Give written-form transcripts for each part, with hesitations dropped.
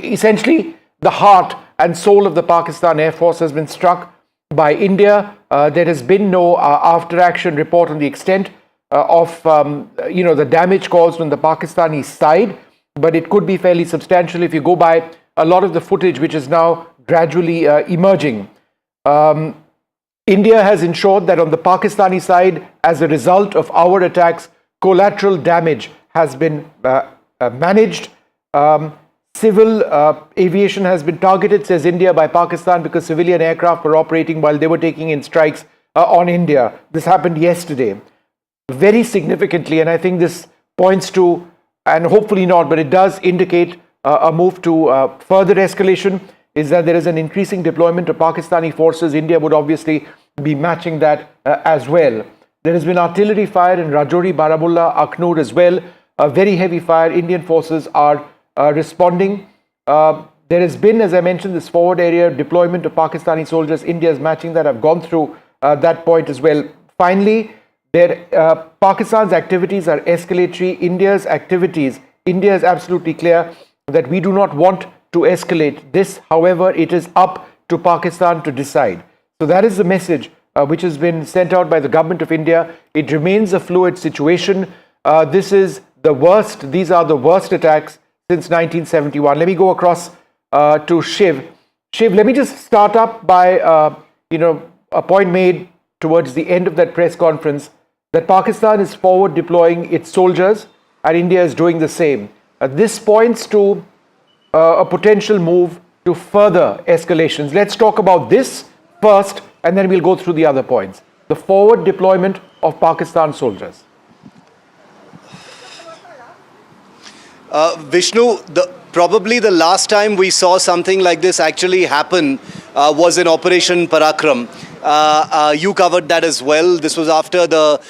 essentially the heart and soul of the Pakistan Air Force has been struck by India. There has been no after-action report on the extent of the damage caused on the Pakistani side, but it could be fairly substantial if you go by a lot of the footage which is now gradually emerging. India has ensured that on the Pakistani side, as a result of our attacks, collateral damage has been managed. Civil aviation has been targeted, says India, by Pakistan because civilian aircraft were operating while they were taking in strikes on India. This happened yesterday. Very significantly, and I think this points to, and hopefully not, but it does indicate a move to further escalation, is that there is an increasing deployment of Pakistani forces. India would obviously be matching that as well. There has been artillery fire in Rajouri, Baramulla, Aknoor as well. Very heavy fire. Indian forces are responding. There has been, as I mentioned, this forward area deployment of Pakistani soldiers. India is matching that. I've gone through that point as well. Finally, Pakistan's activities are escalatory. India's activities, India is absolutely clear that we do not want to escalate this. However, it is up to Pakistan to decide. So that is the message which has been sent out by the government of India. It remains a fluid situation. This is the worst. These are the worst attacks since 1971. Let me go across to Shiv. Shiv, let me just start up by a point made towards the end of that press conference that Pakistan is forward deploying its soldiers and India is doing the same. This points to a potential move to further escalations. Let's talk about this first and then we'll go through the other points. The forward deployment of Pakistan soldiers. Vishnu, probably the last time we saw something like this actually happen was in Operation Parakram. You covered that as well. This was after the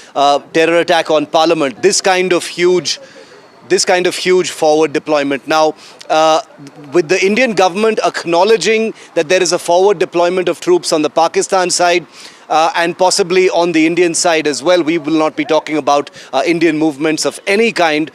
terror attack on Parliament. This kind of huge forward deployment. Now, with the Indian government acknowledging that there is a forward deployment of troops on the Pakistan side, and possibly on the Indian side as well, we will not be talking about Indian movements of any kind,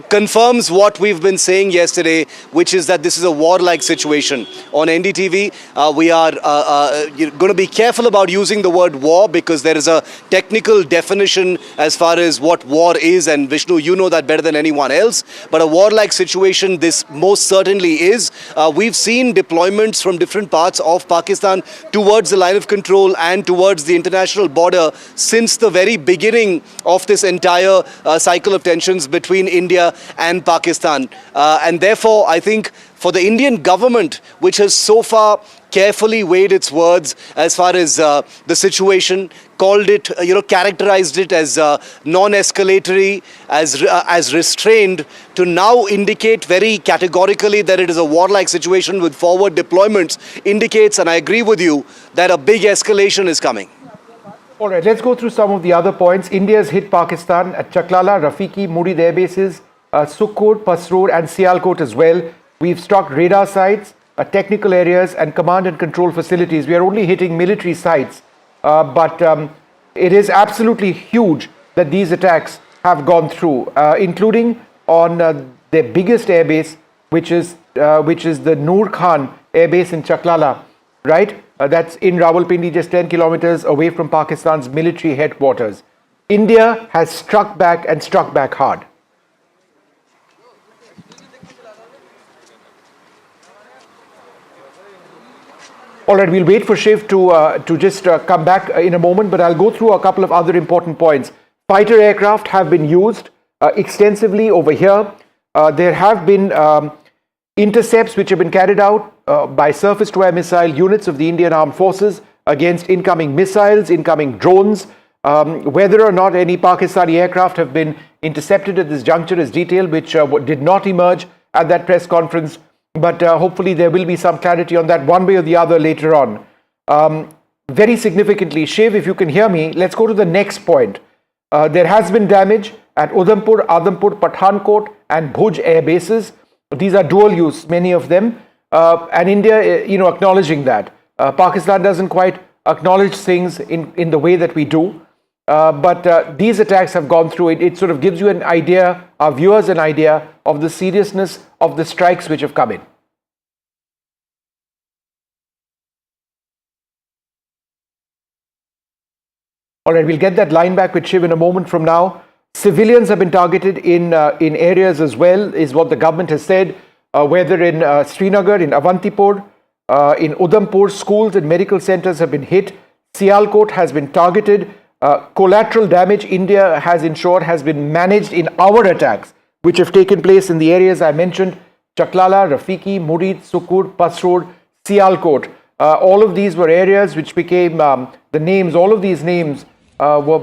confirms what we've been saying yesterday, which is that this is a warlike situation. On NDTV, we are going to be careful about using the word war because there is a technical definition as far as what war is, and Vishnu, you know that better than anyone else. But a warlike situation, this most certainly is. We've seen deployments from different parts of Pakistan towards the line of control and towards the international border since the very beginning of this entire cycle of tensions between India and Pakistan. And therefore, I think for the Indian government, which has so far carefully weighed its words as far as the situation, called it, characterized it as non-escalatory, as restrained, to now indicate very categorically that it is a warlike situation with forward deployments, indicates, and I agree with you, that a big escalation is coming. All right, let's go through some of the other points. India has hit Pakistan at Chaklala, Rafiki, Murid air bases, Sukkur, Pasroor and Sialkot as well. We've struck radar sites, technical areas and command and control facilities. We are only hitting military sites, but it is absolutely huge that these attacks have gone through, including on their biggest airbase, which is the Noor Khan airbase in Chaklala, right? That's in Rawalpindi, just 10 kilometers away from Pakistan's military headquarters. India has struck back and struck back hard. All right, we'll wait for Shiv to just come back in a moment, but I'll go through a couple of other important points. Fighter aircraft have been used extensively over here. There have been intercepts which have been carried out by surface-to-air missile units of the Indian Armed Forces against incoming missiles, incoming drones. Whether or not any Pakistani aircraft have been intercepted at this juncture is detailed, which did not emerge at that press conference. But hopefully there will be some clarity on that one way or the other later on. Very significantly, Shiv, if you can hear me, let's go to the next point. There has been damage at Udhampur, Adampur, Pathankot and Bhuj air bases. These are dual use, many of them. And India, acknowledging that. Pakistan doesn't quite acknowledge things in the way that we do. But these attacks have gone through. It sort of gives you an idea, our viewers an idea of the seriousness of the strikes which have come in. All right, we'll get that line back with Shiv in a moment from now. Civilians have been targeted in areas as well, is what the government has said, whether in Srinagar, in Avantipur, in Udhampur, schools and medical centers have been hit. Sialkot has been targeted. Collateral damage, India has ensured, has been managed in our attacks, which have taken place in the areas I mentioned: Chaklala, Rafiki, Murid, Sukur, Pasroad, Sialkot. All of these were areas which became the names. All of these names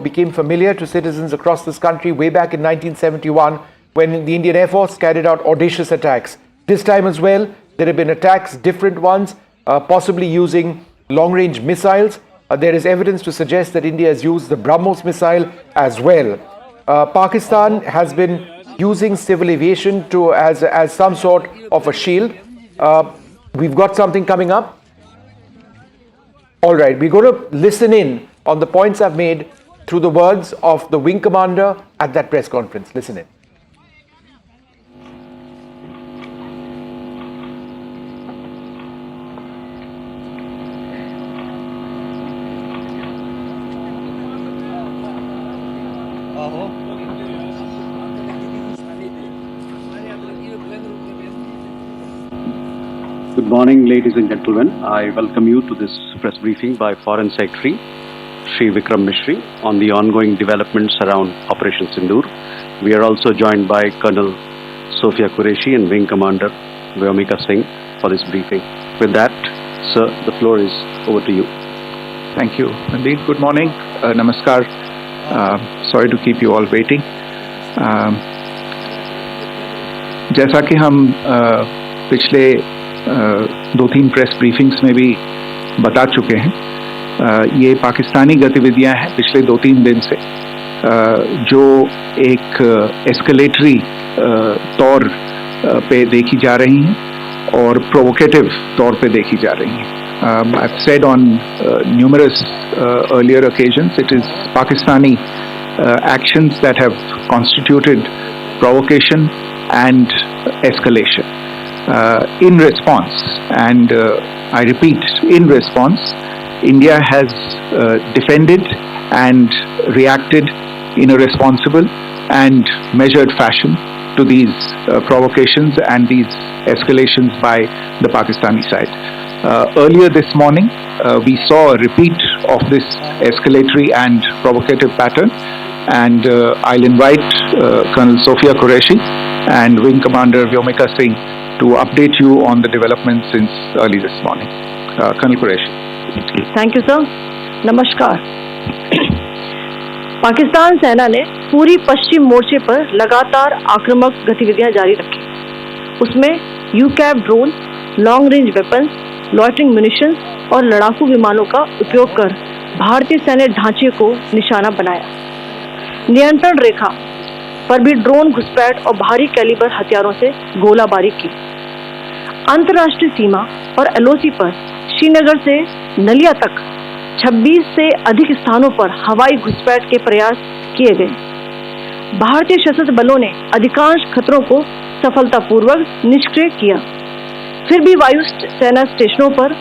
became familiar to citizens across this country way back in 1971, when the Indian Air Force carried out audacious attacks. This time as well, there have been attacks, different ones, possibly using long-range missiles. There is evidence to suggest that India has used the BrahMos missile as well. Pakistan has been using civil aviation as some sort of a shield. We've got something coming up. All right, we're going to listen in on the points I've made through the words of the wing commander at that press conference. Listen in. Good morning, ladies and gentlemen. I welcome you to this press briefing by Foreign Secretary Shri Vikram Mishri on the ongoing developments around Operation Sindoor. We are also joined by Colonel Sophia Qureshi and Wing Commander Vyomika Singh for this briefing. With that, sir, the floor is over to you. Thank you. Indeed, good morning. Namaskar. Sorry to keep you all waiting. जैसा कि हम पिछले 2-3 press briefings में भी बता चुके हैं, ये पाकिस्तानी गतिविधियां हैं पिछले 2-3 दिन से, जो एक एस्केलेटरी तौर पे देखी जा रही हैं और प्रोवोकेटिव तौर पे देखी जा रही हैं. I've said on numerous earlier occasions, it is Pakistani actions that have constituted provocation and escalation. In response, and I repeat, in response, India has defended and reacted in a responsible and measured fashion to these provocations and these escalations by the Pakistani side. Earlier this morning, we saw a repeat of this escalatory and provocative pattern, and I'll invite Colonel Sophia Qureshi and Wing Commander Vyomika Singh to update you on the developments since early this morning. Colonel Qureshi. Thank you, sir. Namaskar. Pakistan सेना ने पूरी पश्चिम मोर्चे पर लगातार आक्रामक गतिविधियां जारी रखी. उसमें UCAV drone, long range weapons, loitering munitions और लड़ाकू विमानों का उपयोग कर भारतीय सैन्य ढांचे को निशाना बनाया. नियंत्रण रेखा पर भी ड्रोन घुसपैठ और भारी कैलिबर हथियारों से गोलाबारी की. अंतर्राष्ट्रीय सीमा और एलओसी पर श्रीनगर से नलिया तक 26 से अधिक स्थानों पर हवाई घुसपैठ के प्रयास किए गए. भारतीय सशस्त्र बलों ने अधिकांश खतरों को सफलतापूर्वक निष्क्रिय किया. फिर भी वायु सेना स्टेशनों पर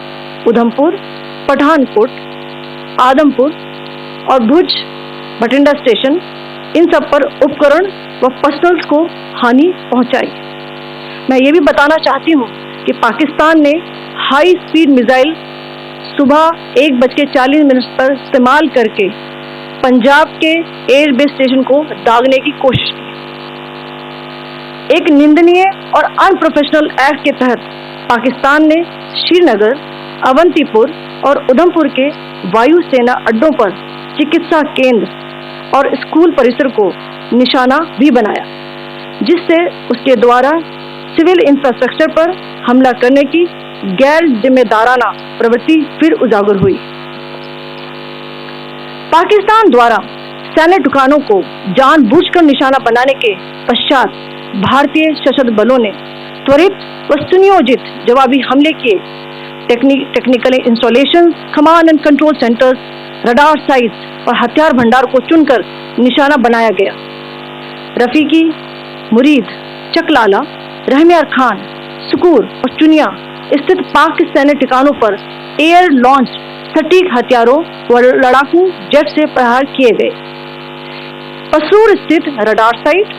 उधमपुर, पठानकोट, आदमपुर और भुज बठिंडा स्टेशन, इन सब पर उपकरण व पर्सनल्स को हानि पहुंचाई. मैं ये भी बताना चाहती हूँ कि पाकिस्तान ने हाई स्पीड मिसाइल सुबह 1:40 पर इस्तेमाल करके पंजाब के एयरबेस स्टेशन को दागने की कोशिश की. एक निंदनीय और अनप्रोफेशनल एक्ट के तहत पाकिस्तान ने श्रीनगर, अवंतीपुर और उधमपुर के वायु सेना अड्डों पर चिकित्सा केंद्र और स्कूल परिसर को निशाना भी बनाया, जिससे उसके द्वारा सिविल इंफ्रास्ट्रक्चर पर हमला करने की गैर जिम्मेदाराना प्रवृत्ति फिर उजागर हुई. पाकिस्तान द्वारा सैन्य ठिकानों को जानबूझकर निशाना बनाने के पश्चात भारतीय सशस्त्र बलों ने त्वरित व सुनियोजित जवाबी हमले किए. Technical installation, command and control centres, radar sites और हथियार भंडार को चुनकर निशाना बनाया गया. रफीकी, मुरीद, चकलाला, रहमियार खान, सुकूर और चुनिया स्थित पाक सैन्य ठिकानों पर एयर लॉन्च सटीक हथियारों व लड़ाकू जेट से प्रहार किए गए। पसरूर स्थित रडार साइट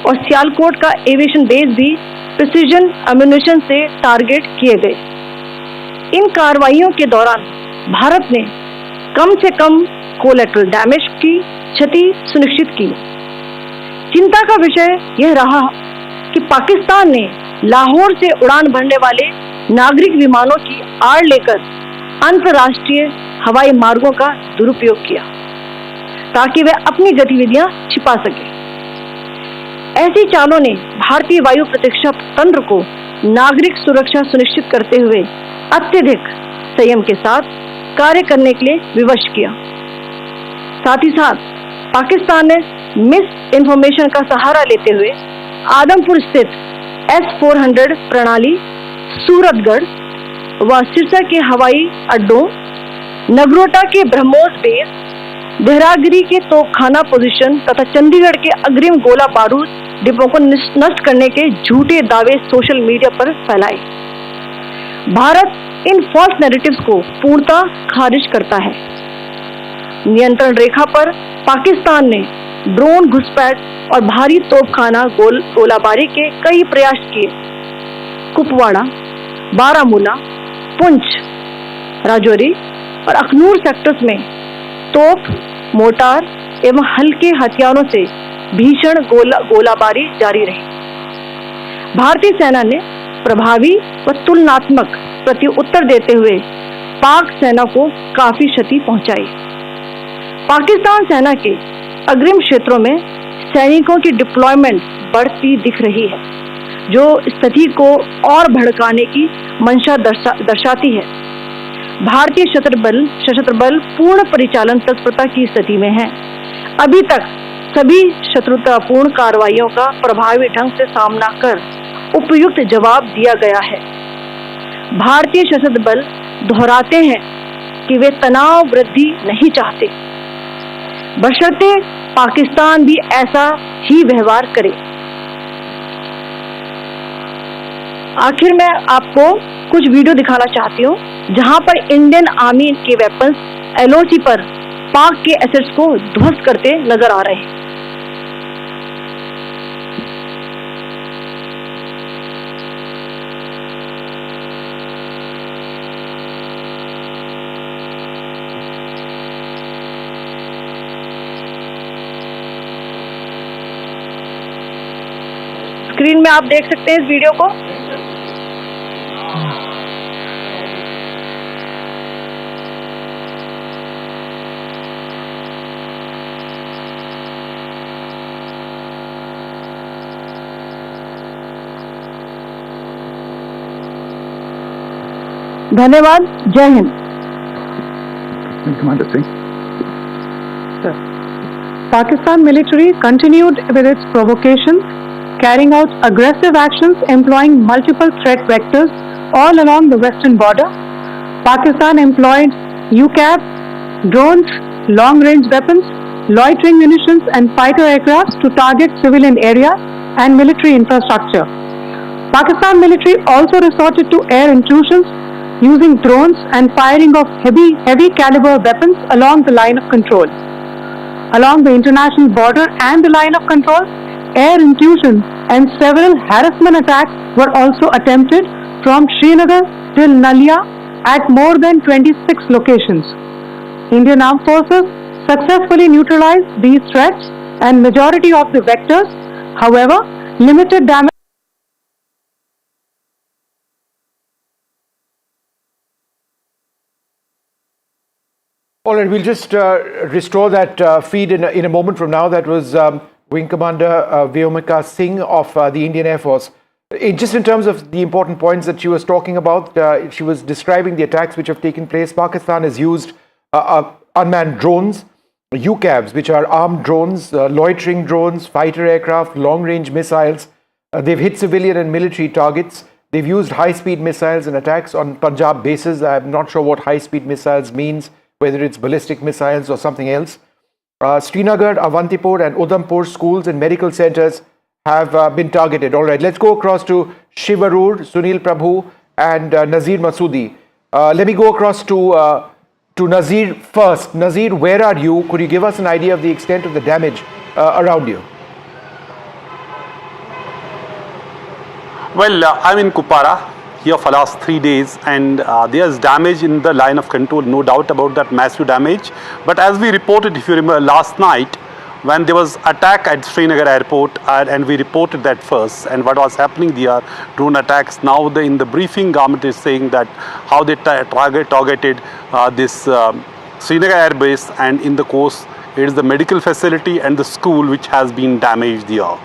और सियालकोट का एविएशन बेस भी प्रिसीजन अम्यूनिशन से टारगेट किए गए। इन कार्रवाइयों के दौरान भारत ने कम से कम कोलैटरल डैमेज की क्षति सुनिश्चित की। चिंता का विषय यह रहा कि पाकिस्तान ने लाहौर से उड़ान भरने वाले नागरिक विमानों की आड़ लेकर अंतर्राष्ट्रीय हवाई मार्गों का दुरुपयोग किया ताकि वे अपनी गतिविधियां छिपा सके। ऐसी चालों ने भारतीय वायु प्रतिरक्षा तंत्र को नागरिक सुरक्षा सुनिश्चित करते हुए अत्यधिक संयम के साथ कार्य करने के लिए विवश किया। साथ ही साथ पाकिस्तान ने मिस इन्फॉर्मेशन का सहारा लेते हुए आदमपुर स्थित S-400 प्रणाली, सूरतगढ़ व सिरसा के हवाई अड्डों, नगरोटा के ब्रह्मोस बेस, देहरागिरी के तोपखाना पोजीशन तथा चंडीगढ़ के अग्रिम गोला बारूद डिपो को नष्ट करने के झूठे दावे सोशल मीडिया पर फैलाए। भारत इन फॉल्स नैरेटिव्स को पूर्णतः खारिज करता है। नियंत्रण रेखा पर पाकिस्तान ने ड्रोन घुसपैठ और भारी तोपखाना गोलाबारी के कई प्रयास किए। कुपवाड़ा, बारामूला, पुंछ, राजौरी और अखनूर सेक्टर्स में तोप, मोर्टार एवं हल्के हथियारों से भीषण गोलाबारी जारी रही। भारतीय सेना ने प्रभावी व तुलनात्मक प्रत्युत्तर देते हुए पाक सेना को काफी क्षति पहुंचाई। पाकिस्तान सेना के अग्रिम क्षेत्रों में सैनिकों की डिप्लॉयमेंट बढ़ती दिख रही है, जो स्थिति को और भड़काने की मंशा दर्शाती है। भारतीय सशस्त्र बल पूर्ण परिचालन तत्परता की स्थिति में है। अभी तक सभी शत्रुतापूर्ण कार्रवाइयों का प्रभावी ढंग से सामना कर उपयुक्त जवाब दिया गया है। भारतीय सशस्त्र बल दोहराते हैं कि वे तनाव वृद्धि नहीं चाहते, बशर्ते पाकिस्तान भी ऐसा ही व्यवहार करे। आखिर मैं आपको कुछ वीडियो दिखाना चाहती हूँ जहां पर इंडियन आर्मी के वेपन्स LOC पर पाक के एसेट्स को ध्वस्त करते नजर आ रहे हैं। स्क्रीन में आप देख सकते हैं इस वीडियो को। धन्यवाद। जय Hind. Pakistan military continued with its provocations, carrying out aggressive actions employing multiple threat vectors all along the western border. Pakistan employed UCAV, drones, long-range weapons, loitering munitions and fighter aircrafts to target civilian areas and military infrastructure. Pakistan military also resorted to air intrusions using drones and firing of heavy caliber weapons along the line of control. Along the international border and the line of control, air intrusion and several harassment attacks were also attempted from Srinagar till Nalia at more than 26 locations. Indian Armed Forces successfully neutralized these threats and majority of the vectors. However, limited damage. All right, we'll just restore that feed in a moment from now. That was Wing Commander Vyomika Singh of the Indian Air Force. Just in terms of the important points that she was talking about, she was describing the attacks which have taken place. Pakistan has used unmanned drones, UCAVs, which are armed drones, loitering drones, fighter aircraft, long-range missiles. They've hit civilian and military targets. They've used high-speed missiles and attacks on Punjab bases. I'm not sure what high-speed missiles means, whether it's ballistic missiles or something else. Srinagar, Avantipur and Udhampur schools and medical centers have been targeted. All right, let's go across to Shivarur, Sunil Prabhu and Nazir Masoodi. Let me go across to to Nazir first. Nazir, where are you? Could you give us an idea of the extent of the damage around you? Well, I'm in Kupara here for last 3 days, and there's damage in the line of control, no doubt about that, massive damage. But as we reported, if you remember last night, when there was attack at Srinagar airport, and we reported that first, and what was happening there, drone attacks. Now in the briefing, government is saying that how they targeted this Srinagar air base, and in the course it is the medical facility and the school which has been damaged there.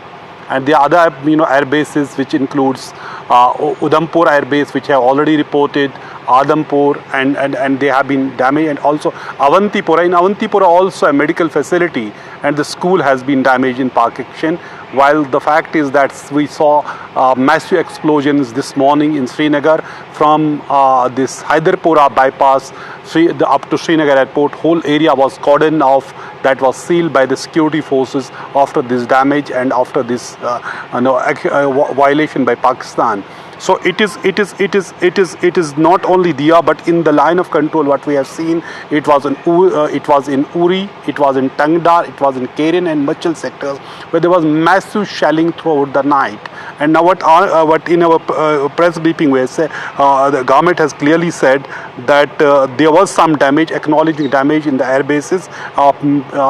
And the other air bases, which includes Udhampur air base, which have already reported, Adampur, and they have been damaged, and also Avantipura. In Avantipura also a medical facility and the school has been damaged in Pakistan. While the fact is that we saw massive explosions this morning in Srinagar from this Hyderpura bypass up to Srinagar airport. Whole area was cordoned off, that was sealed by the security forces after this damage and after this violation by Pakistan. So it is not only there, but in the line of control what we have seen, it was in Uri, it was in Tangdar, it was in Keren and Machal sectors, where there was massive shelling throughout the night. And now what in our press briefing we say, the government has clearly said that there was some damage, acknowledging damage in the air bases,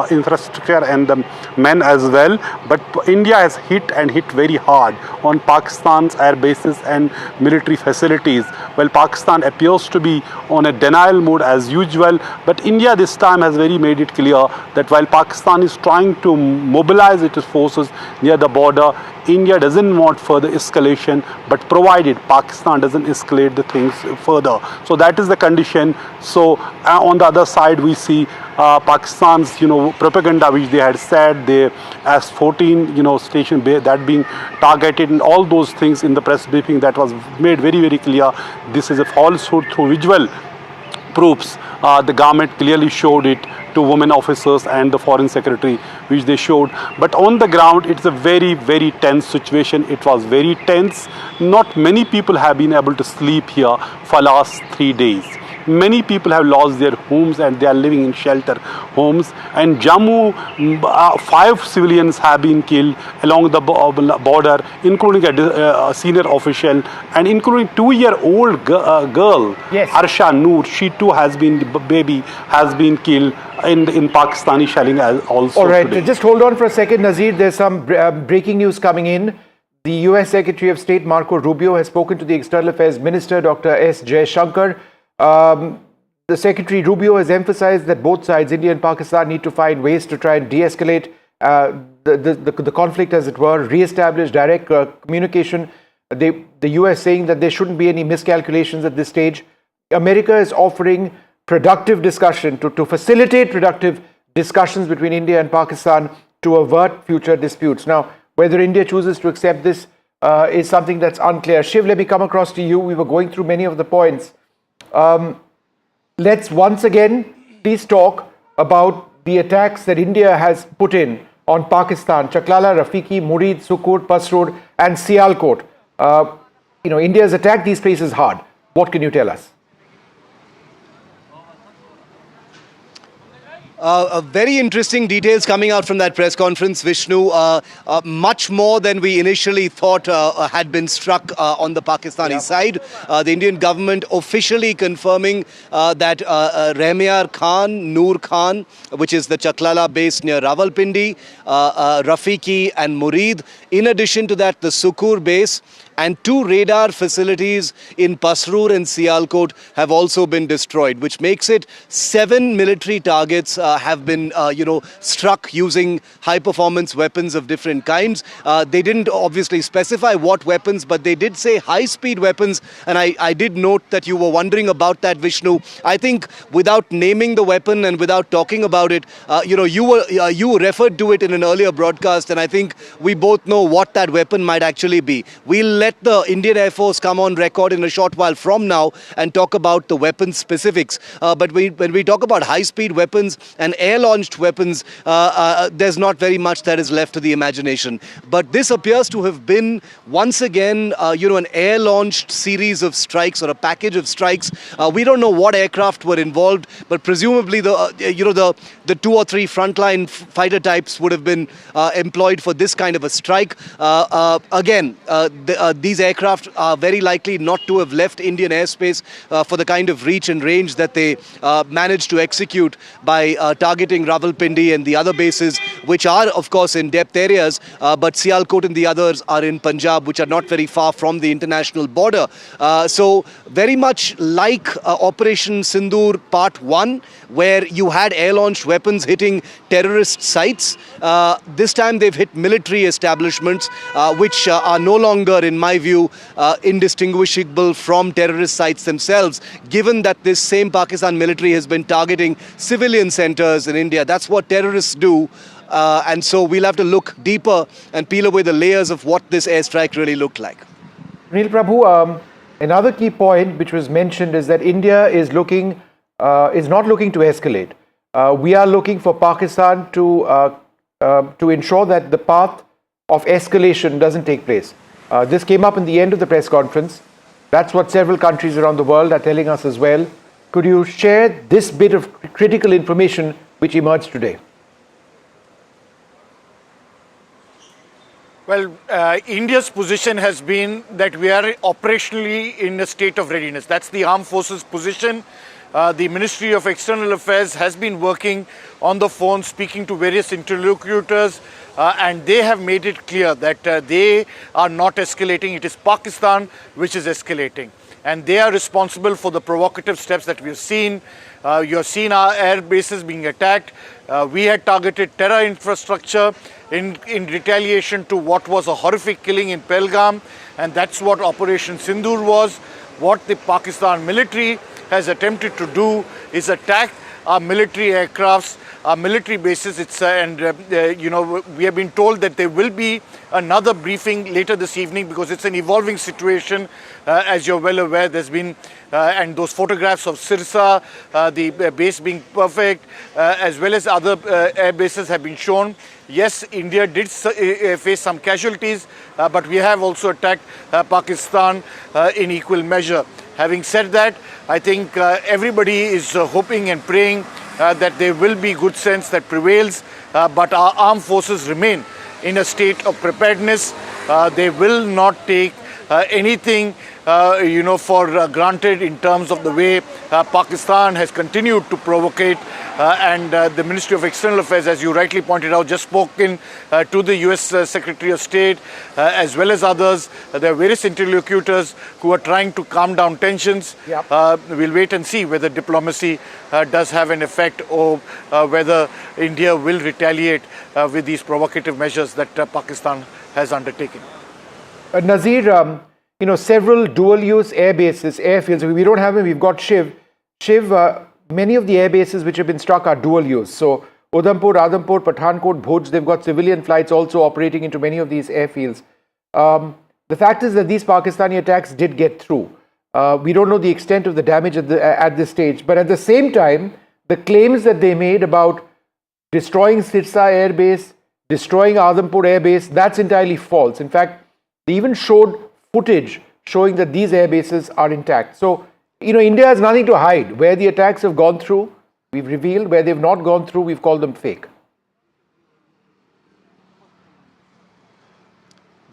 infrastructure and the men as well. But India has hit very hard on Pakistan's air bases and military facilities. Well, Pakistan appears to be on a denial mode as usual, but India this time has very made it clear that while Pakistan is trying to mobilize its forces near the border, India doesn't want further escalation, but provided Pakistan doesn't escalate the things further. So that is the condition. So on the other side, we see Pakistan's propaganda, which they had said they as 14 station that being targeted, and all those things in the press briefing that was made very clear. This is a falsehood through visual proofs. The government clearly showed it to women officers and the foreign secretary, which they showed. But on the ground, it's a very tense situation. It was very tense. Not many people have been able to sleep here for last 3 days. Many people have lost their homes and they are living in shelter homes. And Jammu, 5 civilians have been killed along the border, including a senior official and including 2-year-old girl, yes, Arsha Noor. She too has been killed in Pakistani shelling also. All right, today. just hold on for a second, Nazir. There's some breaking news coming in. The US Secretary of State Marco Rubio has spoken to the External Affairs Minister Dr. S. Jaishankar. The Secretary Rubio has emphasized that both sides, India and Pakistan, need to find ways to try and de-escalate the conflict, as it were, re-establish direct communication. The US saying that there shouldn't be any miscalculations at this stage. America is offering productive discussion to facilitate productive discussions between India and Pakistan to avert future disputes. Now, whether India chooses to accept this is something that's unclear. Shiv, let me come across to you. We were going through many of the points. Let's once again please talk about the attacks that India has put in on Pakistan, Chaklala, Rafiki, Murid, Sukur, Pasrur and Sialkot. India has attacked these places hard. What can you tell us? Very interesting details coming out from that press conference, Vishnu. Much more than we initially thought had been struck on the Pakistani side. The Indian government officially confirming that Rehmiar Khan, Noor Khan, which is the Chaklala base near Rawalpindi, Rafiki and Murid. In addition to that, the Sukur base and 2 radar facilities in Pasrur and Sialkot have also been destroyed, which makes it 7 military targets have been, struck using high-performance weapons of different kinds. They didn't obviously specify what weapons, but they did say high-speed weapons. And I did note that you were wondering about that, Vishnu. I think without naming the weapon and without talking about it, you referred to it in an earlier broadcast, and I think we both know what that weapon might actually be. We'll let the Indian Air Force come on record in a short while from now and talk about the weapon specifics. But when we talk about high-speed weapons and air-launched weapons, there's not very much that is left to the imagination. But this appears to have been, once again, an air-launched series of strikes or a package of strikes. We don't know what aircraft were involved, but presumably the 2 or 3 frontline fighter types would have been employed for this kind of a strike. Again, these aircraft are very likely not to have left Indian airspace for the kind of reach and range that they managed to execute by targeting Rawalpindi and the other bases, which are, of course, in depth areas, but Sialkot and the others are in Punjab, which are not very far from the international border. So very much like Operation Sindoor Part 1, where you had air-launched weapons hitting terrorist sites, this time they've hit military establishments, which are no longer, in my view, indistinguishable from terrorist sites themselves, given that this same Pakistan military has been targeting civilian centers in India. That's what terrorists do. And so we'll have to look deeper and peel away the layers of what this airstrike really looked like. Sunil Prabhu, another key point which was mentioned is that India is not looking to escalate. We are looking for Pakistan to ensure that the path of escalation doesn't take place. This came up in the end of the press conference. That's what several countries around the world are telling us as well. Could you share this bit of critical information which emerged today? Well, India's position has been that we are operationally in a state of readiness. That's the armed forces position. The Ministry of External Affairs has been working on the phone, speaking to various interlocutors, and they have made it clear that they are not escalating. It is Pakistan which is escalating. And they are responsible for the provocative steps that we've seen. You have seen our air bases being attacked. We had targeted terror infrastructure in retaliation to what was a horrific killing in Pahalgam, and that's what Operation Sindoor was. What the Pakistan military has attempted to do is attack our military aircrafts, our military bases. We have been told that there will be another briefing later this evening because it's an evolving situation. As you're well aware, there's been, and those photographs of Sirsa, the base being perfect, as well as other air bases have been shown. Yes, India did face some casualties, but we have also attacked Pakistan in equal measure. Having said that, I think everybody is hoping and praying that there will be good sense that prevails, but our armed forces remain in a state of preparedness. They will not take anything for granted in terms of the way Pakistan has continued to provocate, and the Ministry of External Affairs, as you rightly pointed out, just spoken to the US Secretary of State as well as others. There are various interlocutors who are trying to calm down tensions. Yep. We'll wait and see whether diplomacy does have an effect, or whether India will retaliate with these provocative measures that Pakistan has undertaken. Nazir, several dual-use air bases, airfields. We don't have them. We've got Shiv. Many of the air bases which have been struck are dual-use. So Udhampur, Radhampur, Pathankot, Bhuj, they've got civilian flights also operating into many of these airfields. The fact is that these Pakistani attacks did get through. We don't know the extent of the damage at this stage. But at the same time, the claims that they made about destroying Sirsa Air Base, destroying Adhampur Air Base, that's entirely false. In fact, they even showed footage showing that these air bases are intact. So, India has nothing to hide. Where the attacks have gone through, we've revealed. Where they've not gone through, we've called them fake.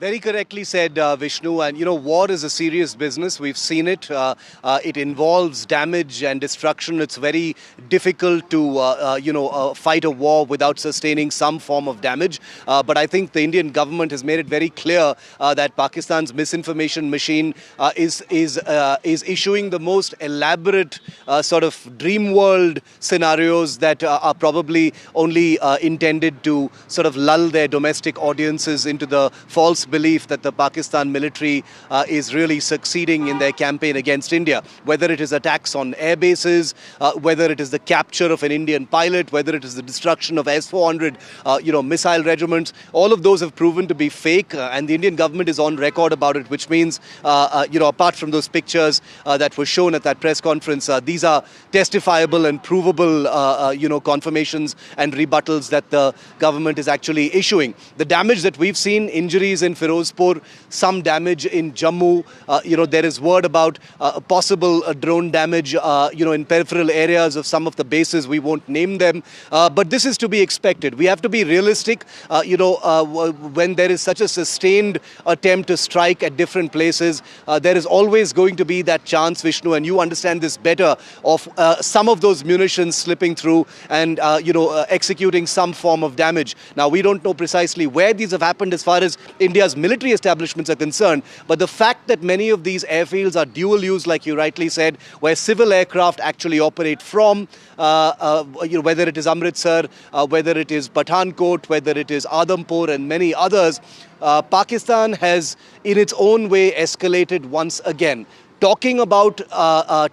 Very correctly said, Vishnu. And, war is a serious business. We've seen it. It involves damage and destruction. It's very difficult to, fight a war without sustaining some form of damage. But I think the Indian government has made it very clear that Pakistan's misinformation machine is issuing the most elaborate sort of dream world scenarios that are probably only intended to sort of lull their domestic audiences into the false belief that the Pakistan military is really succeeding in their campaign against India, whether it is attacks on air bases, whether it is the capture of an Indian pilot, whether it is the destruction of S-400 missile regiments. All of those have proven to be fake, and the Indian government is on record about it, which means apart from those pictures that were shown at that press conference, these are testifiable and provable confirmations and rebuttals that the government is actually issuing. The damage that we've seen, injuries in Firozpur, some damage in Jammu, there is word about possible drone damage in peripheral areas of some of the bases. We won't name them, but this is to be expected. We have to be realistic, when there is such a sustained attempt to strike at different places, there is always going to be that chance, Vishnu, and you understand this better, of some of those munitions slipping through and executing some form of damage. Now, we don't know precisely where these have happened as far as India's military establishments are concerned, but the fact that many of these airfields are dual use, like you rightly said, where civil aircraft actually operate from, whether it is Amritsar, whether it is Pathankot, whether it is Adampur and many others, Pakistan has in its own way escalated once again. Talking about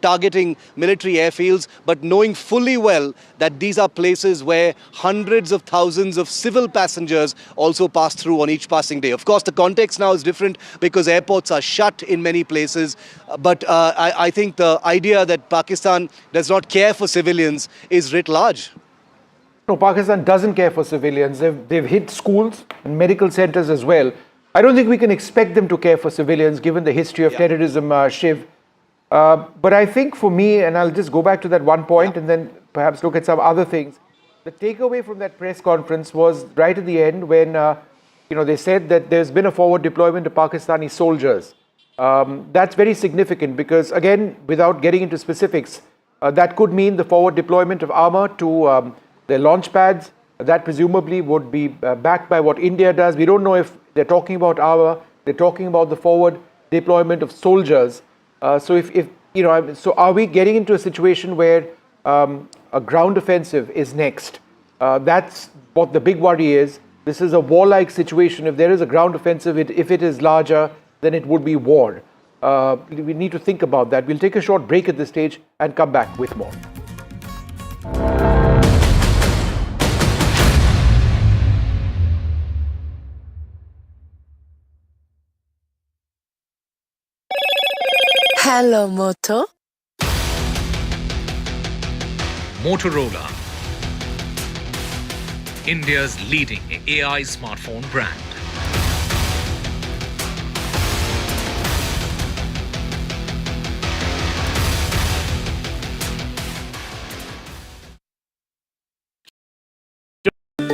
targeting military airfields, but knowing fully well that these are places where hundreds of thousands of civil passengers also pass through on each passing day. Of course, the context now is different because airports are shut in many places, but I think the idea that Pakistan does not care for civilians is writ large. No, Pakistan doesn't care for civilians. They've hit schools and medical centers as well. I don't think we can expect them to care for civilians given the history of terrorism, Shiv. But I think for me, and I'll just go back to that one point and then perhaps look at some other things. The takeaway from that press conference was right at the end when they said that there's been a forward deployment of Pakistani soldiers. That's very significant because, again, without getting into specifics, that could mean the forward deployment of armor to their launch pads. That presumably would be backed by what India does. We don't know if they're talking about armor, they're talking about the forward deployment of soldiers. So are we getting into a situation where a ground offensive is next? That's what the big worry is. This is a warlike situation. If there is a ground offensive, if it is larger, then it would be war. We need to think about that. We'll take a short break at this stage and come back with more. Hello, Moto. Motorola, India's leading AI smartphone brand.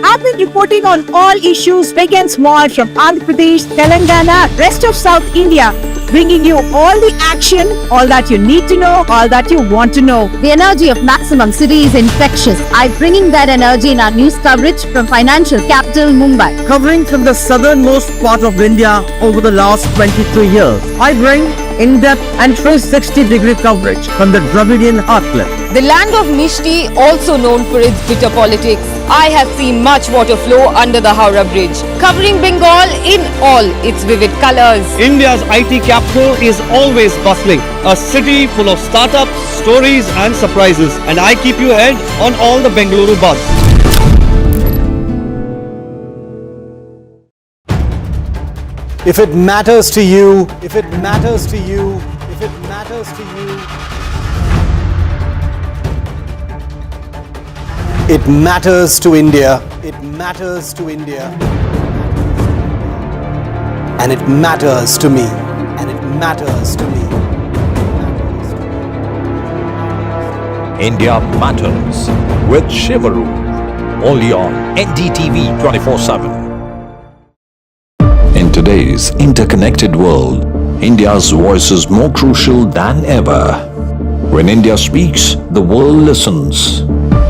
I've been reporting on all issues big and small from Andhra Pradesh, Telangana, rest of South India, bringing you all the action, all that you need to know, all that you want to know. The energy of maximum city is infectious. I'm bringing that energy in our news coverage from financial capital Mumbai. Covering from the southernmost part of India over the last 23 years. I bring in-depth and 360-degree coverage from the Dravidian heartland. The land of Mishti, also known for its bitter politics. I have seen much water flow under the Howrah Bridge, covering Bengal in all its vivid colors. India's IT capital is always bustling, a city full of startups, stories and surprises. And I keep you ahead on all the Bengaluru buzz. If it matters to you, if it matters to you, if it matters to you, it matters to India. It matters to India. And it matters to me. And it matters to me. India Matters with Shivaru. Only on NDTV 24/7. In today's interconnected world, India's voice is more crucial than ever. When India speaks, the world listens.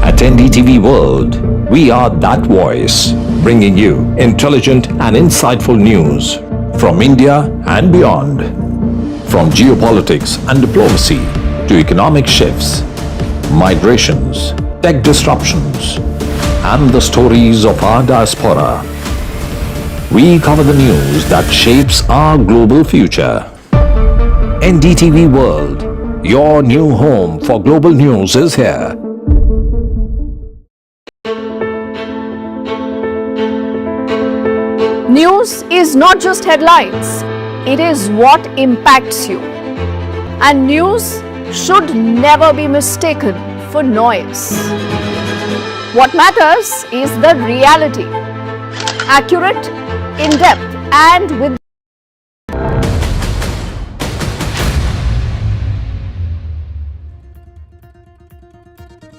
At NDTV World, we are that voice, bringing you intelligent and insightful news from India and beyond. From geopolitics and diplomacy to economic shifts, migrations, tech disruptions, and the stories of our diaspora. We cover the news that shapes our global future. NDTV World, your new home for global news is here. News is not just headlines, it is what impacts you. And news should never be mistaken for noise. What matters is the reality. Accurate, in-depth, and with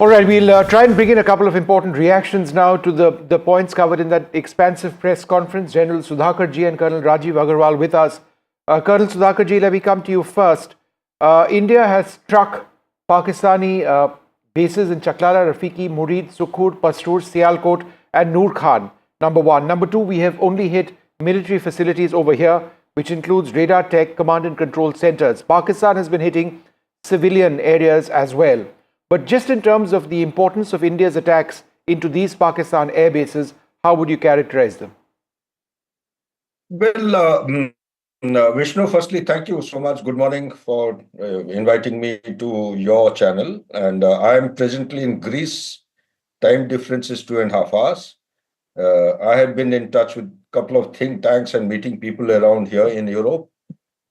All right, we'll try and bring in a couple of important reactions now to the points covered in that expansive press conference. General Sudhakar ji and Colonel Rajiv Agarwal with us. Colonel Sudhakar ji, let me come to you first. India has struck Pakistani bases in Chaklala, Rafiki, Murid, Sukhur, Pastur, Sialkot and Noor Khan, number one. Number two, we have only hit military facilities over here, which includes radar tech, command and control centers. Pakistan has been hitting civilian areas as well. But just in terms of the importance of India's attacks into these Pakistan air bases, how would you characterize them? Well, Vishnu, firstly, thank you so much. Good morning for inviting me to your channel. And I am presently in Greece. Time difference is 2.5 hours. I have been in touch with a couple of think tanks and meeting people around here in Europe.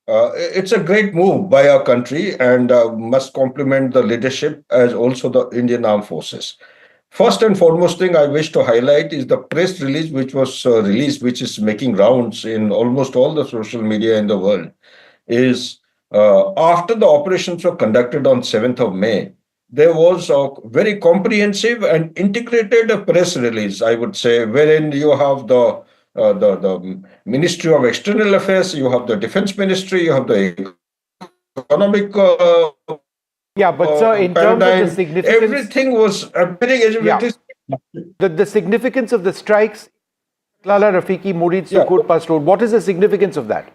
It's a great move by our country and must compliment the leadership as also the Indian Armed Forces. First and foremost thing I wish to highlight is the press release which was released, which is making rounds in almost all the social media in the world, is after the operations were conducted on 7th of May, there was a very comprehensive and integrated press release, I would say, wherein you have the Ministry of External Affairs, you have the Defense Ministry, you have the economic yeah, but sir, in terms of the significance, everything was appearing as if it is. The significance of the strikes, Lala, Rafiki, Murid, Sukhur, Pastur, what is the significance of that?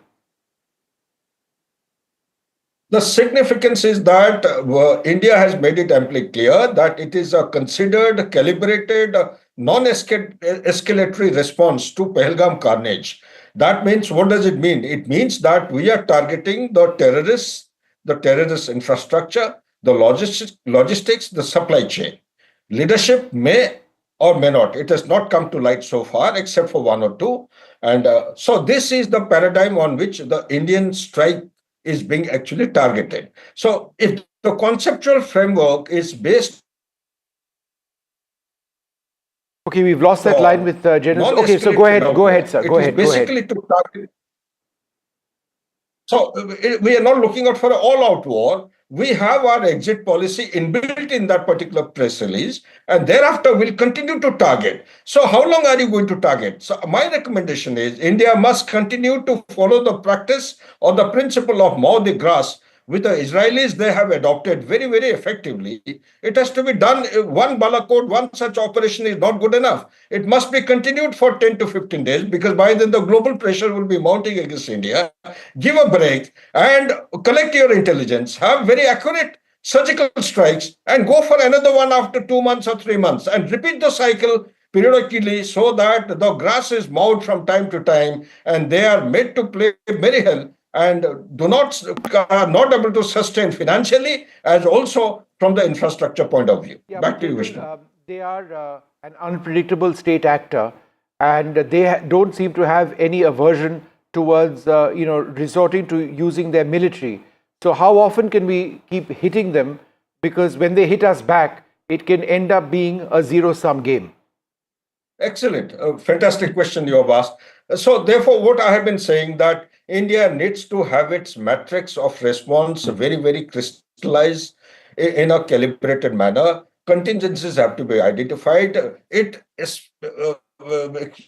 The significance is that India has made it amply clear that it is a considered, calibrated, non-escalatory response to Pahalgam carnage. That means, what does it mean? It means that we are targeting the terrorists, the terrorist infrastructure, the logistics, the supply chain. Leadership may or may not. It has not come to light so far, except for one or two. And so this is the paradigm on which the Indian strike is being actually targeted. So if the conceptual framework is based... Okay, we've lost that line with General. Okay, so go ahead, sir. Go ahead. Basically to target. So we are not looking out for an all-out war. We have our exit policy inbuilt in that particular press release, and thereafter we'll continue to target. So how long are you going to target? So my recommendation is India must continue to follow the practice or the principle of mow the grass, which the Israelis, they have adopted very, very effectively. It has to be done. One Balakot, one such operation is not good enough. It must be continued for 10 to 15 days, because by then the global pressure will be mounting against India. Give a break and collect your intelligence, have very accurate surgical strikes, and go for another one after 2 months or 3 months, and repeat the cycle periodically so that the grass is mowed from time to time and they are made to play very well and are not able to sustain financially as also from the infrastructure point of view. Yeah, back to you, Vishnu. They are an unpredictable state actor, and they don't seem to have any aversion towards resorting to using their military. So how often can we keep hitting them? Because when they hit us back, it can end up being a zero-sum game. Excellent. Fantastic question you have asked. So therefore, what I have been saying that India needs to have its matrix of response very, very crystallized in a calibrated manner. Contingencies have to be identified. It is,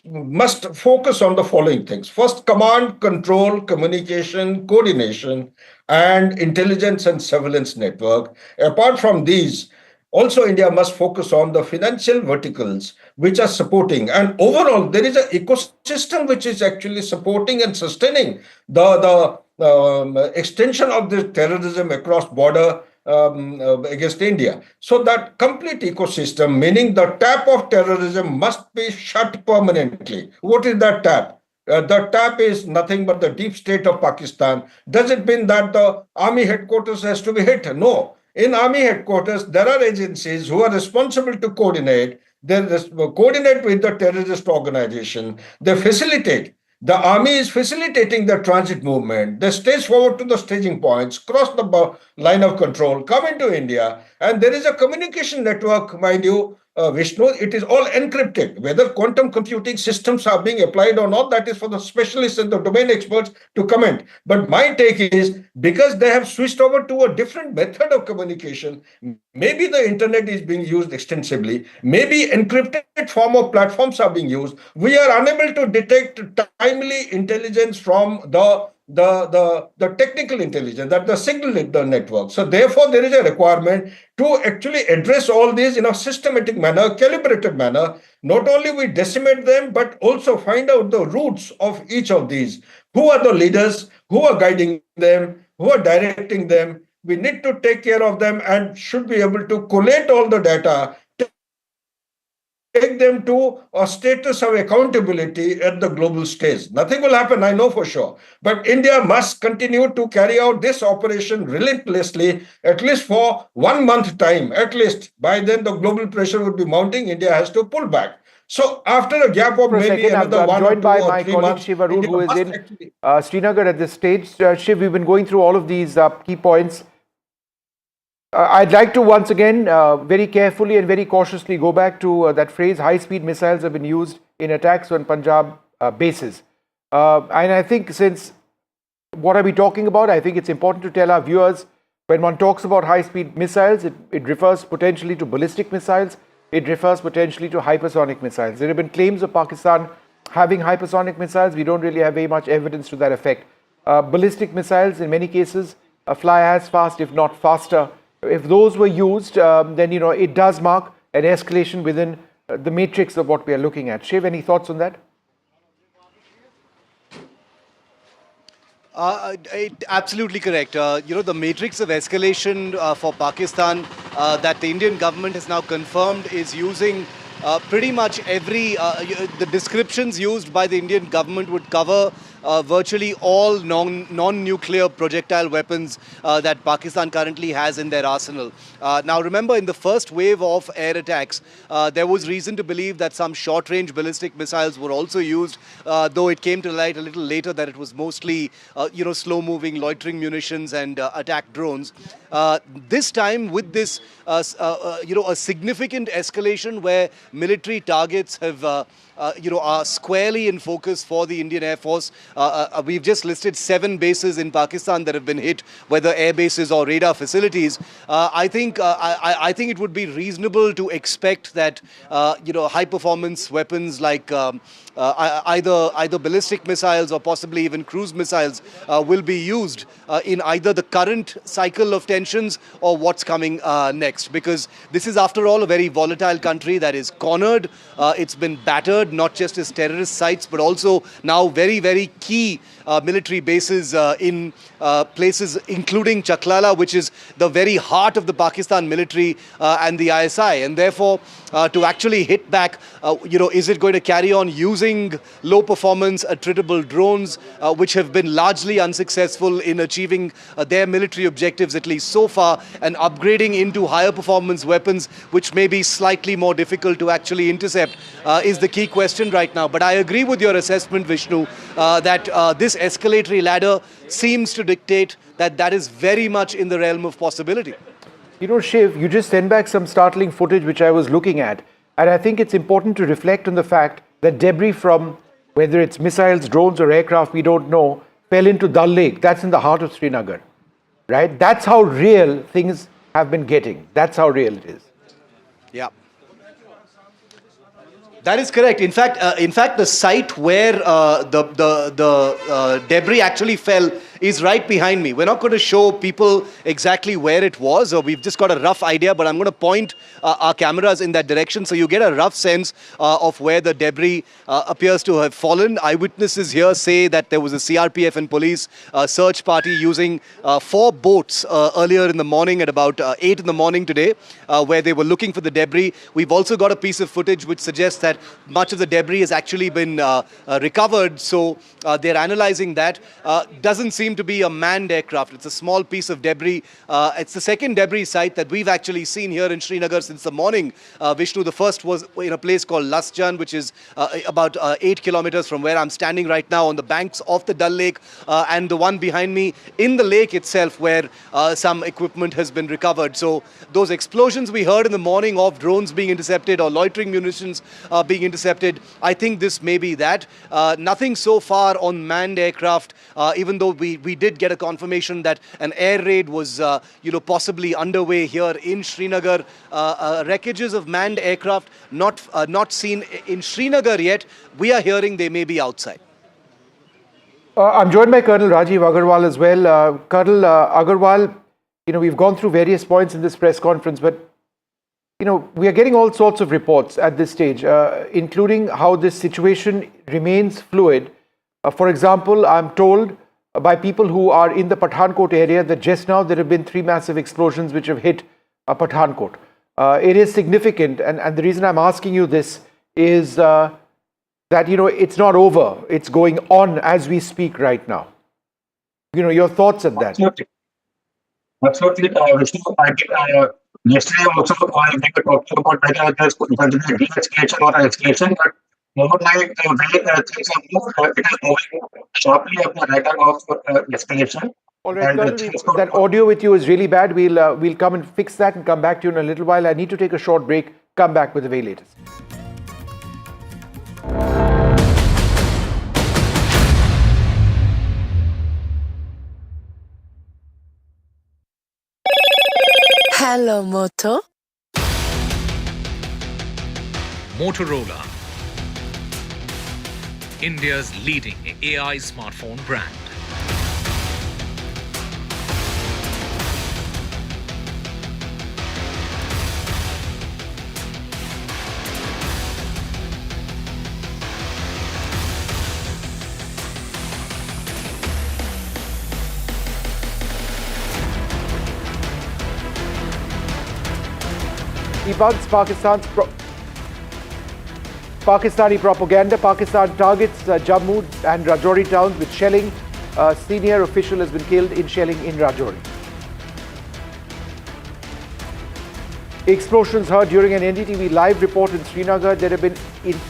must focus on the following things. First, command, control, communication, coordination, and intelligence and surveillance network. Apart from these, also India must focus on the financial verticals which are supporting, and overall there is an ecosystem which is actually supporting and sustaining the extension of the terrorism across border against India. So that complete ecosystem, meaning the tap of terrorism, must be shut permanently. What is that tap? The TAP is nothing but the deep state of Pakistan. Does it mean that the army headquarters has to be hit? No. In army headquarters, there are agencies who are responsible to coordinate. They coordinate with the terrorist organization. They facilitate. The army is facilitating the transit movement. They stage forward to the staging points, cross the line of control, come into India, and there is a communication network, mind you, Vishnu. It is all encrypted. Whether quantum computing systems are being applied or not, that is for the specialists and the domain experts to comment. But my take is because they have switched over to a different method of communication, maybe the internet is being used extensively, maybe encrypted form of platforms are being used. We are unable to detect timely intelligence from the technical intelligence, that the signal in the network. So therefore, there is a requirement to actually address all these in a systematic manner, calibrated manner. Not only we decimate them, but also find out the roots of each of these. Who are the leaders? Who are guiding them? Who are directing them? We need to take care of them and should be able to collate all the data, take them to a status of accountability at the global stage. Nothing will happen, I know for sure. But India must continue to carry out this operation relentlessly, at least for 1 month time, at least. By then, the global pressure would be mounting. India has to pull back. So after a gap of maybe another I'm 1 or 2 joined by or my 3 colleague months, Shiva Rood, India who is must in actually Srinagar at this stage. Shiv, we've been going through all of these key points. I'd like to once again very carefully and very cautiously go back to that phrase, high-speed missiles have been used in attacks on Punjab bases. And I think since what are we talking about, I think it's important to tell our viewers, when one talks about high-speed missiles, it refers potentially to ballistic missiles, it refers potentially to hypersonic missiles. There have been claims of Pakistan having hypersonic missiles. We don't really have very much evidence to that effect. Ballistic missiles, in many cases, fly as fast, if not faster. If those were used, then it does mark an escalation within the matrix of what we are looking at. Shiv, any thoughts on that? Absolutely correct. The matrix of escalation for Pakistan that the Indian government has now confirmed is using pretty much the descriptions used by the Indian government would cover virtually all non-nuclear projectile weapons that Pakistan currently has in their arsenal. Now remember, in the first wave of air attacks, there was reason to believe that some short-range ballistic missiles were also used, though it came to light a little later that it was mostly slow-moving loitering munitions and attack drones. This time, with this a significant escalation where military targets have are squarely in focus for the Indian Air Force. We've just listed 7 bases in Pakistan that have been hit, whether air bases or radar facilities. I think it would be reasonable to expect that high performance weapons like either ballistic missiles or possibly even cruise missiles will be used in either the current cycle of tensions or what's coming next, because this is after all a very volatile country that is cornered. It's been battered, not just as terrorist sites, but also now very, very key military bases in places including Chaklala, which is the very heart of the Pakistan military and the ISI. And therefore, to actually hit back, is it going to carry on using low performance attritable drones, which have been largely unsuccessful in achieving their military objectives, at least so far, and upgrading into higher performance weapons, which may be slightly more difficult to actually intercept, is the key question right now. But I agree with your assessment, Vishnu, that this escalatory ladder seems to dictate that that is very much in the realm of possibility. Shiv, you just sent back some startling footage which I was looking at, and I think it's important to reflect on the fact that debris from, whether it's missiles, drones or aircraft, we don't know, fell into Dal Lake. That's in the heart of Srinagar, right? That's how real things have been getting. That's how real it is. Yeah. That is correct. In fact, the site where the debris actually fell is right behind me. We're not going to show people exactly where it was, or we've just got a rough idea, but I'm going to point our cameras in that direction so you get a rough sense of where the debris appears to have fallen. Eyewitnesses here say that there was a CRPF and police search party using 4 boats earlier in the morning at about 8 in the morning today, where they were looking for the debris. We've also got a piece of footage which suggests that much of the debris has actually been recovered, so they're analyzing that. Doesn't seem to be a manned aircraft. It's a small piece of debris. It's the second debris site that we've actually seen here in Srinagar since the morning. Vishnu, the first was in a place called Lasjan, which is about 8 kilometers from where I'm standing right now on the banks of the Dal Lake, and the one behind me in the lake itself where some equipment has been recovered. So those explosions we heard in the morning of drones being intercepted or loitering munitions being intercepted, I think this may be that. Nothing so far on manned aircraft, even though we did get a confirmation that an air raid was possibly underway here in Srinagar. Wreckages of manned aircraft not seen in Srinagar yet. We are hearing they may be outside. I'm joined by Colonel Rajiv Agarwal as well. Colonel Agarwal, we've gone through various points in this press conference, but we are getting all sorts of reports at this stage, including how this situation remains fluid. For example, I'm told by people who are in the Pathankot area that just now there have been 3 massive explosions which have hit Pathankot. It is significant, and the reason I'm asking you this is that, it's not over. It's going on as we speak right now. Your thoughts on that? Absolutely. Vishnu, yesterday also I think we talked about whether there's going to be a de-escalation or an escalation, but more like the way things are moved, it is moving sharply up the radar of escalation. All right, Colonel, that audio with you is really bad. We'll come and fix that and come back to you in a little while. I need to take a short break. Come back with the very latest. Hello, Moto. Motorola, India's leading AI smartphone brand. Debunks Pakistani propaganda. Pakistan targets Jammu and Rajouri towns with shelling. A senior official has been killed in shelling in Rajouri. Explosions heard during an NDTV live report in Srinagar. There have been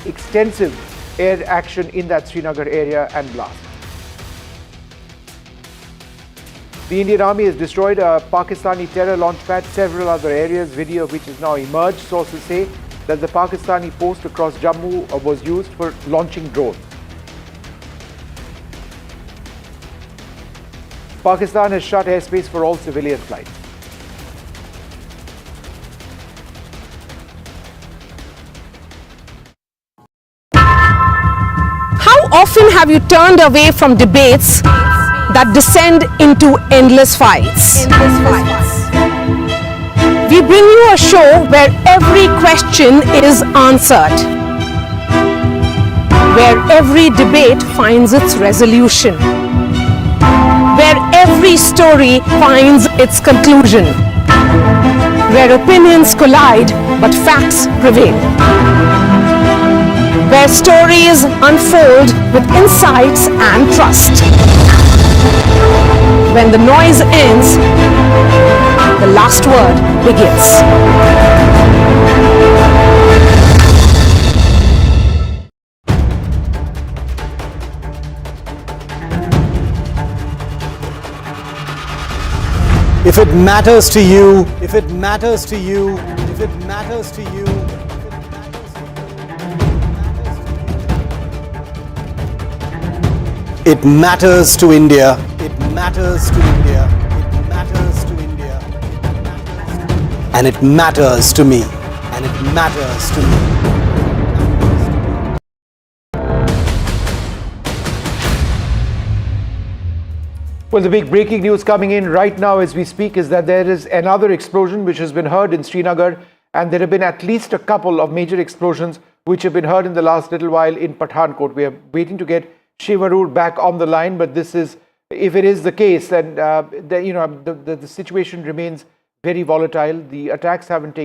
extensive air action in that Srinagar area and blast. The Indian Army has destroyed a Pakistani terror launchpad, several other areas, video of which has now emerged. Sources say that the Pakistani post across Jammu was used for launching drones. Pakistan has shut airspace for all civilian flights. How often have you turned away from debates that descend into endless fights? We bring you a show where every question is answered, where every debate finds its resolution, where every story finds its conclusion, where opinions collide but facts prevail, where stories unfold with insights and trust. When the noise ends, the last word begins. If it matters to you, if it matters to you, if it matters to you, it matters to India. It matters to India. It matters to India. And it matters to me. And it matters to me. Well, the big breaking news coming in right now as we speak is that there is another explosion which has been heard in Srinagar, and there have been at least a couple of major explosions which have been heard in the last little while in Pathankot. We are waiting to get Shiv Arur back on the line, but this is, if it is the case, then the situation remains very volatile. The attacks haven't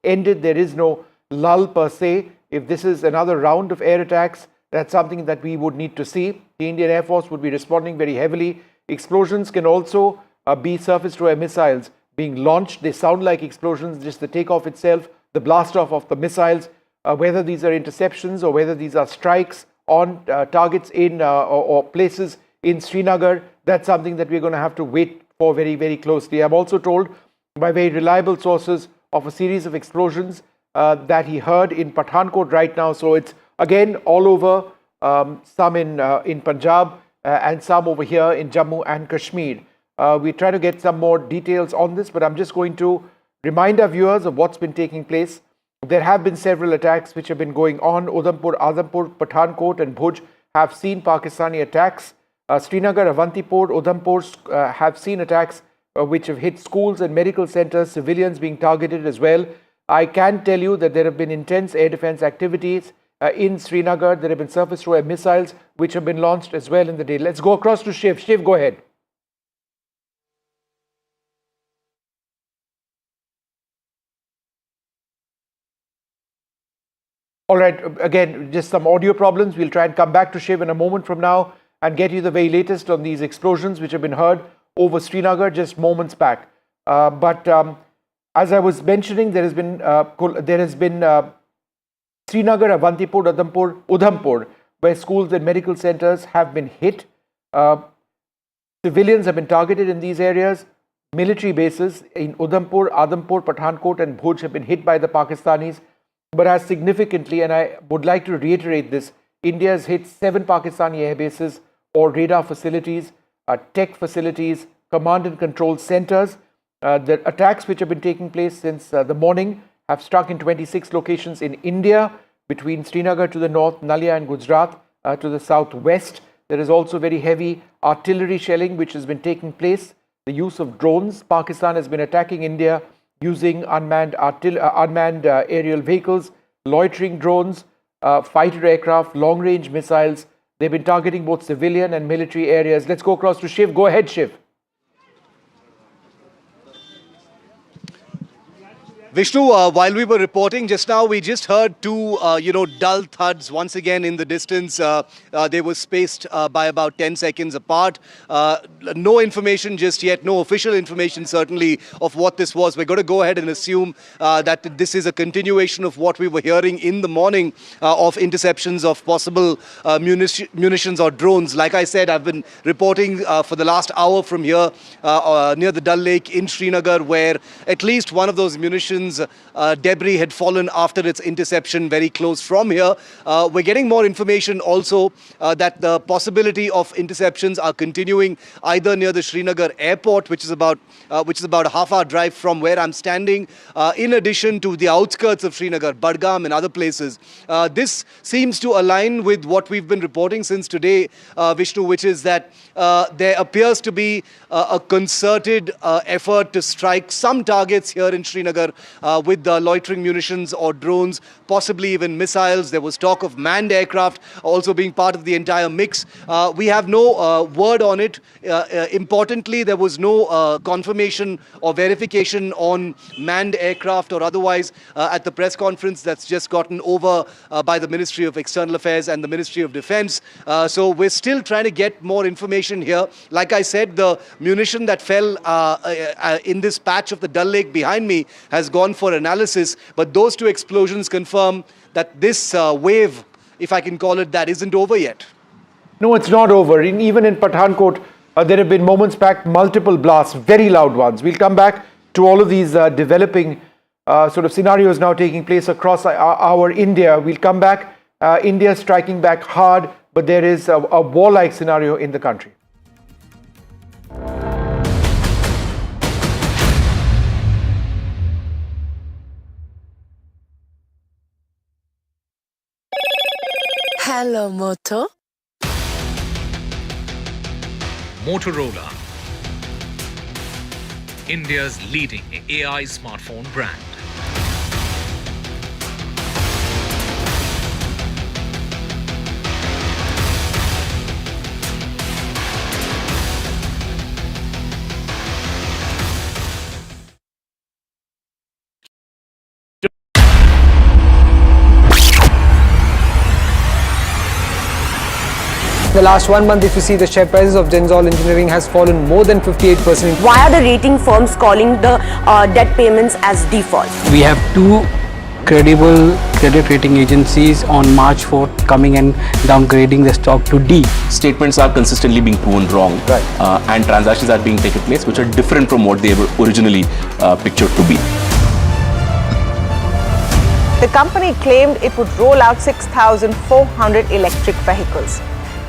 ended. There is no lull per se. If this is another round of air attacks, that's something that we would need to see. The Indian Air Force would be responding very heavily. Explosions can also be surface-to-air missiles being launched. They sound like explosions, just the takeoff itself, the blast off of the missiles, whether these are interceptions or whether these are strikes on targets in or places in Srinagar. That's something that we're going to have to wait for very, very closely. I'm also told by very reliable sources of a series of explosions that he heard in Pathankot right now. So it's again all over, some in Punjab and some over here in Jammu and Kashmir. We try to get some more details on this, but I'm just going to remind our viewers of what's been taking place. There have been several attacks which have been going on. Udhampur, Azampur, Pathankot and Bhuj have seen Pakistani attacks. Srinagar, Avantipur, Udhampur have seen attacks which have hit schools and medical centers, civilians being targeted as well. I can tell you that there have been intense air defense activities in Srinagar. There have been surface-to-air missiles which have been launched as well in the day. Let's go across to Shiv. Shiv, go ahead. All right, again, just some audio problems. We'll try and come back to Shiv in a moment from now and get you the very latest on these explosions which have been heard over Srinagar just moments back. As I was mentioning, there has been Srinagar, Avantipur, Udhampur, where schools and medical centers have been hit. Civilians have been targeted in these areas. Military bases in Udhampur, Azampur, Pathankot and Bhuj have been hit by the Pakistanis. But as significantly, and I would like to reiterate this, India has hit 7 Pakistani air bases or radar facilities, tech facilities, command and control centers. The attacks which have been taking place since the morning have struck in 26 locations in India, between Srinagar to the north, Nalia and Gujarat to the southwest. There is also very heavy artillery shelling which has been taking place. The use of drones. Pakistan has been attacking India using unmanned aerial vehicles, loitering drones, fighter aircraft, long-range missiles. They've been targeting both civilian and military areas. Let's go across to Shiv. Go ahead, Shiv. Vishnu, while we were reporting just now, we just heard 2, dull thuds once again in the distance. They were spaced by about 10 seconds apart. No information just yet, no official information certainly of what this was. We're going to go ahead and assume that this is a continuation of what we were hearing in the morning of interceptions of possible munitions or drones. Like I said, I've been reporting for the last hour from here near the Dal Lake in Srinagar, where at least one of those munitions debris had fallen after its interception very close from here. We're getting more information also that the possibility of interceptions are continuing either near the Srinagar airport, which is about a half-hour drive from where I'm standing, in addition to the outskirts of Srinagar, Pahalgam and other places. This seems to align with what we've been reporting since today, Vishnu, which is that there appears to be a concerted effort to strike some targets here in Srinagar with the loitering munitions or drones, possibly even missiles. There was talk of manned aircraft also being part of the entire mix. We have no word on it. Importantly, there was no confirmation or verification on manned aircraft or otherwise at the press conference that's just gotten over by the Ministry of External Affairs and the Ministry of Defense. So we're still trying to get more information here. Like I said, the munition that fell in this patch of the Dal Lake behind me has gone for analysis, but those 2 explosions confirm that this wave, if I can call it that, isn't over yet. No, it's not over. Even in Pathankot, there have been moments back, multiple blasts, very loud ones. We'll come back to all of these developing sort of scenarios now taking place across our India. We'll come back. India striking back hard, but there is a warlike scenario in the country. Hello, Moto. Motorola, India's leading AI smartphone brand. The last 1 month, if you see, the share prices of Genzol Engineering has fallen more than 58%. Why are the rating firms calling the debt payments as default? We have two credible credit rating agencies on March 4th coming and downgrading the stock to D. Statements are consistently being proven wrong, and transactions are being taken place which are different from what they were originally pictured to be. The company claimed it would roll out 6,400 electric vehicles.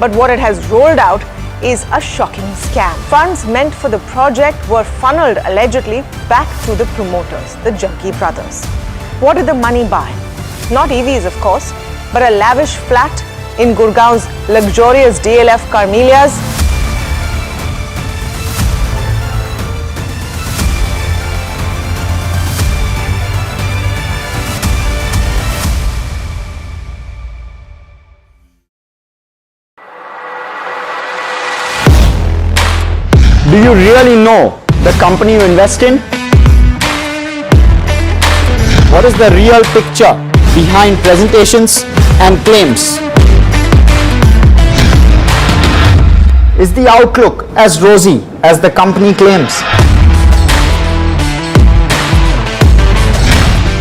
But what it has rolled out is a shocking scam. Funds meant for the project were funneled allegedly back to the promoters, the Junkie brothers. What did the money buy? Not EVs, of course, but a lavish flat in Gurgaon's luxurious DLF Carmelias. Do you really know the company you invest in? What is the real picture behind presentations and claims? Is the outlook as rosy as the company claims?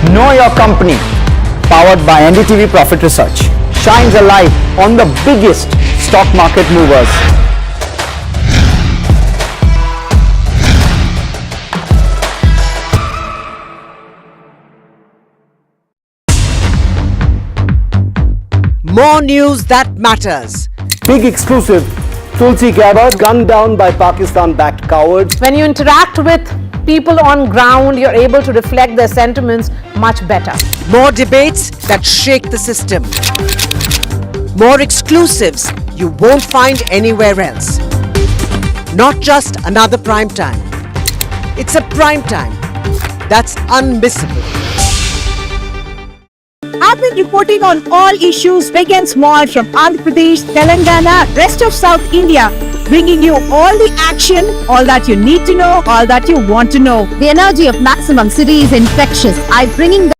Know Your Company, powered by NDTV Profit Research, shines a light on the biggest stock market movers. More news that matters. Big exclusive. Tulsi Gabbard gunned down by Pakistan-backed cowards. When you interact with people on ground, you're able to reflect their sentiments much better. More debates that shake the system. More exclusives you won't find anywhere else. Not just another prime time. It's a prime time that's unmissable. I've been reporting on all issues big and small from Andhra Pradesh, Telangana, rest of South India, bringing you all the action, all that you need to know, all that you want to know. The energy of maximum city is infectious. I'm bringing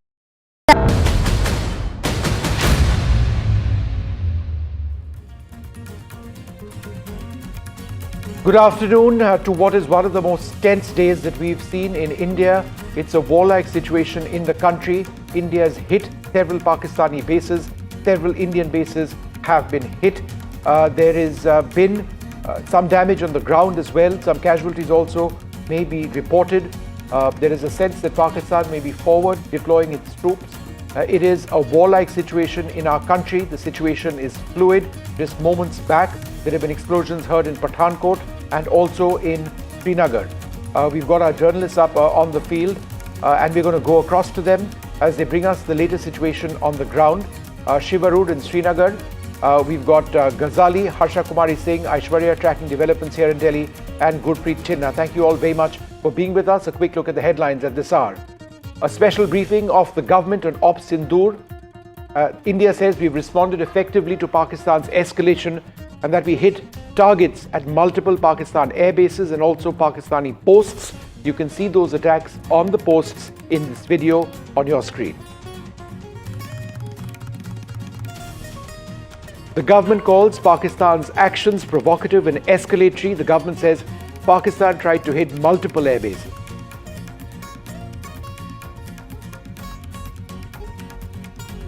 Good afternoon to what is one of the most tense days that we've seen in India. It's a warlike situation in the country. India has hit several Pakistani bases. Several Indian bases have been hit. There has been some damage on the ground as well. Some casualties also may be reported. There is a sense that Pakistan may be forward deploying its troops. It is a warlike situation in our country. The situation is fluid. Just moments back, there have been explosions heard in Pathankot and also in Srinagar. We've got our journalists up on the field and we're going to go across to them as they bring us the latest situation on the ground. Shivarud in Srinagar. We've got Ghazali, Harsha Kumari Singh, Aishwarya tracking developments here in Delhi, and Gurpreet Chinna. Thank you all very much for being with us. A quick look at the headlines at this hour. A special briefing of the government on Op Sindoor. India says we've responded effectively to Pakistan's escalation and that we hit targets at multiple Pakistan air bases and also Pakistani posts. You can see those attacks on the posts in this video on your screen. The government calls Pakistan's actions provocative and escalatory. The government says Pakistan tried to hit multiple air bases.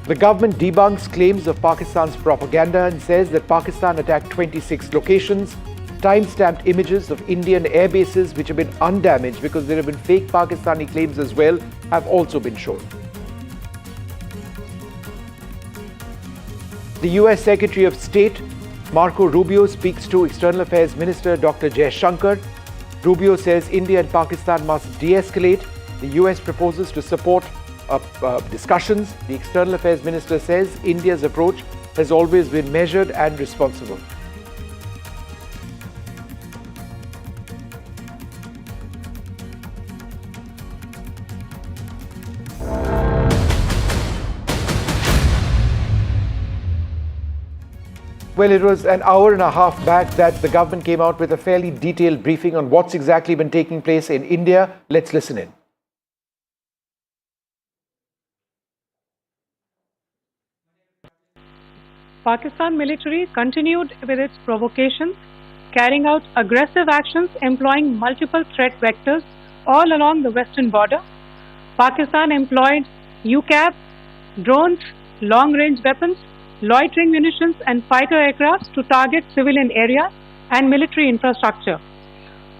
The government debunks claims of Pakistan's propaganda and says that Pakistan attacked 26 locations. Time-stamped images of Indian air bases which have been undamaged because there have been fake Pakistani claims as well have also been shown. The US Secretary of State Marco Rubio speaks to External Affairs Minister Dr. Jaishankar. Rubio says India and Pakistan must de-escalate. The US proposes to support discussions. The External Affairs Minister says India's approach has always been measured and responsible. Well, it was an hour and a half back that the government came out with a fairly detailed briefing on what's exactly been taking place in India. Let's listen in. Pakistan military continued with its provocations, carrying out aggressive actions employing multiple threat vectors all along the western border. Pakistan employed UCAV, drones, long-range weapons, loitering munitions and fighter aircrafts to target civilian areas and military infrastructure.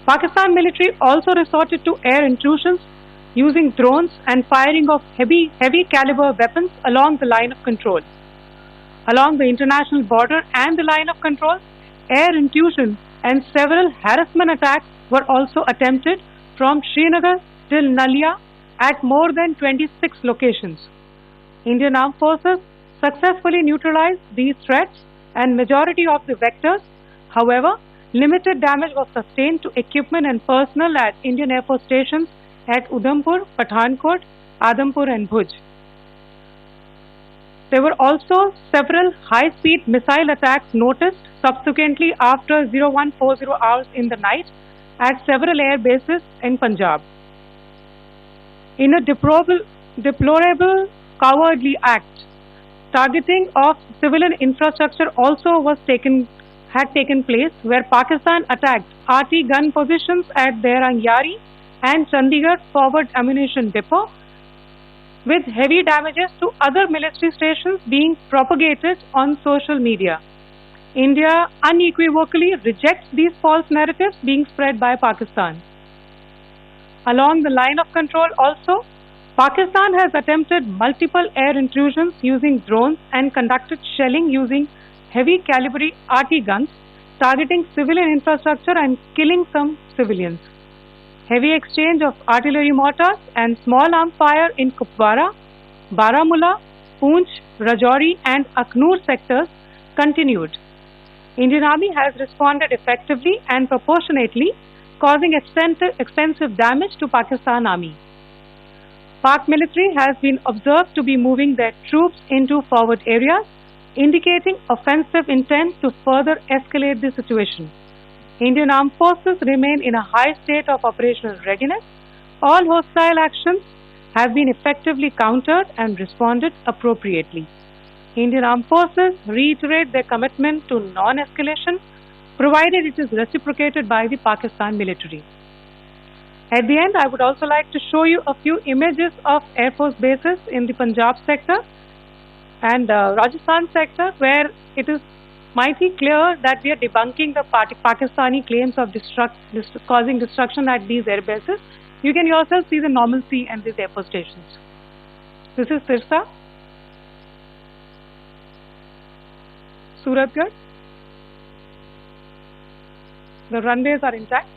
Pakistan military also resorted to air intrusions using drones and firing of heavy caliber weapons along the line of control. Along the international border and the line of control, air intrusion and several harassment attacks were also attempted from Srinagar till Nalia at more than 26 locations. Indian Armed Forces successfully neutralized these threats and majority of the vectors. However, limited damage was sustained to equipment and personnel at Indian Air Force stations at Udhampur, Pathankot, Adampur and Bhuj. There were also several high-speed missile attacks noticed subsequently after 0140 hours in the night at several air bases in Punjab. In a deplorable cowardly act, targeting of civilian infrastructure also had taken place, where Pakistan attacked RT gun positions at Derangyari and Chandigarh Forward Ammunition Depot, with heavy damages to other military stations being propagated on social media. India unequivocally rejects these false narratives being spread by Pakistan. Along the line of control also, Pakistan has attempted multiple air intrusions using drones and conducted shelling using heavy caliber RT guns, targeting civilian infrastructure and killing some civilians. Heavy exchange of artillery mortars and small arms fire in Kupwara, Baramulla, Poonch, Rajouri and Aknoor sectors continued. Indian Army has responded effectively and proportionately, causing extensive damage to Pakistan Army. Pak military has been observed to be moving their troops into forward areas, indicating offensive intent to further escalate the situation. Indian Armed Forces remain in a high state of operational readiness. All hostile actions have been effectively countered and responded appropriately. Indian Armed Forces reiterate their commitment to non-escalation, provided it is reciprocated by the Pakistan military. At the end, I would also like to show you a few images of Air Force bases in the Punjab sector and Rajasthan sector, where it is mighty clear that we are debunking the Pakistani claims of causing destruction at these air bases. You can yourself see the normalcy at these air force stations. This is Sirsa, Suratgarh. The runways are intact.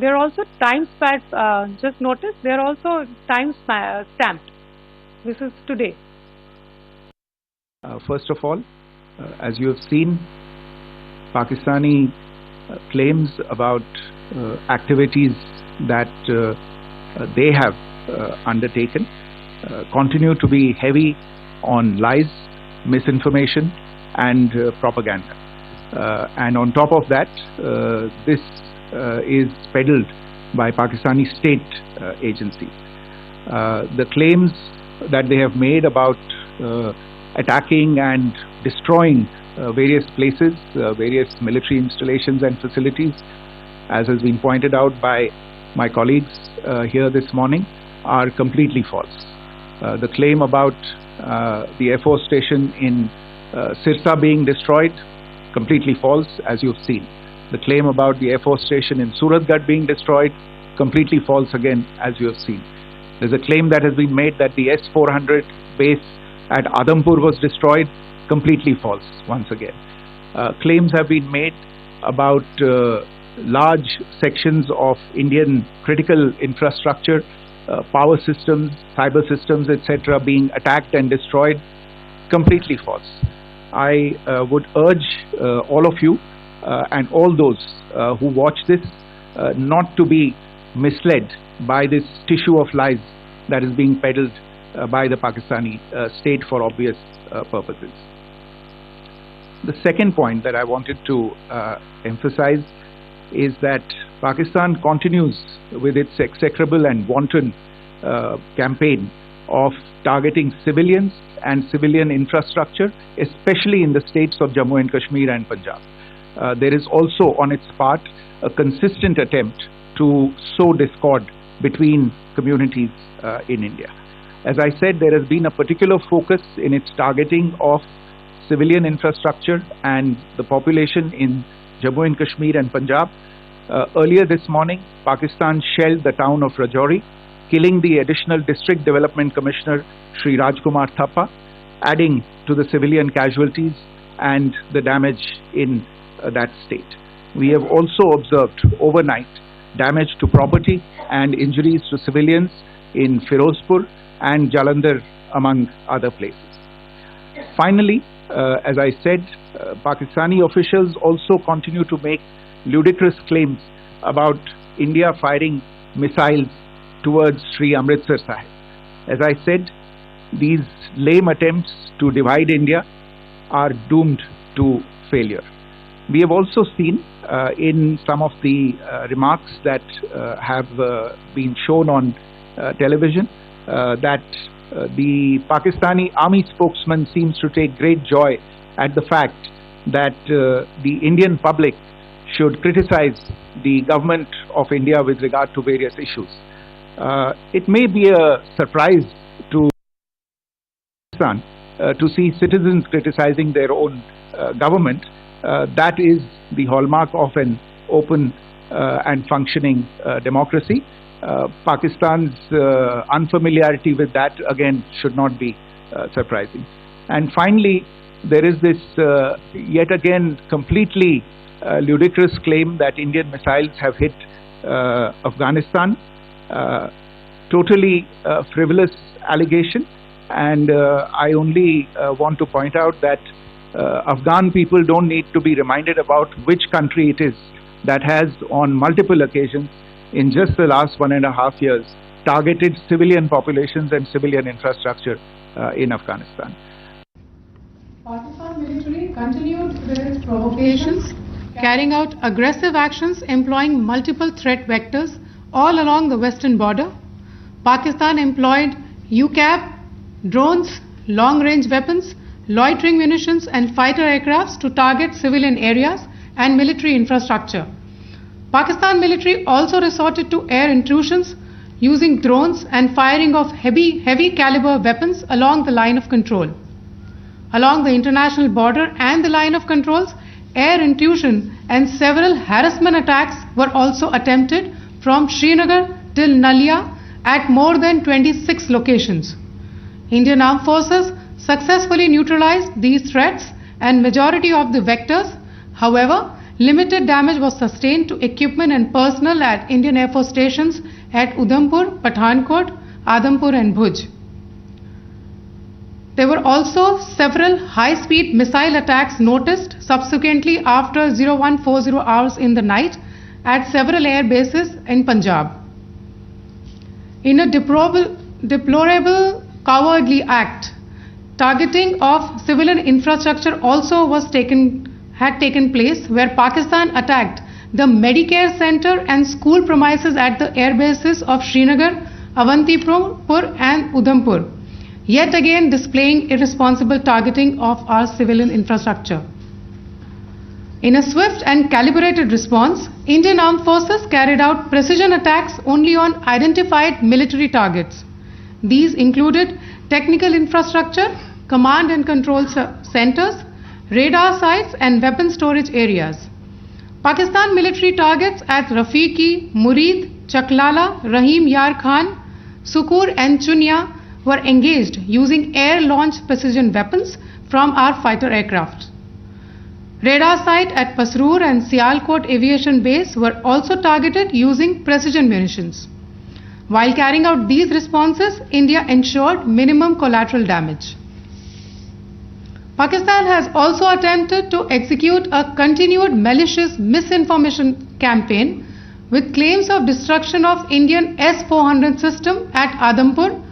There are also time stamps, just notice, they are also time stamped. This is today. First of all, as you have seen, Pakistani claims about activities that they have undertaken continue to be heavy on lies, misinformation and propaganda. And on top of that, this is peddled by Pakistani state agencies. The claims that they have made about attacking and destroying various places, various military installations and facilities, as has been pointed out by my colleagues here this morning, are completely false. The claim about the Air Force station in Sirsa being destroyed, completely false, as you've seen. The claim about the Air Force station in Suratgarh being destroyed, completely false again, as you have seen. There's a claim that has been made that the S-400 base at Adampur was destroyed, completely false once again. Claims have been made about large sections of Indian critical infrastructure, power systems, cyber systems, etc. being attacked and destroyed, completely false. I would urge all of you and all those who watch this not to be misled by this tissue of lies that is being peddled by the Pakistani state for obvious purposes. The second point that I wanted to emphasize is that Pakistan continues with its execrable and wanton campaign of targeting civilians and civilian infrastructure, especially in the states of Jammu and Kashmir and Punjab. There is also on its part a consistent attempt to sow discord between communities in India. As I said, there has been a particular focus in its targeting of civilian infrastructure and the population in Jammu and Kashmir and Punjab. Earlier this morning, Pakistan shelled the town of Rajouri, killing the additional District Development Commissioner Sri Rajkumar Thappa, adding to the civilian casualties and the damage in that state. We have also observed overnight damage to property and injuries to civilians in Firozpur and Jalandhar, among other places. Finally, as I said, Pakistani officials also continue to make ludicrous claims about India firing missiles towards Sri Amritsar Sahib. As I said, these lame attempts to divide India are doomed to failure. We have also seen in some of the remarks that have been shown on television that the Pakistani army spokesman seems to take great joy at the fact that the Indian public should criticize the government of India with regard to various issues. It may be a surprise to Pakistan to see citizens criticizing their own government. That is the hallmark of an open and functioning democracy. Pakistan's unfamiliarity with that, again, should not be surprising. And finally, there is this yet again completely ludicrous claim that Indian missiles have hit Afghanistan. Totally frivolous allegation, and I only want to point out that Afghan people don't need to be reminded about which country it is that has on multiple occasions in just the last 1.5 years targeted civilian populations and civilian infrastructure in Afghanistan. Pakistan military continued with its provocations, carrying out aggressive actions employing multiple threat vectors all along the western border. Pakistan employed UCAV, drones, long-range weapons, loitering munitions and fighter aircrafts to target civilian areas and military infrastructure. Pakistan military also resorted to air intrusions using drones and firing of heavy caliber weapons along the line of control. Along the international border and the line of controls, air intrusion and several harassment attacks were also attempted from Srinagar till Nalia at more than 26 locations. Indian Armed Forces successfully neutralized these threats and majority of the vectors. However, limited damage was sustained to equipment and personnel at Indian Air Force stations at Udhampur, Pathankot, Adampur and Bhuj. There were also several high-speed missile attacks noticed subsequently after 0140 hours in the night at several air bases in Punjab. In a deplorable cowardly act, targeting of civilian infrastructure also had taken place, where Pakistan attacked the Medicare center and school premises at the air bases of Srinagar, Avantipur and Udhampur, yet again displaying irresponsible targeting of our civilian infrastructure. In a swift and calibrated response, Indian Armed Forces carried out precision attacks only on identified military targets. These included technical infrastructure, command and control centers, radar sites and weapon storage areas. Pakistan military targets at Rafiqi, Murid, Chaklala, Rahim Yar Khan, Sukur and Chunya were engaged using air-launched precision weapons from our fighter aircraft. Radar site at Pasroor and Sialkot Aviation Base were also targeted using precision munitions. While carrying out these responses, India ensured minimum collateral damage. Pakistan has also attempted to execute a continued malicious misinformation campaign with claims of destruction of Indian S-400 system at Adampur,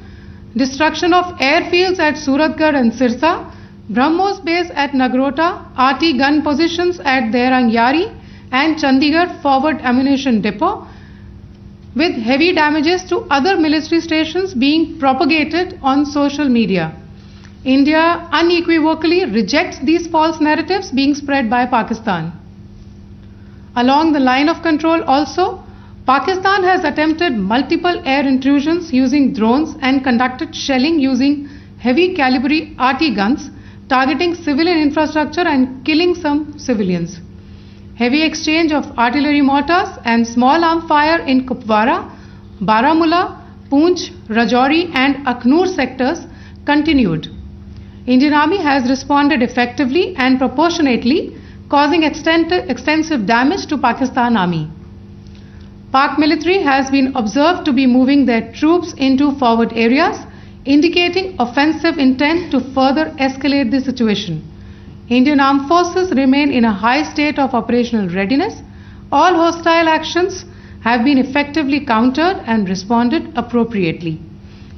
destruction of airfields at Suratgarh and Sirsa, BrahMos base at Nagrota, RT gun positions at Derangyari and Chandigarh forward ammunition depot, with heavy damages to other military stations being propagated on social media. India unequivocally rejects these false narratives being spread by Pakistan. Along the line of control also, Pakistan has attempted multiple air intrusions using drones and conducted shelling using heavy caliber RT guns, targeting civilian infrastructure and killing some civilians. Heavy exchange of artillery mortars and small arm fire in Kupwara, Baramulla, Poonch, Rajouri and Akhnur sectors continued. Indian Army has responded effectively and proportionately, causing extensive damage to Pakistan Army. Pak military has been observed to be moving their troops into forward areas, indicating offensive intent to further escalate the situation. Indian Armed Forces remain in a high state of operational readiness. All hostile actions have been effectively countered and responded appropriately.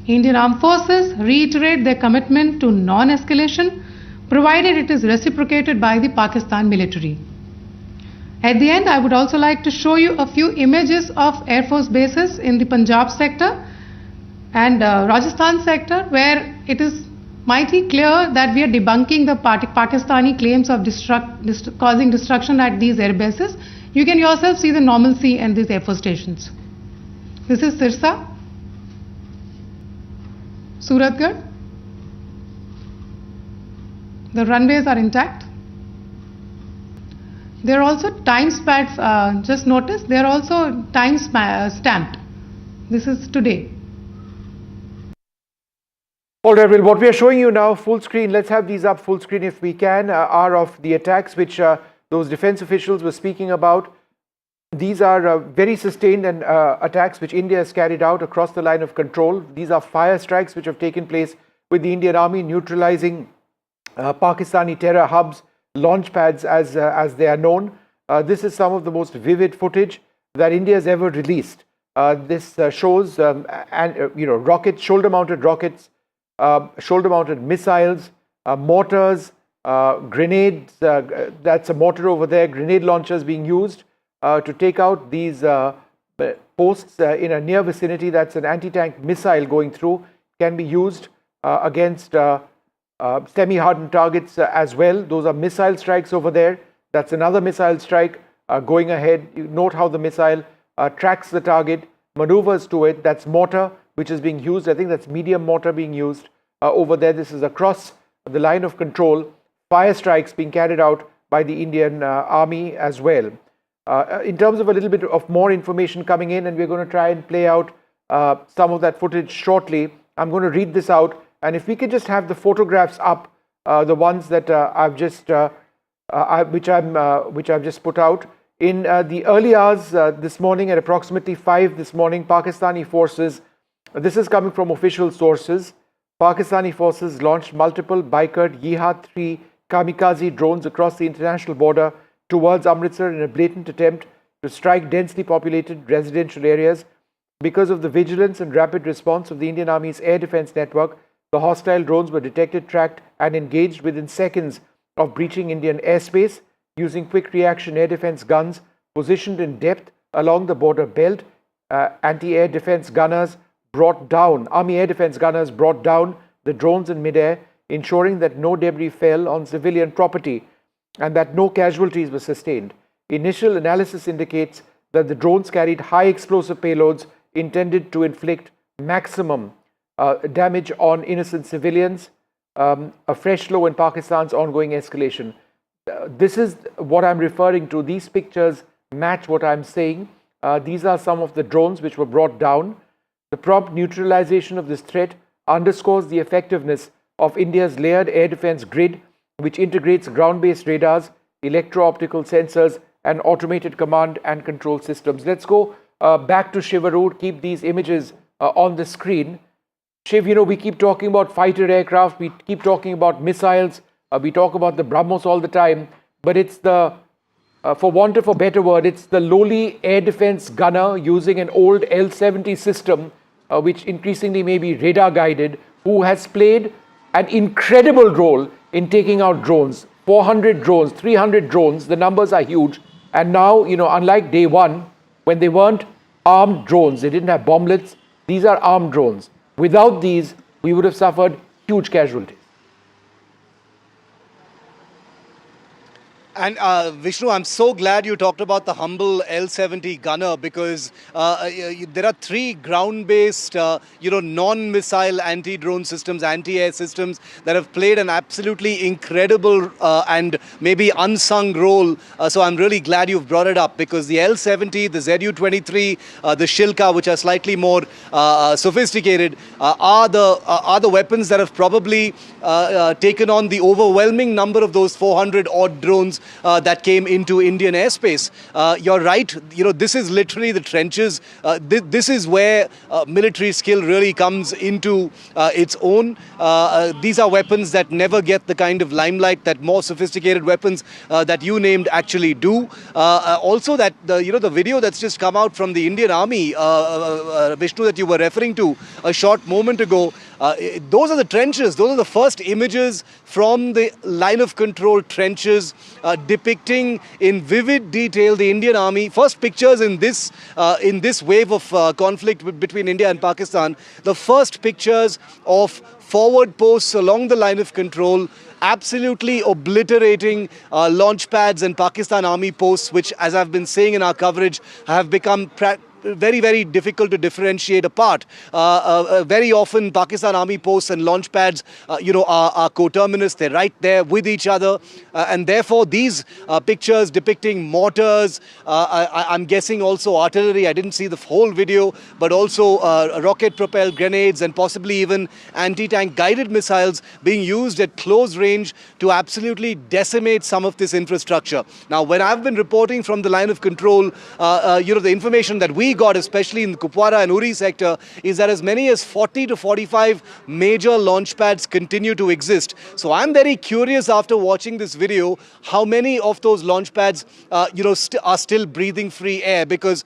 Indian Armed Forces reiterate their commitment to non-escalation, provided it is reciprocated by the Pakistan military. At the end, I would also like to show you a few images of Air Force bases in the Punjab sector and Rajasthan sector, where it is mighty clear that we are debunking the Pakistani claims of causing destruction at these air bases. You can yourself see the normalcy in these Air Force stations. This is Sirsa, Suratgarh. The runways are intact. They are also time stamped. Just notice they are also time stamped. This is today. All right, well, what we are showing you now, full screen, let's have these up full screen if we can, are of the attacks which those defense officials were speaking about. These are very sustained and attacks which India has carried out across the line of control. These are fire strikes which have taken place with the Indian Army neutralizing Pakistani terror hubs, launch pads as they are known. This is some of the most vivid footage that India has ever released. This shows rockets, shoulder-mounted rockets, shoulder-mounted missiles, mortars, grenades. That's a mortar over there. Grenade launchers being used to take out these posts in a near vicinity. That's an anti-tank missile going through. Can be used against semi-hardened targets as well. Those are missile strikes over there. That's another missile strike going ahead. You note how the missile tracks the target, maneuvers to it. That's mortar which is being used. I think that's medium mortar being used over there. This is across the line of control. Fire strikes being carried out by the Indian Army as well. In terms of a little bit of more information coming in, and we're going to try and play out some of that footage shortly. I'm going to read this out, and if we could just have the photographs up, the ones that I've just which I've just put out. In the early hours this morning, at approximately 5 this morning, Pakistani forces, this is coming from official sources, Pakistani forces launched multiple Bikert Yihad-3 kamikaze drones across the international border towards Amritsar in a blatant attempt to strike densely populated residential areas. Because of the vigilance and rapid response of the Indian Army's air defense network, the hostile drones were detected, tracked and engaged within seconds of breaching Indian airspace using quick reaction air defense guns positioned in depth along the border belt. Anti-air defense gunners brought down, Army air defense gunners brought down the drones in midair, ensuring that no debris fell on civilian property and that no casualties were sustained. Initial analysis indicates that the drones carried high explosive payloads intended to inflict maximum damage on innocent civilians, a fresh low in Pakistan's ongoing escalation. This is what I'm referring to. These pictures match what I'm saying. These are some of the drones which were brought down. The prompt neutralization of this threat underscores the effectiveness of India's layered air defense grid, which integrates ground-based radars, electro-optical sensors, and automated command and control systems. Let's go back to Shiv Arur, keep these images on the screen. Shiv, we keep talking about fighter aircraft, we keep talking about missiles, we talk about the BrahMos all the time, but it's the for want of a better word, it's the lowly air defense gunner using an old L-70 system, which increasingly may be radar guided, who has played an incredible role in taking out drones. 400 drones, 300 drones, the numbers are huge. And now, unlike day one, when they weren't armed drones, they didn't have bomblets, these are armed drones. Without these, we would have suffered huge casualties. And Vishnu, I'm so glad you talked about the humble L-70 gunner, because there are 3 ground-based, non-missile anti-drone systems, anti-air systems that have played an absolutely incredible and maybe unsung role. So I'm really glad you've brought it up, because the L-70, the Zu-23, the Shilka, which are slightly more sophisticated, are the weapons that have probably taken on the overwhelming number of those 400-odd drones that came into Indian airspace. You're right, this is literally the trenches. This is where military skill really comes into its own. These are weapons that never get the kind of limelight that more sophisticated weapons that you named actually do. Also, that the video that's just come out from the Indian Army, Vishnu, that you were referring to a short moment ago, those are the trenches. Those are the first images from the line of control trenches, depicting in vivid detail the Indian Army. First pictures in this wave of conflict between India and Pakistan. The first pictures of forward posts along the line of control, absolutely obliterating launch pads and Pakistan Army posts, which, as I've been saying in our coverage, have become very, very difficult to differentiate apart. Very often Pakistan Army posts and launch pads, are coterminous. They're right there with each other. And therefore, these pictures depicting mortars, I'm guessing also artillery, I didn't see the whole video, but also rocket-propelled grenades and possibly even anti-tank guided missiles being used at close range to absolutely decimate some of this infrastructure. Now, when I've been reporting from the line of control, the information that we got, especially in the Kupwara and Uri sector, is that as many as 40 to 45 major launch pads continue to exist. So I'm very curious after watching this video, how many of those launch pads, are still breathing free air, because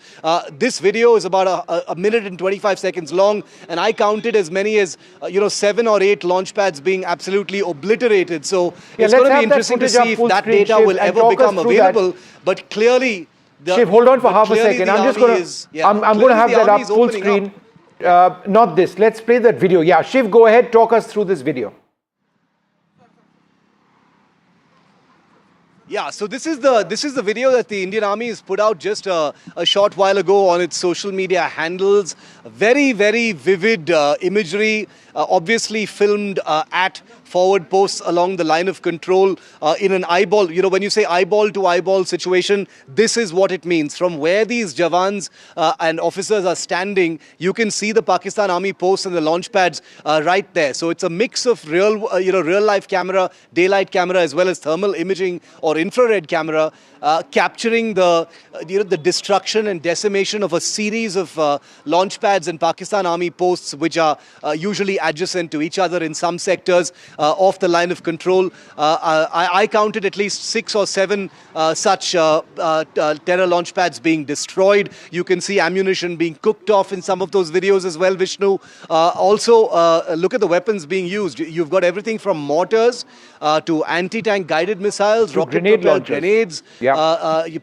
this video is about a minute and 25 seconds long, and I counted as many as 7 or 8 launch pads being absolutely obliterated. So it's going to be interesting to see if that data will ever become available. But clearly, Shiv, hold on for half a second. I'm just going to, I'm going to have that up full screen. Not this. Let's play that video. Yeah, Shiv, go ahead. Talk us through this video. Yeah, so this is the video that the Indian Army has put out just a short while ago on its social media handles. Very, very vivid imagery, obviously filmed at forward posts along the line of control in an eyeball. When you say eyeball to eyeball situation, this is what it means. From where these Jawans and officers are standing, you can see the Pakistan Army posts and the launch pads right there. So it's a mix of real life camera, daylight camera, as well as thermal imaging or infrared camera, capturing the destruction and decimation of a series of launch pads and Pakistan Army posts, which are usually adjacent to each other in some sectors of the line of control. I counted at least 6 or 7 such terror launch pads being destroyed. You can see ammunition being cooked off in some of those videos as well, Vishnu. Also, look at the weapons being used. You've got everything from mortars to anti-tank guided missiles, rocket-propelled grenades,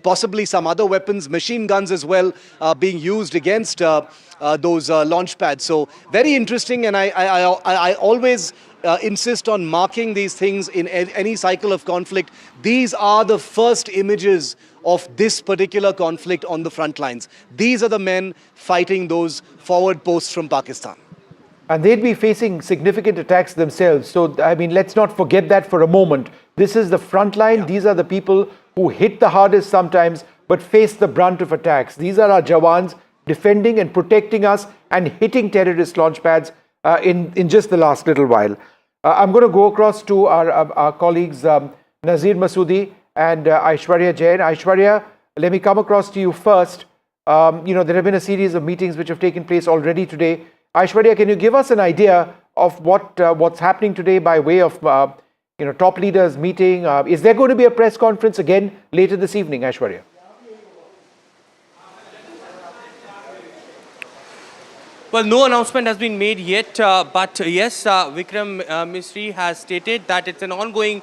possibly some other weapons, machine guns as well, being used against those launch pads. So very interesting, and I always insist on marking these things in any cycle of conflict. These are the first images of this particular conflict on the front lines. These are the men fighting those forward posts from Pakistan. And they'd be facing significant attacks themselves. So, I mean, let's not forget that for a moment. This is the front line. These are the people who hit the hardest sometimes, but face the brunt of attacks. These are our Jawans defending and protecting us and hitting terrorist launch pads in just the last little while. I'm going to go across to our colleagues Nazir Masoodi and Aishwarya Jain. Aishwarya, let me come across to you first. There have been a series of meetings which have taken place already today. Aishwarya, can you give us an idea of what's happening today by way of top leaders meeting. Is there going to be a press conference again later this evening, Aishwarya? Well, no announcement has been made yet, but yes, Vikram Misri has stated that it's an ongoing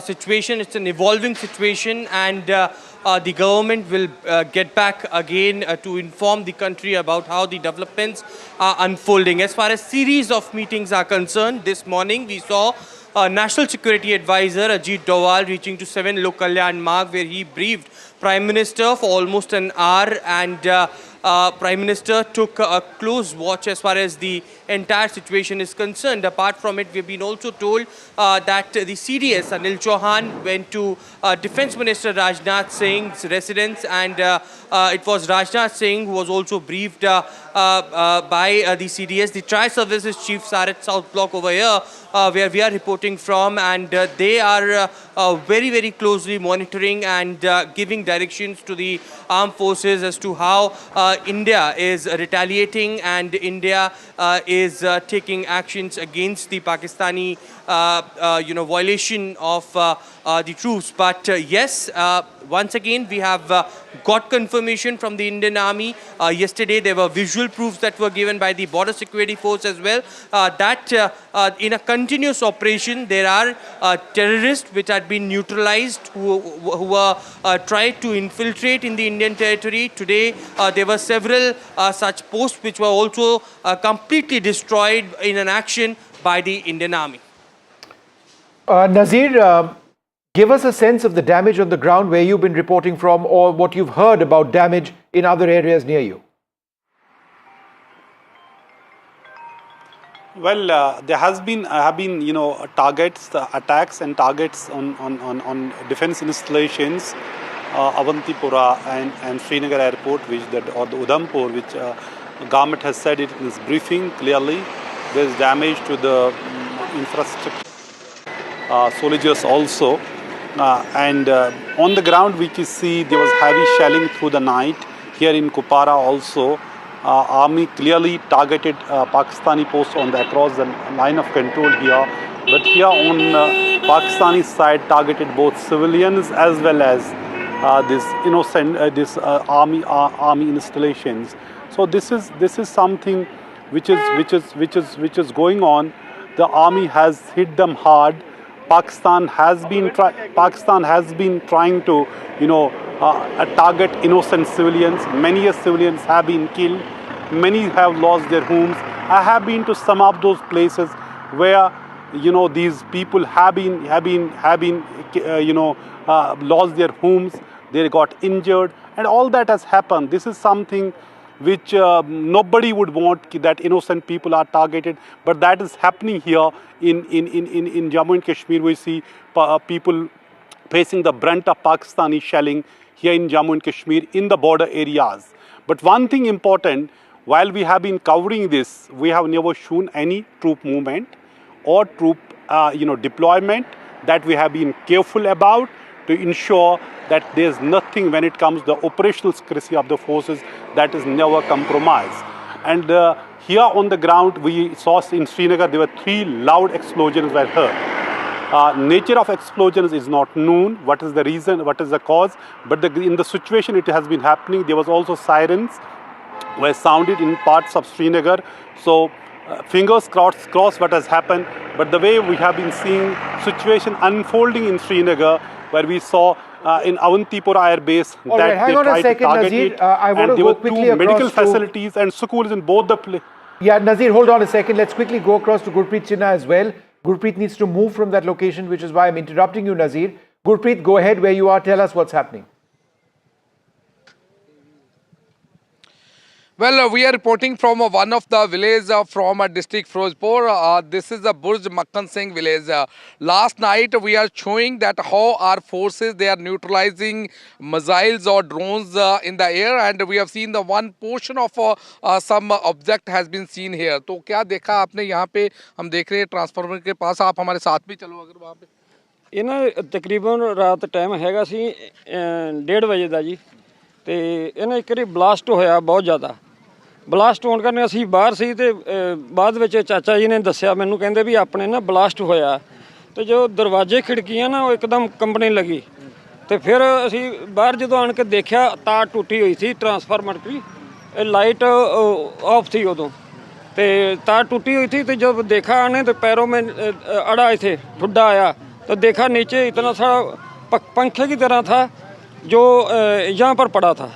situation, it's an evolving situation, and the government will get back again to inform the country about how the developments are unfolding. As far as series of meetings are concerned, this morning we saw National Security Advisor Ajit Doval reaching to 7 Lok Kalyan Marg, where he briefed Prime Minister for almost an hour, and Prime Minister took a close watch as far as the entire situation is concerned. Apart from it, we've been also told that the CDS, Anil Chauhan, went to Defence Minister Rajnath Singh's residence, and it was Rajnath Singh who was also briefed by the CDS. The Tri-Services Chief Sarat South Block over here, where we are reporting from, and they are very, very closely monitoring and giving directions to the armed forces as to how India is retaliating, and India is taking actions against the Pakistani violation of the troops. But yes, once again we have got confirmation from the Indian Army. Yesterday there were visual proofs that were given by the Border Security Force as well, that in a continuous operation there are terrorists which had been neutralized, who were tried to infiltrate in the Indian territory. Today there were several such posts which were also completely destroyed in an action by the Indian Army. Nazir, give us a sense of the damage on the ground where you've been reporting from, or what you've heard about damage in other areas near you. Well, there have been targets, attacks and targets on defense installations, Avantipura and Srinagar airport, or the Udhampur, which government has said it in its briefing clearly. There is damage to the infrastructure, soldiers also, and on the ground we can see there was heavy shelling through the night. Here in Kupara also, army clearly targeted Pakistani posts across the line of control here. But here on Pakistani side, targeted both civilians as well as army installations. So this is something which is going on. The army has hit them hard. Pakistan has been trying to target innocent civilians. Many civilians have been killed. Many have lost their homes. I have been to some of those places where these people have lost their homes. They got injured, and all that has happened. This is something which nobody would want, that innocent people are targeted, but that is happening here in Jammu and Kashmir. We see people facing the brunt of Pakistani shelling here in Jammu and Kashmir in the border areas. But one thing important, while we have been covering this, we have never shown any troop movement or troop deployment. That we have been careful about to ensure that there is nothing when it comes to the operational secrecy of the forces, that is never compromised. And here on the ground, we saw in Srinagar there were 3 loud explosions were heard. Nature of explosions is not known. What is the reason? What is the cause? But in the situation it has been happening. There was also sirens were sounded in parts of Srinagar. So fingers crossed what has happened. But the way we have been seeing situation unfolding in Srinagar, where we saw in Avantipura Air Base that they tried to target it, and there were 2 medical facilities and schools in both the places. Yeah, Nazir, hold on a second. Let's quickly go across to Gurpreet Chinna as well. Gurpreet needs to move from that location, which is why I'm interrupting you, Nazir. Gurpreet, go ahead where you are. Tell us what's happening. Well, we are reporting from one of the villages from district Firozpur. This is the Burj Makhan Singh village. Last night we are showing that how our forces, they are neutralizing missiles or drones in the air, and we have seen the one portion of some object has been seen here. तो क्या देखा आपने यहाँ पे? हम देख रहे हैं ट्रांसफार्मर के पास. आप हमारे साथ भी चलो अगर वहाँ पे. ਇਹ ਨਾ ਤਕਰੀਬਨ ਰਾਤ ਟਾਈਮ ਹੈਗਾ ਸੀ 1:30 ਵਜੇ ਦਾ ਜੀ, ਤੇ ਇਹਨਾਂ ਇੱਕ ਵਾਰੀ ਬਲਾਸਟ ਹੋਇਆ ਬਹੁਤ ਜ਼ਿਆਦਾ. ਬਲਾਸਟ ਹੋਣ ਕਾਰਨ ਅਸੀਂ ਬਾਹਰ ਸੀ, ਤੇ ਬਾਅਦ ਵਿੱਚ ਚਾਚਾ ਜੀ ਨੇ ਦੱਸਿਆ ਮੈਨੂੰ, ਕਹਿੰਦੇ ਵੀ ਆਪਣੇ ਨਾ ਬਲਾਸਟ ਹੋਇਆ, ਤੇ ਜੋ ਦਰਵਾਜ਼ੇ ਖਿੜਕੀਆਂ ਨਾ ਉਹ ਇੱਕਦਮ ਕੰਬਣੇ ਲੱਗੀ ਤੇ ਫਿਰ ਅਸੀਂ ਬਾਹਰ ਜਦੋਂ ਆਣ ਕੇ ਦੇਖਿਆ ਤਾਰ ਟੁੱਟੀ ਹੋਈ ਸੀ ਟਰਾਂਸਫਾਰਮਰ ਦੀ, ਇਹ ਲਾਈਟ ऑफ थी उदों तो तार टूटी हुई थी। तो जब देखा आने तो पैरों में अड़ा थे, ठुड्डा आया तो देखा नीचे इतना सारा पंखे की तरह था जो यहाँ पर पड़ा था।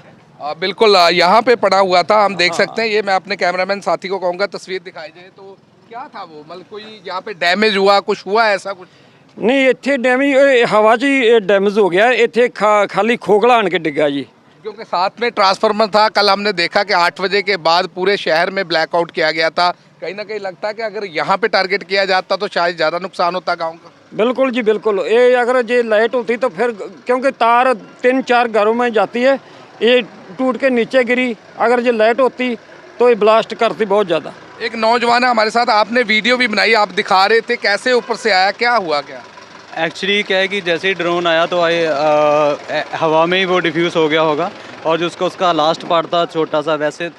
बिल्कुल यहाँ पे पड़ा हुआ था, हम देख सकते हैं। ये मैं अपने कैमरामैन साथी को कहूँगा तस्वीर दिखाई जाए तो क्या था वो, मतलब कोई यहाँ पे डैमेज हुआ, कुछ हुआ ऐसा कुछ? नहीं, इतने डैमेज हवा च ही डैमेज हो गया, इतने खाली खोखला आन के डिग्गा जी, क्योंकि साथ में ट्रांसफार्मर था। कल हमने देखा कि 8 बजे के बाद पूरे शहर में ब्लैकआउट किया गया था। कहीं ना कहीं लगता है कि अगर यहाँ पे टारगेट किया जाता तो शायद ज़्यादा नुकसान होता गांव का। बिल्कुल जी बिल्कुल। ये अगर ये लाइट होती तो फिर, क्योंकि तार 3-4 घरों में जाती है, ये टूट के नीचे गिरी, अगर ये लाइट होती तो ये ब्लास्ट करती बहुत ज़्यादा। एक नौजवान है हमारे साथ, आपने वीडियो भी बनाई, आप दिखा रहे थे कैसे ऊपर से आया, क्या हुआ क्या? एक्चुअली क्या है कि जैसे ही ड्रोन आया तो हवा में ही वो डिफ्यूज़ हो गया होगा, और जो उसका लास्ट पार्ट था छोटा सा, वैसे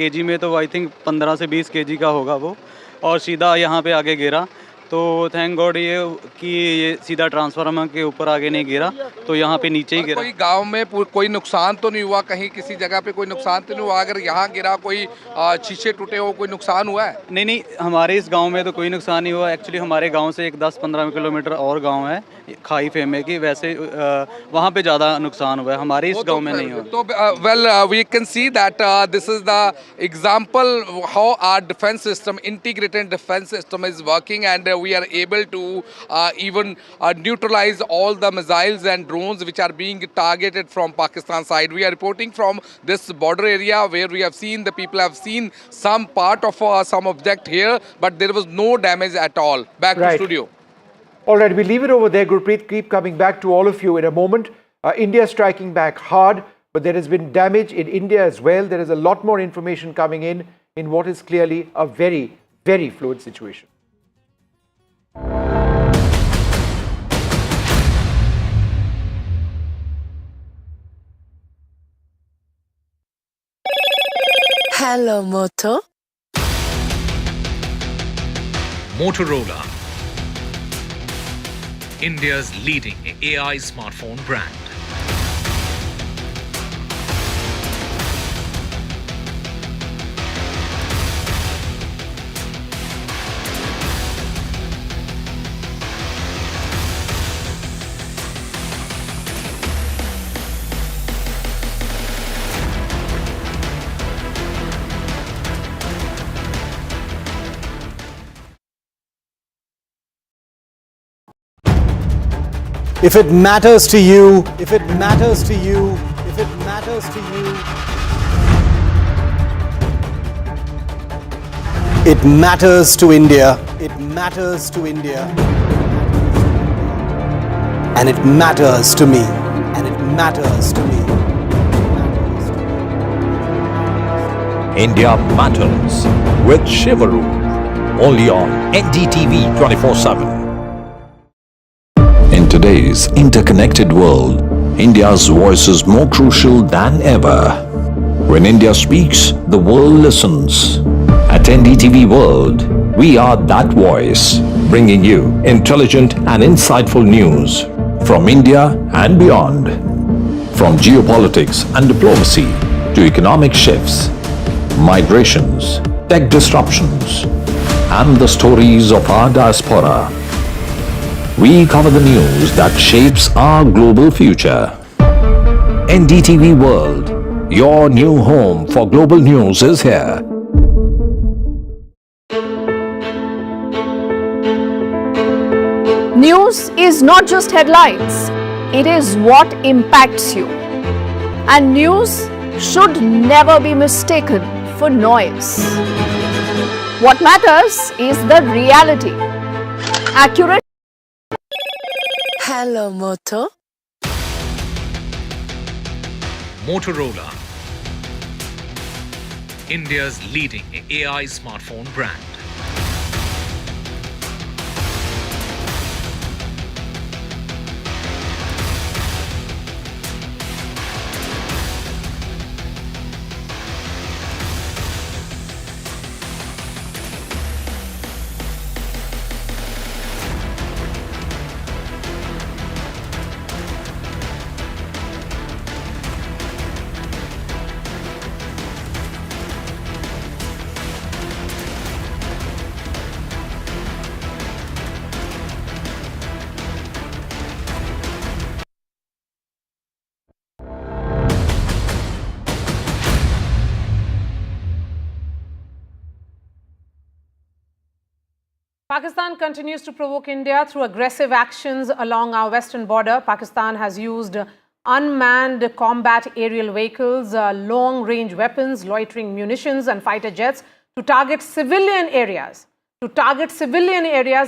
केजी में तो आई थिंक 15 से 20 केजी का होगा वो, और सीधा यहाँ पे आगे गिरा। तो थैंक गॉड ये कि ये सीधा ट्रांसफार्मर के ऊपर आगे नहीं गिरा, तो यहाँ पे नीचे ही गिरा। कोई गांव में कोई नुकसान तो नहीं हुआ, कहीं किसी जगह पे कोई नुकसान तो नहीं हुआ? अगर यहाँ गिरा कोई शीशे टूटे हो, कोई नुकसान हुआ है? नहीं, हमारे इस गांव में तो कोई नुकसान नहीं हुआ। एक्चुअली हमारे गांव से एक 10-15 किलोमीटर और गांव है खाई फेमे की, वैसे वहाँ पे ज़्यादा नुकसान हुआ है, हमारे इस गांव में नहीं हुआ। तो well we can see that this is the example how our defence system, integrated defence system is working, and we are able to even neutralize all the missiles and drones which are being targeted from Pakistan side. We are reporting from this border area where we have seen the people have seen some part of some object here, but there was no damage at all. Back to studio. All right, we leave it over there. Gurpreet, keep coming back to all of you in a moment. India striking back hard, but there has been damage in India as well. There is a lot more information coming in what is clearly a very, very fluid situation. Hello, Moto. Motorola, India's leading AI smartphone brand. If it matters to you, if it matters to you, if it matters to you, it matters to India, it matters to India, and it matters to me, and it matters to me. India Matters with Shivaru, only on NDTV 24/7. In today's interconnected world, India's voice is more crucial than ever. When India speaks, the world listens. At NDTV World, we are that voice, bringing you intelligent and insightful news from India and beyond. From geopolitics and diplomacy to economic shifts, migrations, tech disruptions, and the stories of our diaspora. We cover the news that shapes our global future. NDTV World, your new home for global news is here. News is not just headlines, it is what impacts you. And news should never be mistaken for noise. What matters is the reality. Accurate. Hello, Moto. Motorola, India's leading AI smartphone brand. Pakistan continues to provoke India through aggressive actions along our western border. Pakistan has used unmanned combat aerial vehicles, long-range weapons, loitering munitions and fighter jets to target civilian areas,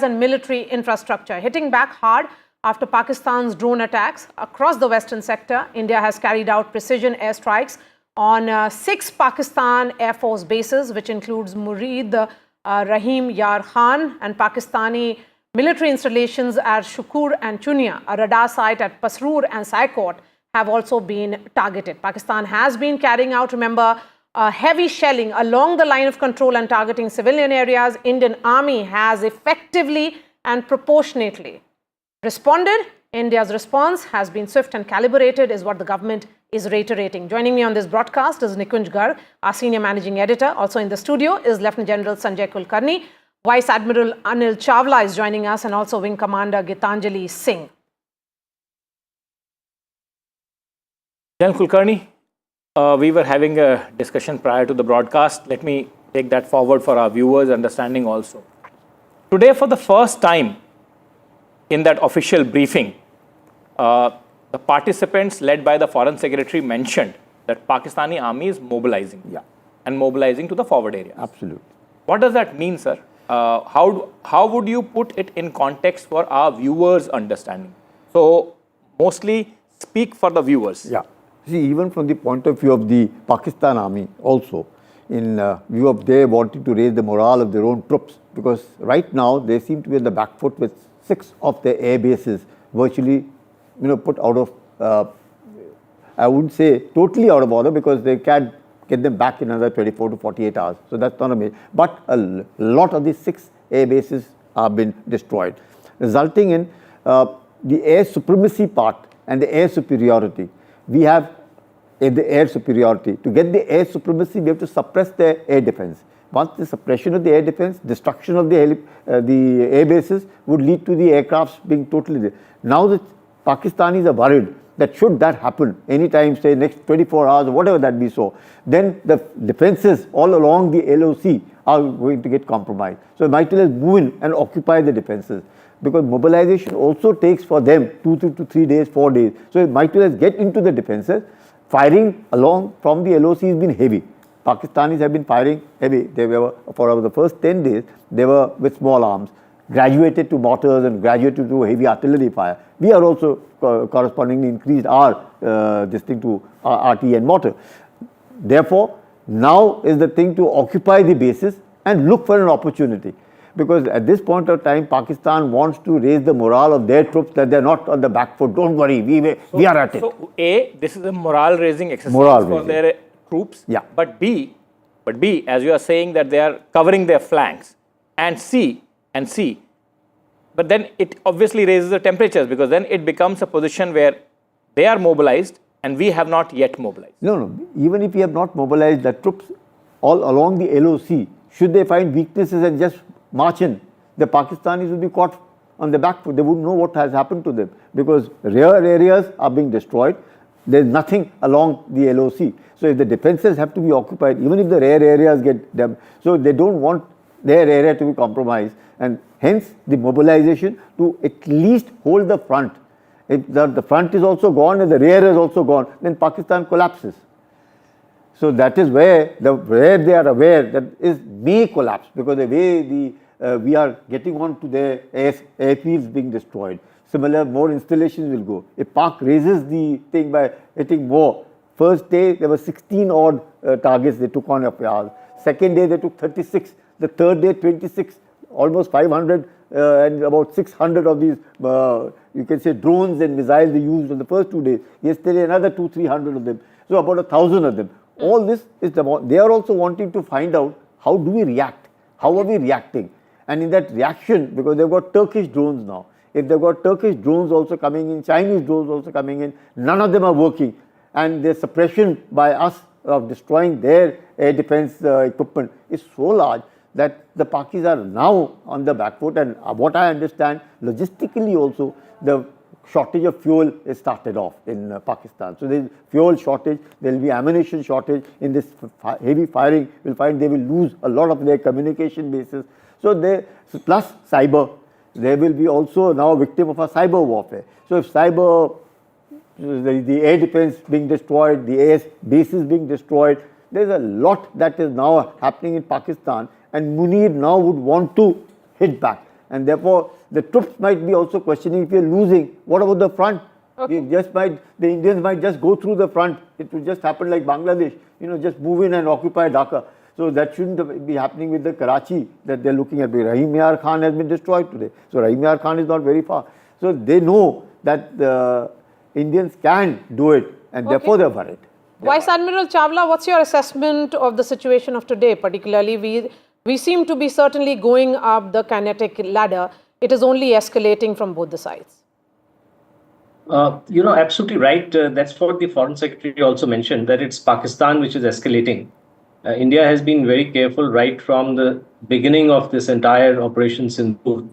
and military infrastructure, hitting back hard after Pakistan's drone attacks across the western sector. India has carried out precision airstrikes on 6 Pakistan Air Force bases, which includes Murid Rahim Yar Khan, and Pakistani military installations at Shukur and Chunia. A radar site at Pasroor and Saikot have also been targeted. Pakistan has been carrying out, remember, heavy shelling along the line of control and targeting civilian areas. Indian Army has effectively and proportionately responded. India's response has been swift and calibrated, is what the government is reiterating. Joining me on this broadcast is Nikunj Garg, our senior managing editor. Also in the studio is Lieutenant General Sanjay Kulkarni. Vice Admiral Anil Chawla is joining us, and also Wing Commander Gitanjali Singh. General Kulkarni, we were having a discussion prior to the broadcast. Let me take that forward for our viewers' understanding also. Today, for the first time in that official briefing, the participants led by the Foreign Secretary mentioned that Pakistani army is mobilizing and mobilizing to the forward area. Absolutely. What does that mean, sir? How would you put it in context for our viewers' understanding? So, mostly speak for the viewers. Yeah. See, even from the point of view of the Pakistan army also, in view of they wanting to raise the morale of their own troops, because right now they seem to be on the back foot with 6 of their air bases virtually, put out of, I wouldn't say totally out of order, because they can get them back in another 24 to 48 hours. So that's not amazing. But a lot of these 6 air bases have been destroyed, resulting in the air supremacy part and the air superiority. We have the air superiority. To get the air supremacy, we have to suppress the air defense. Once the suppression of the air defense, destruction of the air bases would lead to the aircrafts being totally... Now the Pakistanis are worried that should that happen anytime, say next 24 hours or whatever that be so, then the defenses all along the LOC are going to get compromised. So might as well move in and occupy the defenses, because mobilization also takes for them 2 to 3 days, 4 days. So it might as well get into the defenses. Firing along from the LOC has been heavy. Pakistanis have been firing heavy. They were, for the first 10 days, they were with small arms, graduated to mortars and graduated to heavy artillery fire. We are also correspondingly increased our RT and mortar. Therefore, now is the thing to occupy the bases and look for an opportunity. Because at this point of time, Pakistan wants to raise the morale of their troops, that they're not on the back foot. Don't worry, we are at it. So A, this is a morale-raising exercise for their troops. Yeah. But B, as you are saying that they are covering their flanks, and C, but then it obviously raises the temperatures, because then it becomes a position where they are mobilized and we have not yet mobilized. No. Even if we have not mobilized the troops all along the LOC, should they find weaknesses and just march in, the Pakistanis will be caught on the back foot. They wouldn't know what has happened to them, because rear areas are being destroyed. There's nothing along the LOC. So if the defenses have to be occupied, even if the rear areas get them, so they don't want their area to be compromised, and hence the mobilization to at least hold the front. If the front is also gone and the rear is also gone, then Pakistan collapses. So that is where they are aware that is may collapse, because the way we are getting on to their airfields being destroyed. Similar, more installations will go. If Pak raises the thing by hitting more, first day there were 16 odd targets they took on ours. Second day they took 36. The third day 26. Almost 500 and about 600 of these, you can say, drones and missiles they used on the first 2 days. Yesterday another 200-300 of them. So about 1,000 of them. All this is they are also wanting to find out how do we react, how are we reacting, and in that reaction, because they've got Turkish drones now. If they've got Turkish drones also coming in, Chinese drones also coming in, none of them are working, and their suppression by us of destroying their air defense equipment is so large that the Pakis are now on the back foot. And what I understand, logistically also, the shortage of fuel is started off in Pakistan. So there is fuel shortage, there will be ammunition shortage. In this heavy firing, we'll find they will lose a lot of their communication bases. So plus cyber, they will be also now a victim of a cyber warfare. So if cyber, the air defense being destroyed, the air bases being destroyed, there's a lot that is now happening in Pakistan, and Munir now would want to hit back. And therefore, the troops might be also questioning, if you're losing, what about the front? Okay. The Indians might just go through the front. It will just happen like Bangladesh, just move in and occupy Dhaka. So that shouldn't be happening with the Karachi that they're looking at. Rahim Yar Khan has been destroyed today. So Rahim Yar Khan is not very far. So they know that the Indians can do it, and therefore they're worried. Vice Admiral Chawla, what's your assessment of the situation of today? Particularly, we seem to be certainly going up the kinetic ladder. It is only escalating from both the sides. Absolutely right. That's what the Foreign Secretary also mentioned, that it's Pakistan which is escalating. India has been very careful right from the beginning of this entire Operation Sindoor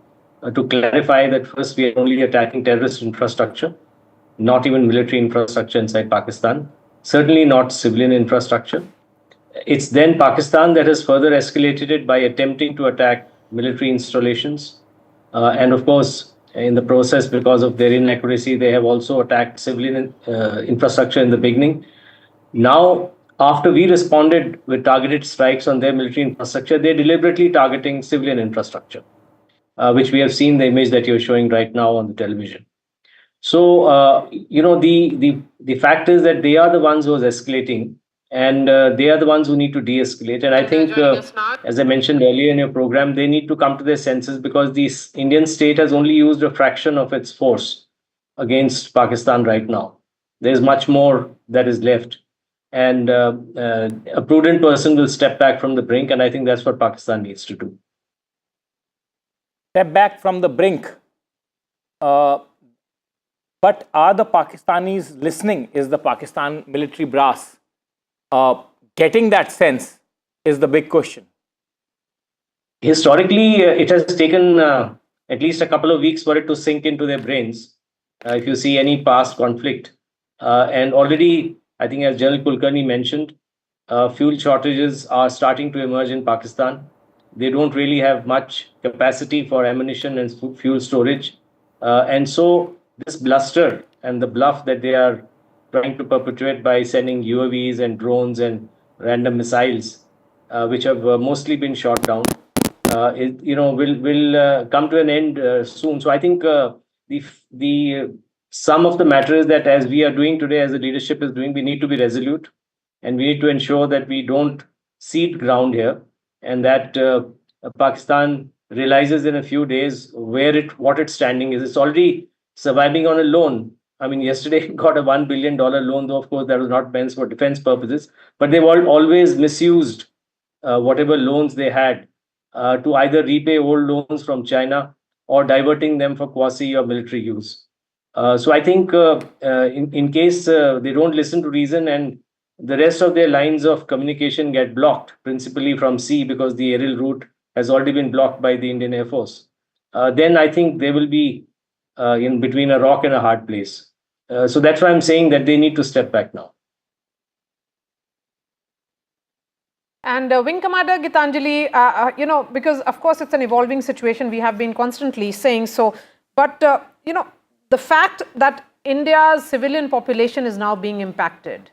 to clarify that first we are only attacking terrorist infrastructure, not even military infrastructure inside Pakistan, certainly not civilian infrastructure. It's then Pakistan that has further escalated it by attempting to attack military installations. And of course, in the process, because of their inaccuracy, they have also attacked civilian infrastructure in the beginning. Now, after we responded with targeted strikes on their military infrastructure, they're deliberately targeting civilian infrastructure, which we have seen the image that you're showing right now on the television. So, the fact is that they are the ones who are escalating, and they are the ones who need to de-escalate. And I think, as I mentioned earlier in your program, they need to come to their senses, because the Indian state has only used a fraction of its force against Pakistan right now. There's much more that is left. And a prudent person will step back from the brink, and I think that's what Pakistan needs to do. Step back from the brink. But are the Pakistanis listening? Is the Pakistan military brass getting that sense is the big question. Historically, it has taken at least a couple of weeks for it to sink into their brains. If you see any past conflict. And already, I think as General Kulkarni mentioned, fuel shortages are starting to emerge in Pakistan. They don't really have much capacity for ammunition and fuel storage. And so this bluster and the bluff that they are trying to perpetuate by sending UAVs and drones and random missiles, which have mostly been shot down, will come to an end soon. So I think the sum of the matter is that, as we are doing today, as the leadership is doing, we need to be resolute, and we need to ensure that we don't cede ground here, and that Pakistan realizes in a few days what its standing is. It's already surviving on a loan. I mean, yesterday it got a $1 billion loan, though of course that was not meant for defense purposes, but they've always misused whatever loans they had to either repay old loans from China or diverting them for quasi or military use. So I think in case they don't listen to reason and the rest of their lines of communication get blocked, principally from sea, because the aerial route has already been blocked by the Indian Air Force, then I think they will be in between a rock and a hard place. So that's why I'm saying that they need to step back now. And Wing Commander Gitanjali, because of course it's an evolving situation, we have been constantly saying so, but the fact that India's civilian population is now being impacted,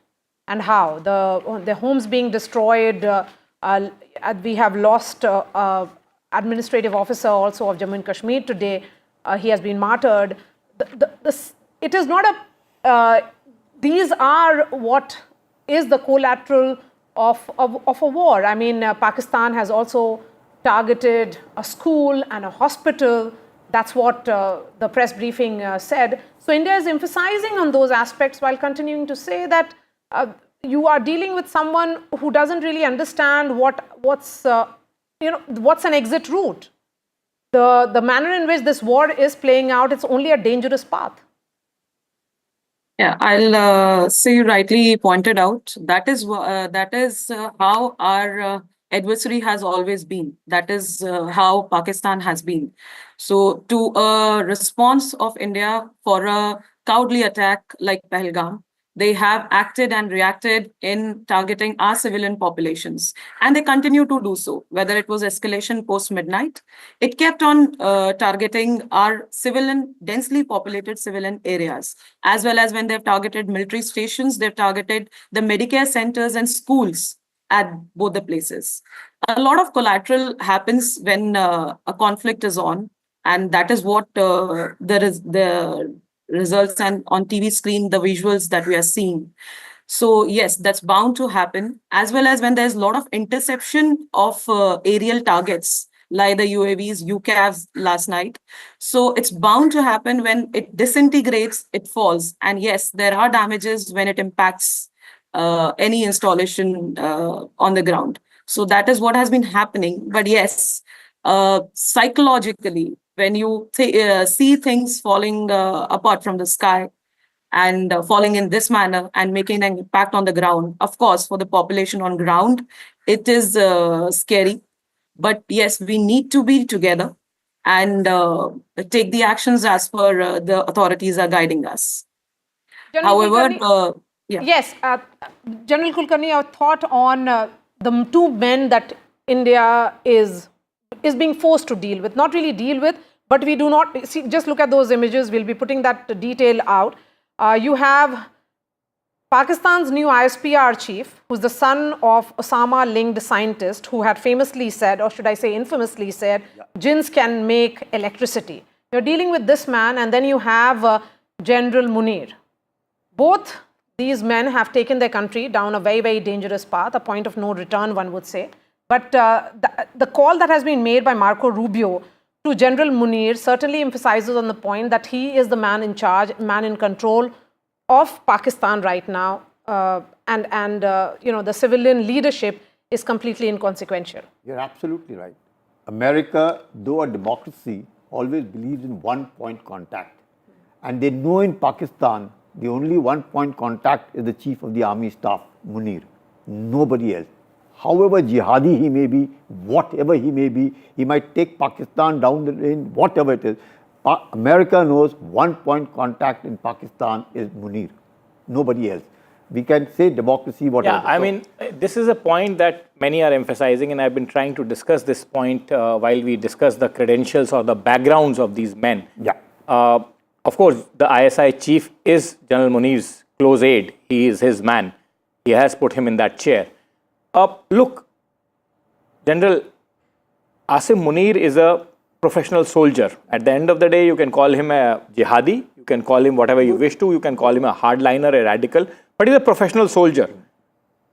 and how the homes being destroyed, we have lost administrative officer also of Jammu and Kashmir today. He has been martyred. It is not these are what is the collateral of a war. I mean, Pakistan has also targeted a school and a hospital. That's what the press briefing said. So India is emphasizing on those aspects while continuing to say that you are dealing with someone who doesn't really understand what's an exit route. The manner in which this war is playing out, it's only a dangerous path. Yeah, I'll say you rightly pointed out. That is how our adversary has always been. That is how Pakistan has been. So to a response of India for a cowardly attack like Pahalgam, they have acted and reacted in targeting our civilian populations. And they continue to do so, whether it was escalation post-midnight. It kept on targeting our civilian, densely populated civilian areas, as well as when they've targeted military stations, they've targeted the Medicare centers and schools at both the places. A lot of collateral happens when a conflict is on, and that is what the results and on TV screen, the visuals that we are seeing. So yes, that's bound to happen, as well as when there's a lot of interception of aerial targets, like the UAVs, UCAVs last night. So it's bound to happen when it disintegrates, it falls. And yes, there are damages when it impacts any installation on the ground. So that is what has been happening. But yes, psychologically, when you see things falling apart from the sky and falling in this manner and making an impact on the ground, of course, for the population on ground, it is scary. But yes, we need to be together and take the actions as per the authorities are guiding us. However, yes, General Kulkarni, your thought on the two men that India is being forced to deal with, not really deal with, but we do not see. Just look at those images. We'll be putting that detail out. You have Pakistan's new ISPR chief, who's the son of Osama-linked scientist, who had famously said, or should I say infamously said, jinns can make electricity. You're dealing with this man, and then you have General Munir. Both these men have taken their country down a very, very dangerous path, a point of no return, one would say. But the call that has been made by Marco Rubio to General Munir certainly emphasizes on the point that he is the man in charge, man in control of Pakistan right now, and the civilian leadership is completely inconsequential. You're absolutely right. America, though a democracy, always believes in one-point contact. And they know in Pakistan, the only one-point contact is the chief of the army staff, Munir. Nobody else. However jihadi he may be, whatever he may be, he might take Pakistan down the lane, whatever it is. America knows one-point contact in Pakistan is Munir. Nobody else. We can say democracy, whatever. Yeah, I mean, this is a point that many are emphasizing, and I've been trying to discuss this point while we discuss the credentials or the backgrounds of these men. Yeah. Of course, the ISI chief is General Munir's close aide. He is his man. He has put him in that chair. Look, General Asim Munir is a professional soldier. At the end of the day, you can call him a jihadi, you can call him whatever you wish to, you can call him a hardliner, a radical, but he's a professional soldier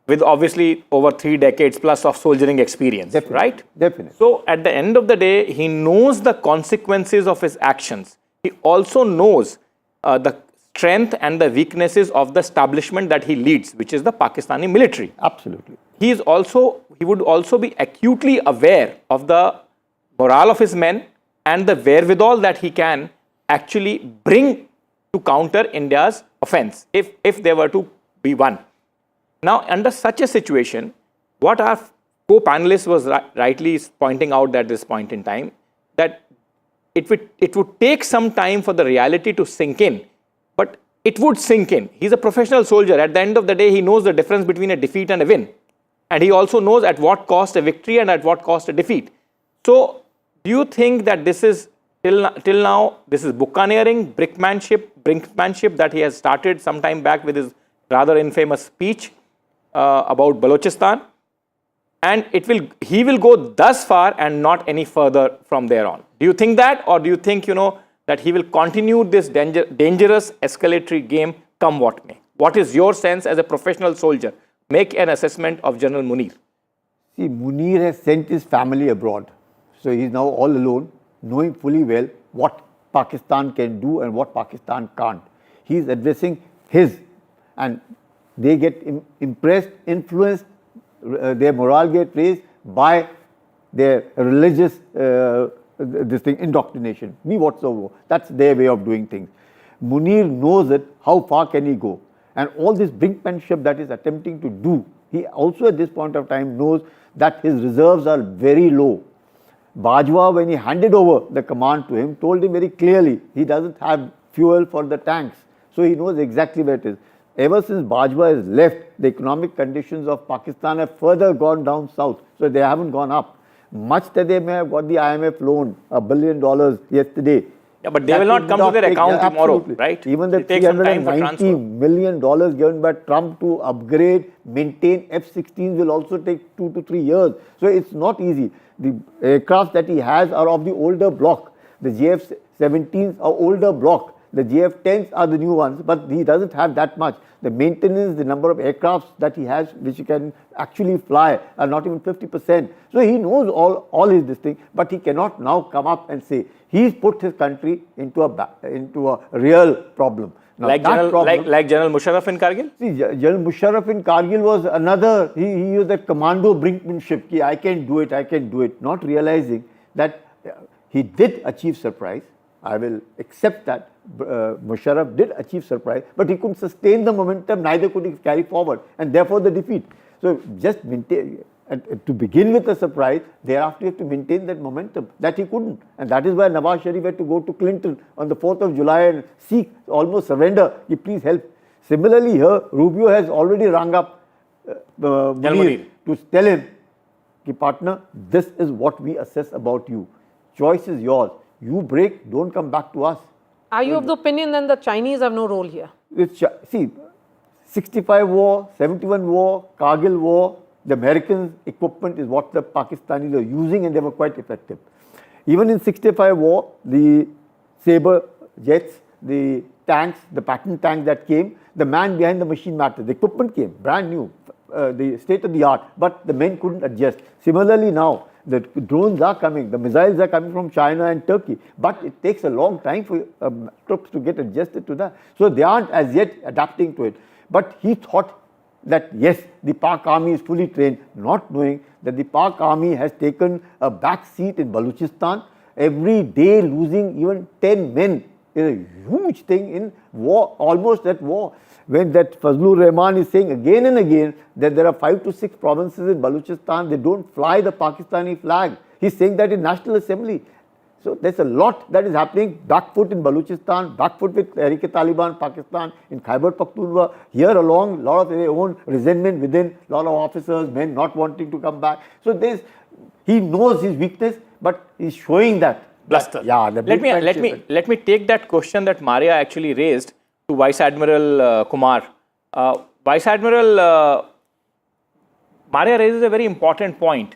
with obviously over 3 decades plus of soldiering experience, right? Definitely. So at the end of the day, he knows the consequences of his actions. He also knows the strength and the weaknesses of the establishment that he leads, which is the Pakistani military. Absolutely. He would also be acutely aware of the morale of his men and the wherewithal that he can actually bring to counter India's offense, if there were to be one. Now, under such a situation, what our co-panelist was rightly pointing out at this point in time, that it would take some time for the reality to sink in, but it would sink in. He's a professional soldier. At the end of the day, he knows the difference between a defeat and a win. And he also knows at what cost a victory and at what cost a defeat. So, do you think that this is, till now, this is buccaneering, brinkmanship that he has started some time back with his rather infamous speech about Balochistan? And he will go thus far and not any further from there on. Do you think that, or do you think, that he will continue this dangerous escalatory game come what may? What is your sense as a professional soldier? Make an assessment of General Munir. See, Munir has sent his family abroad. So he is now all alone, knowing fully well what Pakistan can do and what Pakistan can't. He is addressing his, and they get impressed, influenced, their morale get raised by their religious indoctrination, be whatsoever. That's their way of doing things. Munir knows it, how far can he go? And all this brinkmanship that he's attempting to do, he also at this point of time knows that his reserves are very low. Bajwa, when he handed over the command to him, told him very clearly he doesn't have fuel for the tanks. So he knows exactly where it is. ever since Bajwa has left, the economic conditions of Pakistan have further gone down south. So they haven't gone up. Much that they may have got the IMF loan, $1 billion yesterday. Yeah, but they will not come to their account tomorrow, absolutely. right? Even the $390 million given by Trump to upgrade, maintain F-16s will also take 2 to 3 years. So it's not easy. The aircraft that he has are of the older block. The JF-17s are older block. The JF-10s are the new ones, but he doesn't have that much. The maintenance, the number of aircrafts that he has, which he can actually fly, are not even 50%. So he knows all his this thing, but he cannot now come up and say he's put his country into a real problem. Now, like General Musharraf in Kargil? See, General Musharraf in Kargil was another, he used that commando brinkmanship, ki I can do it, not realizing that he did achieve surprise. I will accept that. Musharraf did achieve surprise, but he couldn't sustain the momentum, neither could he carry forward, and therefore the defeat. So just maintain, to begin with a surprise, thereafter you have to maintain that momentum. That he couldn't. And that is why Nawaz Sharif had to go to Clinton on the 4th of July and seek, almost surrender, please help. Similarly here, Rubio has already rung up Munir to tell him, partner, this is what we assess about you. Choice is yours. You break, don't come back to us. Are you of the opinion then the Chinese have no role here? See, 65 war, 71 war, Kargil war, the Americans' equipment is what the Pakistanis are using, and they were quite effective. Even in 65 war, the Sabre jets, the tanks, the pattern tank that came, the man behind the machine mattered. The equipment came, brand new, the state of the art, but the men couldn't adjust. Similarly now, the drones are coming, the missiles are coming from China and Turkey, but it takes a long time for troops to get adjusted to that. So they aren't as yet adapting to it. But he thought that yes, the Pak army is fully trained, not knowing that the Pak army has taken a back seat in Balochistan. Every day losing even 10 men is a huge thing in war, almost at war. When that Fazlur Rahman is saying again and again that there are 5 to 6 provinces in Balochistan, they don't fly the Pakistani flag. He's saying that in National Assembly. So there's a lot that is happening, back foot in Balochistan, back foot with Tehreek-e-Taliban, Pakistan, in Khyber Pakhtunkhwa. Here along, a lot of their own resentment within, a lot of officers, men not wanting to come back. So he knows his weakness, but he's showing that. Bluster. Yeah, let me take that question that Maria actually raised to Vice Admiral Kumar. Vice Admiral, Maria raises a very important point.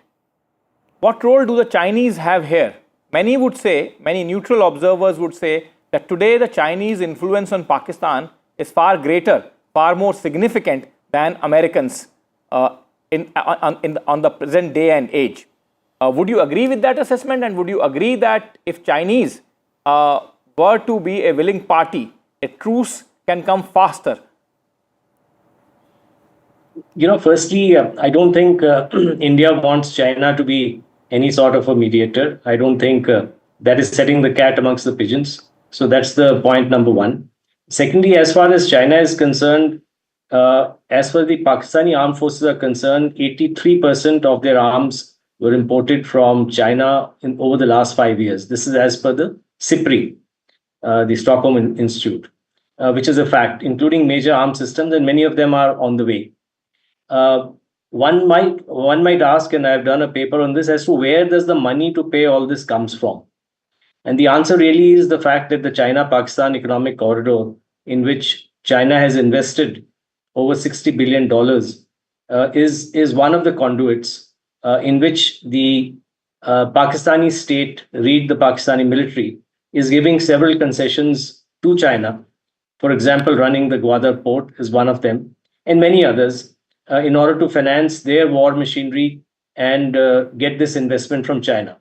What role do the Chinese have here? Many would say, many neutral observers would say that today the Chinese influence on Pakistan is far greater, far more significant than Americans on the present day and age. Would you agree with that assessment, and would you agree that if Chinese were to be a willing party, a truce can come faster? Firstly, I don't think India wants China to be any sort of a mediator. I don't think that is setting the cat amongst the pigeons. So that's the point number one. Secondly, as far as China is concerned, as far as the Pakistani armed forces are concerned, 83% of their arms were imported from China over the last 5 years. This is as per the SIPRI, the Stockholm Institute, which is a fact, including major armed systems, and many of them are on the way. One might ask, and I've done a paper on this, as to where does the money to pay all this comes from? And the answer really is the fact that the China-Pakistan economic corridor, in which China has invested over $60 billion, is one of the conduits in which the Pakistani state, read the Pakistani military, is giving several concessions to China. For example, running the Gwadar port is one of them, and many others, in order to finance their war machinery and get this investment from China.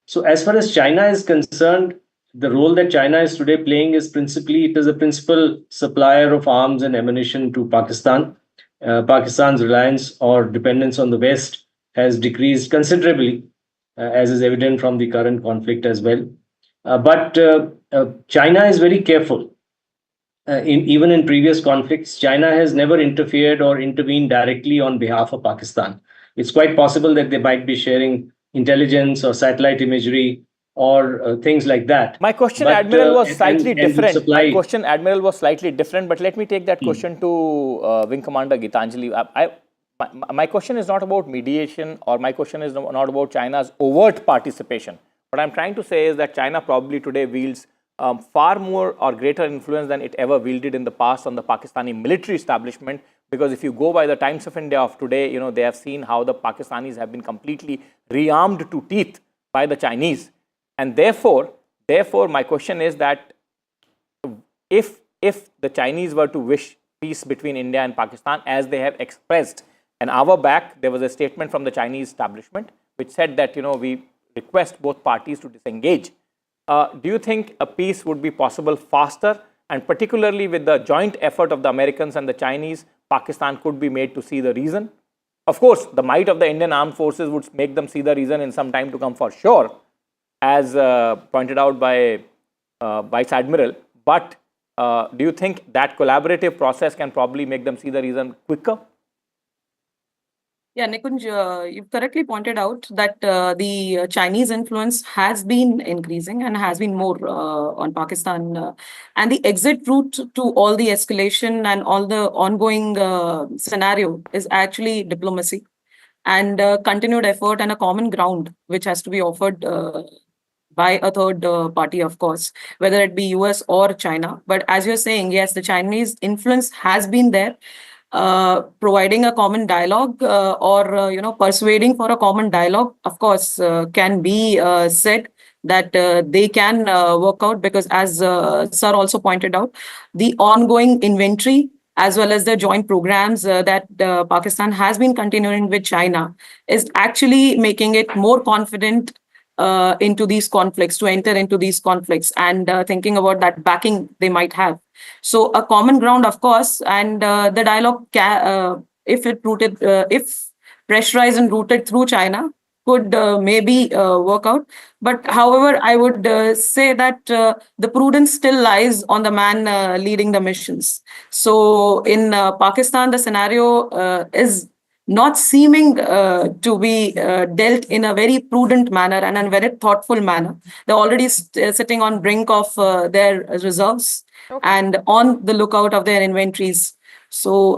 So as far as China is concerned, the role that China is today playing is principally, it is a principal supplier of arms and ammunition to Pakistan. Pakistan's reliance or dependence on the West has decreased considerably, as is evident from the current conflict as well. But China is very careful. Even in previous conflicts, China has never interfered or intervened directly on behalf of Pakistan. It's quite possible that they might be sharing intelligence or satellite imagery or things like that. My question, But, Admiral, was slightly and would different. supply- My question, Admiral, was slightly different. But let me take that question to Wing Commander Gitanjali. My question is not about mediation, or my question is not about China's overt participation. What I'm trying to say is that China probably today wields far more or greater influence than it ever wielded in the past on the Pakistani military establishment. Because if you go by the Times of India of today, you know, they have seen how the Pakistanis have been completely rearmed to teeth by the Chinese. And therefore, my question is that if the Chinese were to wish peace between India and Pakistan, as they have expressed an hour back, there was a statement from the Chinese establishment which said that, you know, we request both parties to disengage. Do you think a peace would be possible faster, and particularly with the joint effort of the Americans and the Chinese, Pakistan could be made to see the reason? Of course, the might of the Indian armed forces would make them see the reason in some time to come for sure, as pointed out by Vice Admiral. But do you think that collaborative process can probably make them see the reason quicker? Yeah, Nikunj, you've correctly pointed out that the Chinese influence has been increasing and has been more on Pakistan. And the exit route to all the escalation and all the ongoing scenario is actually diplomacy and continued effort and a common ground which has to be offered by a third party, of course, whether it be US or China. But as you're saying, yes, the Chinese influence has been there. Providing a common dialogue or persuading for a common dialogue, of course, can be said that they can work out, because as Sir also pointed out, the ongoing inventory as well as the joint programs that Pakistan has been continuing with China is actually making it more confident into these conflicts, to enter into these conflicts, and thinking about that backing they might have. So a common ground, of course, and the dialogue, if pressurized and routed through China, could maybe work out. But however, I would say that the prudence still lies on the man leading the missions. So in Pakistan, the scenario is not seeming to be dealt in a very prudent manner and a very thoughtful manner. They're already sitting on brink of their reserves and on the lookout of their inventories. So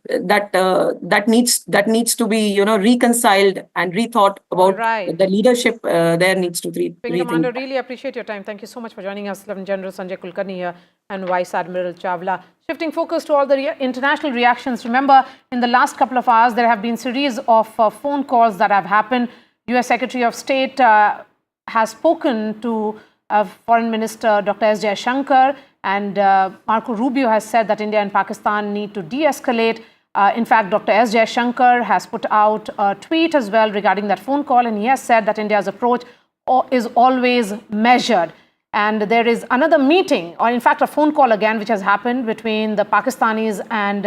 that needs to be reconciled and rethought about. The leadership there needs to Wing Commander, really appreciate your time. Thank you so much for joining us, Lieutenant General Sanjay Kulkarni here and Vice Admiral Chawla. Shifting focus to all the international reactions. Remember, in the last couple of hours, there have been series of phone calls that have happened. US Secretary of State has spoken to Foreign Minister Dr. S. Jaishankar, and Marco Rubio has said that India and Pakistan need to de-escalate. In fact, Dr. S. Jaishankar has put out a tweet as well regarding that phone call, and he has said that India's approach is always measured. And there is another meeting, or in fact a phone call again, which has happened between the Pakistanis and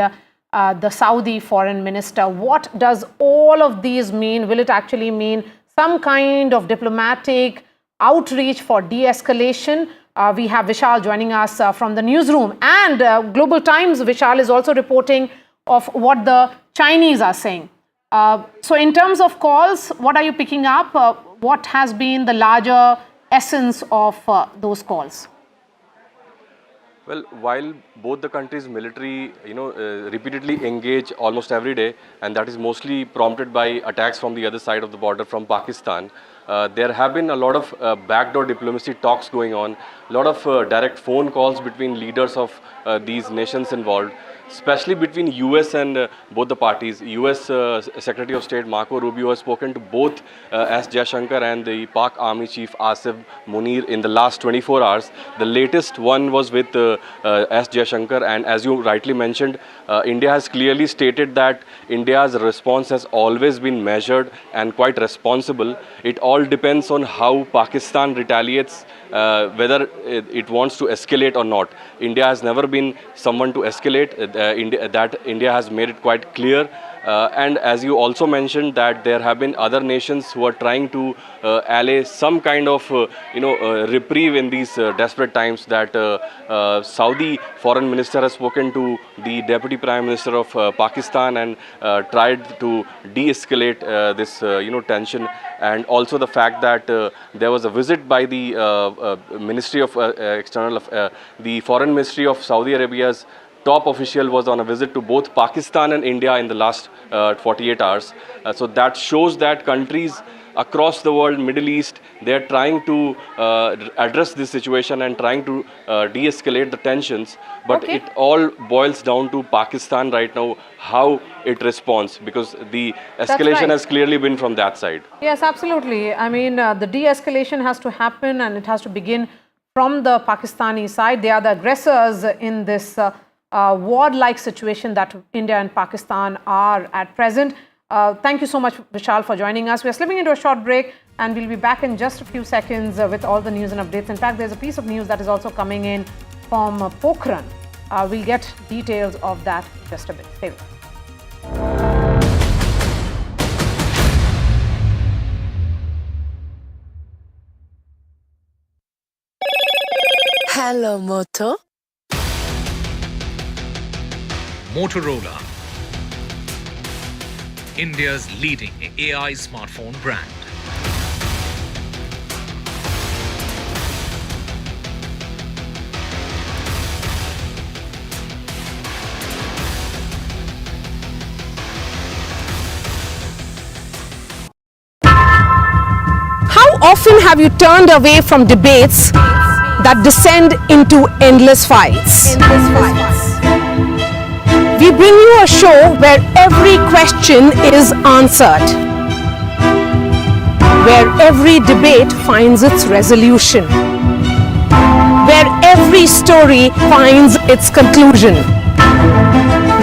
the Saudi foreign minister. What does all of these mean? Will it actually mean some kind of diplomatic outreach for de-escalation? We have Vishal joining us from the newsroom, and Global Times, Vishal, is also reporting of what the Chinese are saying. So in terms of calls, what are you picking up? What has been the larger essence of those calls? Well, while both the countries' military, repeatedly engage almost every day, and that is mostly prompted by attacks from the other side of the border from Pakistan, there have been a lot of backdoor diplomacy talks going on, a lot of direct phone calls between leaders of these nations involved, especially between US and both the parties. US Secretary of State Marco Rubio has spoken to both S. Jaishankar and the Pak Army Chief Asif Munir in the last 24 hours. The latest one was with S. Jaishankar, and as you rightly mentioned, India has clearly stated that India's response has always been measured and quite responsible. It all depends on how Pakistan retaliates, whether it wants to escalate or not. India has never been someone to escalate. India has made it quite clear. And as you also mentioned that there have been other nations who are trying to allay some kind of reprieve in these desperate times, that Saudi foreign minister has spoken to the deputy prime minister of Pakistan and tried to de-escalate this tension, and also the fact that there was a visit by the Ministry of the Foreign Ministry of Saudi Arabia's top official was on a visit to both Pakistan and India in the last 48 hours. So that shows that countries across the world, Middle East, they are trying to address this situation and trying to de-escalate the tensions. But it all boils down to Pakistan right now, how it responds, because the escalation has clearly been from that side. Yes, absolutely. I mean, the de-escalation has to happen and it has to begin from the Pakistani side. They are the aggressors in this war-like situation that India and Pakistan are at present. Thank you so much, Vishal, for joining us. We are slipping into a short break and we'll be back in just a few seconds with all the news and updates. In fact, there's a piece of news that is also coming in from Pokhran. We'll get details of that in just a bit. Stay with us. Hello, Moto. Motorola, India's leading AI smartphone brand. How often have you turned away from debates that descend into endless fights? We bring you a show where every question is answered, where every debate finds its resolution, where every story finds its conclusion,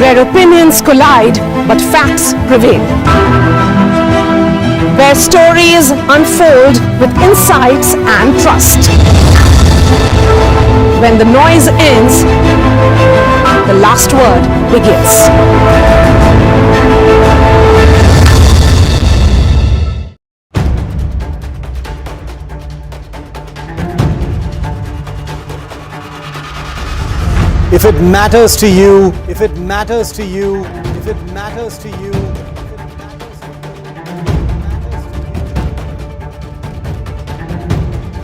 where opinions collide but facts prevail, where stories unfold with insights and trust. When the noise ends, the last word begins. If it matters to you, if it matters to you, if it matters to you,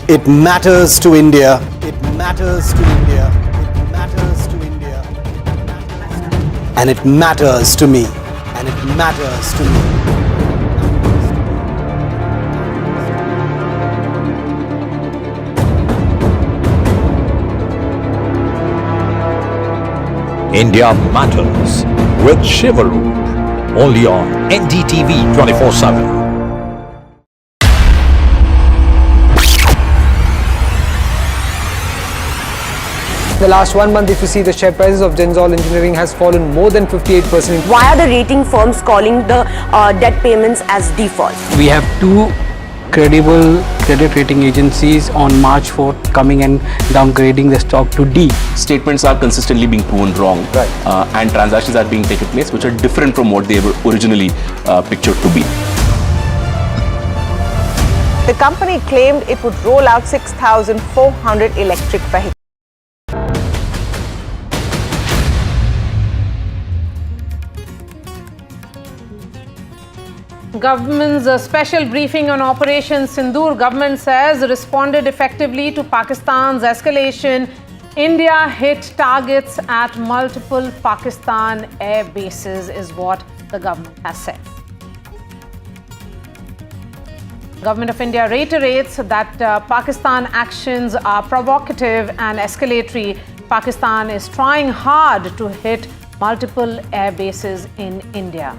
it matters to India. It matters to India. It matters to India. And it matters to me. And it matters to me. India Matters with Shivaroop, only on NDTV 24/7. The last 1 month, if you see, the share prices of Genzol Engineering has fallen more than 58%. Why are the rating firms calling the debt payments as default? We have two credible credit rating agencies on March 4th coming and downgrading the stock to D. Statements are consistently being proven wrong, and transactions are being taken place which are different from what they were originally pictured to be. The company claimed it would roll out 6,400 electric vehicles. Government's special briefing on Operation Sindoor. Government says responded effectively to Pakistan's escalation. India hit targets at multiple Pakistan air bases is what the government has said. Government of India reiterates that Pakistan actions are provocative and escalatory. Pakistan is trying hard to hit multiple air bases in India.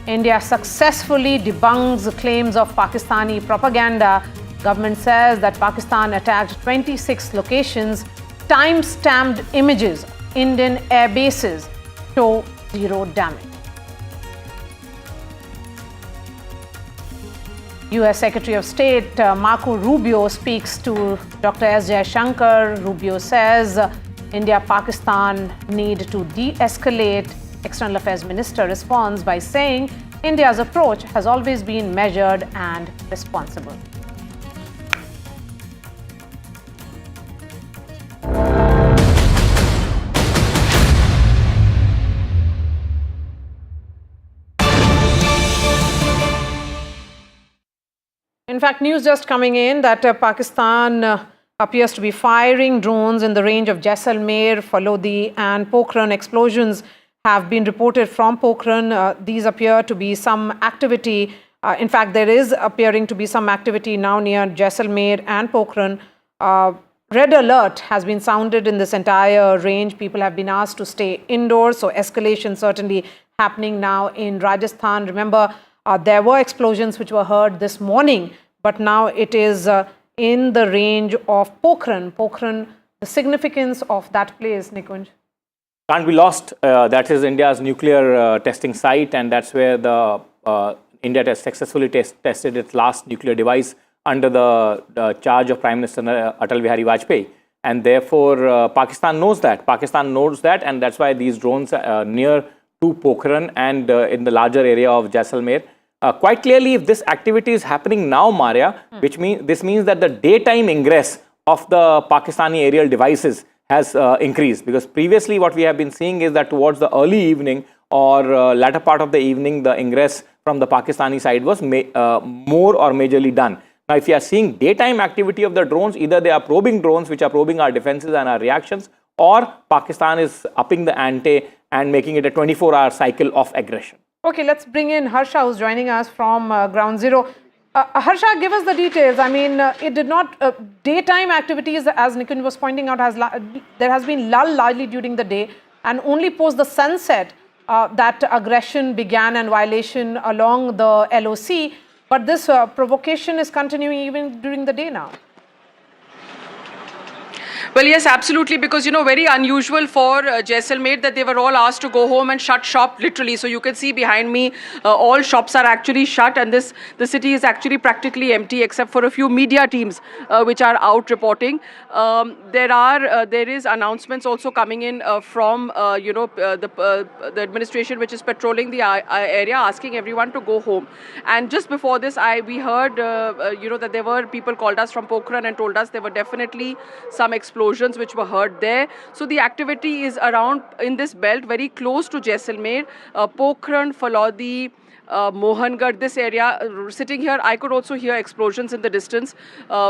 India successfully debunks claims of Pakistani propaganda. Government says that Pakistan attacked 26 locations. Time-stamped images of Indian air bases show zero damage. US Secretary of State Marco Rubio speaks to Dr. S. Jaishankar. Rubio says India-Pakistan need to de-escalate External Affairs Minister responds by saying India's approach has always been measured and responsible. In fact, news just coming in that Pakistan appears to be firing drones in the range of Jaisalmer, Falodi and Pokhran. Explosions have been reported from Pokhran. These appear to be some activity. In fact, there is appearing to be some activity now near Jaisalmer and Pokhran. Red alert has been sounded in this entire range. People have been asked to stay indoors. So escalation certainly happening now in Rajasthan. Remember, there were explosions which were heard this morning, but now it is in the range of Pokhran. Pokhran, the significance of that place, Nikunj? Can't be lost. That is India's nuclear testing site, and that's where the India has successfully tested its last nuclear device under the charge of Prime Minister Atal Bihari Vajpayee. And therefore, Pakistan knows that. And that's why these drones are near to Pokhran and in the larger area of Jaisalmer. Quite clearly, if this activity is happening now, Maria, this means that the daytime ingress of the Pakistani aerial devices has increased, because previously what we have been seeing is that towards the early evening or latter part of the evening, the ingress from the Pakistani side was more or majorly done. Now, if you are seeing daytime activity of the drones, either they are probing drones which are probing our defenses and our reactions, or Pakistan is upping the ante and making it a 24-hour cycle of aggression. Okay, let's bring in Harsha, who's joining us from Ground Zero. Harsha, give us the details. I mean, it did not, daytime activities, as Nikunj was pointing out, there has been lull largely during the day, and only post the sunset that aggression began and violation along the LOC. But this provocation is continuing even during the day now. Well, yes, absolutely, because, very unusual for Jaisalmer that they were all asked to go home and shut shop, literally. So you can see behind me, all shops are actually shut, and the city is actually practically empty except for a few media teams which are out reporting. There is announcements also coming in from, the administration which is patrolling the area, asking everyone to go home. And just before this, we heard, that there were people called us from Pokhran and told us there were definitely some explosions which were heard there. So the activity is around in this belt, very close to Jaisalmer, Pokhran, Falodi, Mohangarh, this area. Sitting here, I could also hear explosions in the distance,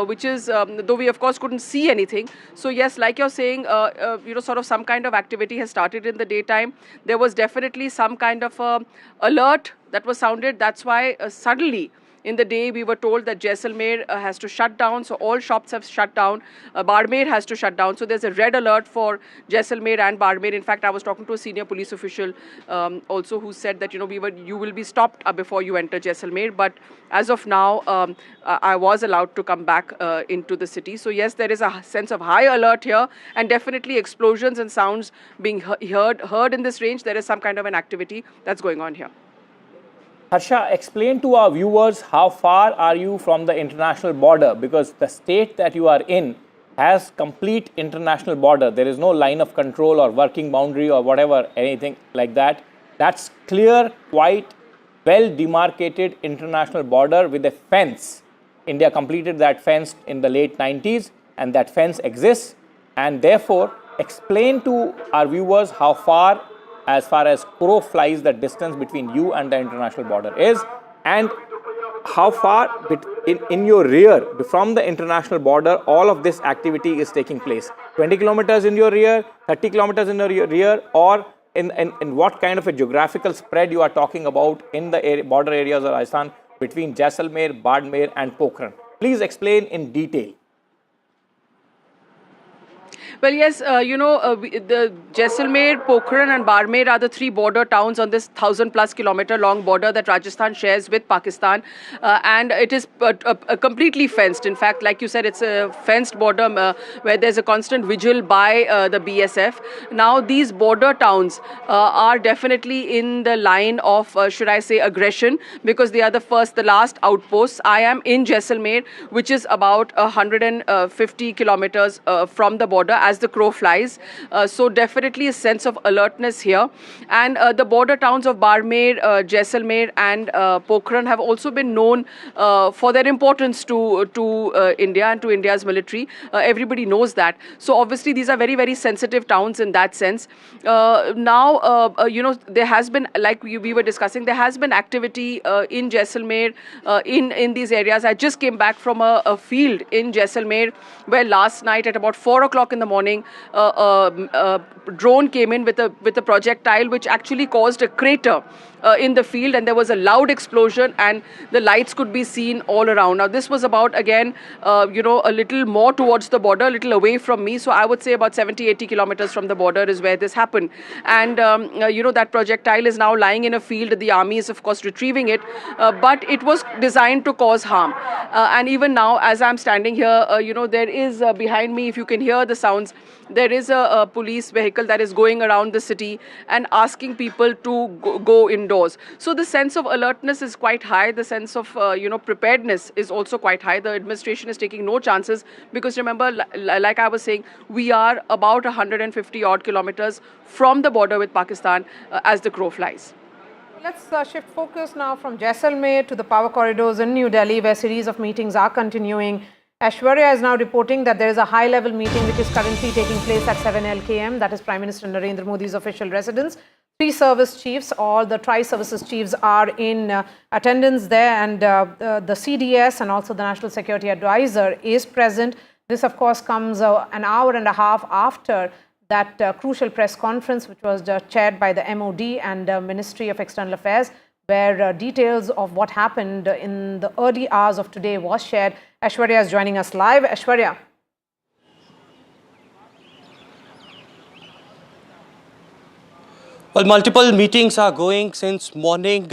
which is, though we of course couldn't see anything. So yes, like you're saying, sort of some kind of activity has started in the daytime. There was definitely some kind of alert that was sounded. That's why suddenly, in the day, we were told that Jaisalmer has to shut down, so all shops have shut down. Barmer has to shut down, so there's a red alert for Jaisalmer and Barmer. In fact, I was talking to a senior police official also who said that you will be stopped before you enter Jaisalmer. But as of now, I was allowed to come back into the city. So yes, there is a sense of high alert here, and definitely explosions and sounds being heard in this range. There is some kind of an activity that's going on here. Harsha, explain to our viewers how far are you from the international border, because the state that you are in has complete international border. There is no line of control or working boundary or whatever, anything like that. That's clear, quite well demarcated international border with a fence. India completed that fence in the late 90s, and that fence exists. And therefore, explain to our viewers how far as crow flies, the distance between you and the international border is, and how far in your rear from the international border all of this activity is taking place. 20 kilometers in your rear, 30 kilometers in your rear, or in what kind of a geographical spread you are talking about in the border areas of Rajasthan between Jaisalmer, Barmer and Pokhran. Please explain in detail. Well, yes, the Jaisalmer, Pokhran and Barmer are the three border towns on this 1,000+ kilometer long border that Rajasthan shares with Pakistan. And it is completely fenced. In fact, like you said, it's a fenced border where there's a constant vigil by the BSF. Now, these border towns are definitely in the line of, should I say, aggression, because they are the last outposts. I am in Jaisalmer, which is about 150 kilometers from the border. as the crow flies. So definitely a sense of alertness here. And the border towns of Barmer, Jaisalmer and Pokhran have also been known for their importance to India and to India's military. Everybody knows that. So obviously these are very, very sensitive towns in that sense. Now, there has been, like we were discussing, there has been activity in Jaisalmer, in these areas. I just came back from a field in Jaisalmer where last night at about 4 o'clock in the morning, a drone came in with a projectile which actually caused a crater in the field, and there was a loud explosion and the lights could be seen all around. Now this was about, again, a little more towards the border, a little away from me. So I would say about 70-80 kilometers from the border is where this happened. And, that projectile is now lying in a field. The army is, of course, retrieving it, but it was designed to cause harm. And even now, as I'm standing here, there is behind me, if you can hear the sounds, there is a police vehicle that is going around the city and asking people to go indoors. So the sense of alertness is quite high. The sense of, preparedness is also quite high. The administration is taking no chances because, remember, like I was saying, we are about 150 odd kilometers from the border with Pakistan as the crow flies. Let's shift focus now from Jaisalmer to the power corridors in New Delhi, where a series of meetings are continuing. Aishwarya is now reporting that there is a high-level meeting which is currently taking place at 7 LKM. That is Prime Minister Narendra Modi's official residence. 3 service chiefs, all the tri-services chiefs are in attendance there, and the CDS and also the National Security Advisor is present. This, of course, comes an hour and a half after that crucial press conference, which was chaired by the MOD and Ministry of External Affairs, where details of what happened in the early hours of today was shared. Aishwarya is joining us live. Aishwarya. Well, multiple meetings are going since morning,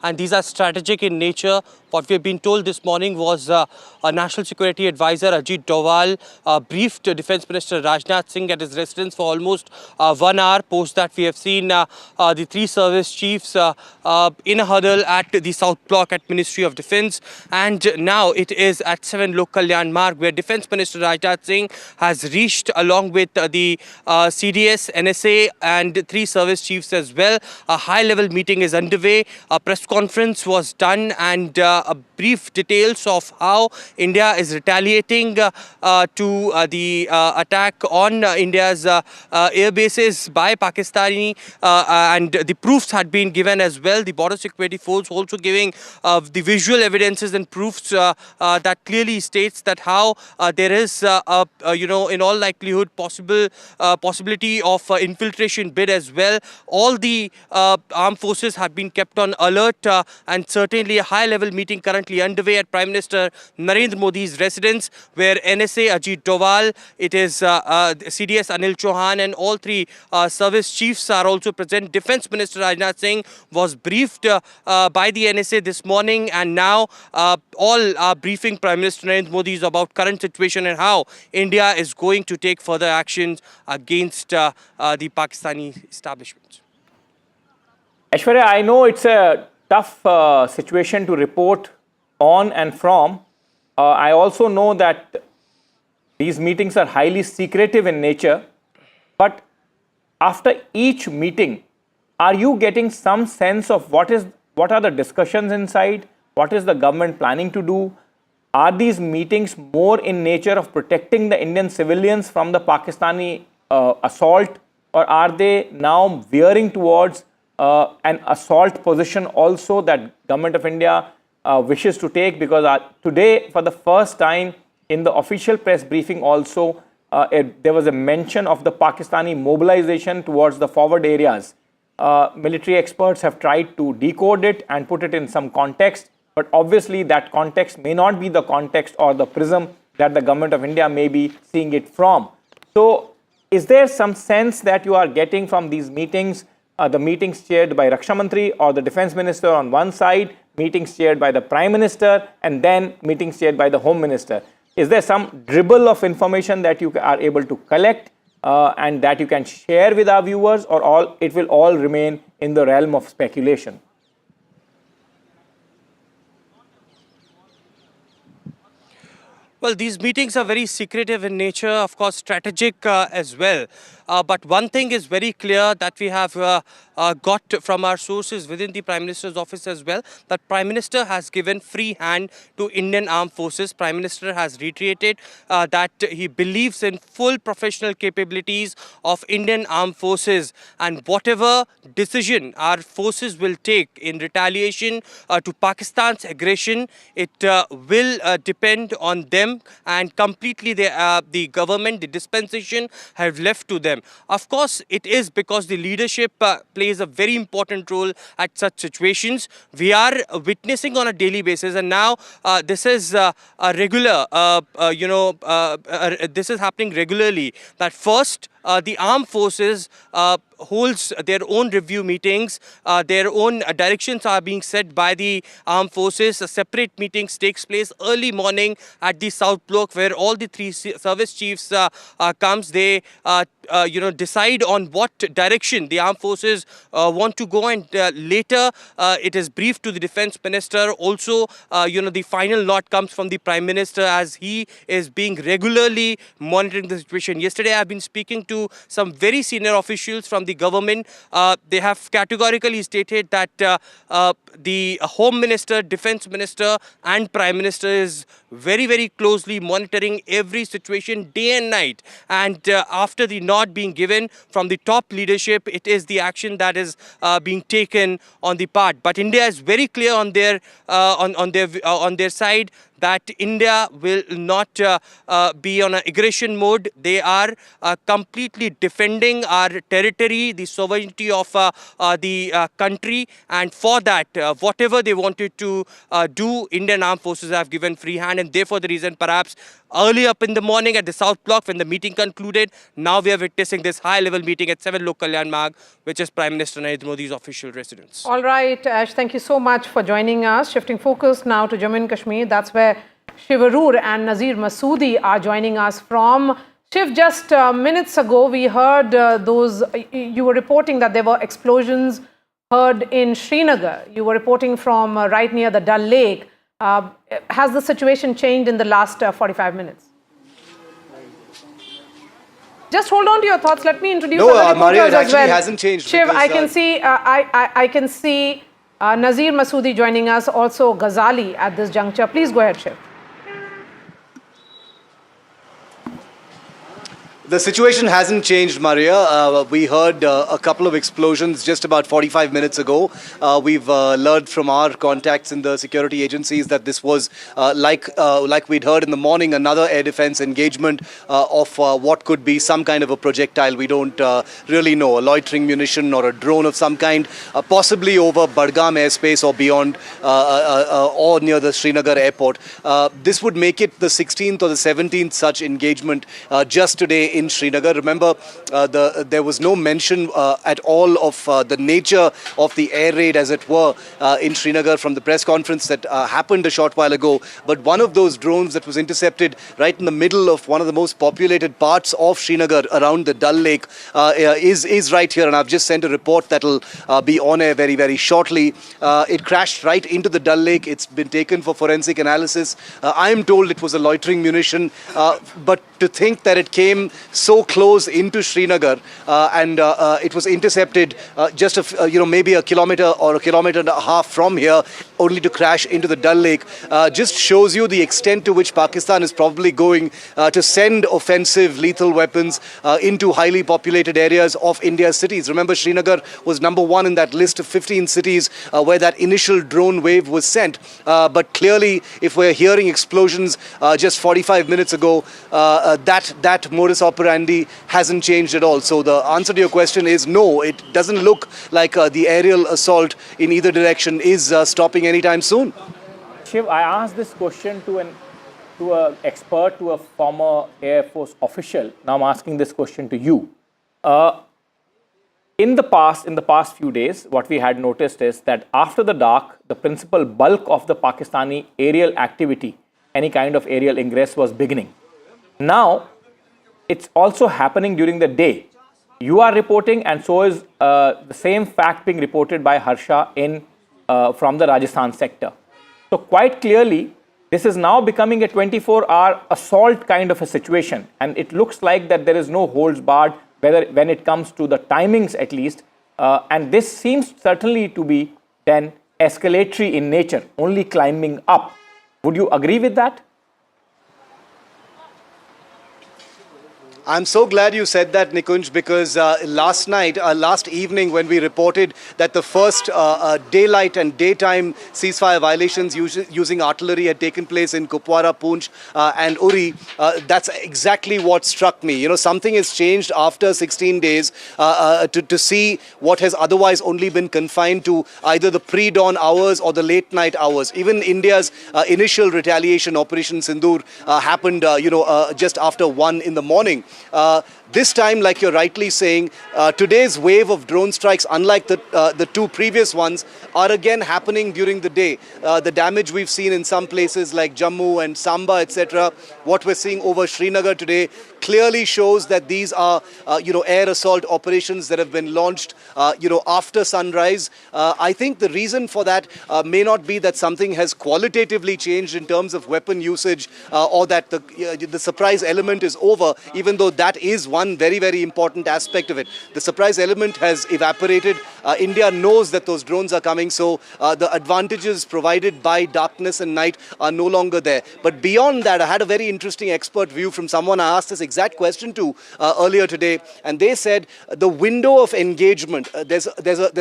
and these are strategic in nature. What we have been told this morning was a National Security Advisor, Ajit Doval, briefed Defence Minister Rajnath Singh at his residence for almost 1 hour. Post that, we have seen the 3 service chiefs in a huddle at the South Block at Ministry of Defence. And now it is at 7 Lok Kalyan Marg, where Defence Minister Rajnath Singh has reached along with the CDS, NSA and 3 service chiefs as well. A high-level meeting is underway. A press conference was done, and brief details of how India is retaliating to the attack on India's air bases by Pakistani, and the proofs had been given as well. The Border Security Force also giving the visual evidences and proofs that clearly states that how there is, in all likelihood, possibility of infiltration bid as well. All the armed forces have been kept on alert, and certainly a high-level meeting currently underway at Prime Minister Narendra Modi's residence, where NSA Ajit Doval, it is CDS Anil Chauhan, and all 3 service chiefs are also present. Defence Minister Rajnath Singh was briefed by the NSA this morning, and now all are briefing Prime Minister Narendra Modi about current situation and how India is going to take further actions against the Pakistani establishment. Aishwarya, I know it's a tough situation to report on and from. I also know that these meetings are highly secretive in nature, but after each meeting, are you getting some sense of what are the discussions inside? What is the government planning to do? Are these meetings more in nature of protecting the Indian civilians from the Pakistani assault, or are they now veering towards an assault position also that Government of India wishes to take? Because today, for the first time in the official press briefing also, there was a mention of the Pakistani mobilization towards the forward areas. Military experts have tried to decode it and put it in some context, but obviously that context may not be the context or the prism that the Government of India may be seeing it from. So, is there some sense that you are getting from these meetings, the meetings chaired by Raksha Mantri or the Defence Minister on one side, meetings chaired by the Prime Minister, and then meetings chaired by the Home Minister? Is there some dribble of information that you are able to collect and that you can share with our viewers, or it will all remain in the realm of speculation? Well, these meetings are very secretive in nature, of course, strategic as well. But one thing is very clear that we have got from our sources within the Prime Minister's office as well, that Prime Minister has given free hand to Indian Armed Forces. Prime Minister has reiterated that he believes in full professional capabilities of Indian Armed Forces, and whatever decision our forces will take in retaliation to Pakistan's aggression, it will depend on them, and completely the government, the dispensation have left to them. Of course, it is because the leadership plays a very important role at such situations. We are witnessing on a daily basis, and now this is a regular, this is happening regularly, that first the armed forces holds their own review meetings, their own directions are being set by the armed forces. A separate meetings takes place early morning at the South Block, where all the three service chiefs comes. They decide on what direction the armed forces want to go, and later it is briefed to the defense minister. Also, the final note comes from the Prime Minister, as he is being regularly monitoring the situation. Yesterday, I have been speaking to some very senior officials from the government. They have categorically stated that the Home Minister, Defense Minister and Prime Minister is very, very closely monitoring every situation day and night. And after the nod being given from the top leadership, it is the action that is being taken on the part. But India is very clear on their side that India will not be on an aggression mode. They are completely defending our territory, the sovereignty of the country, and for that, whatever they wanted to do, Indian Armed Forces have given free hand, and therefore the reason perhaps early up in the morning at the South Block when the meeting concluded, now we are witnessing this high-level meeting at 7 Lok Kalyan Marg, which is Prime Minister Narendra Modi's official residence. All right, Ash, thank you so much for joining us. Shifting focus now to Jammu and Kashmir. That's where Shivarur and Nazir Masoodi are joining us from. Shiv, just minutes ago, we heard you were reporting that there were explosions heard in Srinagar. You were reporting from right near the Dal Lake. Has the situation changed in the last 45 minutes? Just hold on to your thoughts. Let me introduce other Maria, it reporters as actually well. hasn't changed. Shiv, Because, I can see Nazir Masoodi joining us, also Ghazali at this juncture. Please go ahead, Shiv. The situation hasn't changed, Maria. We heard a couple of explosions just about 45 minutes ago. We've learned from our contacts in the security agencies that this was, like we'd heard in the morning, another air defense engagement of what could be some kind of a projectile. We don't really know, a loitering munition or a drone of some kind, possibly over Pahalgam airspace or beyond, or near the Srinagar airport. This would make it the 16th or the 17th such engagement just today in Srinagar. Remember, there was no mention at all of the nature of the air raid, as it were, in Srinagar from the press conference that happened a short while ago. But one of those drones that was intercepted right in the middle of one of the most populated parts of Srinagar, around the Dal Lake, is right here. And I've just sent a report that will be on air very, very shortly. It crashed right into the Dal Lake. It's been taken for forensic analysis. I am told it was a loitering munition, but to think that it came so close into Srinagar and it was intercepted just maybe a kilometer or a kilometer and a half from here, only to crash into the Dal Lake, just shows you the extent to which Pakistan is probably going to send offensive lethal weapons into highly populated areas of India's cities. Remember, Srinagar was #1 in that list of 15 cities where that initial drone wave was sent. But clearly, if we're hearing explosions just 45 minutes ago, that modus operandi hasn't changed at all. So the answer to your question is no, it doesn't look like the aerial assault in either direction is stopping anytime soon. Shiv, I asked this question to an expert, to a former Air Force official. Now I'm asking this question to you. In the past few days, what we had noticed is that after the dark, the principal bulk of the Pakistani aerial activity, any kind of aerial ingress, was beginning. Now, it's also happening during the day. You are reporting, and so is the same fact being reported by Harsha from the Rajasthan sector. So quite clearly, This is now becoming a 24-hour assault kind of a situation. And it looks like that there is no holds barred, when it comes to the timings at least. And this seems certainly to be then escalatory in nature, only climbing up. Would you agree with that? I'm so glad you said that, Nikunj, because last evening when we reported that the first daylight and daytime ceasefire violations using artillery had taken place in Kupwara, Poonch and Uri, that's exactly what struck me. You know, something has changed after 16 days to see what has otherwise only been confined to either the pre-dawn hours or the late night hours. Even India's initial retaliation, Operation Sindoor, happened, just after 1 in the morning. This time, like you're rightly saying, today's wave of drone strikes, unlike the two previous ones, are again happening during the day. The damage we've seen in some places like Jammu and Samba, etc., what we're seeing over Srinagar today clearly shows that these are, air assault operations that have been launched, after sunrise. I think the reason for that may not be that something has qualitatively changed in terms of weapon usage or that the surprise element is over, even though that is one very, very important aspect of it. The surprise element has evaporated. India knows that those drones are coming, so the advantages provided by darkness and night are no longer there. But beyond that, I had a very interesting expert view from someone I asked this exact question to earlier today, and they said the window of engagement, there's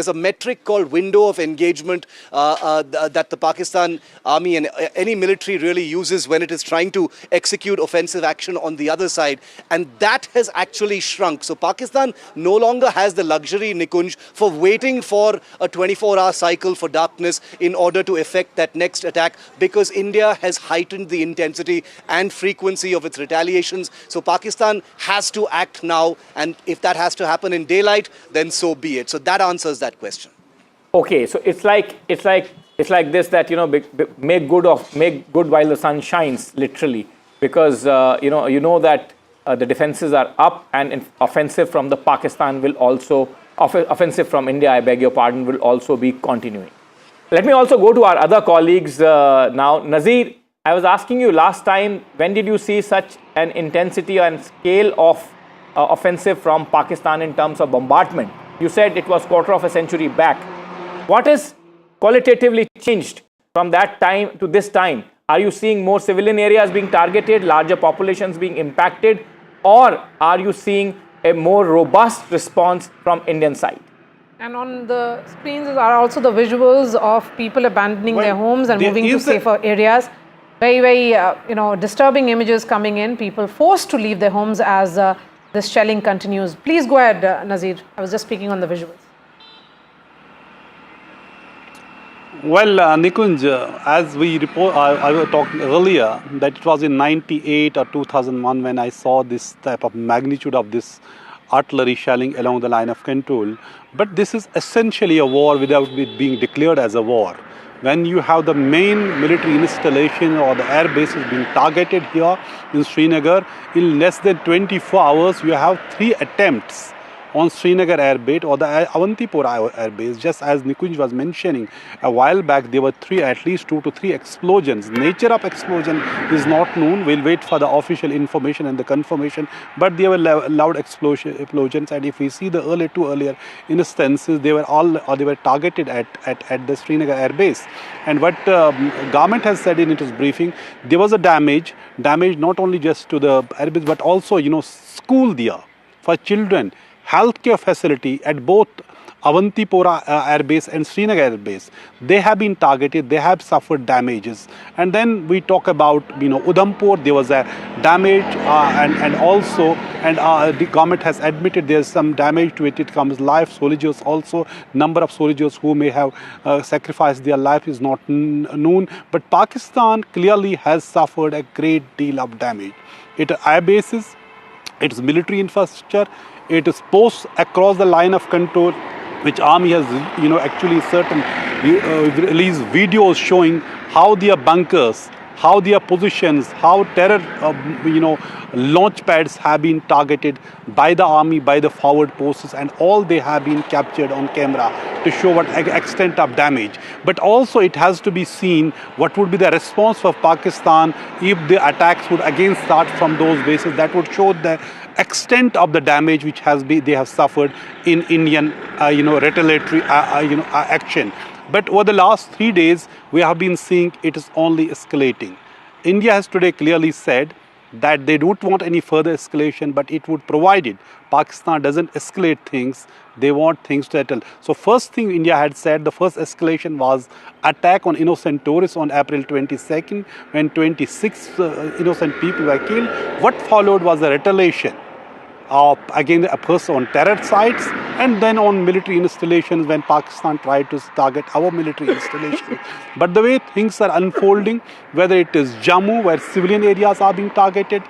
a metric called window of engagement that the Pakistan army and any military really uses when it is trying to execute offensive action on the other side, and that has actually shrunk. So Pakistan no longer has the luxury, Nikunj, for waiting for a 24-hour cycle for darkness in order to effect that next attack, because India has heightened the intensity and frequency of its retaliations. So Pakistan has to act now, and if that has to happen in daylight, then so be it. So that answers that question. Okay, so it's like this, that make good while the sun shines, literally, because that the defenses are up, and offensive from the Pakistan will also, offensive from India, I beg your pardon, will also be continuing. Let me also go to our other colleagues now. Nazir, I was asking you last time, when did you see such an intensity and scale of offensive from Pakistan in terms of bombardment? You said it was quarter of a century back. What has qualitatively changed from that time to this time? Are you seeing more civilian areas being targeted, larger populations being impacted, or are you seeing a more robust response from Indian side? And on the screens are also the visuals of people abandoning their homes and moving to safer areas. Very, very, disturbing images coming in. People forced to leave their homes as this shelling continues. Please go ahead, Nazir. I was just speaking on the visuals. Well, Nikunj, as we report, I was talking earlier that it was in 98 or 2001 when I saw this type of magnitude of this artillery shelling along the line of control. But this is essentially a war without it being declared as a war. When you have the main military installation or the air bases being targeted here in Srinagar, in less than 24 hours, you have 3 attempts on Srinagar air base or the Avantipura air base. Just as Nikunj was mentioning a while back, there were at least 2 to 3 explosions. Nature of explosion is not known. We'll wait for the official information and the confirmation. But there were loud explosions, and if we see the two earlier instances, they were targeted at the Srinagar air base. And what government has said in its briefing, there was a damage not only just to the air base, but also school there for children. Healthcare facility at both Avantipura Air Base and Srinagar Air Base. They have been targeted, they have suffered damages. And then we talk about, Udhampur, there was a damage and also the government has admitted there's some damage to it. It comes life, soldiers also, number of soldiers who may have sacrificed their life is not known. But Pakistan clearly has suffered a great deal of damage. It air bases, its military infrastructure, it is posts across the line of control, which army has, actually released videos showing how their bunkers how their positions, how terror, launch pads have been targeted by the army, by the forward posts, and all they have been captured on camera to show what extent of damage. But also it has to be seen what would be the response of Pakistan if the attacks would again start from those bases. That would show the extent of the damage which they have suffered in Indian, retaliatory, action. But over the last 3 days, we have been seeing it is only escalating. India has today clearly said that they don't want any further escalation, but it would, provided Pakistan doesn't escalate things, they want things to settle. So first thing India had said, the first escalation was attack on innocent tourists on April 22nd, when 26 innocent people were killed. What followed was a retaliation against a person on terror sites, and then on military installations when Pakistan tried to target our military installations. But the way things are unfolding, whether it is Jammu, where civilian areas are being targeted,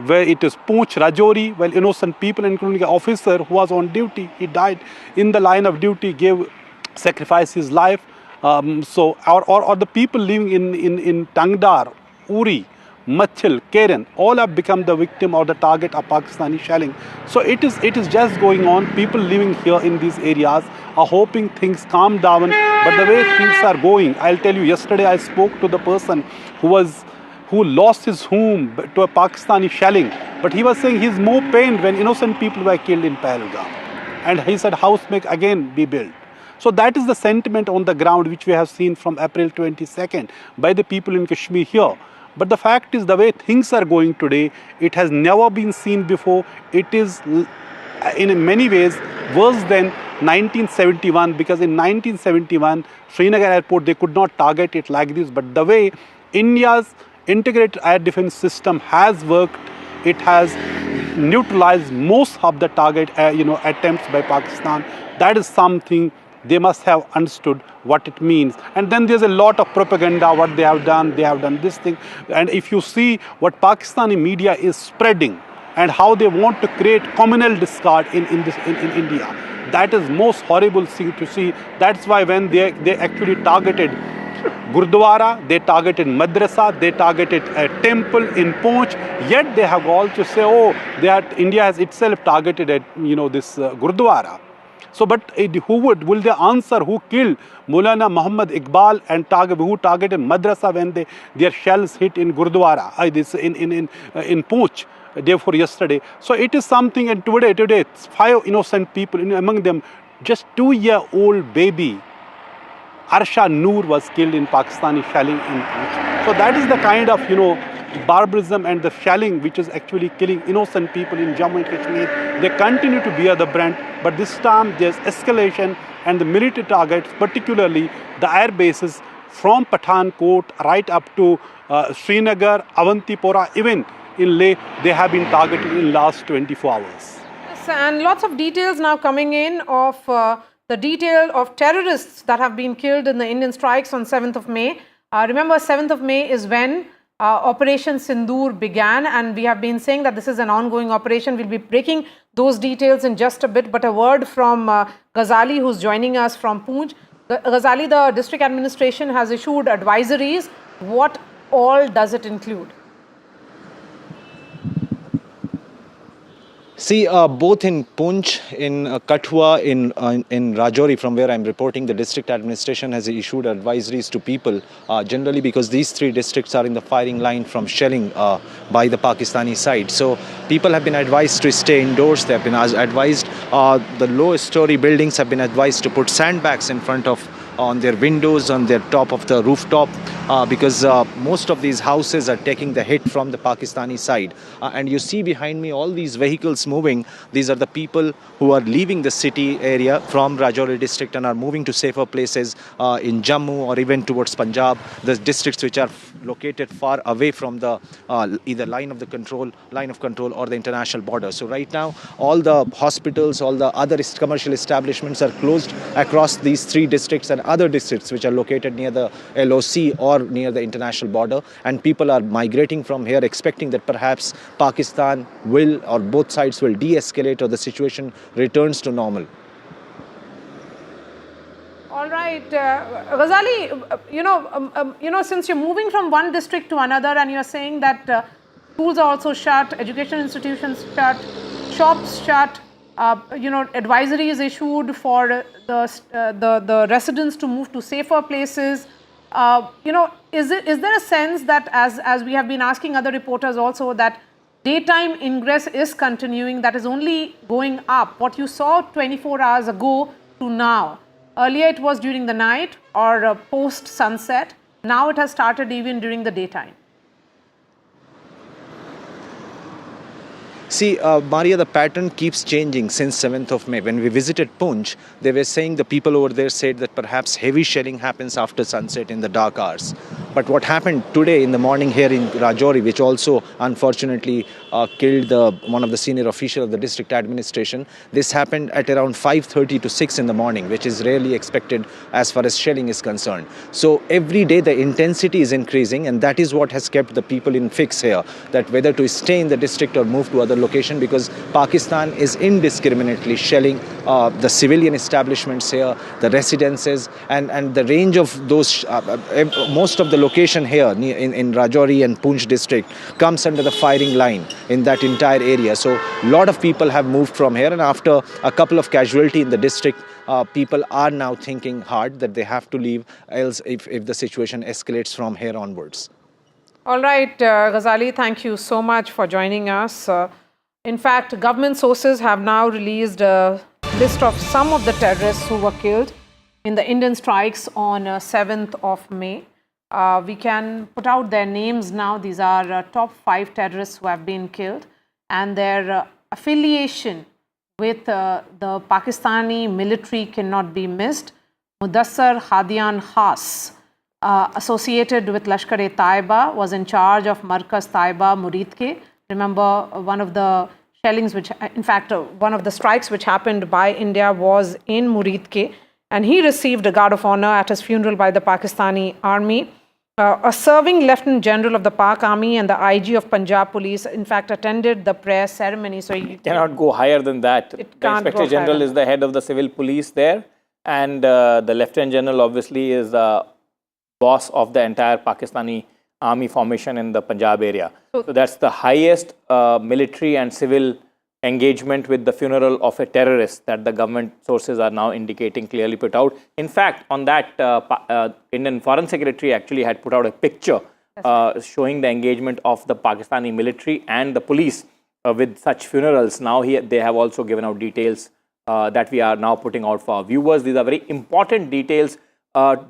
where it is Poonch, Rajouri, where innocent people, including an officer who was on duty, he died in the line of duty, sacrificed his life. Or the people living in Tangdar, Uri, Machil, Keren, all have become the victim or the target of Pakistani shelling. So it is just going on. People living here in these areas are hoping things calm down. But the way things are going, I'll tell you, yesterday I spoke to the person who lost his home to a Pakistani shelling. But he was saying he's more pained when innocent people were killed in Pahalgam. And he said house may again be built. So that is the sentiment on the ground which we have seen from April 22nd by the people in Kashmir here. But the fact is, the way things are going today, it has never been seen before. It is in many ways worse than 1971, because in 1971, Srinagar airport, they could not target it like this. But the way India's integrated air defense system has worked, it has neutralized most of the target attempts by Pakistan. That is something they must have understood what it means. And then there's a lot of propaganda, what they have done this thing. And if you see what Pakistani media is spreading and how they want to create communal discord in India, that is most horrible thing to see. That's why when they actually targeted Gurdwara, they targeted Madrasa, they targeted a temple in Poonch, yet they have also say, India has itself targeted this Gurdwara. So, but will they answer who killed Maulana Muhammad Iqbal and who targeted Madrasa when their shells hit in Gurdwara, in Poonch, therefore yesterday. So it is something, and today 5 innocent people, among them just 2-year-old baby, Arsha Noor, was killed in Pakistani shelling in Poonch. So that is the kind of, barbarism and the shelling which is actually killing innocent people in Jammu and Kashmir. They continue to bear the brunt, but this time there's escalation, and the military targets, particularly the air bases from Pathankot right up to Srinagar, Avantipora, even in Leh, they have been targeted in the last 24 hours. Yes, and lots of details now coming in of the detail of terrorists that have been killed in the Indian strikes on 7th of May. Remember, 7th of May is when Operation Sindoor began, and we have been saying that this is an ongoing operation. We'll be breaking those details in just a bit, but a word from Ghazali, who's joining us from Poonch. Ghazali, the district administration has issued advisories. What all does it include? See, both in Poonch, in Kathua, in Rajouri, from where I'm reporting, the district administration has issued advisories to people, generally because these 3 districts are in the firing line from shelling by the Pakistani side. So people have been advised to stay indoors. They have been advised, the lowest story buildings have been advised to put sandbags in front of on their windows, on their top of the rooftop, because most of these houses are taking the hit from the Pakistani side. And you see behind me all these vehicles moving. These are the people who are leaving the city area from Rajouri district and are moving to safer places in Jammu or even towards Punjab, the districts which are located far away from the either line of control or the international border. So right now, all the hospitals, all the other commercial establishments are closed across these 3 districts and other districts which are located near the LOC or near the international border, and people are migrating from here expecting that perhaps Pakistan will, or both sides will de-escalate, or the situation returns to normal. All All right, Ghazali, since you're moving from one district to another and you're saying that schools are also shut, education institutions shut, shops shut, advisory is issued for the residents to move to safer places. Is there a sense that as we have been asking other reporters also that daytime ingress is continuing, that is only going up? What you saw 24 hours ago to now. Earlier it was during the night or post sunset. Now it has started even during the daytime. See, Maria, the pattern keeps changing since 7th of May. When we visited Poonch, they were saying the people over there said that perhaps heavy shelling happens after sunset in the dark hours. But what happened today in the morning here in Rajouri, which also unfortunately killed one of the senior officials of the district administration, this happened at around 5:30 to 6 in the morning, which is rarely expected as far as shelling is concerned. So every day the intensity is increasing, and that is what has kept the people in fix here, that whether to stay in the district or move to other location, because Pakistan is indiscriminately shelling the civilian establishments here, the residences, and the range of those, most of the location here in Rajouri and Poonch district comes under the firing line in that entire area. So a lot of people have moved from here, and after a couple of casualty in the district, people are now thinking hard that they have to leave, else if the situation escalates from here onwards. All right, Ghazali, thank you so much for joining us. In fact, government sources have now released a list of some of the terrorists who were killed in the Indian strikes on 7th of May. We can put out their names now. These are top 5 terrorists who have been killed, and their affiliation with the Pakistani military cannot be missed. Mudassar Hadian Khas, associated with Lashkar-e-Taiba, was in charge of Markaz Taiba Muridke. Remember, one of the shellings which, in fact, one of the strikes which happened by India was in Muridke, and he received a guard of honor at his funeral by the Pakistani army. A serving Lieutenant General of the Pak Army and the IG of Punjab Police, in fact, attended the prayer ceremony. So you cannot go higher than that. The Inspector General is the head of the civil police there, and the Lieutenant General obviously is the boss of the entire Pakistani army formation in the Punjab area. So that's the highest military and civil engagement with the funeral of a terrorist that the government sources are now indicating, clearly put out. In fact, on that, Indian Foreign Secretary actually had put out a picture showing the engagement of the Pakistani military and the police with such funerals. Now they have also given out details that we are now putting out for our viewers. These are very important details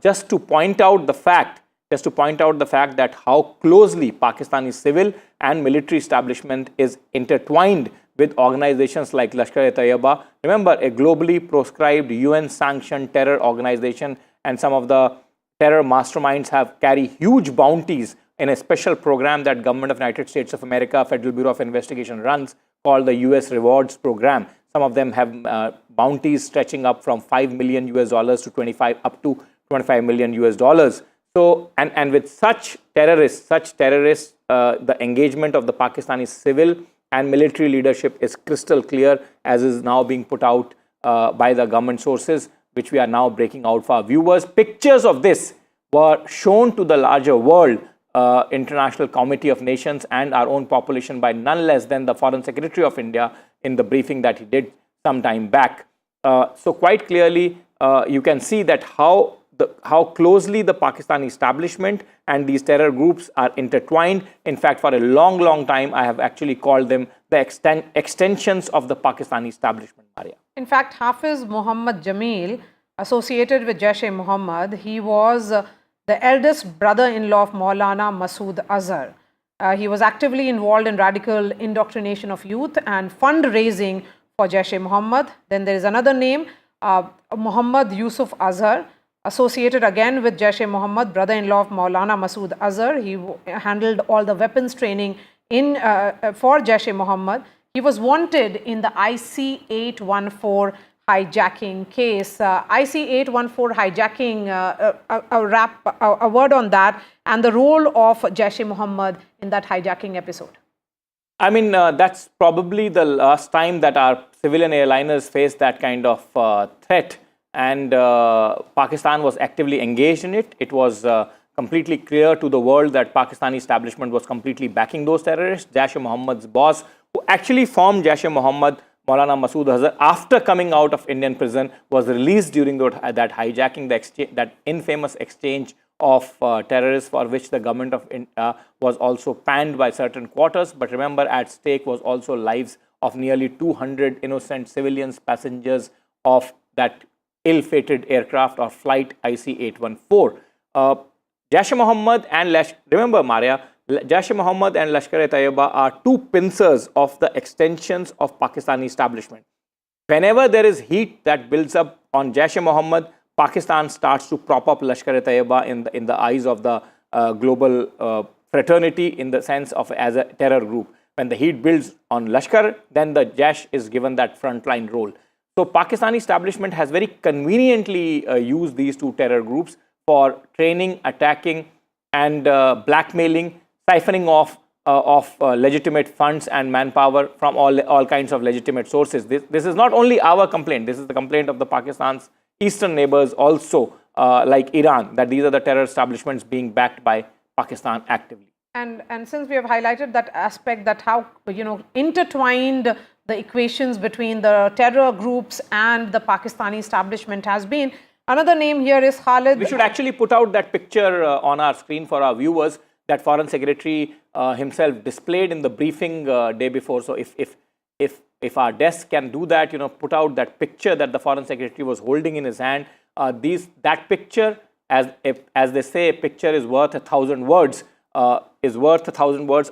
just to point out the fact that how closely Pakistani civil and military establishment is intertwined with organizations like Lashkar-e-Taiba. Remember, a globally proscribed UN-sanctioned terror organization, and some of the terror masterminds carry huge bounties in a special program that Government of United States of America, Federal Bureau of Investigation runs, called the US Rewards Program. Some of them have bounties stretching up from $5 million to up to $25 million. So, and with such terrorists, the engagement of the Pakistani civil and military leadership is crystal clear, as is now being put out by the government sources, which we are now breaking out for our viewers. Pictures of this were shown to the larger world, International Committee of Nations, and our own population by none less than the Foreign Secretary of India in the briefing that he did some time back. So quite clearly, you can see that how closely the Pakistani establishment and these terror groups are intertwined. In fact, for a long, long time, I have actually called them the extensions of the Pakistani establishment, Maria. In fact, Hafiz Muhammad Jamil, associated with Jaish-e-Mohammed, he was the eldest brother-in-law of Maulana Masood Azhar. He was actively involved in radical indoctrination of youth and fundraising for Jaish-e-Mohammed. Then there is another name, Muhammad Yusuf Azhar, associated again with Jaish-e-Mohammed, brother-in-law of Maulana Masood Azhar. He handled all the weapons training for Jaish-e-Mohammed. He was wanted in the IC-814 hijacking case. IC-814 hijacking, a word on that, and the role of Jaish-e-Mohammed in that hijacking episode. I mean, that's probably the last time that our civilian airliners face that kind of threat. and Pakistan was actively engaged in it. It was completely clear to the world that Pakistani establishment was completely backing those terrorists. Jaish-e-Mohammed's boss, who actually formed Jaish-e-Mohammed, Maulana Masood Azhar, after coming out of Indian prison, was released during that hijacking, that infamous exchange of terrorists, for which the government of India was also panned by certain quarters. But remember, at stake was also lives of nearly 200 innocent civilians, passengers of that ill-fated aircraft or flight IC-814. Jaish-e-Mohammed and remember, Maria, Jaish-e-Mohammed and Lashkar-e-Taiba are two pincers of the extensions of Pakistani establishment. Whenever there is heat that builds up on Jaish-e-Mohammed, Pakistan starts to prop up Lashkar-e-Taiba in the eyes of the global fraternity, in the sense of as a terror group. When the heat builds on Lashkar, then the Jaish is given that frontline role. So Pakistani establishment has very conveniently used these two terror groups for training, attacking, and blackmailing, siphoning off of legitimate funds and manpower from all kinds of legitimate sources. This is not only our complaint. This is the complaint of the Pakistan's eastern neighbors also, like Iran, that these are the terror establishments being backed by Pakistan actively. And since we have highlighted that aspect, that how intertwined the equations between the terror groups and the Pakistani establishment has been, another name here is Khalid. We should actually put out that picture on our screen for our viewers that Foreign Secretary himself displayed in the briefing day before. So if our desk can do that, put out that picture that the Foreign Secretary was holding in his hand. That picture, as they say, a picture is worth 1,000 words.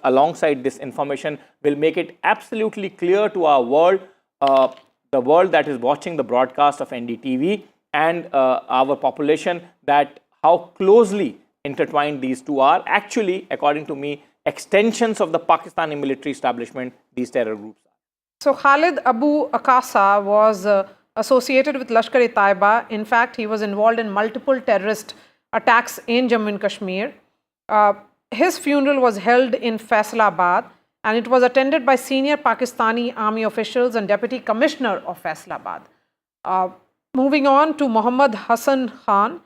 Alongside this information will make it absolutely clear to our world, the world that is watching the broadcast of NDTV, and our population, that how closely intertwined these two are. Actually, according to me, extensions of the Pakistani military establishment, these terror groups are. So Khalid Abu Akasa was associated with Lashkar-e-Taiba. In fact, he was involved in multiple terrorist attacks in Jammu and Kashmir. His funeral was held in Faisalabad, and it was attended by senior Pakistani army officials and Deputy Commissioner of Faisalabad. Moving on to Muhammad Hassan Khan,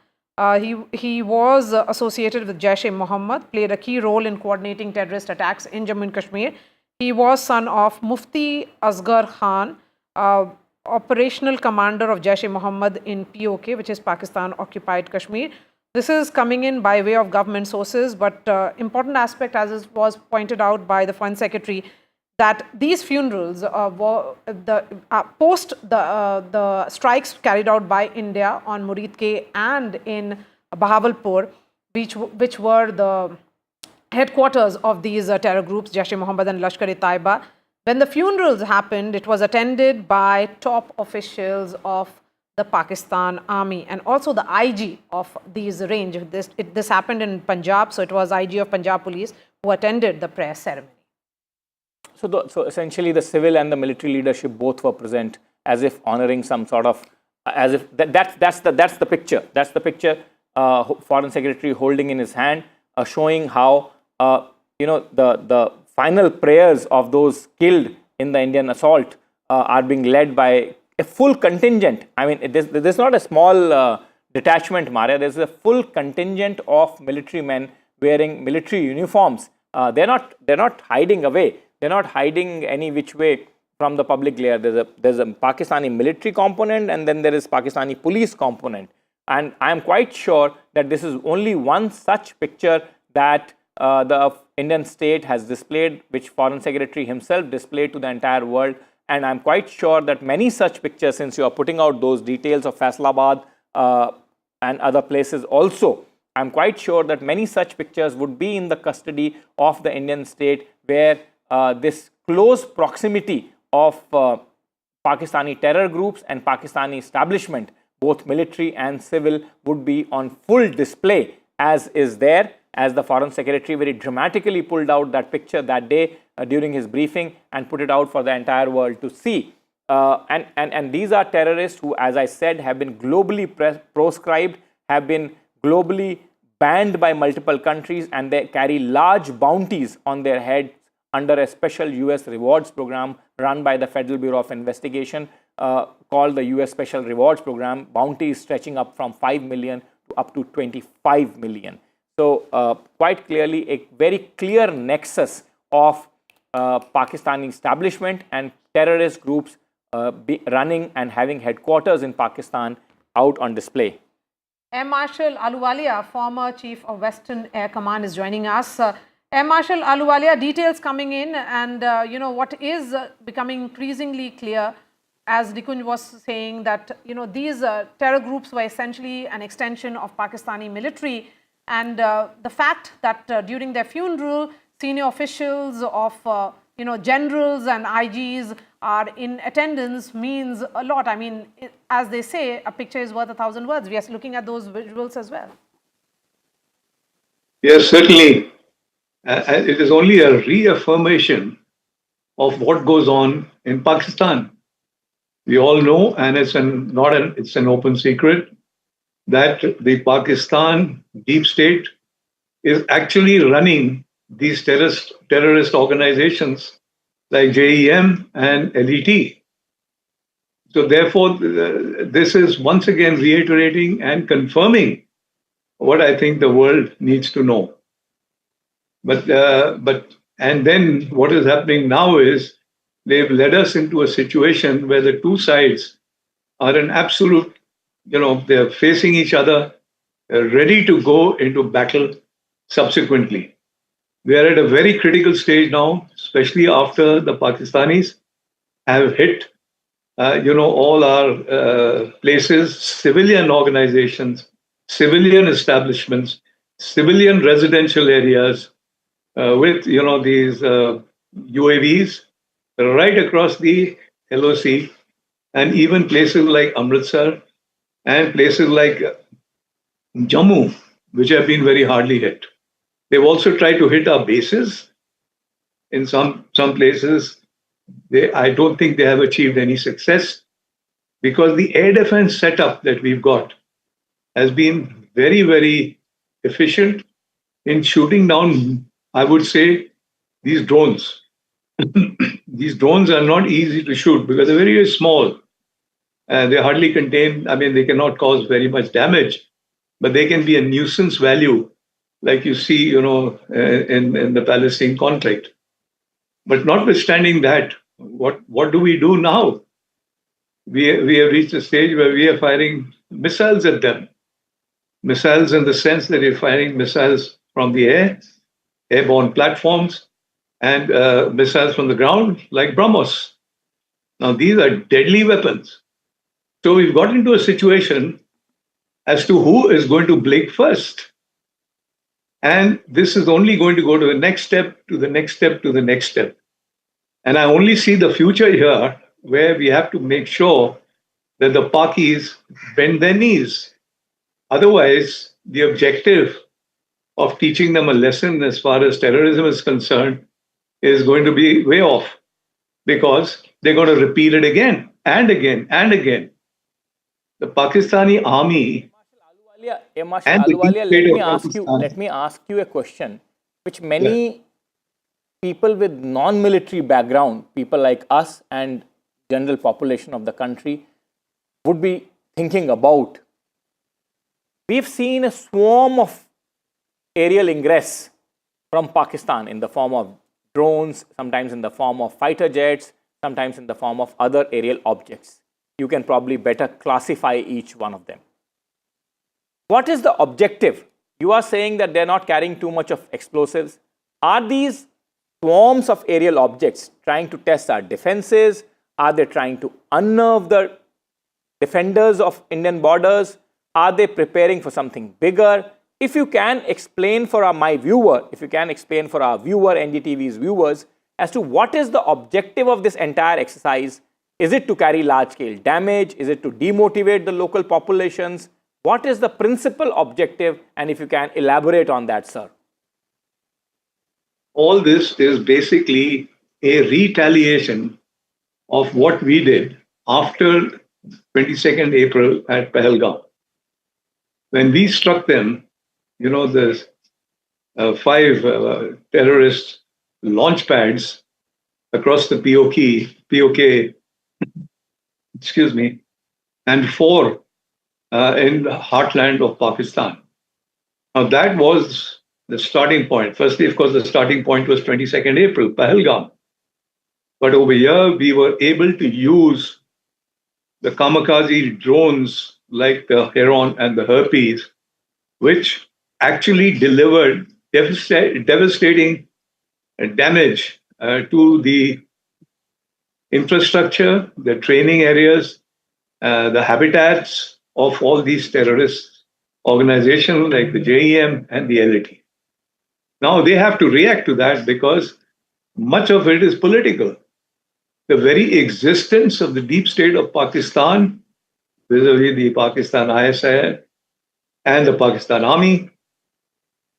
he was associated with Jaish-e-Mohammed, played a key role in coordinating terrorist attacks in Jammu and Kashmir. He was son of Mufti Asghar Khan, operational commander of Jaish-e-Mohammed in POK, which is Pakistan Occupied Kashmir. This is coming in by way of government sources, but important aspect, as was pointed out by the Foreign Secretary, that these funerals were post the strikes carried out by India on Murid Ke and in Bahawalpur, which were the headquarters of these terror groups, Jaish-e-Mohammed and Lashkar-e-Taiba. When the funerals happened, it was attended by top officials of the Pakistan Army and also the IG of these range. This happened in Punjab, so it was IG of Punjab Police who attended the prayer ceremony. So essentially, the civil and the military leadership both were present, as if honoring some sort of, as if that's the picture. That's the picture. Foreign Secretary holding in his hand, showing how the final prayers of those killed in the Indian assault are being led by a full contingent. I mean, there's not a small detachment, Maria. There's a full contingent of military men wearing military uniforms. They're not hiding away. They're not hiding any which way from the public glare. There's a Pakistani military component, and then there is Pakistani police component. And I am quite sure that this is only one such picture that the Indian state has displayed, which Foreign Secretary himself displayed to the entire world. And I'm quite sure that many such pictures, since you are putting out those details of Faisalabad and other places also, I'm quite sure that many such pictures would be in the custody of the Indian state, where this close proximity of Pakistani terror groups and Pakistani establishment, both military and civil, would be on full display, as is there, as the Foreign Secretary very dramatically pulled out that picture that day during his briefing and put it out for the entire world to see. And these are terrorists who, as I said, have been globally proscribed, have been globally banned by multiple countries, and they carry large bounties on their heads under a special US rewards program run by the Federal Bureau of Investigation, called the US Special Rewards Program, bounties stretching up from 5 million to up to 25 million. So quite clearly a very clear nexus of Pakistani establishment and terrorist groups running and having headquarters in Pakistan out on display. Air Marshal Ahluwalia, former Chief of Western Air Command, is joining us. Air Marshal Ahluwalia, details coming in, and what is becoming increasingly clear, as Nikunj was saying, that these terror groups were essentially an extension of Pakistani military, and the fact that during their funeral, senior officials of generals and IGs are in attendance means a lot. I mean, as they say, a picture is worth 1,000 words. We are looking at those visuals as well. Yes, certainly. It is only a reaffirmation of what goes on in Pakistan. We all know, and it's an open secret, that the Pakistan deep state is actually running these terrorist organizations like JEM and LET. So therefore, this is once again reiterating and confirming what I think the world needs to know. And then what is happening now is they've led us into a situation where the two sides are an absolute, they're facing each other, ready to go into battle subsequently. We are at a very critical stage now, especially after the Pakistanis have hit, all our places, civilian organizations, civilian establishments, civilian residential areas, with these UAVs right across the LOC, and even places like Amritsar and places like Jammu, which have been very hardly hit. They've also tried to hit our bases. In some places, I don't think they have achieved any success, because the air defense setup that we've got has been very, very efficient in shooting down, I would say, these drones. These drones are not easy to shoot because they're very, very small. They hardly contain, they cannot cause very much damage, but they can be a nuisance value, like you see, in the Palestine conflict. But notwithstanding that, what do we do now? We have reached a stage where we are firing missiles at them. Missiles in the sense that we're firing missiles from the air, airborne platforms, and missiles from the ground, like BrahMos. Now, these are deadly weapons. So we've got into a situation as to who is going to blink first. And this is only going to go to the next step, to the next step, to the next step. And I only see the future here where we have to make sure that the Pakis bend their knees. Otherwise, the objective of teaching them a lesson as far as terrorism is concerned is going to be way off, because they're going to repeat it again and again and again. The Pakistani army. Marshal Ahluwalia, let me ask you a question, which many people with non-military background, people like us and general population of the country, would be thinking about. We've seen a swarm of aerial ingress from Pakistan in the form of drones, sometimes in the form of fighter jets, sometimes in the form of other aerial objects. You can probably better classify each one of them. What is the objective? You are saying that they're not carrying too much of explosives. Are these swarms of aerial objects trying to test our defenses? Are they trying to unnerve the defenders of Indian borders? Are they preparing for something bigger? If you can explain for my viewer, if you can explain for our viewer, NDTV's viewers, as to what is the objective of this entire exercise. Is it to carry large-scale damage? Is it to demotivate the local populations? What is the principal objective? And if you can elaborate on that, sir. All this is basically a retaliation of what we did after 22nd April at Pahalgam. When we struck them, the 5 terrorist launch pads across the POK, excuse me, and 4 in the heartland of Pakistan. Now, that was the starting point. Firstly, of course, the starting point was 22nd April, Pahalgam. But over here, we were able to use the kamikaze drones like the Heron and the Herpes, which actually delivered devastating damage to the infrastructure, the training areas, the habitats of all these terrorist organizations like the JEM and the LAT. Now they have to react to that because much of it is political. The very existence of the deep state of Pakistan vis-a-vis the Pakistan ISI and the Pakistan Army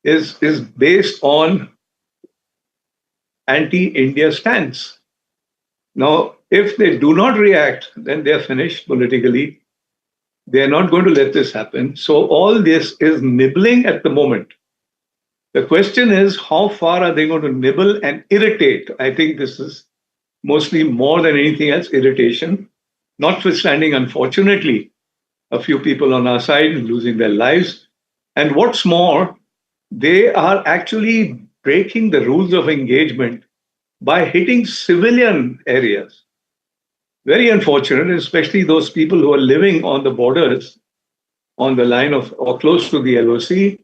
is based on anti-India stance. Now, if they do not react, then they're finished politically. They're not going to let this happen. So all this is nibbling at the moment. The question is, how far are they going to nibble and irritate? I think this is mostly more than anything else irritation, notwithstanding, unfortunately, a few people on our side losing their lives. And what's more, they are actually breaking the rules of engagement by hitting civilian areas. Very unfortunate, especially those people who are living on the borders, on the line of or close to the LOC.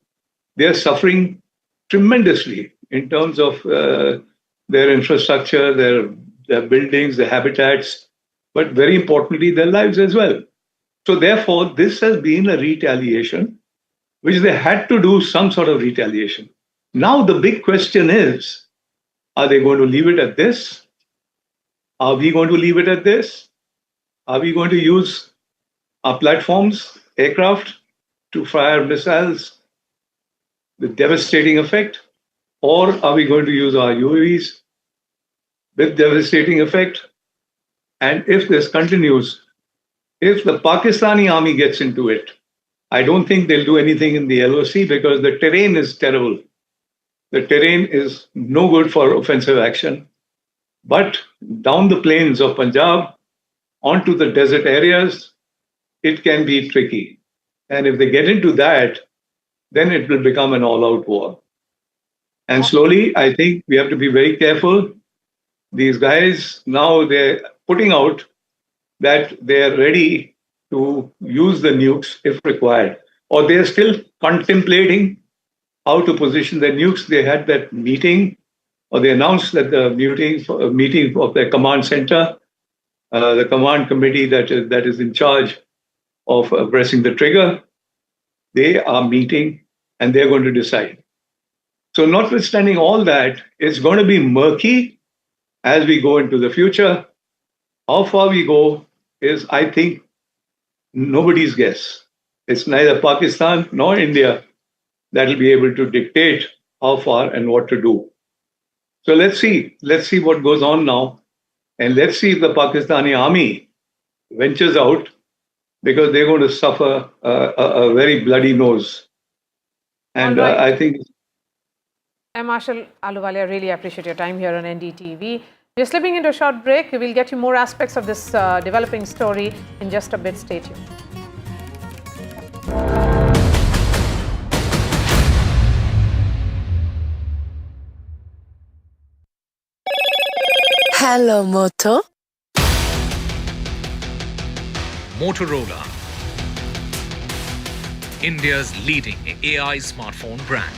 They are suffering tremendously in terms of their infrastructure, their buildings, their habitats, but very importantly, their lives as well. So therefore, this has been a retaliation, which they had to do some sort of retaliation. Now the big question is, are they going to leave it at this? Are we going to leave it at this? Are we going to use our platforms, aircraft, to fire missiles with devastating effect? Or are we going to use our UAVs with devastating effect? And if this continues, if the Pakistani army gets into it, I don't think they'll do anything in the LOC because the terrain is terrible. The terrain is no good for offensive action. But down the plains of Punjab, onto the desert areas, it can be tricky. And if they get into that, then it will become an all-out war. And slowly, I think we have to be very careful. These guys, now they're putting out that they're ready to use the nukes if required. Or they're still contemplating how to position the nukes. They had that meeting, or they announced that the meeting of their command center, the command committee that is in charge of pressing the trigger, they are meeting and they're going to decide. So notwithstanding all that, it's going to be murky as we go into the future. How far we go is, I think, nobody's guess. It's neither Pakistan nor India that will be able to dictate how far and what to do. So let's see what goes on now. And let's see if the Pakistani army ventures out, because they're going to suffer a very bloody nose. And right. I think... Marshal Ahluwalia, I really appreciate your time here on NDTV. We're slipping into a short break. We'll get you more aspects of this developing story in just a bit. Stay tuned. Hello, Moto. Motorola, India's leading AI smartphone brand.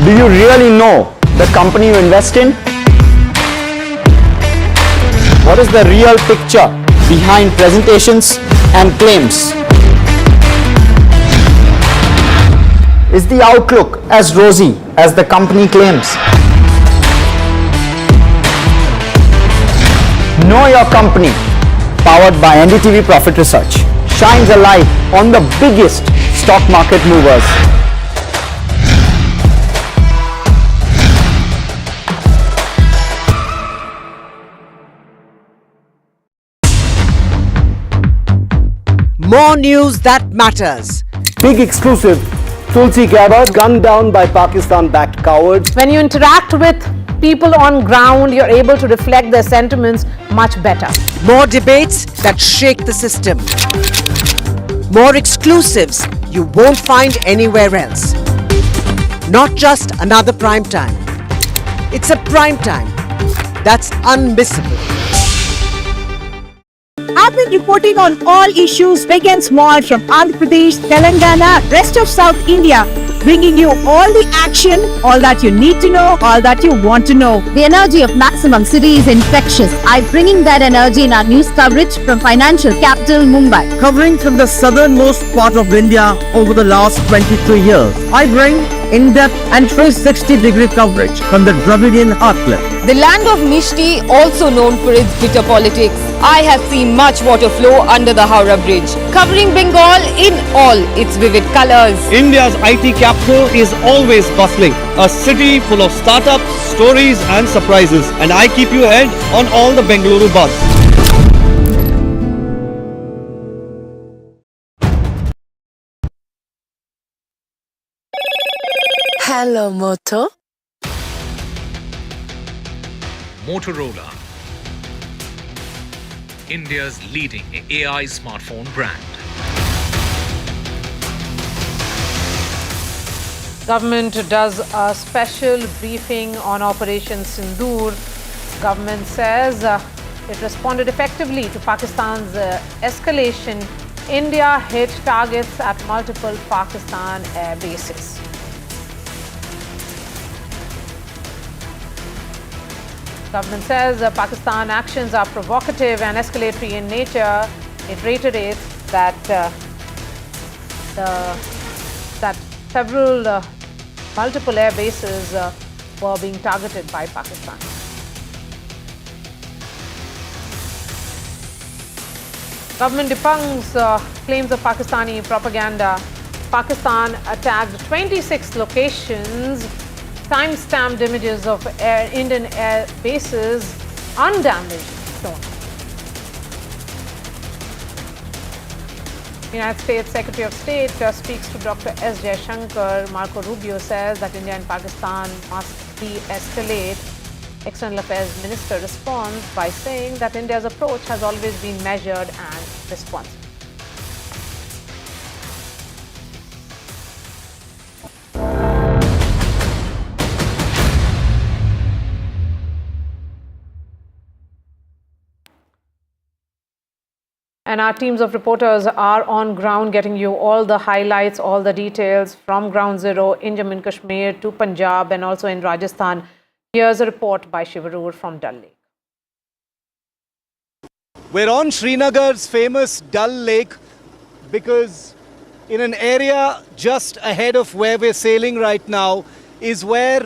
Do you really know the company you invest in? What is the real picture behind presentations and claims? Is the outlook as rosy as the company claims? Know Your Company, powered by NDTV Profit Research, shines a light on the biggest stock market movers. More news that matters. Big exclusive. Tulsi Gabbard gunned down by Pakistan-backed cowards. When you interact with people on ground, you're able to reflect their sentiments much better. More debates that shake the system. More exclusives you won't find anywhere else. Not just another prime time. It's a prime time that's unmissable. I've been reporting on all issues big and small from Andhra Pradesh, Telangana, rest of South India, bringing you all the action, all that you need to know, all that you want to know. The energy of maximum city is infectious. I'm bringing that energy in our news coverage from financial capital Mumbai. Covering from the southernmost part of India over the last 23 years, I bring in-depth and 360-degree coverage from the Dravidian heartland. The land of Mishti, also known for its bitter politics. I have seen much water flow under the Howrah Bridge, covering Bengal in all its vivid colors. India's IT capital is always bustling, a city full of startups, stories and surprises. And I keep you ahead on all the Bengaluru buzz. Hello, Moto. Motorola, India's leading AI smartphone brand. Government does a special briefing on Operation Sindoor. Government says it responded effectively to Pakistan's escalation. India hit targets at multiple Pakistan air bases. Government says Pakistan actions are provocative and escalatory in nature. It reiterates that several multiple air bases were being targeted by Pakistan. Government debunks claims of Pakistani propaganda. Pakistan attacked 26 locations. Time-stamped images of Indian air bases undamaged shown. United States Secretary of State speaks to Dr. S. Jaishankar. Marco Rubio says that India and Pakistan must de-escalate. External Affairs Minister responds by saying that India's approach has always been measured and responsive. And our teams of reporters are on ground getting you all the highlights, all the details from ground zero in Jammu and Kashmir to Punjab and also in Rajasthan. Here's a report by Shivarur from Dal Lake. We're on Srinagar's famous Dal Lake because in an area just ahead of where we're sailing right now is where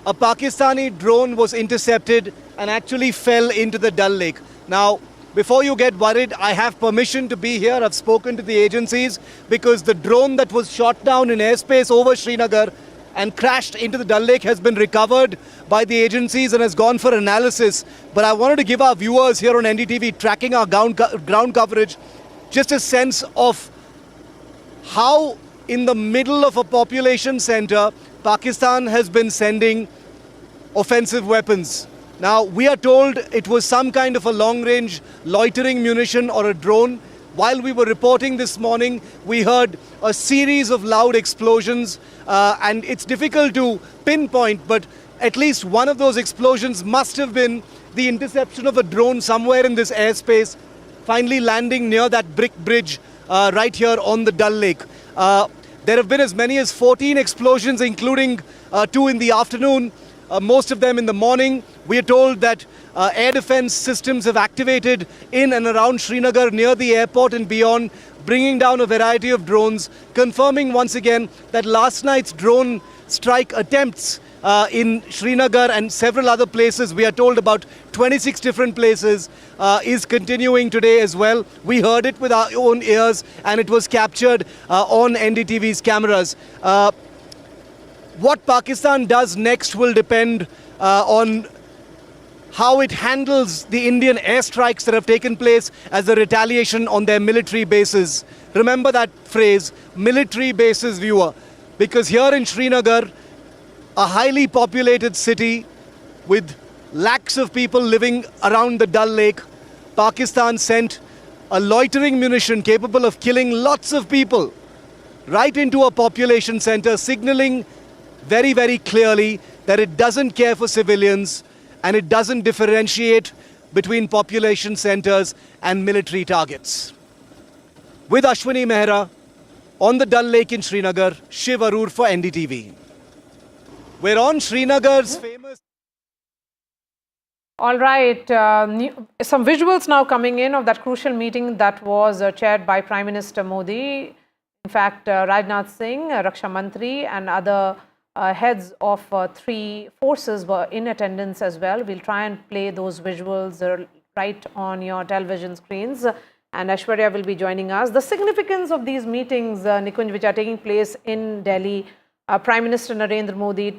a Pakistani drone was intercepted and actually fell into the Dal Lake. Now, before you get worried, I have permission to be here. I've spoken to the agencies because the drone that was shot down in airspace over Srinagar and crashed into the Dal Lake has been recovered by the agencies and has gone for analysis. But I wanted to give our viewers here on NDTV tracking our ground coverage just a sense of how in the middle of a population center, Pakistan has been sending offensive weapons. Now, we are told it was some kind of a long-range loitering munition or a drone. While we were reporting this morning, we heard a series of loud explosions, and it's difficult to pinpoint, but at least one of those explosions must have been the interception of a drone somewhere in this airspace, finally landing near that brick bridge right here on the Dal Lake. There have been as many as 14 explosions, including 2 in the afternoon. Most of them in the morning. We are told that air defense systems have activated in and around Srinagar near the airport and beyond, bringing down a variety of drones, confirming once again that last night's drone strike attempts in Srinagar and several other places. We are told about 26 different places is continuing today as well. We heard it with our own ears and it was captured on NDTV's cameras. What Pakistan does next will depend on how it handles the Indian airstrikes that have taken place as a retaliation on their military bases. Remember that phrase, military bases, viewer, because here in Srinagar, a highly populated city with lakhs of people living around the Dal Lake, Pakistan sent a loitering munition capable of killing lots of people right into a population center, signaling very, very clearly that it doesn't care for civilians and it doesn't differentiate between population centers and military targets. With Ashwini Mehra on the Dal Lake in Srinagar, Shiv Arur for NDTV. We're on Srinagar's famous... All right, some visuals now coming in of that crucial meeting that was chaired by Prime Minister Modi. In fact, Rajnath Singh, Raksha Mantri and other heads of three forces were in attendance as well. We'll try and play those visuals right on your television screens. And Aishwarya will be joining us. The significance of these meetings, Nikunj, which are taking place in Delhi, Prime Minister Narendra Modi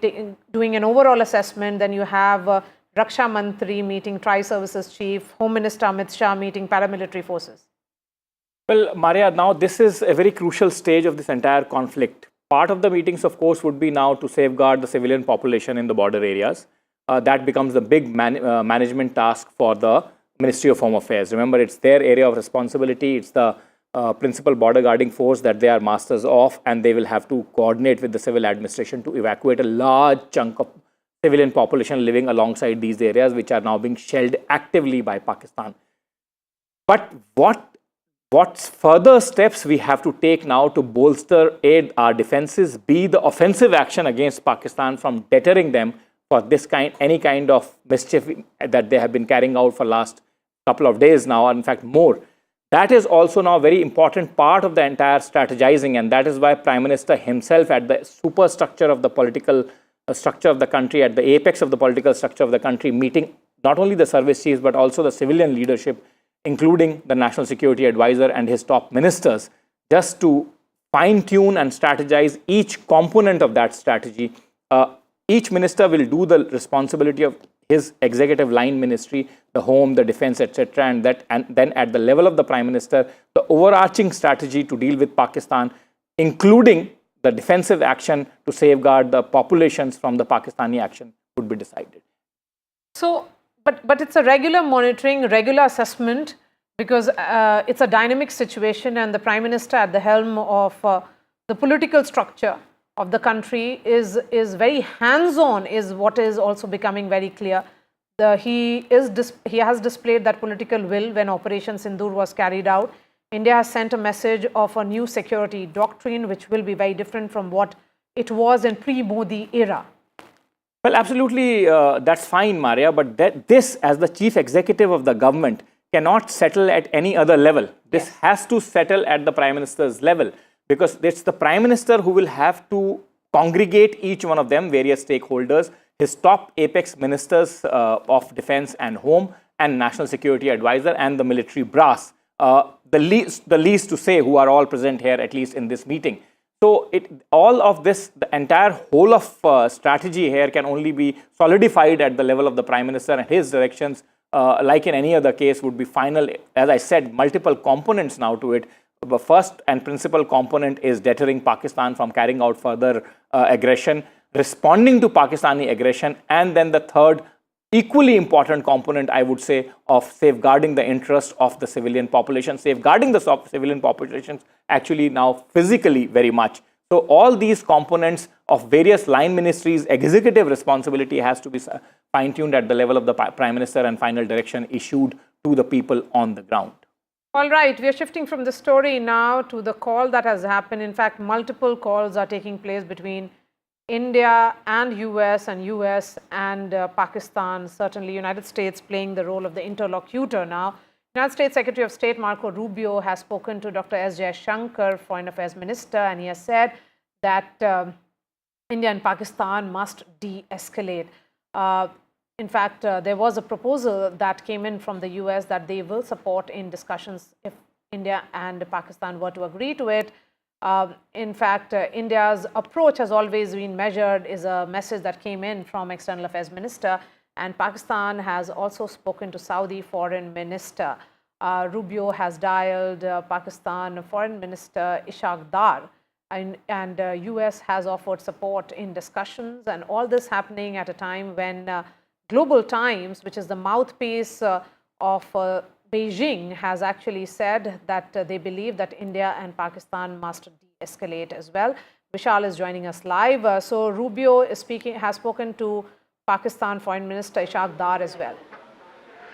doing an overall assessment. Then you have Raksha Mantri meeting Tri-Services Chief, Home Minister Amit Shah meeting paramilitary forces. Well, Maria, now this is a very crucial stage of this entire conflict. Part of the meetings, of course, would be now to safeguard the civilian population in the border areas. That becomes the big management task for the Ministry of Home Affairs. Remember, it's their area of responsibility. It's the principal border guarding force that they are masters of, and they will have to coordinate with the civil administration to evacuate a large chunk of civilian population living alongside these areas, which are now being shelled actively by Pakistan. But what further steps we have to take now to bolster our defenses, be the offensive action against Pakistan from deterring them for any kind of mischief that they have been carrying out for last couple of days now, or in fact more. That is also now a very important part of the entire strategizing, and that is why Prime Minister himself at the superstructure of the political structure of the country, at the apex of the political structure of the country, meeting not only the service chiefs but also the civilian leadership, including the National Security Advisor and his top ministers, just to fine-tune and strategize each component of that strategy. Each minister will do the responsibility of his executive line ministry, the home, the defense, etc. And then at the level of the Prime Minister, the overarching strategy to deal with Pakistan, including the defensive action to safeguard the populations from the Pakistani action, would be decided. So, but it's a regular monitoring, regular assessment, because it's a dynamic situation and the Prime Minister at the helm of the political structure of the country is very hands-on, is what is also becoming very clear. He has displayed that political will when Operation Sindoor was carried out. India has sent a message of a new security doctrine, which will be very different from what it was in pre-Modi era. Well, absolutely, that's fine, Maria, but this, as the chief executive of the government, cannot settle at any other level. This has to settle at the Prime Minister's level, because it's the Prime Minister who will have to congregate each one of them, various stakeholders, his top apex ministers of defense and home, and National Security Advisor, and the military brass. The least to say, who are all present here, at least in this meeting. So all of this, the entire whole of strategy here can only be solidified at the level of the Prime Minister, and his directions, like in any other case, would be final. As I said, multiple components now to it. The first and principal component is deterring Pakistan from carrying out further aggression, responding to Pakistani aggression, and then the third, equally important component, I would say, of safeguarding the interest of the civilian population, safeguarding the civilian populations actually now physically very much. So all these components of various line ministries' executive responsibility has to be fine-tuned at the level of the Prime Minister and final direction issued to the people on the ground. All right, we are shifting from the story now to the call that has happened. In fact, multiple calls are taking place between India and US and Pakistan, certainly United States playing the role of the interlocutor now. United States Secretary of State Marco Rubio has spoken to Dr. S. Jaishankar, Foreign Affairs Minister, and he has said that India and Pakistan must de-escalate. In fact, there was a proposal that came in from the US that they will support in discussions if India and Pakistan were to agree to it. In fact, India's approach has always been measured, is a message that came in from External Affairs Minister, and Pakistan has also spoken to Saudi Foreign Minister. Rubio has dialed Pakistan Foreign Minister Ishaq Dar, and US has offered support in discussions, and all this happening at a time when Global Times, which is the mouthpiece of Beijing, has actually said that they believe that India and Pakistan must de-escalate as well. Vishal is joining us live. So Rubio has spoken to Pakistan Foreign Minister Ishaq Dar as well,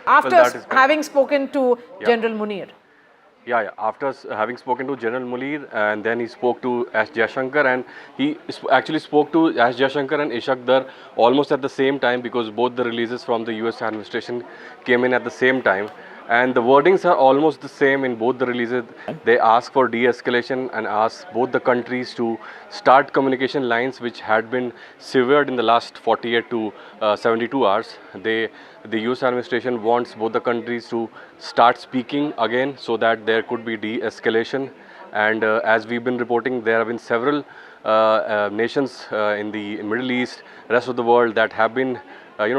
after having spoken to General Munir. Yeah, after having spoken to General Munir, and then he spoke to S. Jaishankar, and he actually spoke to S. Jaishankar and Ishaq Dar almost at the same time, because both the releases from the US administration came in at the same time. And the wordings are almost the same in both the releases. They ask for de-escalation and ask both the countries to start communication lines which had been severed in the last 48 to 72 hours. The US administration wants both the countries to start speaking again so that there could be de-escalation. And as we've been reporting, there have been several nations in the Middle East, rest of the world, that have been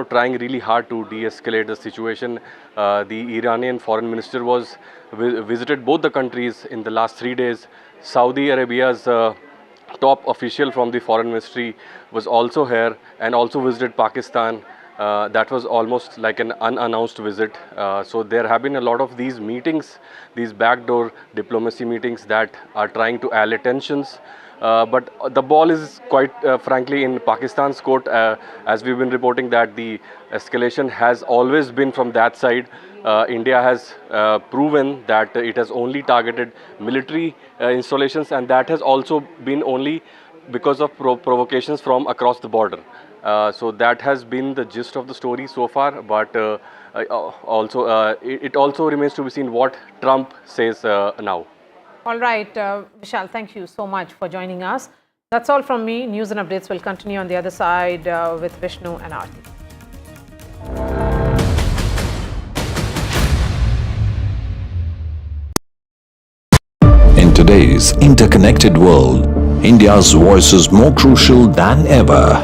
trying really hard to de-escalate the situation. The Iranian foreign minister visited both the countries in the last 3 days. Saudi Arabia's top official from the foreign ministry was also here and also visited Pakistan. That was almost like an unannounced visit. So there have been a lot of these meetings, these backdoor diplomacy meetings that are trying to allay tensions. But the ball is quite frankly in Pakistan's court, as we've been reporting that the escalation has always been from that side. India has proven that it has only targeted military installations, and that has also been only because of provocations from across the border. So that has been the gist of the story so far, but it also remains to be seen what Trump says now. All right, Vishal, thank you so much for joining us. That's all from me. News and updates will continue on the other side with Vishnu and Aarti. In today's interconnected world, India's voice is more crucial than ever.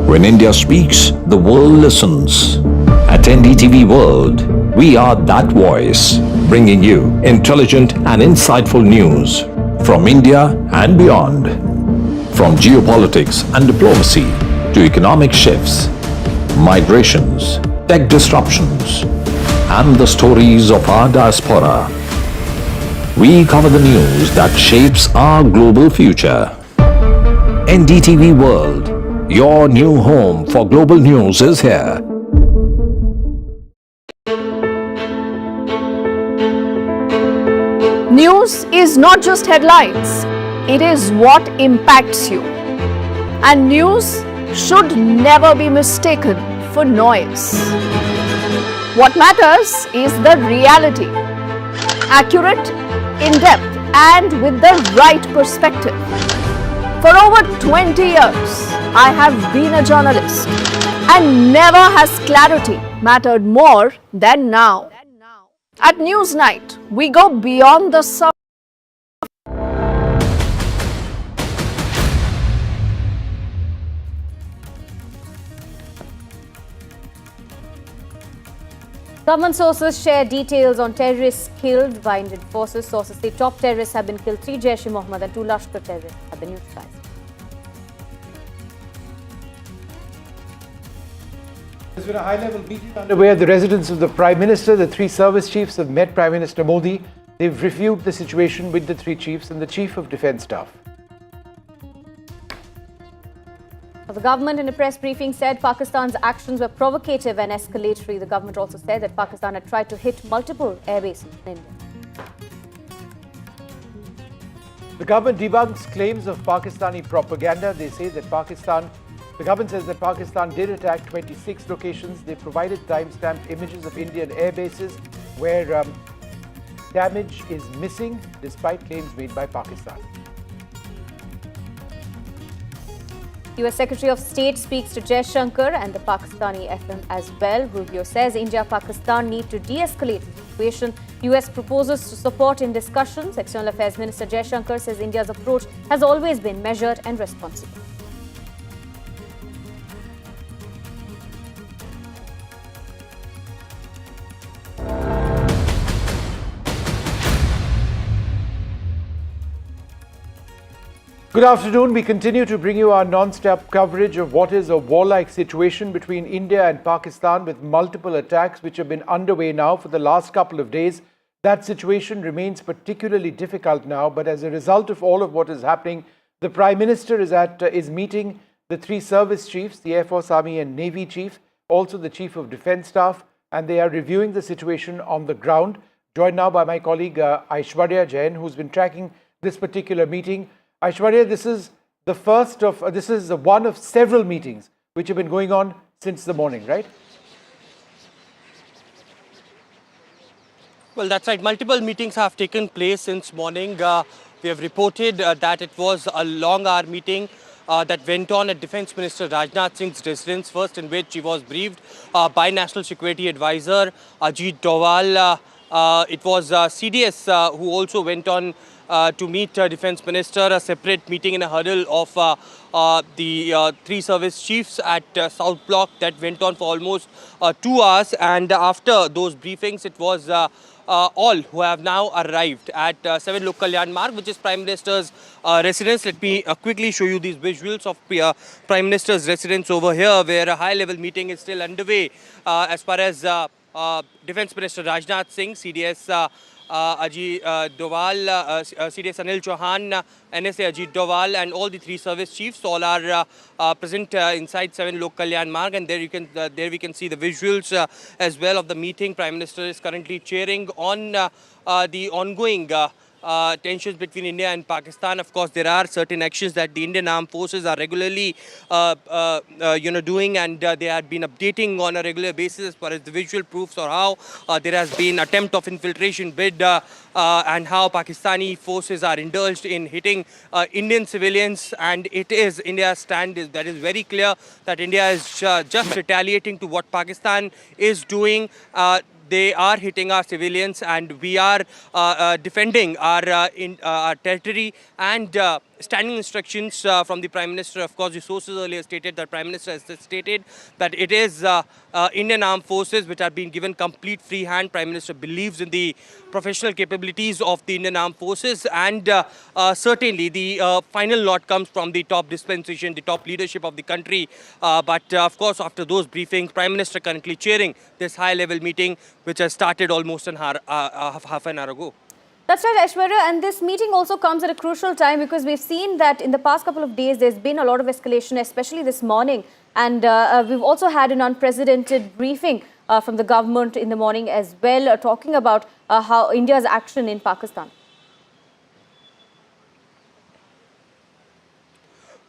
When India speaks, the world listens. At NDTV World, we are that voice, bringing you intelligent and insightful news from India and beyond. From geopolitics and diplomacy to economic shifts, migrations, tech disruptions, and the stories of our diaspora. We cover the news that shapes our global future. NDTV World, your new home for global news, is here. News is not just headlines, it is what impacts you. And news should never be mistaken for noise. What matters is the reality. Accurate, in-depth, and with the right perspective. For over 20 years, I have been a journalist, and never has clarity mattered more than now. At Newsnight, we go beyond the surface. Government sources share details on terrorists killed by Indian forces. Sources say top terrorists have been killed, 3 Jaish-e-Mohammed and 2 Lashkar terrorists have been neutralized. There's been a high-level meeting underway at the residence of the Prime Minister. The 3 service chiefs have met Prime Minister Modi. They've reviewed the situation with the 3 chiefs and the Chief of Defence Staff. The government in a press briefing said Pakistan's actions were provocative and escalatory. The government also said that Pakistan had tried to hit multiple air bases in India. The government debunks claims of Pakistani propaganda. They say that the government says that Pakistan did attack 26 locations. They provided time-stamped images of Indian air bases where damage is missing despite claims made by Pakistan. US Secretary of State speaks to Jaishankar and the Pakistani FM as well. Rubio says India-Pakistan need to de-escalate the situation. US proposes to support in discussions. External Affairs Minister Jaishankar says India's approach has always been measured and responsible. Good afternoon. We continue to bring you our non-stop coverage of what is a warlike situation between India and Pakistan with multiple attacks which have been underway now for the last couple of days. That situation remains particularly difficult now, but as a result of all of what is happening, the Prime Minister is meeting the three service chiefs, the Air Force, Army and Navy chief, also the Chief of Defence Staff, and they are reviewing the situation on the ground. Joined now by my colleague Aishwarya Jain, who's been tracking this particular meeting. Aishwarya, this is one of several meetings which have been going on since the morning, right? Well, that's right. Multiple meetings have taken place since morning. We have reported that it was a long-hour meeting that went on at Defence Minister Rajnath Singh's residence, first in which he was briefed by National Security Advisor Ajit Doval. It was CDS who also went on to meet Defence Minister, a separate meeting in a huddle of the three service chiefs at South Block that went on for almost 2 hours. And after those briefings, it was all who have now arrived at 7 Lok Kalyan Marg, which is Prime Minister's residence. Let me quickly show you these visuals of Prime Minister's residence over here, where a high-level meeting is still underway as far as Defence Minister Rajnath Singh, CDS Ajit Doval, CDS Anil Chauhan, NSA Ajit Doval, and all the three service chiefs all are present inside 7 Lok Kalyan Marg, and there we can see the visuals as well of the meeting. Prime Minister is currently chairing on the ongoing tensions between India and Pakistan. Of course, there are certain actions that the Indian armed forces are regularly doing, and they have been updating on a regular basis as far as the visual proofs or how there has been attempt of infiltration bid and how Pakistani forces are indulged in hitting Indian civilians. And it is India's stand that is very clear that India is just retaliating to what Pakistan is doing. They are hitting our civilians, and we are defending our territory. And standing instructions from the Prime Minister. Of course, the sources earlier stated that Prime Minister has stated that it is Indian armed forces which are being given complete free hand. Prime Minister believes in the professional capabilities of the Indian armed forces, and certainly the final nod comes from the top dispensation, the top leadership of the country. But of course, after those briefings, Prime Minister currently chairing this high-level meeting, which has started almost half an hour ago. That's right, Aishwarya, and this meeting also comes at a crucial time because we've seen that in the past couple of days there's been a lot of escalation, especially this morning, and we've also had an unprecedented briefing from the government in the morning as well, talking about how India's action in Pakistan.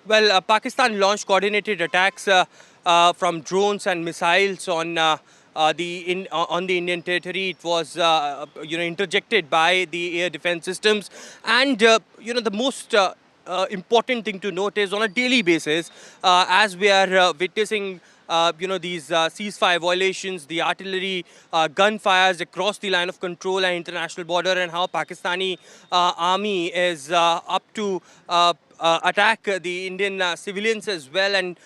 Well, Pakistan launched coordinated attacks from drones and missiles on the Indian territory. It was interjected by the air defense systems, and the most important thing to note is on a daily basis, as we are witnessing these ceasefire violations, the artillery gunfires across the line of control and international border, and how Pakistani army is up to attack the Indian civilians as well. And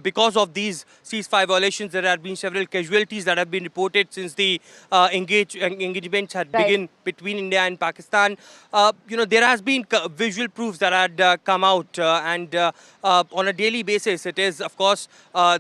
because of these ceasefire violations, there have been several casualties that have been reported since the engagements had begun between India and Pakistan. There has been visual proofs that had come out, and on a daily basis, it is, of course,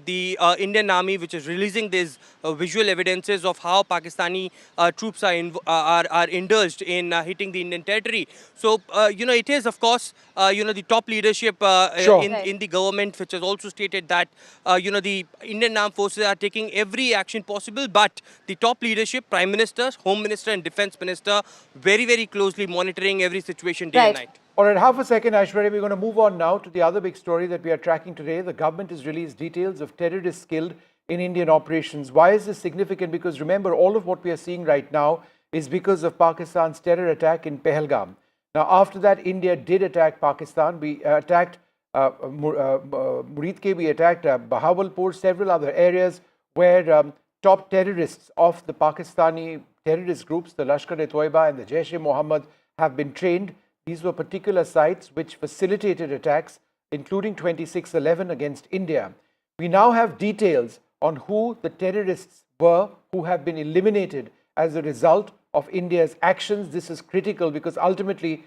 the Indian army which is releasing these visual evidences of how Pakistani troops are indulged in hitting the Indian territory. So, it is, of course, the top leadership in the government, which has also stated that, the Indian armed forces are taking every action possible, but the top leadership, Prime Minister, Home Minister and Defence Minister, very, very closely monitoring every situation day and night. All right, half a second, Aishwarya. We're going to move on now to the other big story that we are tracking today. The government has released details of terrorists killed in Indian operations. Why is this significant? Because remember, all of what we are seeing right now is because of Pakistan's terror attack in Pahalgam. Now, after that, India did attack Pakistan. We attacked Muridke, we attacked Bahawalpur, several other areas where top terrorists of the Pakistani terrorist groups, the Lashkar-e-Toiba and the Jaish-e-Mohammed, have been trained. These were particular sites which facilitated attacks, including 26/11 against India. We now have details on who the terrorists were who have been eliminated as a result of India's actions. This is critical because ultimately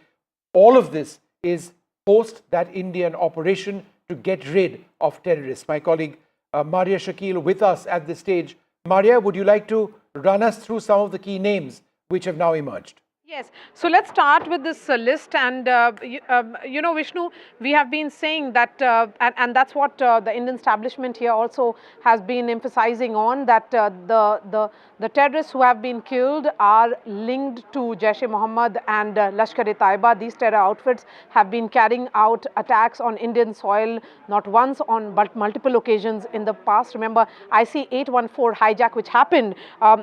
all of this is post that Indian operation to get rid of terrorists. My colleague Maria Shakil with us at this stage. Maria, would you like to run us through some of the key names which have now emerged? Yes. So let's start with this list. And, you know, Vishnu, we have been saying that, and that's what the Indian establishment here also has been emphasizing on, that the terrorists who have been killed are linked to Jaish-e-Mohammed and Lashkar-e-Taiba. These terror outfits have been carrying out attacks on Indian soil, not once but multiple occasions in the past. Remember, IC-814 hijack which happened.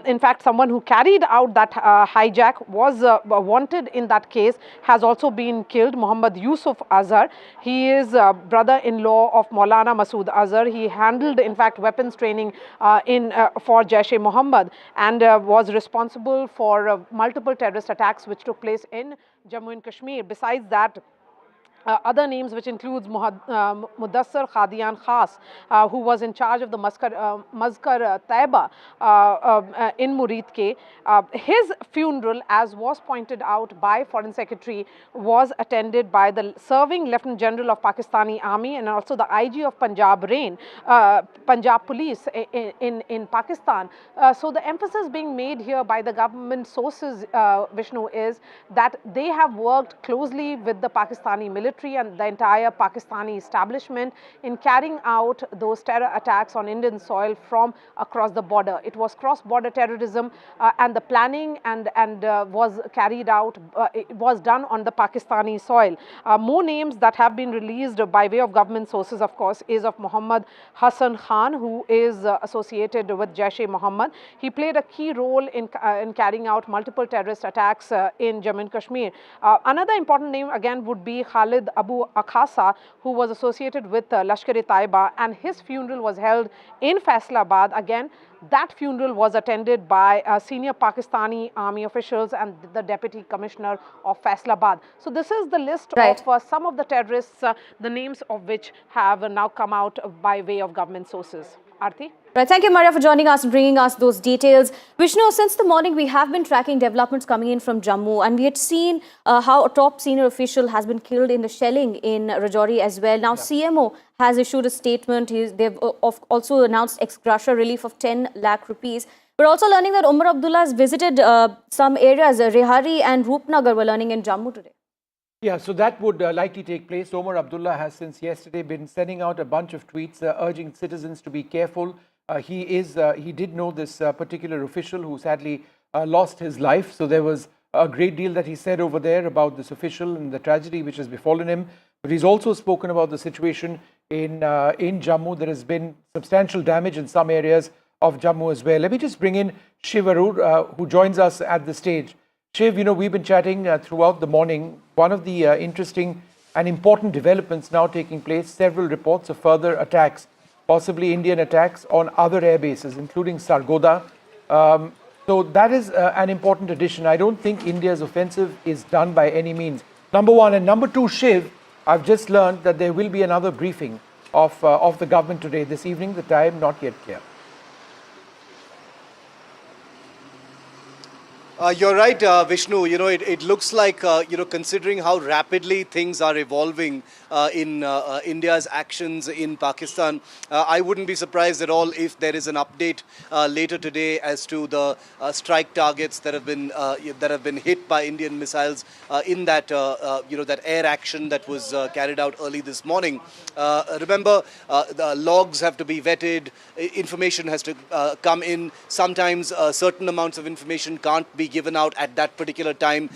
In fact, someone who carried out that hijack was wanted in that case, has also been killed, Muhammad Yusuf Azhar. He is brother-in-law of Maulana Masood Azhar. He handled, in fact, weapons training for Jaish-e-Mohammed and was responsible for multiple terrorist attacks which took place in Jammu and Kashmir. Besides that, other names which includes Mudassar Khadian Khas, who was in charge of the Mazkar Taiba in Muridke. His funeral, as was pointed out by Foreign Secretary, was attended by the serving Lieutenant General of Pakistani Army and also the IG of Punjab Punjab Police in Pakistan. So the emphasis being made here by the government sources, Vishnu, is that they have worked closely with the Pakistani military and the entire Pakistani establishment in carrying out those terror attacks on Indian soil from across the border. It was cross-border terrorism and the planning and was carried out, it was done on the Pakistani soil. More names that have been released by way of government sources, of course, is of Muhammad Hassan Khan, who is associated with Jaish-e-Mohammed. He played a key role in carrying out multiple terrorist attacks in Jammu and Kashmir. Another important name again would be Khalid Abu Akhasa, who was associated with Lashkar-e-Taiba, and his funeral was held in Faisalabad. Again, that funeral was attended by senior Pakistani army officials and the Deputy Commissioner of Faisalabad. So this is the list of some of the terrorists, the names of which have now come out by way of government sources. Aarti? Right. Thank you, Maria, for joining us and bringing us those details. Vishnu, since the morning, we have been tracking developments coming in from Jammu, and we had seen how a top senior official has been killed in the shelling in Rajouri as well. Now, CMO has issued a statement. They've also announced ex gratia relief of 10 lakh rupees. We're also learning that Umar Abdullah has visited some areas. Rehari and Roopnagar were learning in Jammu today. Yeah, so that would likely take place. Omar Abdullah has since yesterday been sending out a bunch of tweets urging citizens to be careful. He did know this particular official who sadly lost his life. So there was a great deal that he said over there about this official and the tragedy which has befallen him. But he's also spoken about the situation in Jammu. There has been substantial damage in some areas of Jammu as well. Let me just bring in Shiv Arur, who joins us at the stage. Shiv, you know, we've been chatting throughout the morning. One of the interesting and important developments now taking place, several reports of further attacks, possibly Indian attacks on other air bases, including Sargodha. So that is an important addition. I don't think India's offensive is done by any means. Number one. And number two, Shiv, I've just learned that there will be another briefing of the government today, this evening, the time not yet clear. You're right, Vishnu. You know, it looks like, you know, considering how rapidly things are evolving in India's actions in Pakistan, I wouldn't be surprised at all if there is an update later today as to the strike targets that have been hit by Indian missiles in that, you know, that air action that was carried out early this morning. Remember, the logs have to be vetted, information has to come in. Sometimes certain amounts of information can't be be given out at that particular time,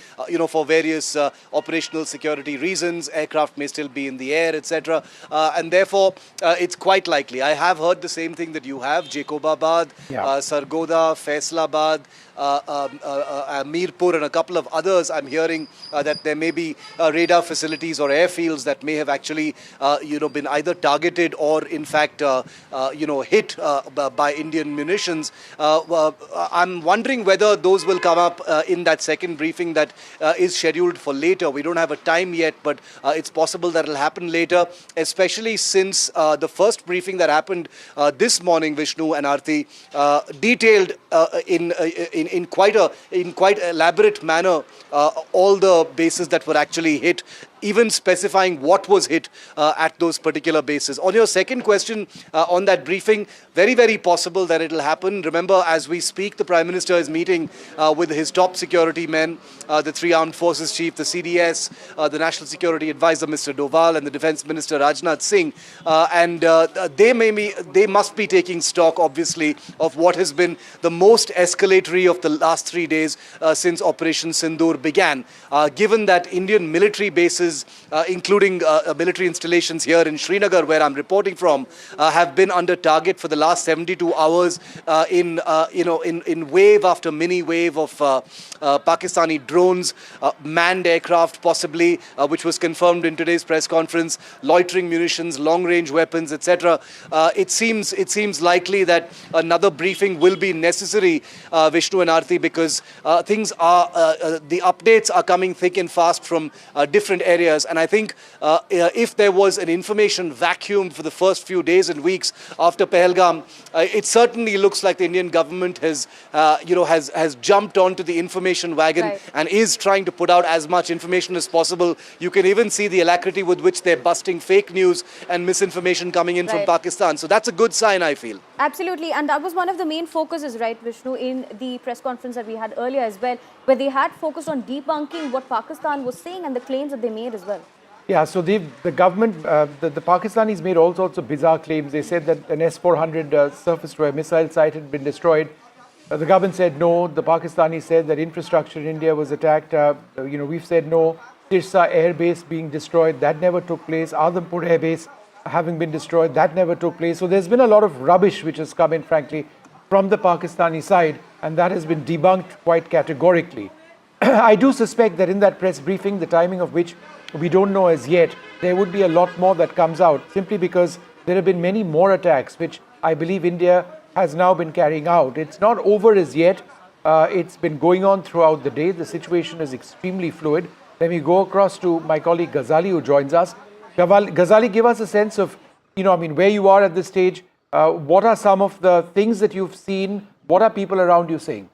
for various operational security reasons. Aircraft may still be in the air, etc. And therefore, it's quite likely. I have heard the same thing that you have. Jacobabad, Sargodha, Faisalabad, Mirpur and a couple of others. I'm hearing that there may be radar facilities or airfields that may have actually, been either targeted or in fact, hit by Indian munitions. I'm wondering whether those will come up in that second briefing that is scheduled for later. We don't have a time yet, but it's possible that it'll happen later, especially since the first briefing that happened this morning, Vishnu and Aarti, detailed in quite elaborate manner all the bases that were actually hit, even specifying what was hit at those particular bases. On your second question on that briefing, very, very possible that it'll happen. Remember, as we speak, the Prime Minister is meeting with his top security men, the three armed forces chief, the CDS, the National Security Advisor, Mr. Doval, and the Defence Minister, Rajnath Singh. And they must be taking stock, obviously, of what has been the most escalatory of the last 3 days since Operation Sindoor began. Given that Indian military bases, including military installations here in Srinagar, where I'm reporting from, have been under target for the last 72 hours in wave after mini wave of Pakistani drones, manned aircraft possibly, which was confirmed in today's press conference, loitering munitions, long-range weapons, etc. It seems likely that another briefing will be necessary, Vishnu and Aarti, because things are, the updates are coming thick and fast from different areas. And I think if there was an information vacuum for the first few days and weeks after Pahalgam, it certainly looks like the Indian government has jumped onto the information wagon and is trying to put out as much information as possible. You can even see the alacrity with which they're busting fake news and misinformation coming in from Pakistan. So that's a good sign, I feel. Absolutely. And that was one of the main focuses, right, Vishnu, in the press conference that we had earlier as well, where they had focused on debunking what Pakistan was saying and the claims that they made as well. Yeah, so the government, the Pakistanis made all sorts of bizarre claims. They said that an S-400 surface-to-air missile site had been destroyed. The government said no. The Pakistanis said that infrastructure in India was attacked. We've said no. Tirsa air base being destroyed, that never took place. Adhampur air base having been destroyed, that never took place. So there's been a lot of rubbish which has come in, frankly, from the Pakistani side, and that has been debunked quite categorically. I do suspect that in that press briefing, the timing of which we don't know as yet, there would be a lot more that comes out, simply because there have been many more attacks, which I believe India has now been carrying out. It's not over as yet. It's been going on throughout the day. The situation is extremely fluid. Let me go across to my colleague Ghazali, who joins us. Ghazali, give us a sense of, where you are at this stage. What are some of the things that you've seen? What are people around you saying?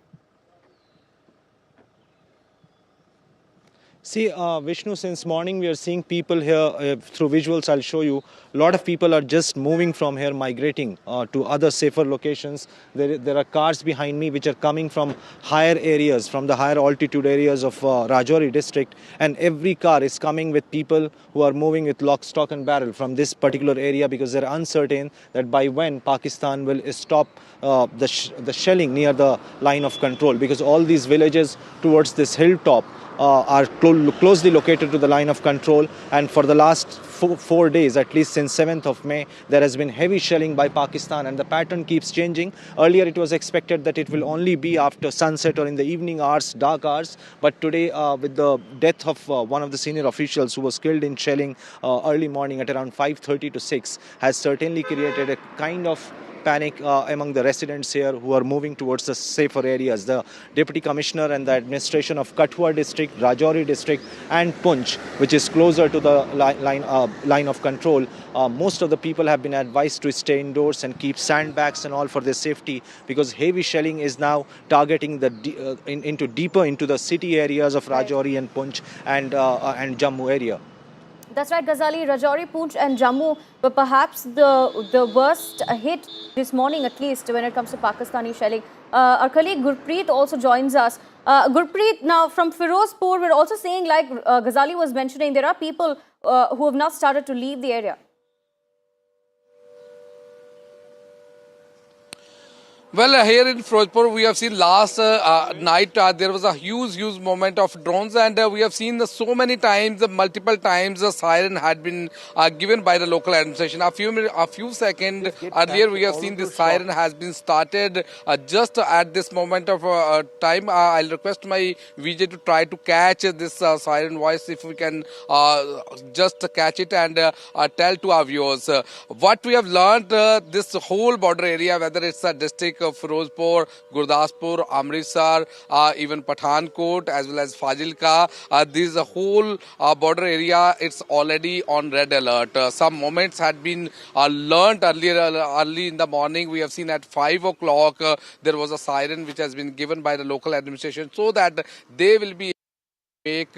See, Vishnu, since morning we are seeing people here through visuals. I'll show you. A lot of people are just moving from here, migrating to other safer locations. There are cars behind me which are coming from higher areas, from the higher altitude areas of Rajouri district. And every car is coming with people who are moving with lock, stock and barrel from this particular area, because they're uncertain that by when Pakistan will stop the shelling near the line of control, because all these villages towards this hilltop are closely located to the line of control. And for the last 4 days, at least since 7th of May, there has been heavy shelling by Pakistan, and the pattern keeps changing. Earlier it was expected that it will only be after sunset or in the evening hours, dark hours. But today, with the death of one of the senior officials who was killed in shelling early morning at around 5:30 to 6, has certainly created a kind of panic among the residents here who are moving towards the safer areas. The Deputy Commissioner and the administration of Kathua district, Rajouri district and Poonch, which is closer to the line of control, most of the people have been advised to stay indoors and keep sandbags and all for their safety, because heavy shelling is now targeting deeper into the city areas of Rajouri and Poonch and Jammu area. That's right, Ghazali. Rajouri, Poonch and Jammu were perhaps the worst hit this morning, at least when it comes to Pakistani shelling. Our colleague Gurpreet also joins us. Gurpreet, now from Firozpur, we're also saying, like Ghazali was mentioning, there are people who have now started to leave the area. Well, here in Firozpur, we have seen last night there was a huge moment of drones, and we have seen so many times, multiple times, the siren had been given by the local administration. A few seconds earlier, we have seen this siren has been started just at this moment of time. I'll request my VJ to try to catch this siren voice if we can just catch it and tell to our viewers what we have learned. This whole border area, whether it's a district of Firozpur, Gurdaspur, Amritsar, even Pathankot, as well as Fazilka. This whole border area, it's already on red alert. Some moments had been learnt early in the morning. We have seen at 5 o'clock there was a siren which has been given by the local administration so that they will be make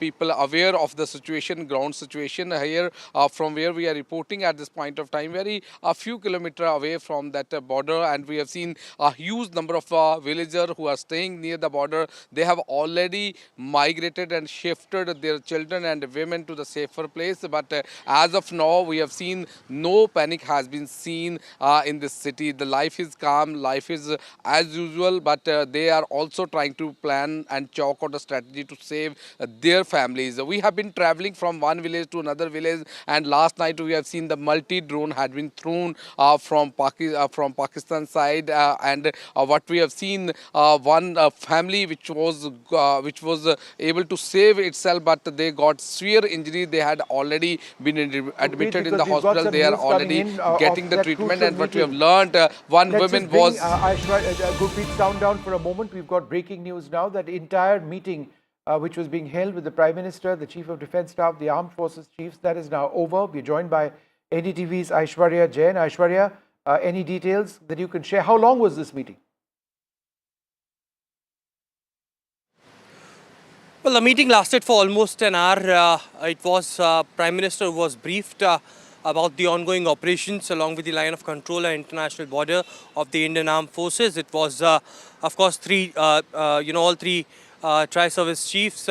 people aware of the situation, ground situation here from where we are reporting at this point of time, very a few kilometers away from that border, and we have seen a huge number of villagers who are staying near the border. They have already migrated and shifted their children and women to the safer place, but as of now we have seen no panic has been seen in this city. The life is calm, life is as usual, but they are also trying to plan and chalk out a strategy to save their families. We have been traveling from one village to another village, and last night we have seen the multi-drone had been thrown from Pakistan side, and what we have seen, one family which was able to save itself, but they got severe injury. They had already been admitted in the hospital. They are already getting the treatment, and what we have learned, one woman was... Gurpreet, sound down for a moment. We've got breaking news now that entire meeting which was being held with the Prime Minister, the Chief of Defence Staff, the Armed Forces Chiefs, that is now over. We're joined by NDTV's Aishwarya Jain. Aishwarya, any details that you can share? How long was this meeting? Well, the meeting lasted for almost an hour. It was Prime Minister was briefed about the ongoing operations along with the line of control and international border of the Indian Armed Forces. It was, of course, all three tri-service chiefs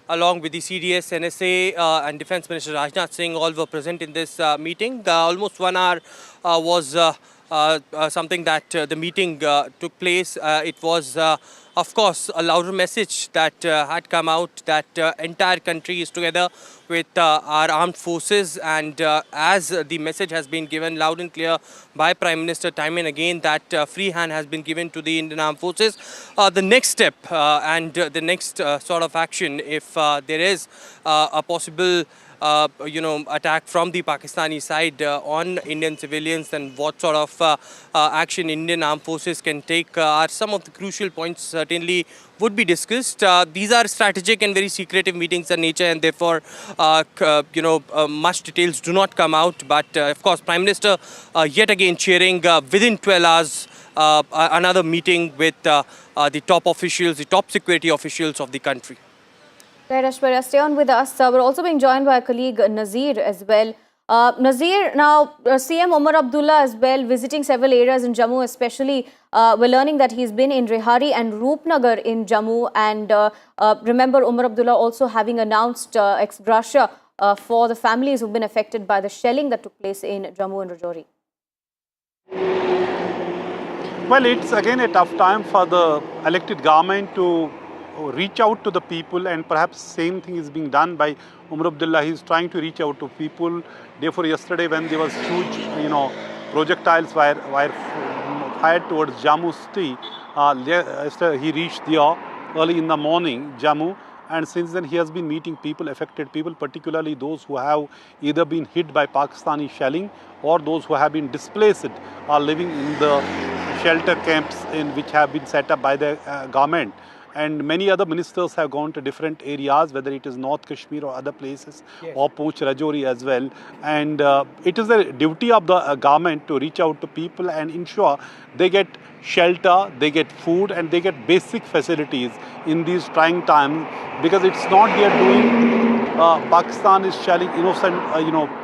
along with the CDS, NSA and Defence Minister Rajnath Singh all were present in this meeting. Almost 1 hour was something that the meeting took place. It was, of course, a louder message that had come out that entire country is together with our armed forces, and as the message has been given loud and clear by Prime Minister time and again that free hand has been given to the Indian Armed Forces. The next step and the next sort of action, if there is a possible attack from the Pakistani side on Indian civilians, and what sort of action Indian Armed Forces can take are some of the crucial points certainly would be discussed. These are strategic and very secretive meetings in nature, and therefore, much details do not come out. But of course, Prime Minister yet again chairing within 12 hours another meeting with the top officials, the top security officials of the country. Right, Aishwarya, stay on with us. We're also being joined by our colleague Nazir as well. Nazir, now CM Omar Abdullah as well, visiting several areas in Jammu especially. We're learning that he's been in Rehari and Roopnagar in Jammu, and remember Omar Abdullah also having announced ex gratia for the families who've been affected by the shelling that took place in Jammu and Rajouri. Well, it's again a tough time for the elected government to reach out to the people, and perhaps same thing is being done by Omar Abdullah. He's trying to reach out to people. Therefore, yesterday when there was huge, projectiles were fired towards Jammu city, he reached there early in the morning, Jammu, and since then he has been meeting people, affected people, particularly those who have either been hit by Pakistani shelling or those who have been displaced are living in the shelter camps which have been set up by the government. And many other ministers have gone to different areas, whether it is North Kashmir or other places, or Poonch, Rajouri as well. And it is the duty of the government to reach out to people and ensure they get shelter, they get food, and they get basic facilities in these trying times. Because it's not they're doing, Pakistan is shelling innocent,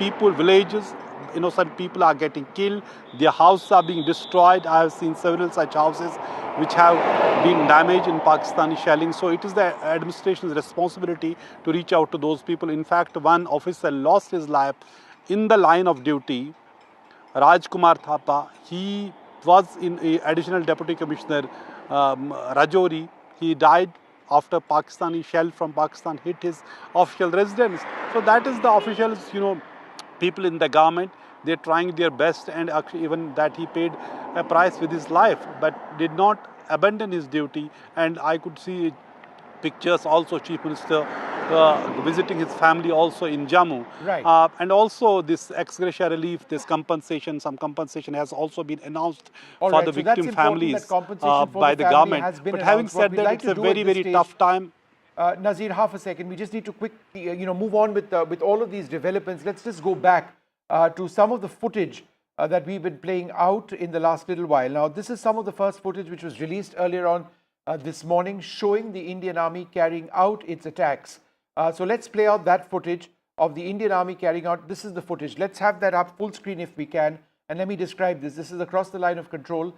people, villages. Innocent people are getting killed, their houses are being destroyed. I have seen several such houses which have been damaged in Pakistani shelling. So it is the administration's responsibility to reach out to those people. In fact, one officer lost his life in the line of duty, Rajkumar Thapa. He was in additional Deputy Commissioner Rajouri. He died after Pakistani shell from Pakistan hit his official residence. So that is the officials, people in the government. They're trying their best, and actually even that he paid a price with his life, but did not abandon his duty. And I could see pictures also, Chief Minister visiting his family also in Jammu. Right. And also this ex gratia relief, this compensation, some compensation has also been announced All for right, the so that's victim important families that compensation for by the family government. has been But having announced. What said we'd that, like it's to a do very, at this very stage, tough time. Nazir, half a second. We just need to quickly, move on with all of these developments. Let's just go back to some of the footage that we've been playing out in the last little while. Now, this is some of the first footage which was released earlier on this morning, showing the Indian Army carrying out its attacks. So let's play out that footage of the Indian Army carrying out. This is the footage. Let's have that up full screen if we can. And let me describe this. This is across the line of control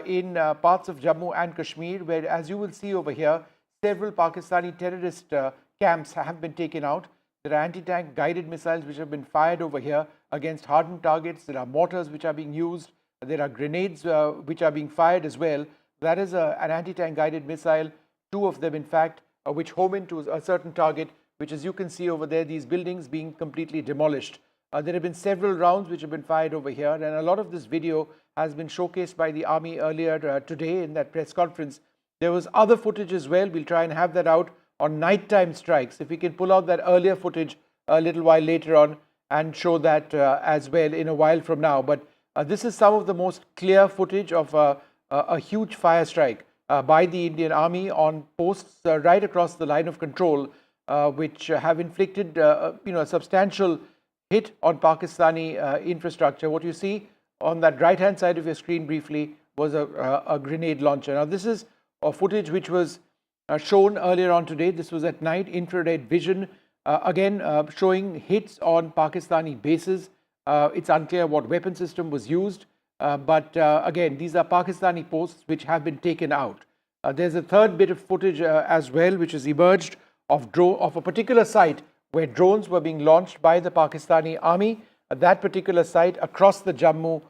in parts of Jammu and Kashmir, where, as you will see over here, several Pakistani terrorist camps have been taken out. There are anti-tank guided missiles which have been fired over here against hardened targets. There are mortars which are being used. There are grenades which are being fired as well. That is an anti-tank guided missile, 2 of them in fact, which home into a certain target, which, as you can see over there, these buildings being completely demolished. There have been several rounds which have been fired over here, and a lot of this video has been showcased by the Army earlier today in that press conference. There was other footage as well. We'll try and have that out on nighttime strikes. If we can pull out that earlier footage a little while later on and show that as well in a while from now. But this is some of the most clear footage of a huge fire strike by the Indian Army on posts right across the line of control, which have inflicted a substantial hit on Pakistani infrastructure. What you see on that right-hand side of your screen briefly was a grenade launcher. Now, this is footage which was shown earlier on today. This was at night, infrared vision, again showing hits on Pakistani bases. It's unclear what weapon system was used, but again, these are Pakistani posts which have been taken out. There's a third bit of footage as well, which has emerged of a particular site where drones were being launched by the Pakistani Army. That particular site across the Jammu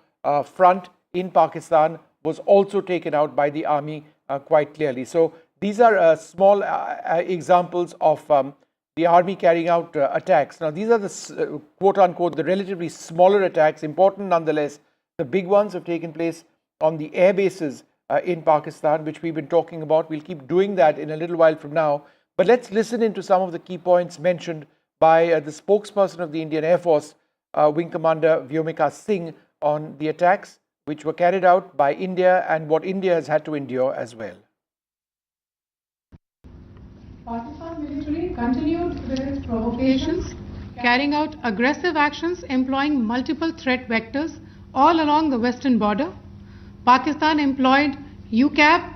front in Pakistan was also taken out by the Army quite clearly. So these are small examples of the Army carrying out attacks. Now, these are the quote-unquote the relatively smaller attacks, important nonetheless. The big ones have taken place on the air bases in Pakistan, which we've been talking about. We'll keep doing that in a little while from now. But let's listen into some of the key points mentioned by the spokesperson of the Indian Air Force, Wing Commander Vyomika Singh, on the attacks which were carried out by India and what India has had to endure as well. Pakistan military continued with its provocations, carrying out aggressive actions employing multiple threat vectors all along the western border. Pakistan employed UCAV,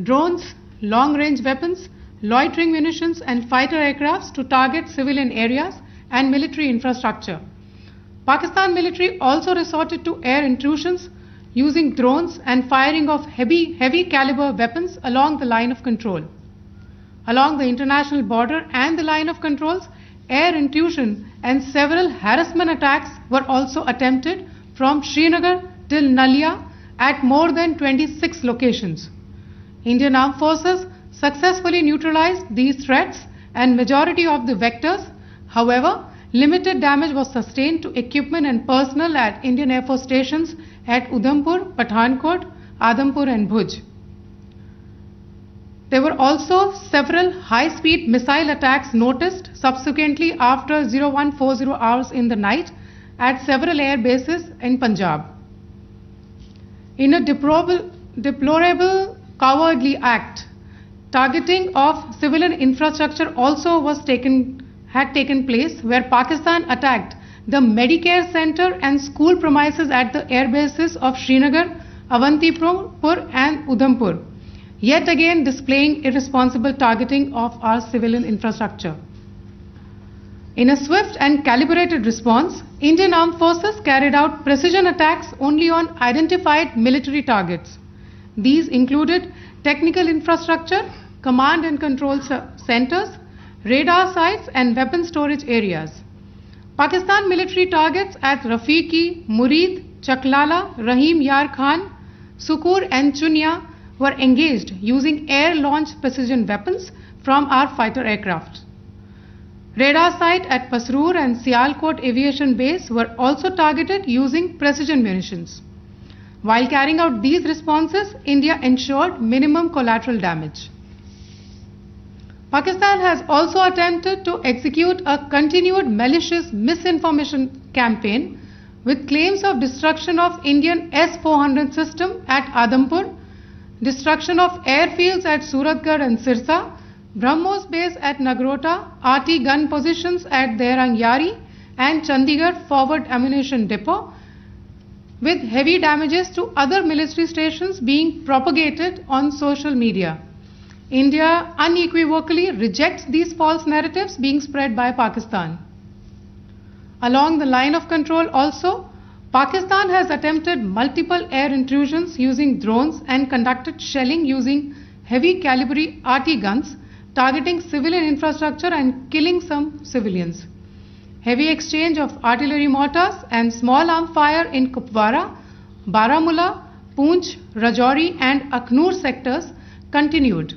drones, long-range weapons, loitering munitions and fighter aircrafts to target civilian areas and military infrastructure. Pakistan military also resorted to air intrusions using drones and firing of heavy caliber weapons along the line of control. Along the international border and the line of controls, air intrusion and several harassment attacks were also attempted from Srinagar till Nalia at more than 26 locations. Indian Armed Forces successfully neutralized these threats and majority of the vectors. However, limited damage was sustained to equipment and personnel at Indian Air Force stations at Udhampur, Pathankot, Adampur and Bhuj. There were also several high-speed missile attacks noticed subsequently after 0140 hours in the night at several air bases in Punjab. In a deplorable cowardly act, targeting of civilian infrastructure also had taken place, where Pakistan attacked the Medicare Center and school premises at the air bases of Srinagar, Avantipur and Udhampur, yet again displaying irresponsible targeting of our civilian infrastructure. In a swift and calibrated response, Indian Armed Forces carried out precision attacks only on identified military targets. These included technical infrastructure, command and control centers, radar sites and weapon storage areas. Pakistan military targets at Rafiqi, Murid, Chaklala, Rahim Yar Khan, Sukur and Chunya were engaged using air-launched precision weapons from our fighter aircraft. Radar site at Pasroor and Sialkot Aviation Base were also targeted using precision munitions. While carrying out these responses, India ensured minimum collateral damage. Pakistan has also attempted to execute a continued malicious misinformation campaign with claims of destruction of Indian S-400 system at Adampur, destruction of airfields at Suratgarh and Sirsa, BrahMos base at Nagrota, RT gun positions at Derang Yari and Chandigarh forward ammunition depot, with heavy damages to other military stations being propagated on social media. India unequivocally rejects these false narratives being spread by Pakistan. Along the line of control also, Pakistan has attempted multiple air intrusions using drones and conducted shelling using heavy caliber RT guns, targeting civilian infrastructure and killing some civilians. Heavy exchange of artillery mortars and small arm fire in Kupwara, Baramulla, Poonch, Rajouri and Akhnur sectors continued.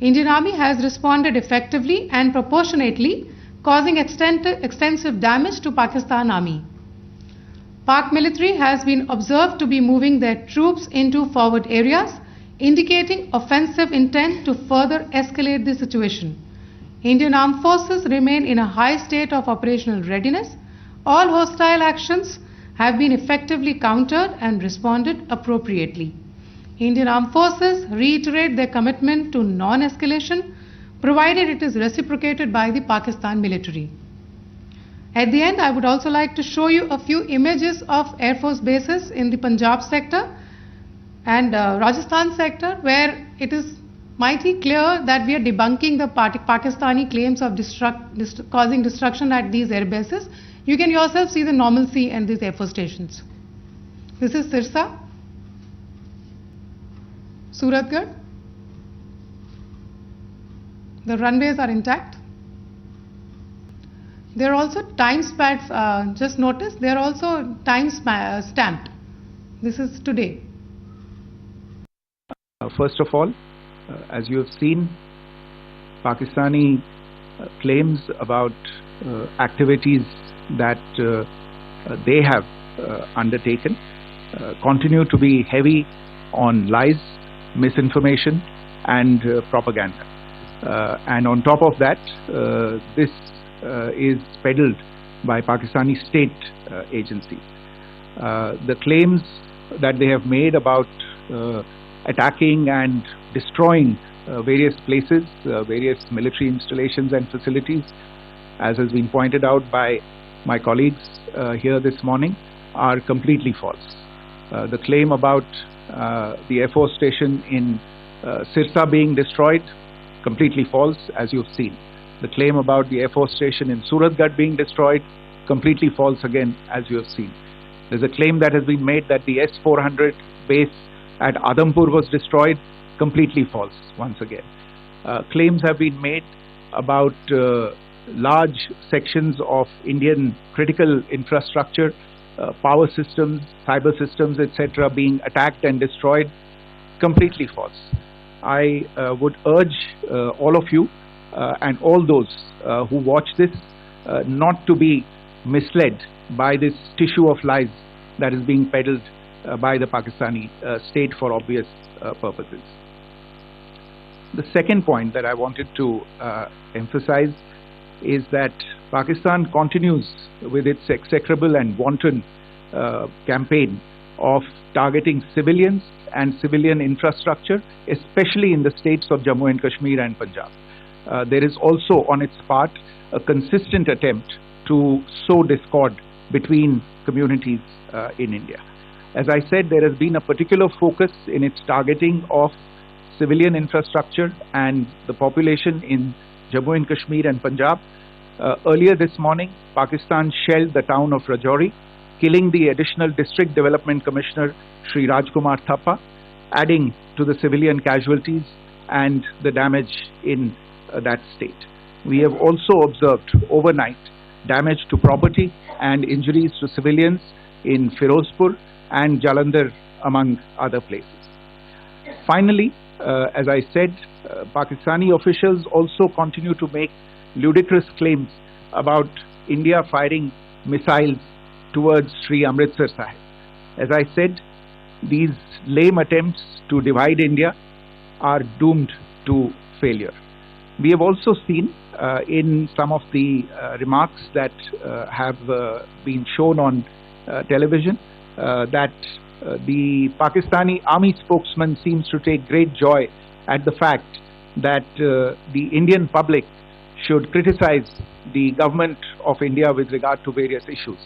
Indian Army has responded effectively and proportionately, causing extensive damage to Pakistan Army. Pak military has been observed to be moving their troops into forward areas, indicating offensive intent to further escalate the situation. Indian Armed Forces remain in a high state of operational readiness. All hostile actions have been effectively countered and responded appropriately. Indian Armed Forces reiterate their commitment to non-escalation, provided it is reciprocated by the Pakistan military. At the end, I would also like to show you a few images of Air Force bases in the Punjab sector and Rajasthan sector, where it is mighty clear that we are debunking the Pakistani claims of causing destruction at these air bases. You can yourself see the normalcy in these Air Force stations. This is Sirsa, Suratgarh. The runways are intact. They are also time stamped. Just notice they are also time stamped. This is today. First of all, as you have seen, Pakistani claims about activities that they have undertaken continue to be heavy on lies, misinformation and propaganda. And on top of that, this is peddled by Pakistani state agencies. The claims that they have made about attacking and destroying various places, various military installations and facilities, as has been pointed out by my colleagues here this morning, are completely false. The claim about the Air Force station in Sirsa being destroyed, completely false, as you've seen. The claim about the Air Force station in Suratgarh being destroyed, completely false again, as you have seen. There's a claim that has been made that the S-400 base at Adampur was destroyed, completely false once again. Claims have been made about large sections of Indian critical infrastructure, power systems, cyber systems, etc. being attacked and destroyed, completely false. I would urge all of you and all those who watch this not to be misled by this tissue of lies that is being peddled by the Pakistani state for obvious purposes. The second point that I wanted to emphasize is that Pakistan continues with its execrable and wanton campaign of targeting civilians and civilian infrastructure, especially in the states of Jammu and Kashmir and Punjab. There is also on its part a consistent attempt to sow discord between communities in India. As I said, there has been a particular focus in its targeting of civilian infrastructure and the population in Jammu and Kashmir and Punjab. Earlier this morning, Pakistan shelled the town of Rajouri, killing the additional District Development Commissioner Shri Rajkumar Thappa, adding to the civilian casualties and the damage in that state. We have also observed overnight damage to property and injuries to civilians in Firozpur and Jalandhar among other places. Finally, as I said, Pakistani officials also continue to make ludicrous claims about India firing missiles towards Sri Amritsar Sahib. As I said, these lame attempts to divide India are doomed to failure. We have also seen in some of the remarks that have been shown on television that the Pakistani army spokesman seems to take great joy at the fact that the Indian public should criticize the government of India with regard to various issues.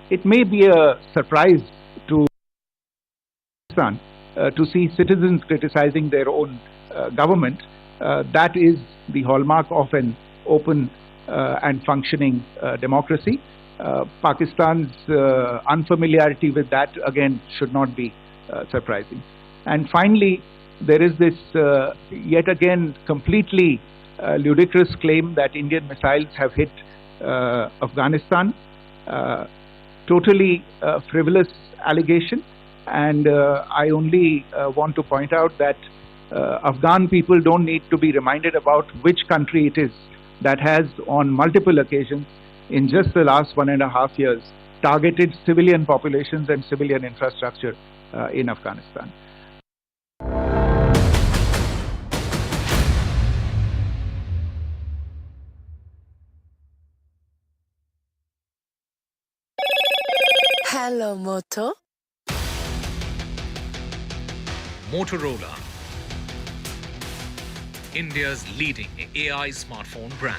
It may be a surprise to Pakistan to see citizens criticizing their own government. That is the hallmark of an open and functioning democracy. Pakistan's unfamiliarity with that, again, should not be surprising. And finally, there is this yet again completely ludicrous claim that Indian missiles have hit Afghanistan. Totally frivolous allegation, and I only want to point out that Afghan people don't need to be reminded about which country it is that has on multiple occasions in just the last 1.5 years targeted civilian populations and civilian infrastructure in Afghanistan. Hello, Moto. Motorola, India's leading AI smartphone brand.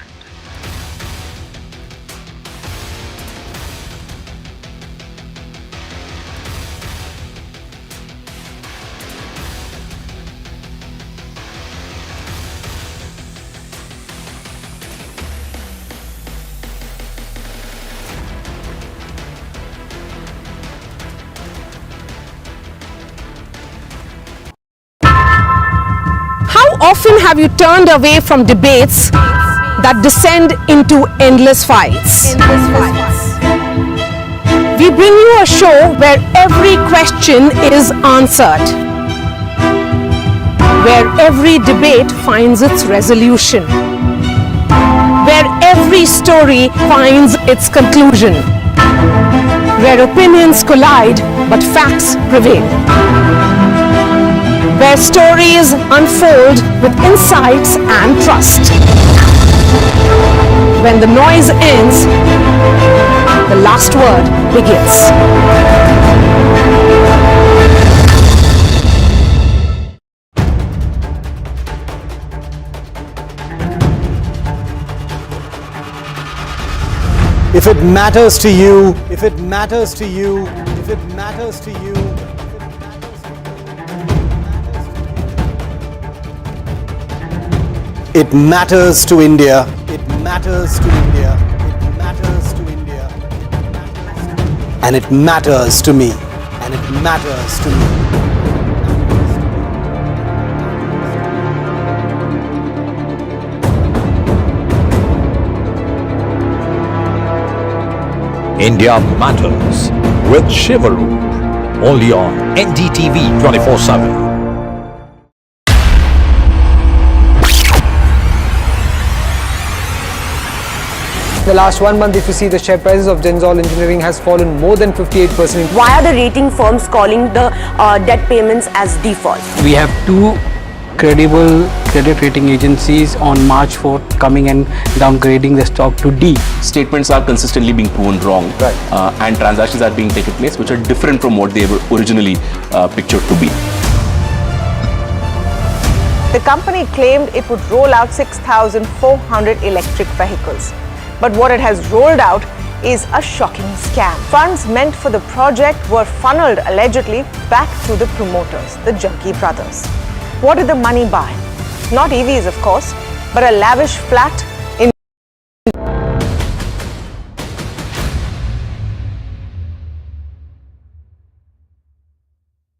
Often have you turned away from debates that descend into endless fights? We bring you a show where every question is answered, where every debate finds its resolution, where every story finds its conclusion, where opinions collide but facts prevail, where stories unfold with insights and trust. When the noise ends, the last word begins. If it matters to you, if it matters to you, if it matters to you, it matters to India. It matters to India. It matters to India. And it matters to me. And it matters to me. India Matters with Shivaroop, only on NDTV 24/7. The last 1 month, if you see, the share prices of Genzol Engineering has fallen more than 58%. Why are the rating firms calling the debt payments as default? We have two credible credit rating agencies on March 4th coming and downgrading the stock to D. Statements are consistently being proven wrong, and transactions are being taken place which are different from what they were originally pictured to be. The company claimed it would roll out 6,400 electric vehicles. But what it has rolled out is a shocking scam. Funds meant for the project were funneled allegedly back to the promoters, the Junkie brothers. What did the money buy? Not EVs, of course, but a lavish flat in.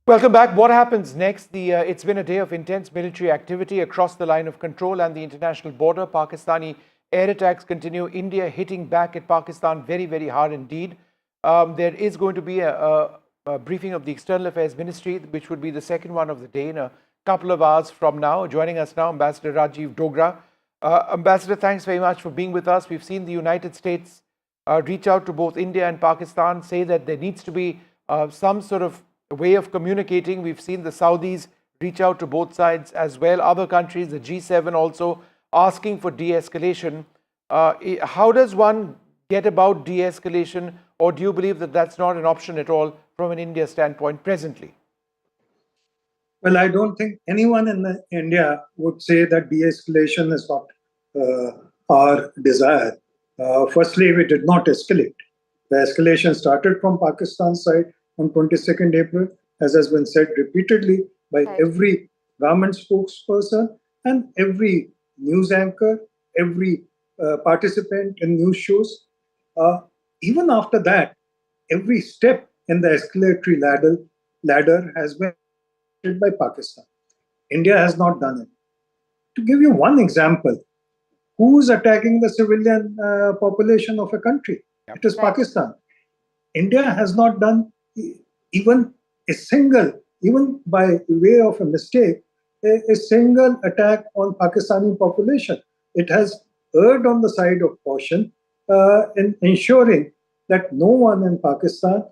Welcome back. What happens next? It's been a day of intense military activity across the line of control and the international border. Pakistani air attacks continue. India hitting back at Pakistan very, very hard indeed. There is going to be a briefing of the External Affairs Ministry, which would be the second one of the day in a couple of hours from now. Joining us now, Ambassador Rajiv Dogra. Ambassador, thanks very much for being with us. We've seen the United States reach out to both India and Pakistan, say that there needs to be some sort of way of communicating. We've seen the Saudis reach out to both sides as well. Other countries, the G7 also asking for de-escalation. How does one get about de-escalation, or do you believe that that's not an option at all from an India standpoint presently? Well, I don't think anyone in India would say that de-escalation is not our desire. Firstly, we did not escalate. The escalation started from Pakistan's side on 22nd April, as has been said repeatedly by every government spokesperson and every news anchor, every participant in news shows. Even after that, every step in the escalatory ladder has been by Pakistan. India has not done it. To give you one example, who is attacking the civilian population of a country? It is Pakistan. India has not done even a single, even by way of a mistake, a single attack on Pakistani population. It has erred on the side of caution in ensuring that no one in Pakistan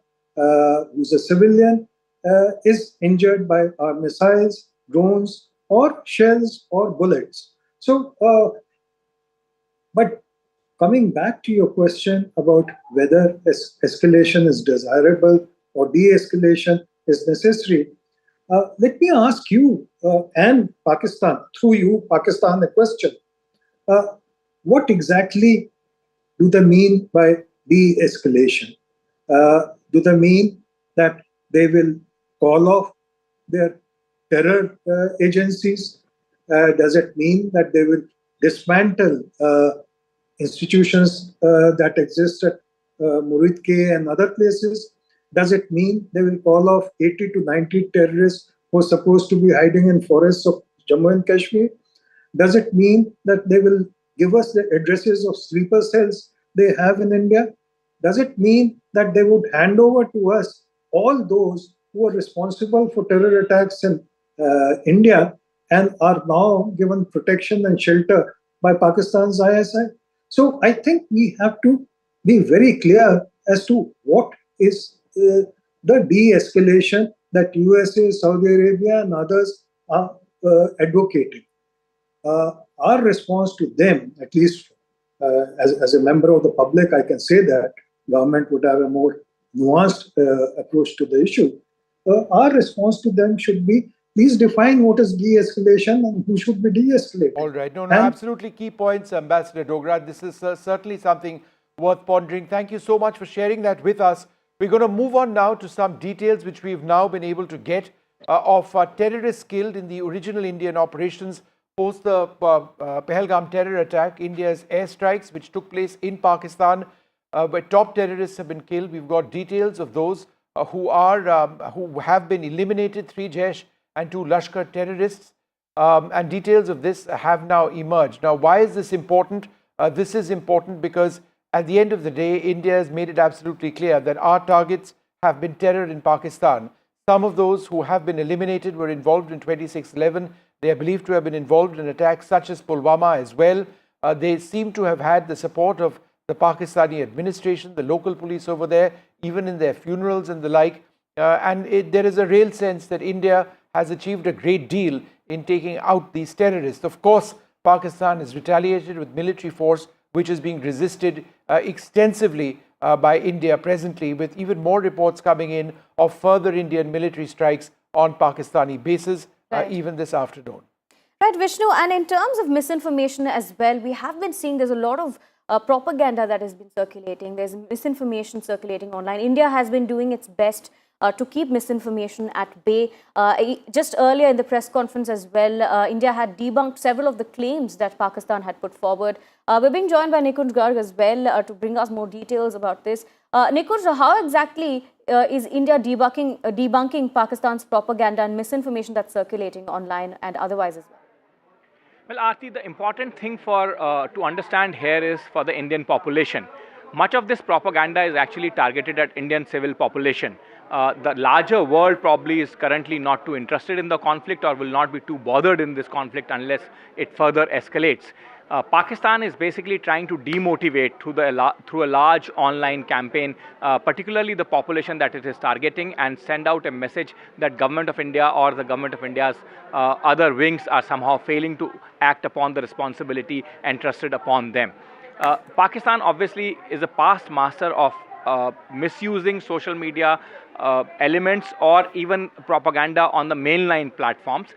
who's a civilian is injured by our missiles, drones, or shells or bullets. So, but coming back to your question about whether escalation is desirable or de-escalation is necessary, let me ask you and Pakistan, through you, Pakistan, a question. What exactly do they mean by de-escalation? Do they mean that they will call off their terror agencies? Does it mean that they will dismantle institutions that exist at Muridke and other places? Does it mean they will call off 80 to 90 terrorists who are supposed to be hiding in forests of Jammu and Kashmir? Does it mean that they will give us the addresses of sleeper cells they have in India? Does it mean that they would hand over to us all those who are responsible for terror attacks in India and are now given protection and shelter by Pakistan's ISI? So I think we have to be very clear as to what is the de-escalation that USA, Saudi Arabia and others are advocating. Our response to them, at least as a member of the public, I can say that government would have a more nuanced approach to the issue. Our response to them should be, please define what is de-escalation and who should be de-escalated. All right. No, absolutely key points, Ambassador Dogra. This is certainly something worth pondering. Thank you so much for sharing that with us. We're going to move on now to some details which we've now been able to get of terrorists killed in the original Indian operations post the Pahalgam terror attack, India's airstrikes which took place in Pakistan, where top terrorists have been killed. We've got details of those who have been eliminated, 3 Jaish and 2 Lashkar terrorists, and details of this have now emerged. Now, why is this important? This is important because at the end of the day, India has made it absolutely clear that our targets have been terror in Pakistan. Some of those who have been eliminated were involved in 26/11. They are believed to have been involved in attacks such as Pulwama as well. They seem to have had the support of the Pakistani administration, the local police over there, even in their funerals and the like. There is a real sense that India has achieved a great deal in taking out these terrorists. Of course, Pakistan has retaliated with military force, which is being resisted extensively by India presently, with even more reports coming in of further Indian military strikes on Pakistani bases, even this afternoon. Right, Vishnu, and in terms of misinformation as well, we have been seeing there's a lot of propaganda that has been circulating. There's misinformation circulating online. India has been doing its best to keep misinformation at bay. Just earlier in the press conference as well, India had debunked several of the claims that Pakistan had put forward. We're being joined by Nikunj Garg as well to bring us more details about this. Nikunj, how exactly is India debunking Pakistan's propaganda and misinformation that's circulating online and otherwise as well? Well, Aarti, the important thing to understand here is for the Indian population. Much of this propaganda is actually targeted at Indian civil population. The larger world probably is currently not too interested in the conflict or will not be too bothered in this conflict unless it further escalates. Pakistan is basically trying to demotivate through a large online campaign, particularly the population that it is targeting, and send out a message that Government of India or the Government of India's other wings are somehow failing to act upon the responsibility entrusted upon them. Pakistan obviously is a past master of misusing social media elements or even propaganda on the mainline platforms.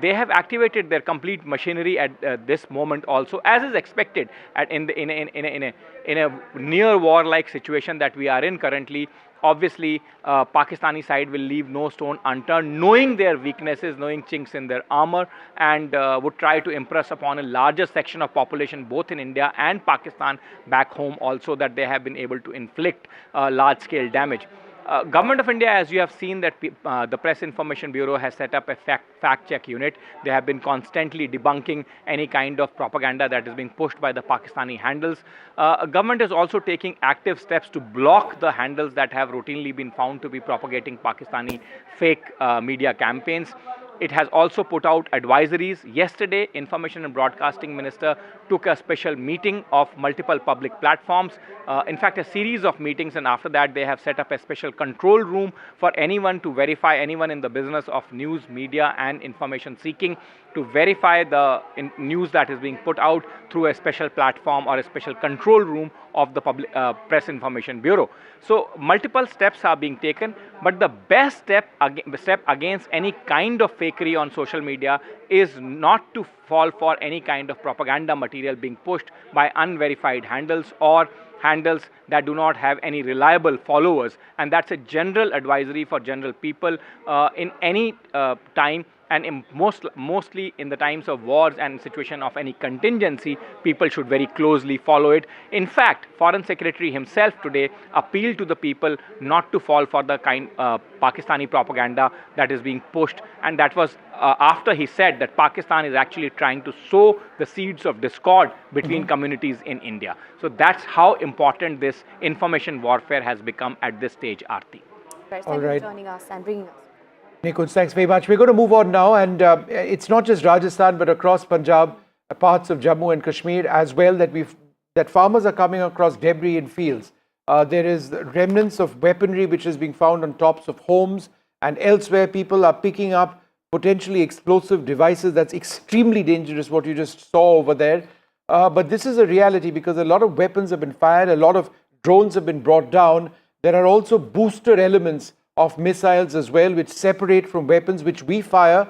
They have activated their complete machinery at this moment also, as is expected in a near war-like situation that we are in currently. Obviously, Pakistani side will leave no stone unturned, knowing their weaknesses, knowing chinks in their armor, and would try to impress upon a larger section of population, both in India and Pakistan back home also, that they have been able to inflict large-scale damage. Government of India, as you have seen, that the Press Information Bureau has set up a fact check unit. They have been constantly debunking any kind of propaganda that is being pushed by the Pakistani handles. Government is also taking active steps to block the handles that have routinely been found to be propagating Pakistani fake media campaigns. It has also put out advisories. Yesterday, Information and Broadcasting Minister took a special meeting of multiple public platforms. In fact, a series of meetings, and after that they have set up a special control room for anyone to verify, anyone in the business of news, media and information seeking, to verify the news that is being put out through a special platform or a special control room of the Press Information Bureau. So multiple steps are being taken, but the best step against any kind of fakery on social media is not to fall for any kind of propaganda material being pushed by unverified handles or handles that do not have any reliable followers. And that's a general advisory for general people in any time. And mostly in the times of wars and situation of any contingency, people should very closely follow it. In fact, Foreign Secretary himself today appealed to the people not to fall for the kind Pakistani propaganda that is being pushed. And that was after he said that Pakistan is actually trying to sow the seeds of discord between communities in India. So that's how important this information warfare has become at this stage, Aarti. Thank you for joining us and bringing us. Nikunj, thanks very much. We're going to move on now, and it's not just Rajasthan, but across Punjab, parts of Jammu and Kashmir as well, that farmers are coming across debris in fields. There is remnants of weaponry which is being found on tops of homes, and elsewhere people are picking up potentially explosive devices. That's extremely dangerous, what you just saw over there. But this is a reality because a lot of weapons have been fired, a lot of drones have been brought down. There are also booster elements of missiles as well, which separate from weapons which we fire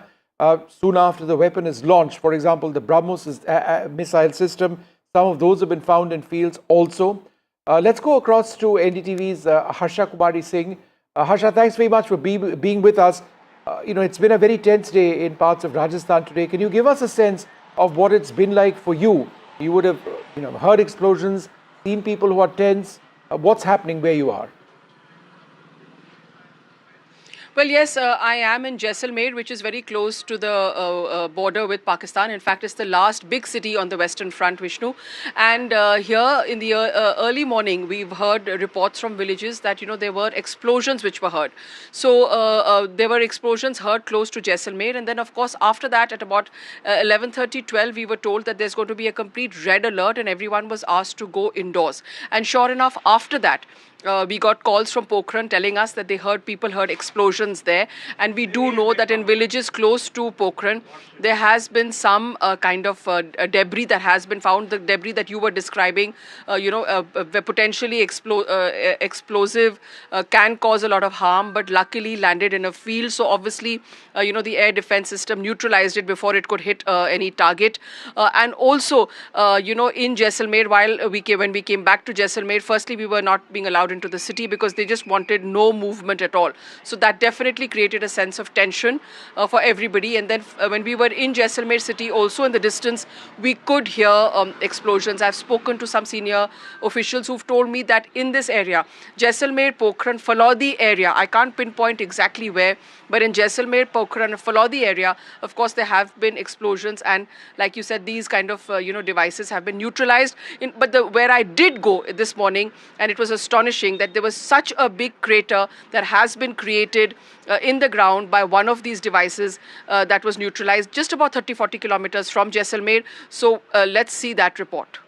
soon after the weapon is launched. For example, the BrahMos missile system, some of those have been found in fields also. Let's go across to NDTV's Harsha Kumari Singh. Harsha, thanks very much for being with us. It's been a very tense day in parts of Rajasthan today. Can you give us a sense of what it's been like for you? You would have heard explosions, seen people who are tense. What's happening where you are? Well, yes, I am in Jaisalmer, which is very close to the border with Pakistan. In fact, it's the last big city on the Western Front, Vishnu. And here in the early morning, we've heard reports from villages that, there were explosions which were heard. So there were explosions heard close to Jaisalmer. And then, of course, after that, at about 11:30, 12, we were told that there's going to be a complete red alert and everyone was asked to go indoors. And sure enough, after that, we got calls from Pokhran telling us that people heard explosions there. And we do know that in villages close to Pokhran, there has been some kind of debris that has been found. The debris that you were describing, potentially explosive, can cause a lot of harm, but luckily landed in a field. So obviously, the air defense system neutralized it before it could hit any target. And also, in Jaisalmer, when we came back to Jaisalmer, firstly, we were not being allowed into the city because they just wanted no movement at all. So that definitely created a sense of tension for everybody. And then when we were in Jaisalmer city, also in the distance, we could hear explosions. I've spoken to some senior officials who've told me that in this area, Jaisalmer, Pokhran, Falodi area, I can't pinpoint exactly where, but in Jaisalmer, Pokhran, Falodi area, of course, there have been explosions. And like you said, these kind of devices have been neutralized. But where I did go this morning, and it was astonishing astonishing that there was such a big crater that has been created in the ground by one of these devices that was neutralized just about 30-40 kilometers from Jaisalmer. So let's see that report.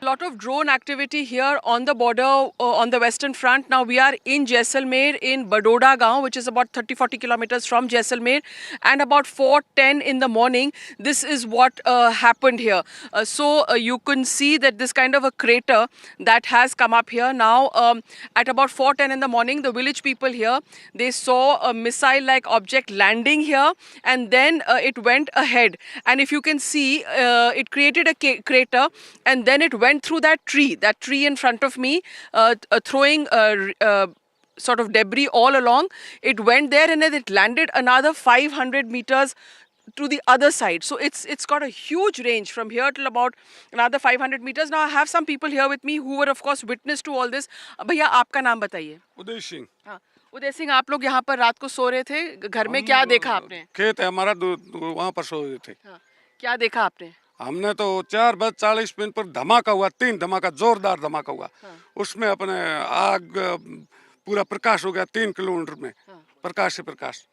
A lot of drone activity here on the border on the western front. Now we are in Jaisalmer in Badoda Gaon, which is about 30-40 kilometers from Jaisalmer, and about 4:10 in the morning, this is what happened here. So you can see that this kind of a crater that has come up here. Now at about 4:10 in the morning, the village people here, they saw a missile-like object landing here, and then it went ahead. And if you can see, it created a crater, and then it went through that tree in front of me, throwing sort of debris all along. It went there and then it landed another 500 meters to the other side. So it's got a huge range from here till about another 500 meters. Now I have some people here with me who were of course witness to all this. भैया आपका नाम बताइए. उदय सिंह. हाँ, उदय सिंह, आप लोग यहाँ पर रात को सो रहे थे, घर में क्या देखा आपने? खेत है हमारा, वहाँ पर सो रहे थे. क्या देखा आपने? हमने तो 4:40 पर धमाका हुआ, 3 धमाका, जोरदार धमाका हुआ. उसमें अपने आग पूरा प्रकाश हो गया 3 किलोमीटर में, प्रकाश से प्रकाश.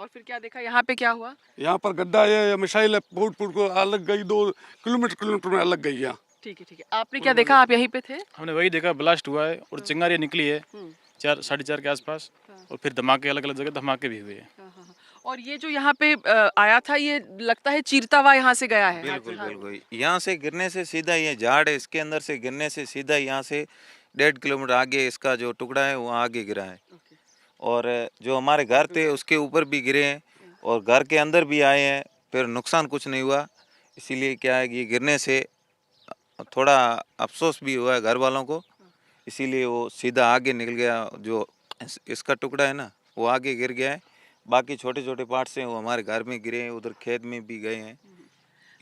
और फिर क्या देखा, यहाँ पे क्या हुआ? यहाँ पर गड्ढा, ये मिसाइल फूट को अलग गई, 2 किलोमीटर में अलग गई. यहाँ ठीक है. आपने क्या देखा, आप यहीं पे थे? हमने वही देखा, ब्लास्ट हुआ है और चिंगारियाँ निकली है 4-4:30 के आसपास, और फिर धमाके अलग अलग जगह धमाके भी हुए हैं. और ये जो यहाँ पे आया था, ये लगता है चीरता हुआ यहाँ से गया है. बिल्कुल बिल्कुल, यहाँ से गिरने से सीधा, ये झाड़ है इसके अंदर से गिरने से सीधा यहाँ से 1.5 किलोमीटर आगे इसका जो टुकड़ा है वो आगे गिरा है. और जो हमारे घर थे उसके ऊपर भी गिरे हैं और घर के अंदर भी आए हैं, फिर नुकसान कुछ नहीं हुआ. इसीलिए क्या है कि गिरने से थोड़ा अफसोस भी हुआ है घर वालों को, इसीलिए वो सीधा आगे निकल गया. जो इसका टुकड़ा है ना वो आगे गिर गया है, बाकी छोटे छोटे पार्ट्स हैं वो हमारे घर में गिरे हैं, उधर खेत में भी गए हैं.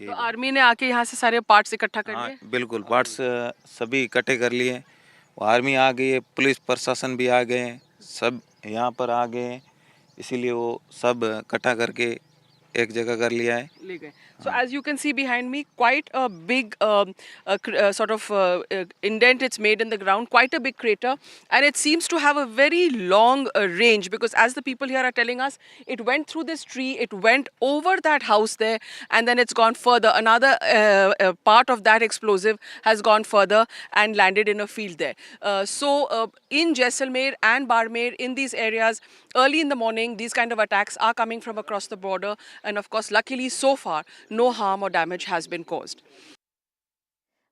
तो आर्मी ने आके यहाँ से सारे पार्ट्स इकट्ठा कर लिए? बिल्कुल, पार्ट्स सभी इकट्ठे कर लिए. आर्मी आ गई है, पुलिस प्रशासन भी आ गए हैं, सब यहाँ पर आ गए हैं, इसीलिए वो सब इकट्ठा करके एक जगह कर लिया है. ले गए. So as you can see behind me, quite a big sort of indent it's made in the ground, quite a big crater, and it seems to have a very long range, because as the people here are telling us, it went through this tree, it went over that house there, and then it's gone further. Another part of that explosive has gone further and landed in a field there. So in Jaisalmer and Barmer, in these areas, early in the morning, these kind of attacks are coming from across the border, and of course, luckily so far, no harm or damage has been caused.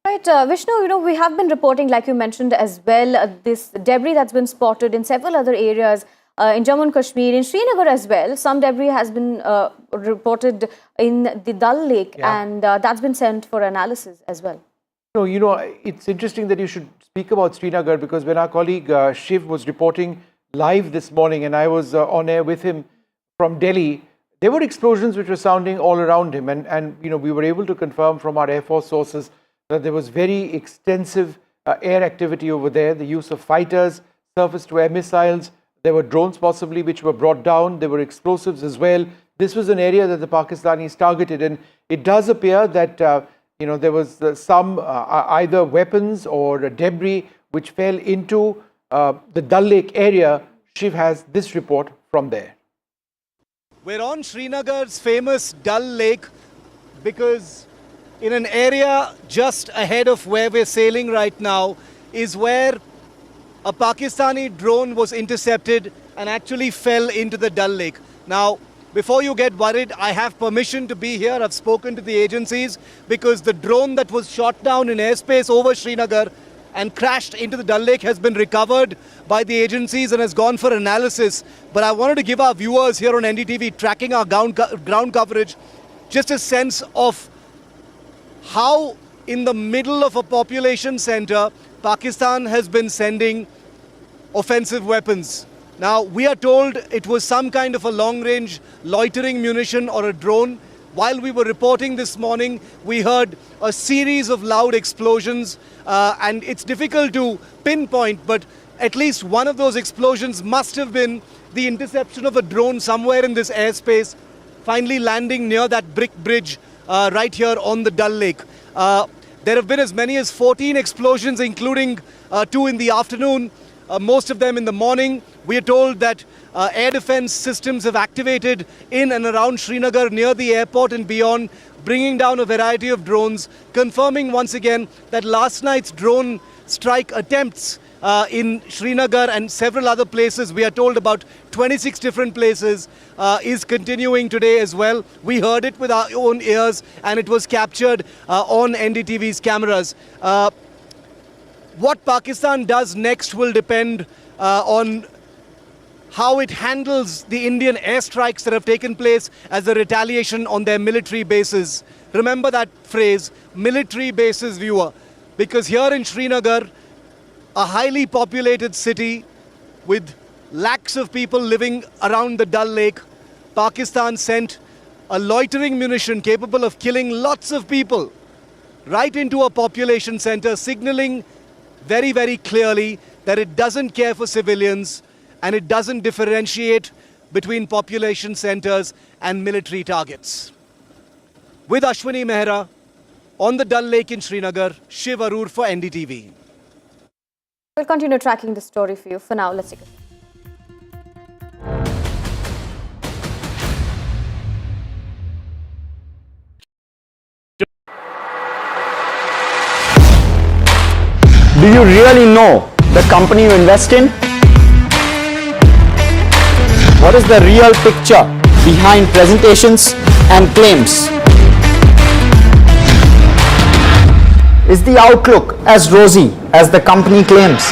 Right, Vishnu, we have been reporting, like you mentioned as well, this debris that's been spotted in several other areas, in Jammu and Kashmir, in Srinagar as well. Some debris has been reported in the Dal Lake, and that's been sent for analysis as well. It's interesting that you should speak about Srinagar, because when our colleague Shiv was reporting live this morning, and I was on air with him from Delhi, there were explosions which were sounding all around him, and we were able to confirm from our Air Force sources that there was very extensive air activity over there, the use of fighters, surface-to-air missiles, there were drones possibly which were brought down, there were explosives as well. This was an area that the Pakistanis targeted, and it does appear that there was some either weapons or debris which fell into the Dal Lake area. Shiv has this report from there. We're on Srinagar's famous Dal Lake, because in an area just ahead of where we're sailing right now is where a Pakistani drone was intercepted and actually fell into the Dal Lake. Now, before you get worried, I have permission to be here. I've spoken to the agencies, because the drone that was shot down in airspace over Srinagar and crashed into the Dal Lake has been recovered by the agencies and has gone for analysis. But I wanted to give our viewers here on NDTV tracking our ground coverage just a sense of how in the middle of a population center, Pakistan has been sending offensive weapons. Now, we are told it was some kind of a long-range loitering munition or a drone. While we were reporting this morning, we heard a series of loud explosions, and it's difficult to pinpoint, but at least one of those explosions must have been the interception of a drone somewhere in this airspace, finally landing near that brick bridge right here on the Dal Lake. There have been as many as 14 explosions, including 2 in the afternoon, most of them in the morning. We are told that air defense systems have activated in and around Srinagar near the airport and beyond, bringing down a variety of drones, confirming once again that last night's drone strike attempts in Srinagar and several other places, we are told about 26 different places, is continuing today as well. We heard it with our own ears and it was captured on NDTV's cameras. What Pakistan does next will depend on how it handles the Indian airstrikes that have taken place as a retaliation on their military bases. Remember that phrase, military bases, viewer, because here in Srinagar, a highly populated city with lakhs of people living around the Dal Lake, Pakistan sent a loitering munition capable of killing lots of people right into a population center, signaling very, very clearly that it doesn't care for civilians and it doesn't differentiate between population centers and military targets. With Ashwini Mehra on the Dal Lake in Srinagar, Shiv Arur for NDTV. We'll continue tracking the story for you. For now, let's take a Do you really know the company you invest in? What is the real picture behind presentations and claims? Is the outlook as rosy as the company claims?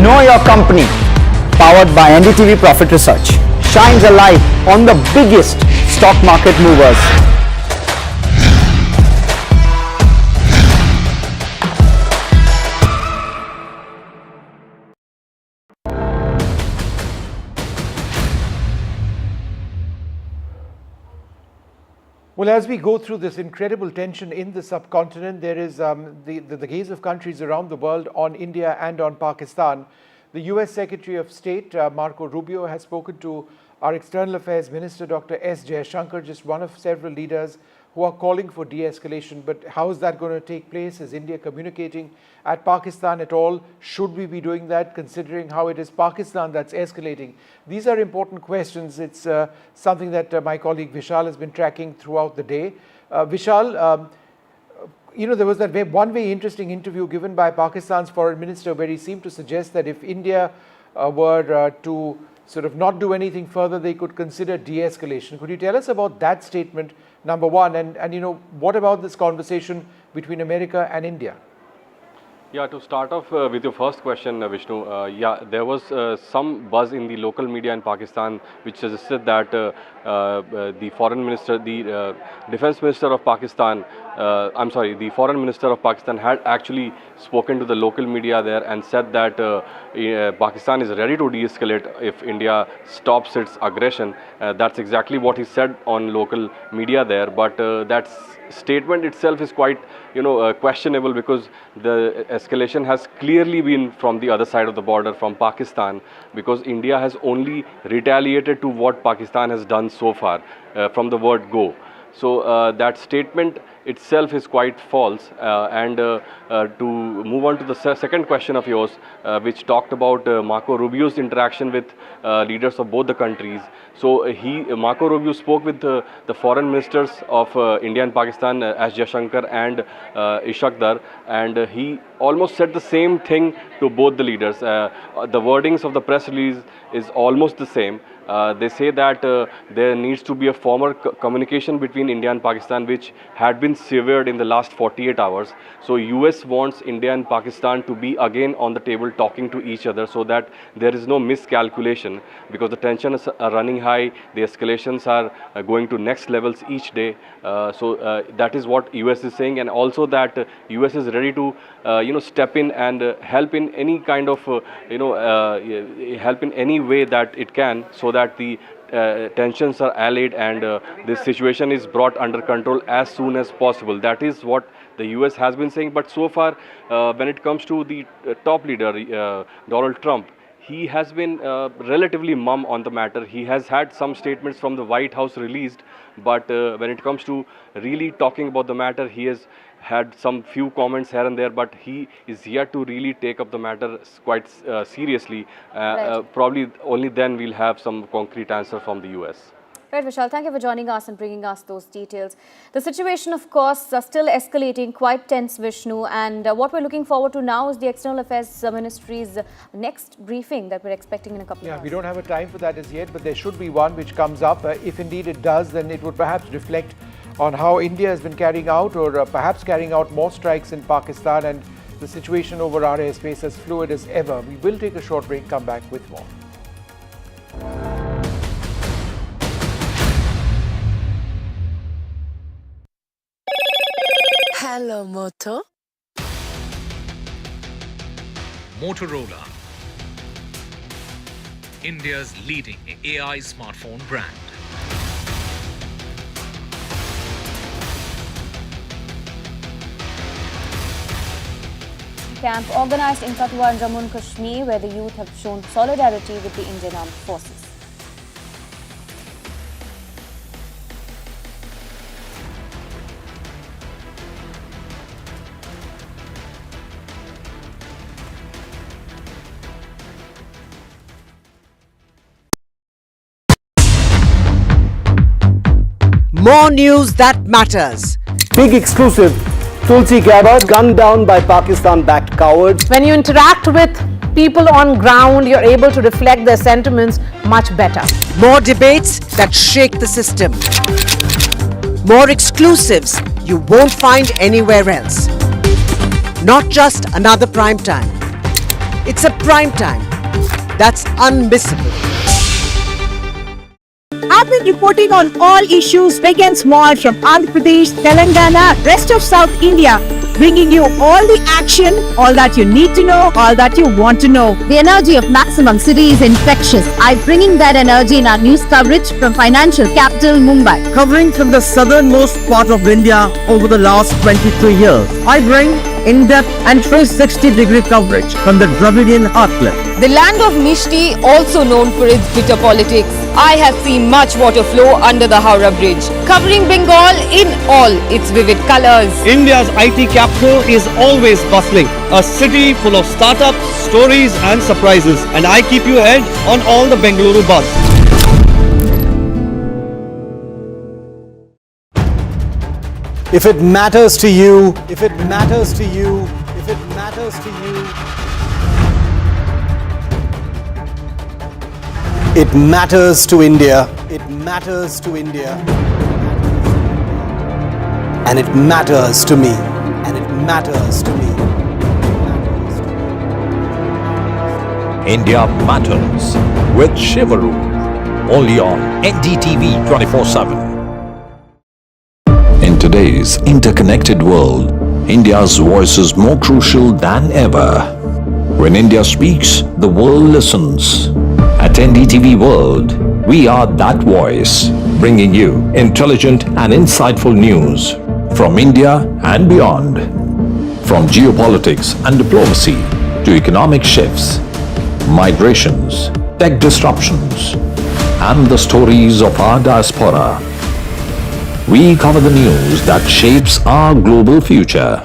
Know Your Company, powered by NDTV Profit Research, shines a light on the biggest stock market movers. Well, as we go through this incredible tension in the subcontinent, there is the gaze of countries around the world on India and on Pakistan. The US Secretary of State, Marco Rubio, has spoken to our External Affairs Minister, Dr. S. Jaishankar, just one of several leaders who are calling for de-escalation. But how is that going to take place? Is India communicating at Pakistan at all? Should we be doing that, considering how it is Pakistan that's escalating? These are important questions. It's something that my colleague Vishal has been tracking throughout the day. Vishal, you know, there was that one very interesting interview given by Pakistan's foreign minister where he seemed to suggest that if India were to sort of not do anything further, they could consider de-escalation. Could you tell us about that statement, number one? And you know, what about this conversation between America and India? Yeah, to start off with your first question, Vishnu, yeah, there was some buzz in the local media in Pakistan which suggested that the foreign minister, the defense minister of Pakistan, the foreign minister of Pakistan had actually spoken to the local media there and said that Pakistan is ready to de-escalate if India stops its aggression. That's exactly what he said on local media there, but that statement itself is quite, questionable, because the escalation has clearly been from the other side of the border, from Pakistan, because India has only retaliated to what Pakistan has done so far, from the word go. So that statement itself is quite false. And to move on to the second question of yours, which talked about Marco Rubio's interaction with leaders of both the countries. So Marco Rubio spoke with the foreign ministers of India and Pakistan, S. Jaishankar and Ishaq, and he almost said the same thing to both the leaders. The wordings of the press release is almost the same. They say that there needs to be a formal communication between India and Pakistan, which had been severed in the last 48 hours. So US wants India and Pakistan to be again on the table talking to each other, so that there is no miscalculation, because the tensions are running high, the escalations are going to next levels each day. So that is what US is saying, and also that US is ready to step in and help in any kind of help in any way that it can, so that the tensions are allayed and this situation is brought under control as soon as possible. That is what the US has been saying. But so far, when it comes to the top leader, Donald Trump, he has been relatively mum on the matter. He has had some statements from the White House released, but when it comes to really talking about the matter, he has had some few comments here and there, but he is yet to really take up the matter quite seriously. Probably only then we'll have some concrete answer from the US. Right, Vishal, thank you for joining us and bringing us those details. The situation, of course, is still escalating, quite tense, Vishnu, and what we're looking forward to now is the External Affairs Ministry's next briefing that we're expecting in a couple of hours. We don't have a time for that as yet, but there should be one which comes up. If indeed it does, then it would perhaps reflect on how India has been carrying out or perhaps carrying out more strikes in Pakistan, and the situation over our airspace as fluid as ever. We will take a short break, come back with more. Hello, Moto. Motorola, India's leading AI smartphone brand. Camp organized in Katwa and Jammu and Kashmir, where the youth have shown solidarity with the Indian Armed Forces. More news that matters. Big exclusive. Tulsi Gabbard gunned down by Pakistan-backed cowards. When you interact with people on ground, you're able to reflect their sentiments much better. More debates that shake the system. More exclusives you won't find anywhere else. Not just another prime time. It's a prime time that's unmissable. I've been reporting on all issues big and small from Andhra Pradesh, Telangana, rest of South India, bringing you all the action, all that you need to know, all that you want to know. The energy of maximum city is infectious. I'm bringing that energy in our news coverage from financial capital Mumbai. Covering from the southernmost part of India over the last 23 years, I bring in-depth and 360-degree coverage from the Dravidian heartland. The land of Mishti, also known for its bitter politics. I have seen much water flow under the Howrah Bridge, covering Bengal in all its vivid colors. India's IT capital is always bustling, a city full of startups, stories and surprises. And I keep you ahead on all the Bengaluru buzz. If it matters to you, if it matters to you, if it matters to you, it matters to India. It matters to India. And it matters to me. And it matters to me. India Matters with Shivaru. Only on NDTV 24/7. In today's interconnected world, India's voice is more crucial than ever. When India speaks, the world listens. At NDTV World, we are that voice, bringing you intelligent and insightful news from India and beyond. From geopolitics and diplomacy to economic shifts, migrations, tech disruptions, and the stories of our diaspora. We cover the news that shapes our global future.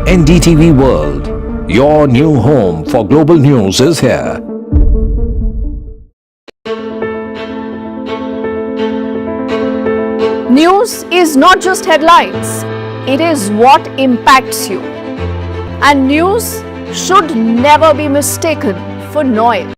NDTV World, your new home for global news is here. News is not just headlines, it is what impacts you. And news should never be mistaken for noise.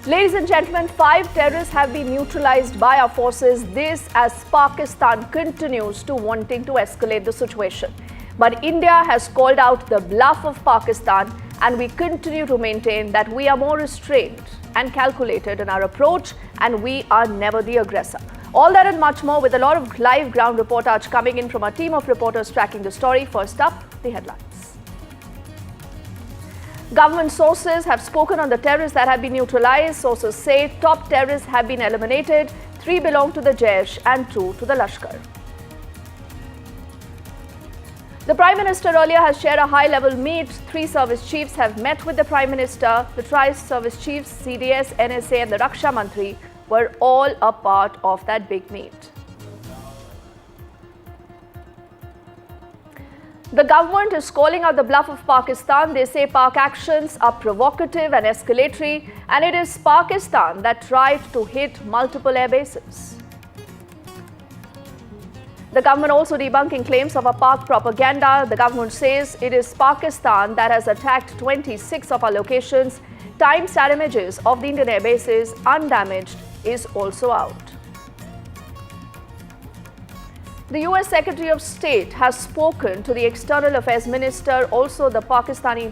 Ladies and gentlemen, 5 terrorists have been neutralized by our forces. This as Pakistan continues to wanting to escalate the situation. But India has called out the bluff of Pakistan, and we continue to maintain that we are more restrained and calculated in our approach, and we are never the aggressor. All that and much more with a lot of live ground reportage coming in from a team of reporters tracking the story. First up, the headlines. Government sources have spoken on the terrorists that have been neutralized. Sources say top terrorists have been eliminated. 3 belong to the Jaish and 2 to the Lashkar. The Prime Minister earlier has shared a high-level meet. 3 service chiefs have met with the Prime Minister. The tri-service chiefs, CDS, NSA and the Raksha Mantri were all a part of that big meet. The government is calling out the bluff of Pakistan. They say Pak actions are provocative and escalatory, and it is Pakistan that tried to hit multiple air bases. The government also debunking claims of a Pak propaganda. The government says it is Pakistan that has attacked 26 of our locations. Timestamp images of the Indian air bases undamaged is also out. The US Secretary of State has spoken to the External Affairs Minister. Also, the Pakistani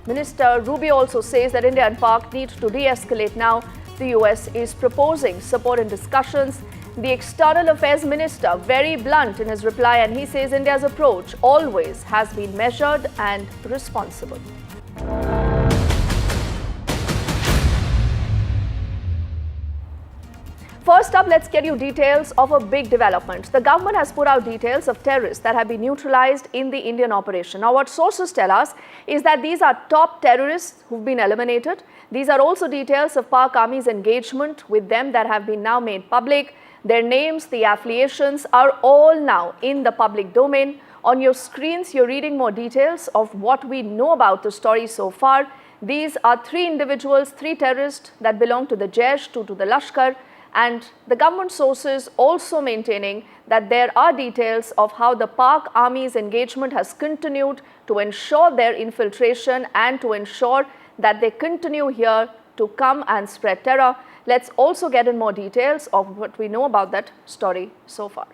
Minister Rubio also says that India and Pak need to de-escalate now. The US is proposing support in discussions. The External Affairs Minister very blunt in his reply, and he says India's approach always has been measured and responsible. First up, let's get you details of a big development. The government has put out details of terrorists that have been neutralized in the Indian operation. Now, what sources tell us is that these are top terrorists who've been eliminated. These are also details of Pak Army's engagement with them that have been now made public. Their names, the affiliations are all now in the public domain. On your screens, you're reading more details of what we know about the story so far. These are 3 individuals, 3 terrorists that belong to the Jaish, 2 to the Lashkar. And the government sources also maintaining that there are details of how the Pak Army's engagement has continued to ensure their infiltration and to ensure that they continue here to come and spread terror. Let's also get in more details of what we know about that story so far.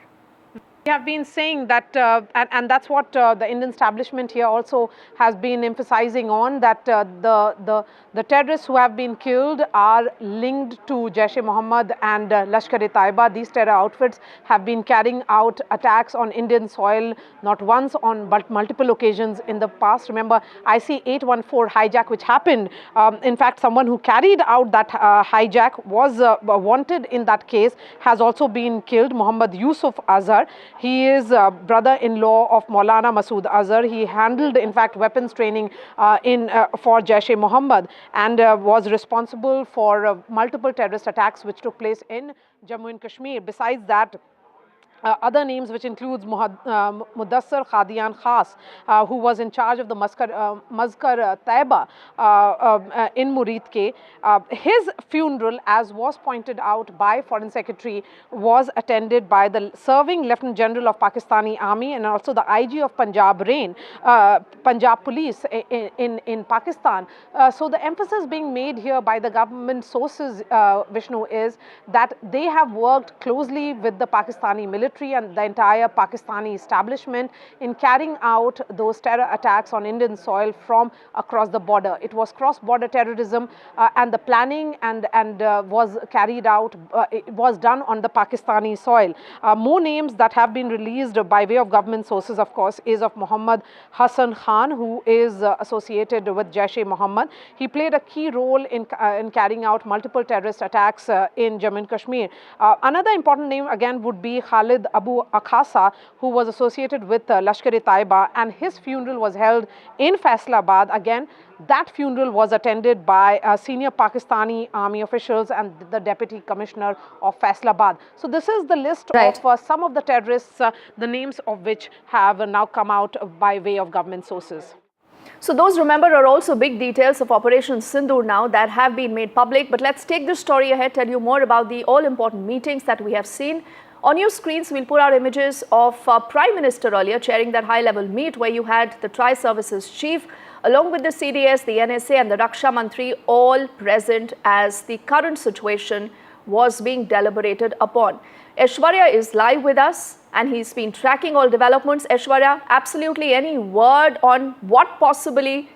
We have been saying that, and that's what the Indian establishment here also has been emphasizing on, that the terrorists who have been killed are linked to Jaish-e-Mohammed and Lashkar-e-Taiba. These terror outfits have been carrying out attacks on Indian soil not once but multiple occasions in the past. Remember, IC-814 hijack which happened. In fact, someone who carried out that hijack was wanted in that case, has also been killed, Muhammad Yusuf Azhar. He is brother-in-law of Maulana Masood Azhar. He handled, in fact, weapons training for Jaish-e-Mohammed and was responsible for multiple terrorist attacks which took place in Jammu and Kashmir. Besides that, other names which includes Mudassar Khadian Khas, who was in charge of the Mazkar Taiba in Murid Ke. His funeral, as was pointed out by Foreign Secretary, was attended by the serving Lieutenant General of Pakistani Army and also the IG of Punjab Punjab Police in Pakistan. So the emphasis being made here by the government sources, Vishnu, is that they have worked closely with the Pakistani military and the entire Pakistani establishment in carrying out those terror attacks on Indian soil from across the border. It was cross-border terrorism and the planning and was carried out, it was done on the Pakistani soil. More names that have been released by way of government sources, of course, is of Muhammad Hassan Khan, who is associated with Jaish-e-Mohammed. He played a key role in carrying out multiple terrorist attacks in Jammu and Kashmir. Another important name again would be Khalid Abu Akhasa, who was associated with Lashkar-e-Taiba, and his funeral was held in Faisalabad. Again, that funeral was attended by senior Pakistani army officials and the Deputy Commissioner of Faisalabad. So this is the list of some of the terrorists, the names of which have now come out by way of government sources. So those, remember, are also big details of Operation Sindoor now that have been made public. But let's take this story ahead, tell you more about the all-important meetings that we have seen. On your screens, we'll put out images of Prime Minister earlier chairing that high-level meet where you had the Tri-Services Chief along with the CDS, the NSA and the Raksha Mantri all present as the current situation was being deliberated upon. Aishwarya is live with us and he's been tracking all developments. Aishwarya, absolutely any word on what possibly,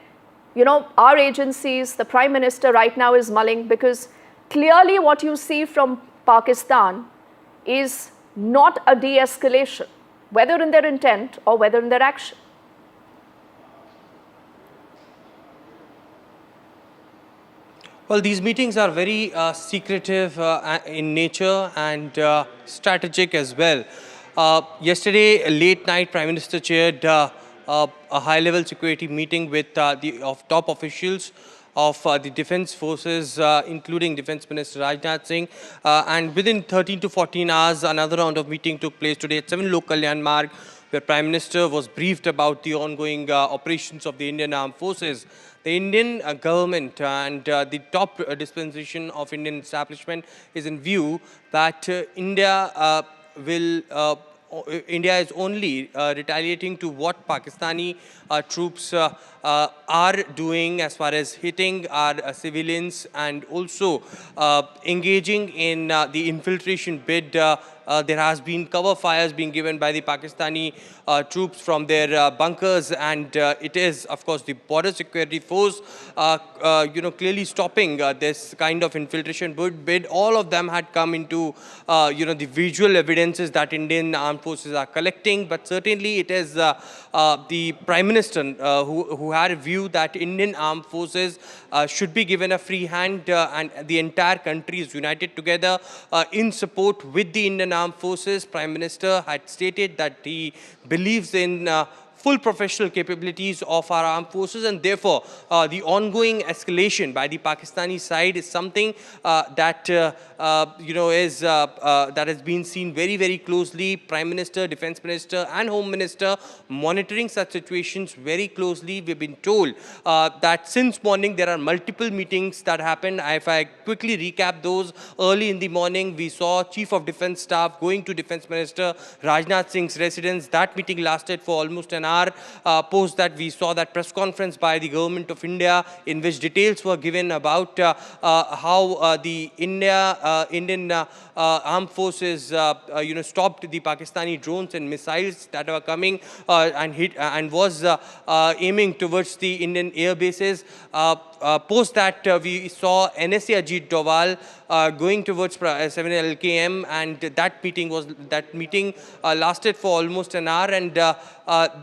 our agencies, the Prime Minister right now is mulling, because clearly what you see from Pakistan is not a de-escalation, whether in their intent or whether in their action. Well, these meetings are very secretive in nature and strategic as well. Yesterday, late night, Prime Minister chaired a high-level security meeting with the top officials of the defense forces, including Defense Minister Rajnath Singh. And within 13 to 14 hours, another round of meeting took place today at 7 Lok Kalyan Marg, where Prime Minister was briefed about the ongoing operations of the Indian Armed Forces. The Indian government and the top dispensation of Indian establishment is in view that India is only retaliating to what Pakistani troops are doing as far as hitting our civilians and also engaging in the infiltration bid. There has been cover fires being given by the Pakistani troops from their bunkers, and it is, of course, the border security force, clearly stopping this kind of infiltration bid. All of them had come into, the visual evidences that Indian armed forces are collecting, but certainly it is the Prime Minister who had a view that Indian armed forces should be given a free hand, and the entire country is united together in support with the Indian armed forces. Prime Minister had stated that he believes in full professional capabilities of our armed forces, and therefore the ongoing escalation by the Pakistani side is something that has been seen very, very closely. Prime Minister, Defense Minister and Home Minister monitoring such situations very closely. We've been told that since morning there are multiple meetings that happened. If I quickly recap those, early in the morning we saw Chief of Defense Staff going to Defense Minister Rajnath Singh's residence. That meeting lasted for almost an hour. Post that, we saw that press conference by the Government of India in which details were given about how the Indian armed forces stopped the Pakistani drones and missiles that were coming and hit and was aiming towards the Indian air bases. Post that, we saw NSA Ajit Doval going towards 7 LKM, and that meeting lasted for almost an hour, and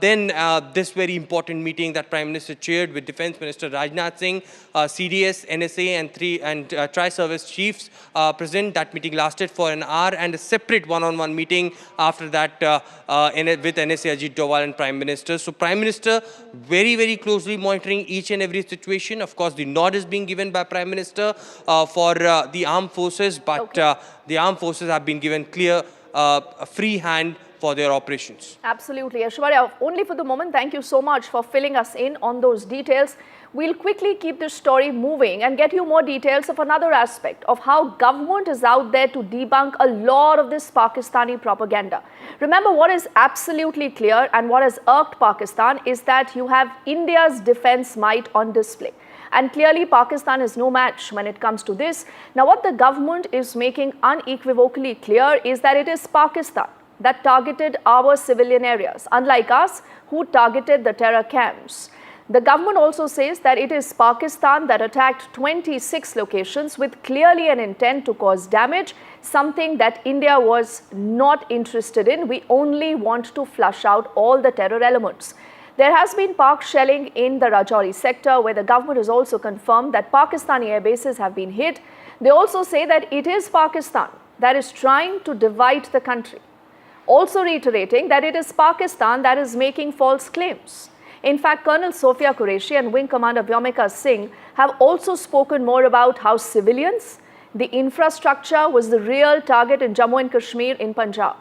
then this very important meeting that Prime Minister chaired with Defense Minister Rajnath Singh, CDS, NSA and tri-service chiefs present. That meeting lasted for an hour, and a separate one-on-one meeting after that with NSA Ajit Doval and Prime Minister. So Prime Minister very, very closely monitoring each and every situation. Of course, the nod is being given by Prime Minister for the armed forces, but the armed forces have been given clear free hand for their operations. Absolutely. Aishwarya, only for the moment, thank you so much for filling us in on those details. We'll quickly keep this story moving and get you more details of another aspect of how government is out there to debunk a lot of this Pakistani propaganda. Remember, what is absolutely clear and what has irked Pakistan is that you have India's defense might on display. And clearly, Pakistan is no match when it comes to this. Now, what the government is making unequivocally clear is that it is Pakistan that targeted our civilian areas, unlike us, who targeted the terror camps. The government also says that it is Pakistan that attacked 26 locations with clearly an intent to cause damage, something that India was not interested in. We only want to flush out all the terror elements. There has been Pak shelling in the Rajouri sector, where the government has also confirmed that Pakistani air bases have been hit. They also say that it is Pakistan that is trying to divide the country, also reiterating that it is Pakistan that is making false claims. In fact, Colonel Sophia Qureshi and Wing Commander Vyomika Singh have also spoken more about how civilians, the infrastructure was the real target in Jammu and Kashmir in Punjab.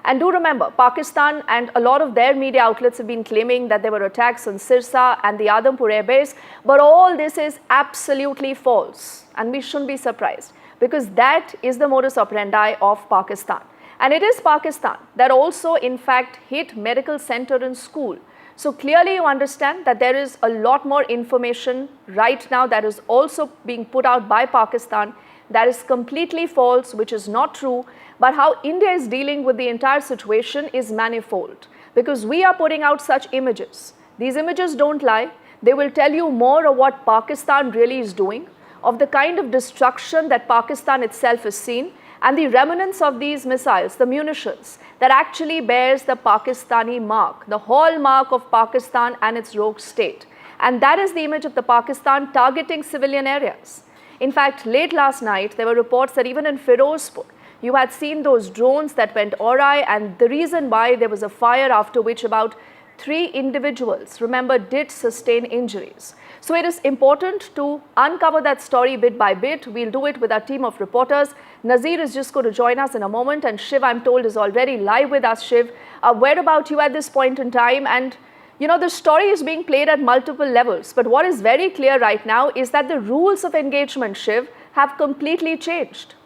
And do remember, Pakistan and a lot of their media outlets have been claiming that there were attacks on Sirsa and the Adhampur air base, but all this is absolutely false, and we shouldn't be surprised because that is the modus operandi of Pakistan. And it is Pakistan that also in fact hit medical center and school. So clearly you understand that there is a lot more information right now that is also being put out by Pakistan that is completely false, which is not true. But how India is dealing with the entire situation is manifold, because we are putting out such images. These images don't lie. They will tell you more of what Pakistan really is doing, of the kind of destruction that Pakistan itself has seen, and the remnants of these missiles, the munitions, that actually bears the Pakistani mark, the hallmark of Pakistan and its rogue state. And that is the image of the Pakistan targeting civilian areas. In fact, late last night, there were reports that even in Firozpur, you had seen those drones that went awry, and the reason why there was a fire after which about 3 individuals, remember, did sustain injuries. So it is important to uncover that story bit by bit. We'll do it with our team of reporters. Nazir is just going to join us in a moment, and Shiv, I'm told, is already live with us. Shiv, where about you at this point in time? And you know, the story is being played at multiple levels, but what is very clear right now is that the rules of engagement, Shiv, have completely changed.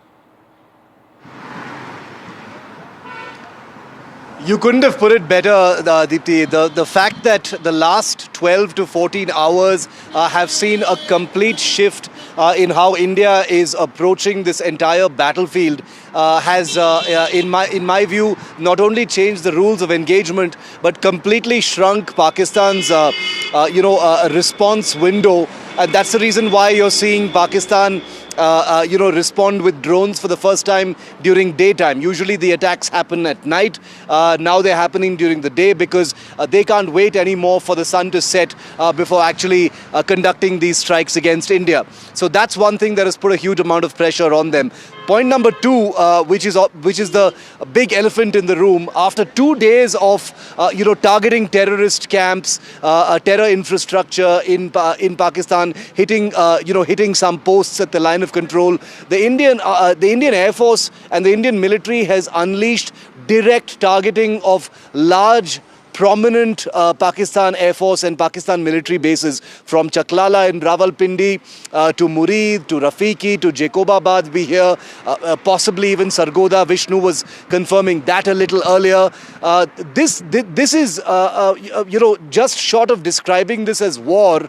You couldn't have put it better, Deepti. The fact that the last 12 to 14 hours have seen a complete shift in how India is approaching this entire battlefield has, in my view, not only changed the rules of engagement, but completely shrunk Pakistan's, response window. And that's the reason why you're seeing Pakistan respond with drones for the first time during daytime. Usually the attacks happen at night. Now they're happening during the day because they can't wait anymore for the sun to set before actually conducting these strikes against India. So that's one thing that has put a huge amount of pressure on them. Point number two, which is the big elephant in the room, after 2 days of targeting terrorist camps, terror infrastructure in Pakistan, hitting some posts at the line of control, the Indian Air Force and the Indian military has unleashed direct targeting of large, prominent Pakistan Air Force and Pakistan military bases, from Chaklala in Rawalpindi to Murid, to Rafiki, to Jacobabad we hear, possibly even Sargodha. Vishnu was confirming that a little earlier. This is, just short of describing this as war,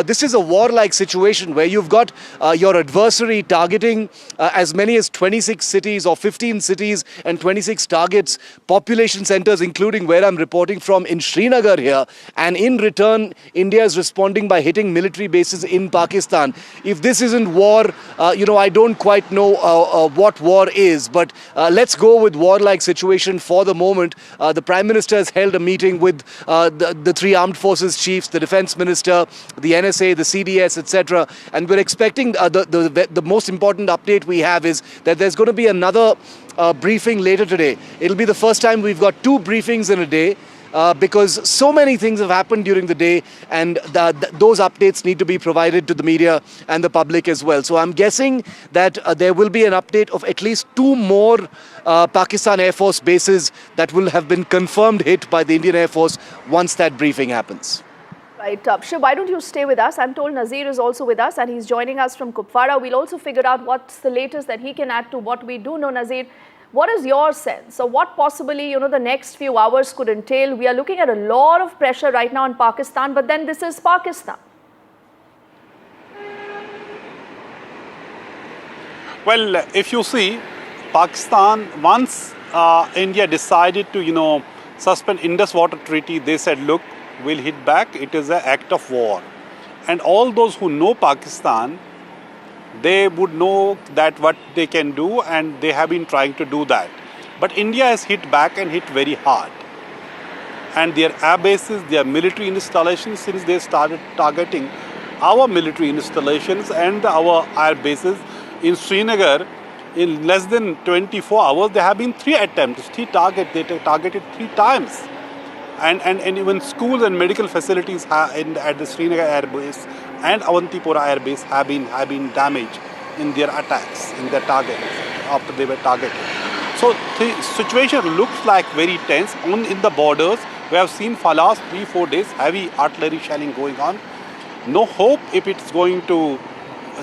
this is a war-like situation where you've got your adversary targeting as many as 26 cities or 15 cities and 26 targets, population centers, including where I'm reporting from in Srinagar here, and in return India is responding by hitting military bases in Pakistan. If this isn't war, I don't quite know what war is, but let's go with war-like situation for the moment. The Prime Minister has held a meeting with the 3 armed forces chiefs, the Defence Minister, the NSA, the CDS, etc. And we're expecting the most important update we have is that there's going to be another briefing later today. It'll be the first time we've got 2 briefings in a day. Because so many things have happened during the day, and those updates need to be provided to the media and the public as well. So I'm guessing that there will be an update of at least 2 more Pakistan Air Force bases that will have been confirmed hit by the Indian Air Force once that briefing happens. Right. Shiv, why don't you stay with us? I'm told Nazir is also with us, and he's joining us from Kupwara. We'll also figure out what's the latest that he can add to what we do know, Nazir. What is your sense? So what possibly, the next few hours could entail? We are looking at a lot of pressure right now in Pakistan, but then this is Pakistan. Well, if you see, Pakistan, once India decided to, suspend Indus Water Treaty, they said, look, we'll hit back. It is an act of war. And all those who know Pakistan, they would know that what they can do, and they have been trying to do that. But India has hit back and hit very hard. And their air bases, their military installations, since they started targeting our military installations and our air bases in Srinagar, in less than 24 hours, there have been 3 attempts, 3 targets. They targeted 3 times. And even schools and medical facilities at the Srinagar Air Base and Awantipura Air Base have been damaged in their attacks, in their targets, after they were targeted. So the situation looks like very tense. In the borders, we have seen for last 3-4 days heavy artillery shelling going on. No hope if it's going to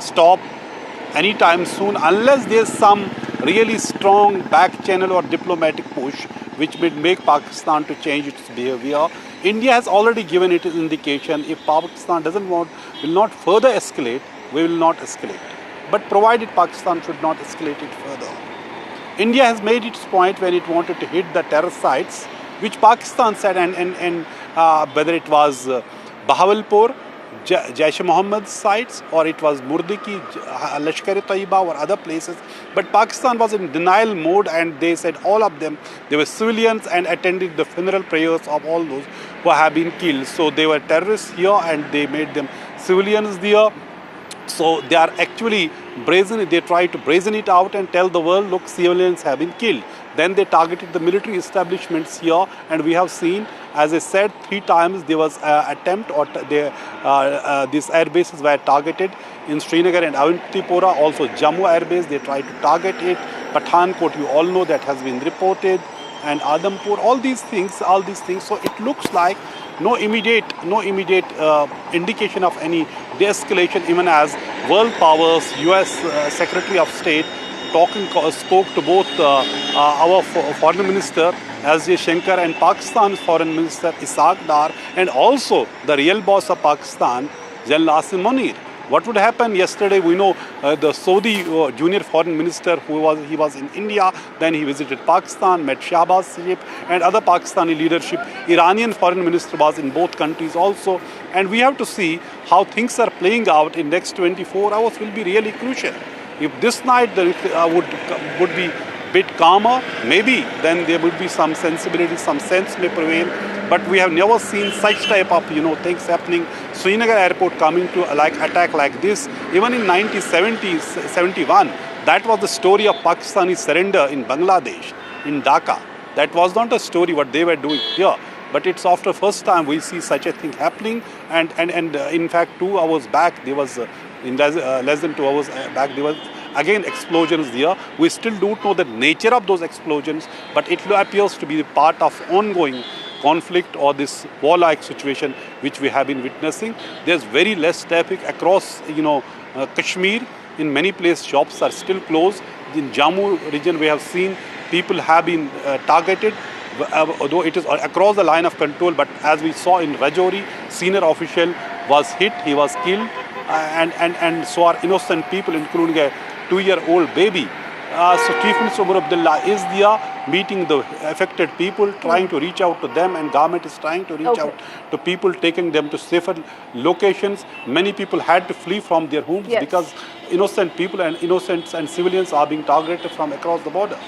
stop anytime soon, unless there's some really strong back channel or diplomatic push which will make Pakistan to change its behavior. India has already given it an indication. If Pakistan will not further escalate, we will not escalate. But provided Pakistan should not escalate it further. India has made its point when it wanted to hit the terror sites, which Pakistan said, and whether it was Bahawalpur, Jaish-e-Mohammed sites, or it was Murdiki, Lashkar-e-Taiba or other places. But Pakistan was in denial mode, and they said all of them, they were civilians and attended the funeral prayers of all those who have been killed. So they were terrorists here and they made them civilians there. So they are actually they tried to brazen it out and tell the world, look, civilians have been killed. Then they targeted the military establishments here, and we have seen, as I said, 3 times there was attempt, or these air bases were targeted in Srinagar and Amritsar. Also Jammu air base, they tried to target it. Pathankot, you all know that has been reported, and Adampur, all these things. So it looks like no immediate indication of any de-escalation, even as world powers, US Secretary of State spoke to both our foreign minister S.J. Shankar and Pakistan's foreign minister Ishaq Dar, and also the real boss of Pakistan, General Asim Munir. What would happen yesterday? We know the Saudi junior foreign minister he was in India, then he visited Pakistan, met Shahbaz Sharif and other Pakistani leadership. Iranian foreign minister was in both countries also, and we have to see how things are playing out in next 24 hours will be really crucial. If this night would be bit calmer, maybe then there would be some sensibility, some sense may prevail. But we have never seen such type of things happening. Srinagar airport coming to attack like this. Even in 1971, that was the story of Pakistani surrender in Bangladesh, in Dhaka. That was not a story what they were doing here. But it's after first time we see such a thing happening. And in fact, 2 hours back, there was in less than 2 hours back, there was again explosions there. We still don't know the nature of those explosions, but it appears to be part of ongoing conflict or this war-like situation which we have been witnessing. There's very less traffic across Kashmir. In many places shops are still closed. In Jammu region we have seen people have been targeted, although it is across the line of control. But as we saw in Rajouri, senior official was hit, he was killed, and so are innocent people, including a 2-year-old baby. So Chief Minister Umar Abdullah is there meeting the affected people, trying to reach out to them, and government is trying to reach out to people, taking them to safer locations. Many people had to flee from their homes because innocent people and innocents and civilians are being targeted from across the border.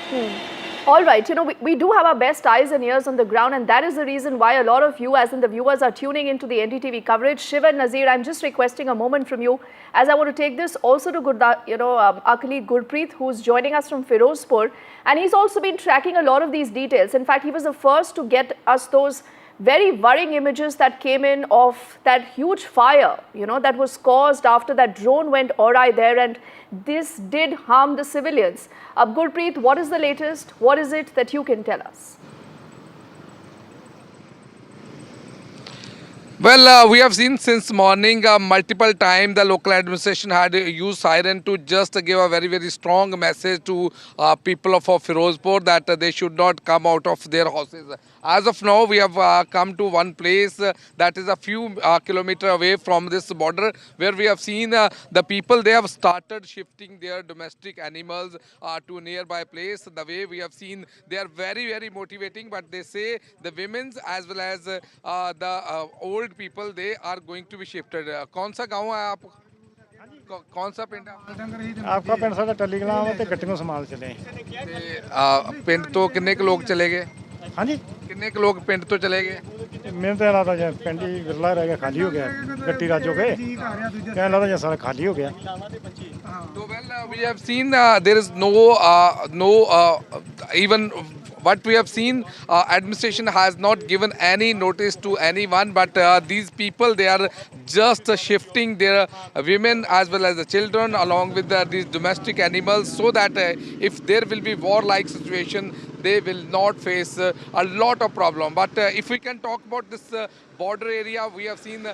All right, we do have our best eyes and ears on the ground, and that is the reason why a lot of you, as in the viewers, are tuning into the NDTV coverage. Shiv and Nazir, I'm just requesting a moment from you, as I want to take this also to our colleague Gurpreet, who's joining us from Firozpur, and he's also been tracking a lot of these details. In fact, he was the first to get us those very worrying images that came in of that huge fire, that was caused after that drone went awry there, and this did harm the civilians. Gurpreet, what is the latest? What is it that you can tell us? Well, we have seen since morning multiple times the local administration had used siren to just give a very, very strong message to people of Firozpur that they should not come out of their houses. As of now, we have come to one place that is a few kilometers away from this border, where we have seen the people, they have started shifting their domestic animals to a nearby place. The way we have seen, they are very, very motivating, but they say the women's as well as the old people, they are going to be shifted. कौन सा गांव है आप? कौन सा पिंड है आपका? पिंड साडा टल्ली कलां है ते गट्टियों संभाल चले ते पिंड तो किन्ने क लोग चले गए? हाँ जी, किन्ने क लोग पिंड तो चले गए? मैंने तो लगता है पिंड ही विरला रह गया, खाली हो गया, गट्टी राज हो गए, क्या लगता है सारा खाली हो गया. So well, we have seen there is even what we have seen, administration has not given any notice to anyone, but these people, they are just shifting their women as well as the children along with these domestic animals, so that if there will be war-like situation, they will not face a lot of problem. But if we can talk about this border area, we have seen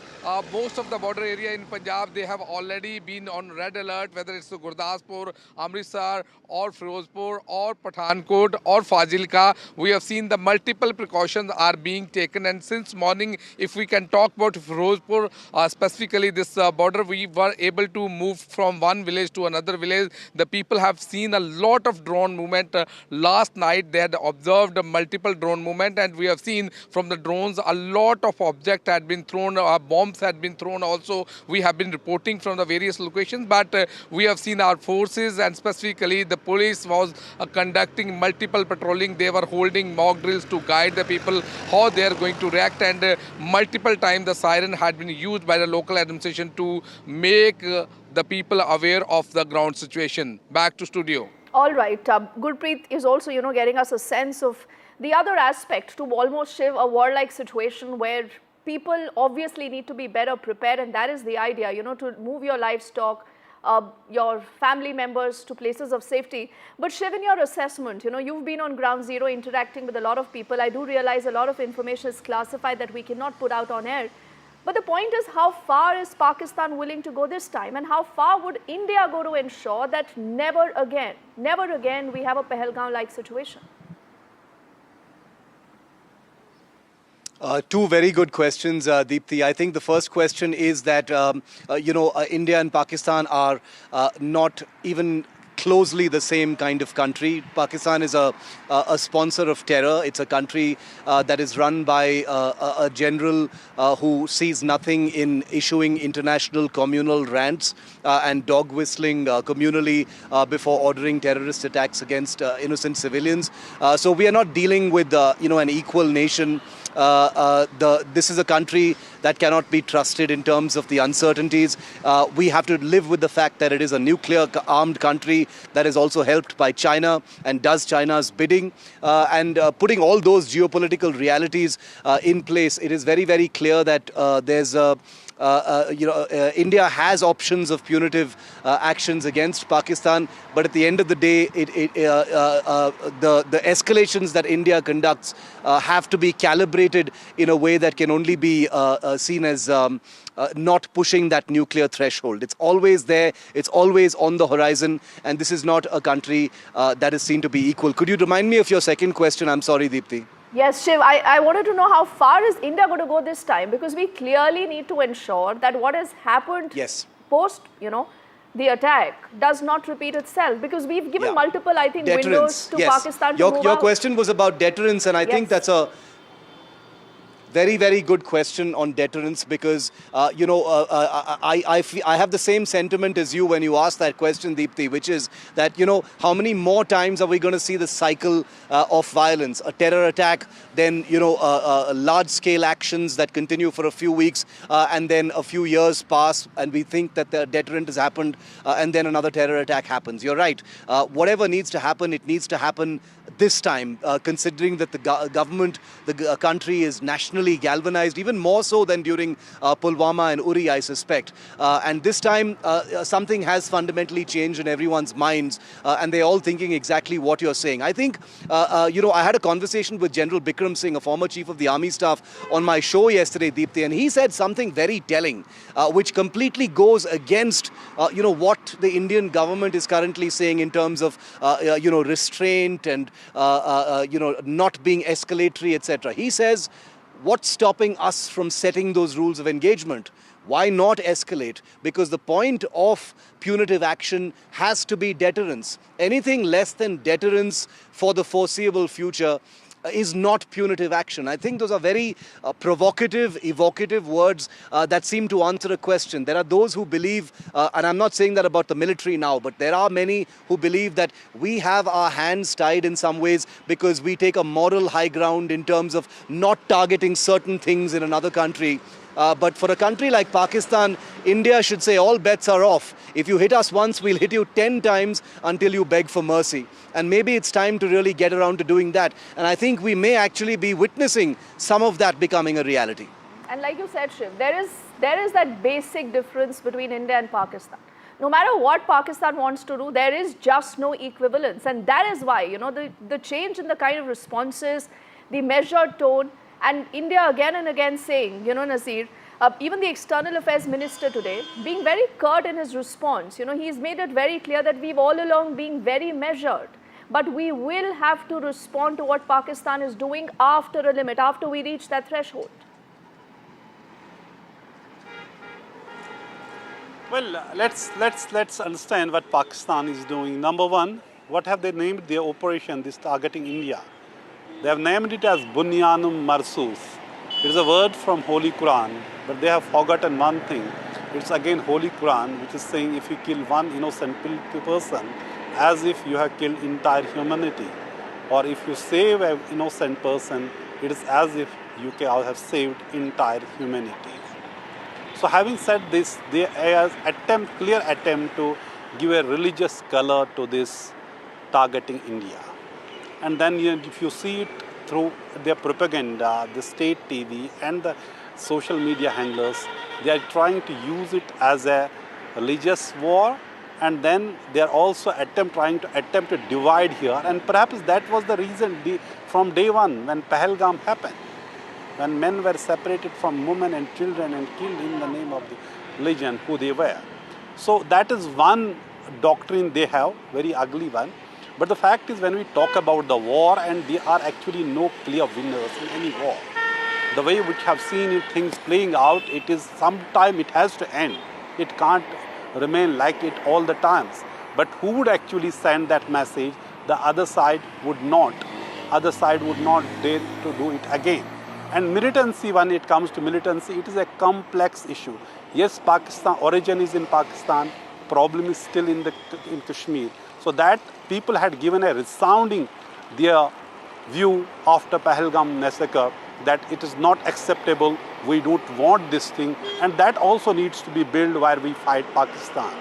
most of the border area in Punjab, they have already been on red alert, whether it's Gurdaspur, Amritsar or Firozpur or Pathankot or Fazilka. We have seen the multiple precautions are being taken, and since morning, if we can talk about Firozpur, specifically this border, we were able to move from one village to another village. The people have seen a lot of drone movement. Last night, they had observed multiple drone movement, and we have seen from the drones a lot of objects had been thrown, bombs had been thrown also. We have been reporting from the various locations, but we have seen our forces, and specifically the police was conducting multiple patrolling. They were holding mock drills to guide the people how they are going to react, and multiple times the siren had been used by the local administration to make the people aware of the ground situation. Back to studio. All right. Gurpreet is also, getting us a sense of the other aspect to almost shift a war-like situation where people obviously need to be better prepared, and that is the idea, to move your livestock, your family members to places of safety. But Shiv, in your assessment, you've been on ground zero interacting with a lot of people. I do realize a lot of information is classified that we cannot put out on air. But the point is, how far is Pakistan willing to go this time, and how far would India go to ensure that never again we have a Pahalgam-like situation? Two very good questions, Deepthi. I think the first question is that, India and Pakistan are not even closely the same kind of country. Pakistan is a sponsor of terror. It's a country that is run by a general who sees nothing in issuing international communal rants and dog whistling communally before ordering terrorist attacks against innocent civilians. So we are not dealing with an equal nation. This is a country that cannot be trusted in terms of the uncertainties. We have to live with the fact that it is a nuclear armed country that is also helped by China and does China's bidding. And putting all those geopolitical realities in place, it is very, very clear that there's India has options of punitive actions against Pakistan, but at the end of the day, the escalations that India conducts have to be calibrated in a way that can only be seen as not pushing that nuclear threshold. It's always there, it's always on the horizon, and this is not a country that is seen to be equal. Could you remind me of your second question? I'm sorry, Deepthi. Yes, Shiv, I wanted to know how far is India going to go this time, because we clearly need to ensure that what has happened post, the attack does not repeat itself, because we've given multiple, I think, windows to Pakistan to move Your out. question was about deterrence, and I think that's a very, very good question on deterrence, because, I have the same sentiment as you when you ask that question, Deepthi, which is that, how many more times are we going to see the cycle of violence? A terror attack, then, large-scale actions that continue for a few weeks, and then a few years pass, and we think that the deterrent has happened, and then another terror attack happens. You're right. Whatever needs to happen, it needs to happen this time, considering that the government, the country is nationally galvanized, even more so than during Pulwama and Uri, I suspect. And this time, something has fundamentally changed in everyone's minds, and they're all thinking exactly what you're saying. I think, I had a conversation with General Bikram Singh, a former chief of the army staff, on my show yesterday, Deepthi, and he said something very telling, which completely goes against, what the Indian government is currently saying in terms of, restraint and, not being escalatory, etc. He says, what's stopping us from setting those rules of engagement? Why not escalate? Because the point of punitive action has to be deterrence. Anything less than deterrence for the foreseeable future is not punitive action. I think those are very provocative, evocative words that seem to answer a question. There are those who believe, and I'm not saying that about the military now, but there are many who believe that we have our hands tied in some ways because we take a moral high ground in terms of not targeting certain things in another country. But for a country like Pakistan, India should say all bets are off. If you hit us once, we'll hit you 10 times until you beg for mercy. And maybe it's time to really get around to doing that. And I think we may actually be witnessing some of that becoming a reality. And like you said, Shiv, there is that basic difference between India and Pakistan. No matter what Pakistan wants to do, there is just no equivalence. And that is why, the change in the kind of responses, the measured tone, and India again and again saying, Nazir, even the External Affairs Minister today, being very curt in his response, he's made it very clear that we've all along been very measured. But we will have to respond to what Pakistan is doing after a limit, after we reach that threshold. Well, let's understand what Pakistan is doing. Number one, what have they named their operation, this targeting India? They have named it as Bunyanum Marsus. It is a word from Holy Quran, but they have forgotten one thing. It's again Holy Quran, which is saying if you kill one innocent person, as if you have killed entire humanity. Or if you save an innocent person, it is as if you have saved entire humanity. So having said this, there is clear attempt to give a religious color to this targeting India. And then if you see it through their propaganda, the state TV and the social media handlers, they are trying to use it as a religious war, and then they are also trying to attempt to divide here. And perhaps that was the reason from day one when Pahalgam happened, when men were separated from women and children and killed in the name of the religion who they were. So that is one doctrine they have, very ugly one. But the fact is, when we talk about the war, and there are actually no clear winners in any war. The way which have seen things playing out, it is sometime it has to end. It can't remain like it all the times. But who would actually send that message? The other side would not. Other side would not dare to do it again. And militancy, when it comes to militancy, it is a complex issue. Yes, Pakistan, origin is in Pakistan, problem is still in Kashmir. So that people had given a resounding their view after Pahalgam massacre that it is not acceptable, we don't want this thing, and that also needs to be built where we fight Pakistan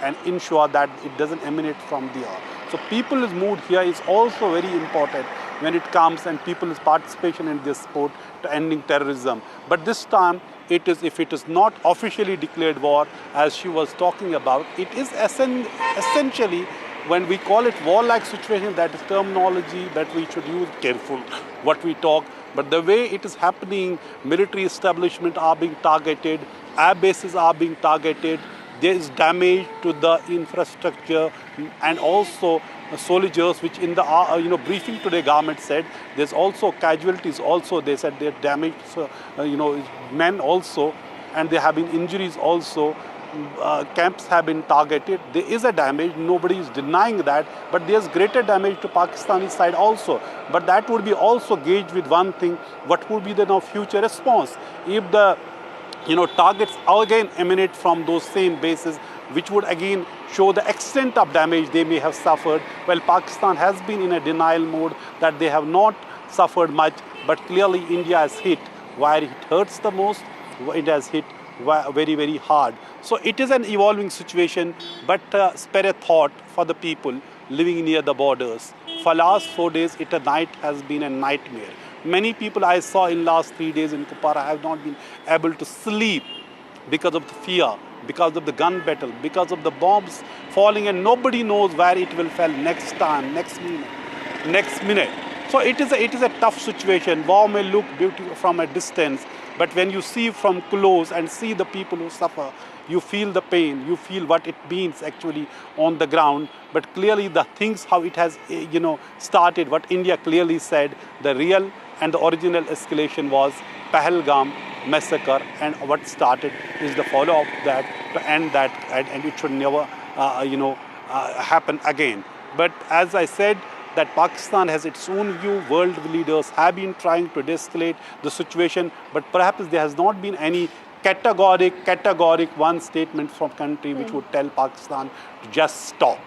and ensure that it doesn't emanate from there. So people's mood here is also very important when it comes and people's participation in this sport to ending terrorism. But this time, if it is not officially declared war, as she was talking about, it is essentially, when we call it war-like situation, that is terminology that we should use careful what we talk. But the way it is happening, military establishments are being targeted, air bases are being targeted, there is damage to the infrastructure, and also soldiers, which in the briefing today government said there's also casualties also. They said they're damaged, men also, and there have been injuries also. Camps have been targeted. There is a damage, nobody is denying that, but there's greater damage to Pakistani side also. But that would be also gauged with one thing: what would be the future response if the targets again emanate from those same bases, which would again show the extent of damage they may have suffered. Well, Pakistan has been in a denial mode that they have not suffered much, but clearly India has hit where it hurts the most. It has hit very, very hard. So it is an evolving situation, but spare a thought for the people living near the borders. For last 4 days, a night has been a nightmare. Many people I saw in last 3 days in Kupara have not been able to sleep because of the fear, because of the gun battle, because of the bombs falling, and nobody knows where it will fall next time, next minute. So it is a tough situation. War may look beautiful from a distance, but when you see from close and see the people who suffer, you feel the pain, you feel what it means actually on the ground. But clearly the things, how it has started, what India clearly said, the real and the original escalation was Pahalgam massacre, and what started is the follow-up that to end that, and it should never happen again. But as I said, that Pakistan has its own view, world leaders have been trying to de-escalate the situation, but perhaps there has not been any categoric one statement from country which would tell Pakistan to just stop.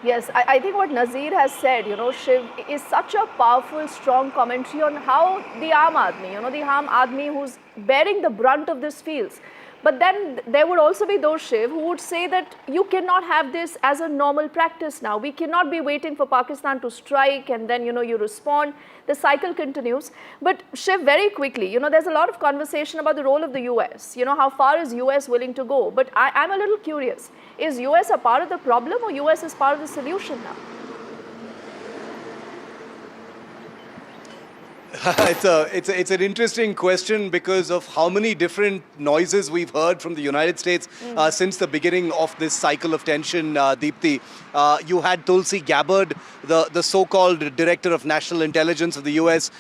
Yes, I think what Nazir has said, Shiv, is such a powerful, strong commentary on how the Aam Aadmi who's bearing the brunt of this feels. But then there would also be those, Shiv, who would say that you cannot have this as a normal practice now. We cannot be waiting for Pakistan to strike and then, you respond. The cycle continues. But Shiv, very quickly, there's a lot of conversation about the role of the US. How far is US willing to go? But I'm a little curious. Is US a part of the problem or US is part of the solution now? It's an interesting question because of how many different noises we've heard from the United States since the beginning of this cycle of tension, Deepthi. You had Tulsi Gabbard, the so-called Director of National Intelligence of the US,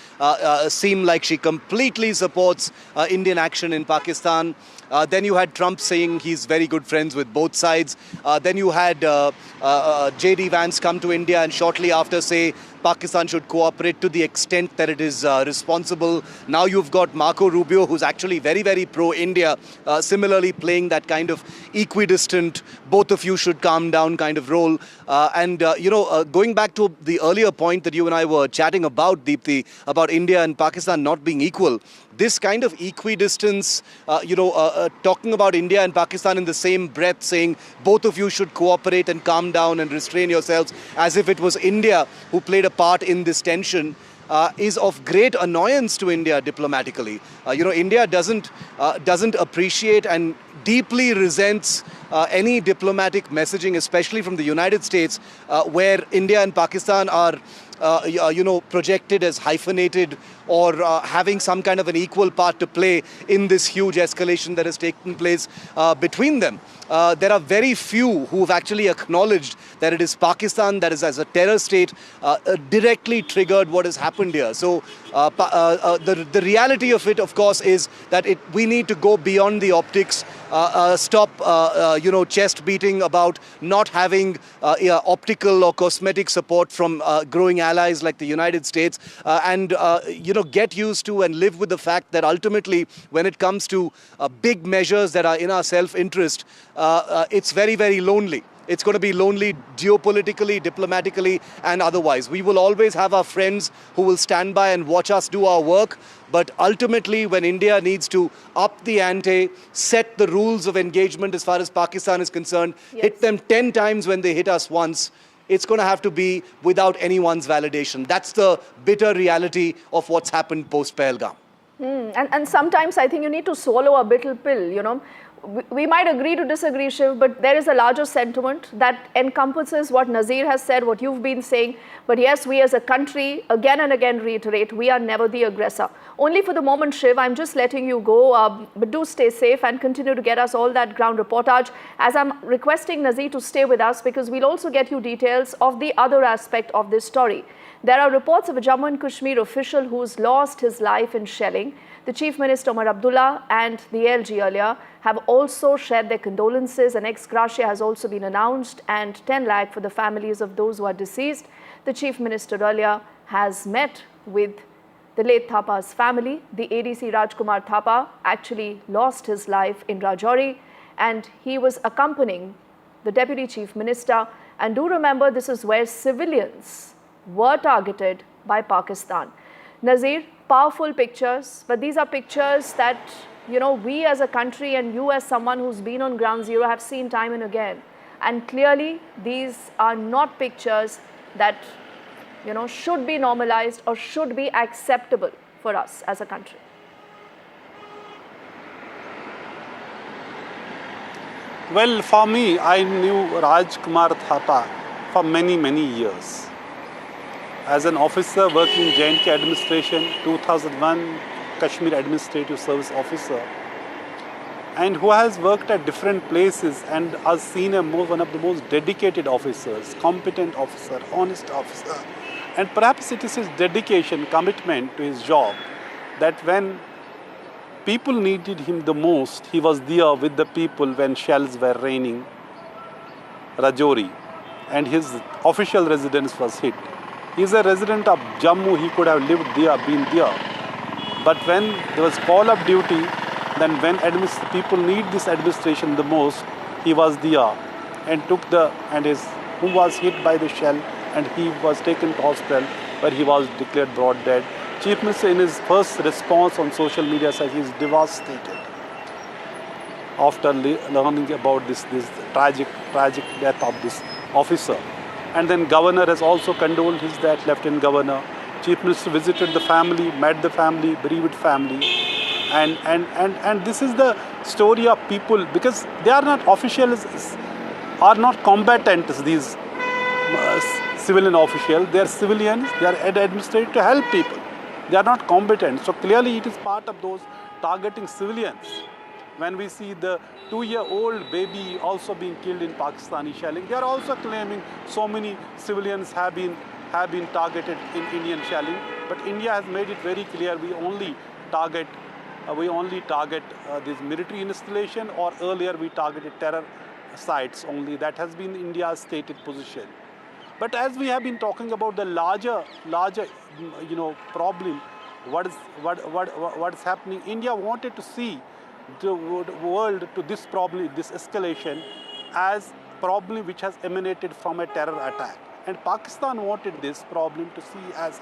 seem like she completely supports Indian action in Pakistan. Then you had Trump saying he's very good friends with both sides. Then you had J.D. Vance come to India and shortly after say Pakistan should cooperate to the extent that it is responsible. Now you've got Marco Rubio, who's actually very, very pro-India, similarly playing that kind of equidistant, both of you should calm down kind of role. Going back to the earlier point that you and I were chatting about, Deepthi, about India and Pakistan not being equal, this kind of equidistance, talking about India and Pakistan in the same breath, saying both of you should cooperate and calm down and restrain yourselves, as if it was India who played a part in this tension, is of great annoyance to India diplomatically. India doesn't appreciate and deeply resents any diplomatic messaging, especially from the United States, where India and Pakistan are projected as hyphenated or having some kind of an equal part to play in this huge escalation that has taken place between them. There are very few who have actually acknowledged that it is Pakistan that is, as a terror state, directly triggered what has happened here. So the reality of it, of course, is that we need to go beyond the optics, stop chest beating about not having optical or cosmetic support from growing allies like the United States, and get used to and live with the fact that ultimately, when it comes to big measures that are in our self-interest, it's very, very lonely. It's going to be lonely geopolitically, diplomatically, and otherwise. We will always have our friends who will stand by and watch us do our work. But ultimately, when India needs to up the ante, set the rules of engagement as far as Pakistan is concerned, hit them 10 times when they hit us once, it's going to have to be without anyone's validation. That's the bitter reality of what's happened post-Pahalgam. And sometimes I think you need to swallow a bitter pill, We might agree to disagree, Shiv, but there is a larger sentiment that encompasses what Nazir has said, what you've been saying. But yes, we as a country, again and again reiterate, we are never the aggressor. Only for the moment, Shiv, I'm just letting you go, but do stay safe and continue to get us all that ground reportage. As I'm requesting Nazir to stay with us, because we'll also get you details of the other aspect of this story. There are reports of a Jammu and Kashmir official who's lost his life in shelling. The Chief Minister Omar Abdullah and the LG earlier have also shared their condolences. An ex gratia has also been announced and 10 lakh for the families of those who are deceased. The Chief Minister earlier has met with the late Thapa's family. The ADC Rajkumar Thapa actually lost his life in Rajouri, and he was accompanying the Deputy Chief Minister. And do remember, this is where civilians were targeted by Pakistan. Nazir, powerful pictures, but these are pictures that, we as a country and you as someone who's been on ground zero have seen time and again. And clearly, these are not pictures that, should be normalized or should be acceptable for us as a country. Well, for me, I knew Rajkumar Thapa for many, many years. As an officer working in J&K administration, 2001 Kashmir Administrative Service officer, and who has worked at different places and has seen one of the most dedicated officers, competent officer, honest officer. And perhaps it is his dedication, commitment to his job, that when people needed him the most, he was there with the people when shells were raining, Rajouri, and his official residence was hit. He is a resident of Jammu, he could have lived there, been there. But when there was call of duty, then when people need this administration the most, he was there and who was hit by the shell, and he was taken to hospital where he was declared broad dead. Chief Minister in his first response on social media says he is devastated after learning about this tragic death of this officer. And then Governor has also condoled his death, Lieutenant Governor. Chief Minister visited the family, met the family, bereaved family. And this is the story of people, because they are not officials, are not combatants, these civilian officials. They are civilians, they are administrated to help people. They are not combatant. So clearly it is part of those targeting civilians. When we see the 2-year-old baby also being killed in Pakistani shelling, they are also claiming so many civilians have been targeted in Indian shelling. But India has made it very clear we only target this military installation, or earlier we targeted terror sites only. That has been India's stated position. But as we have been talking about the larger problem, what is happening. India wanted to see the world to this problem, this escalation, as problem which has emanated from a terror attack. And Pakistan wanted this problem to see as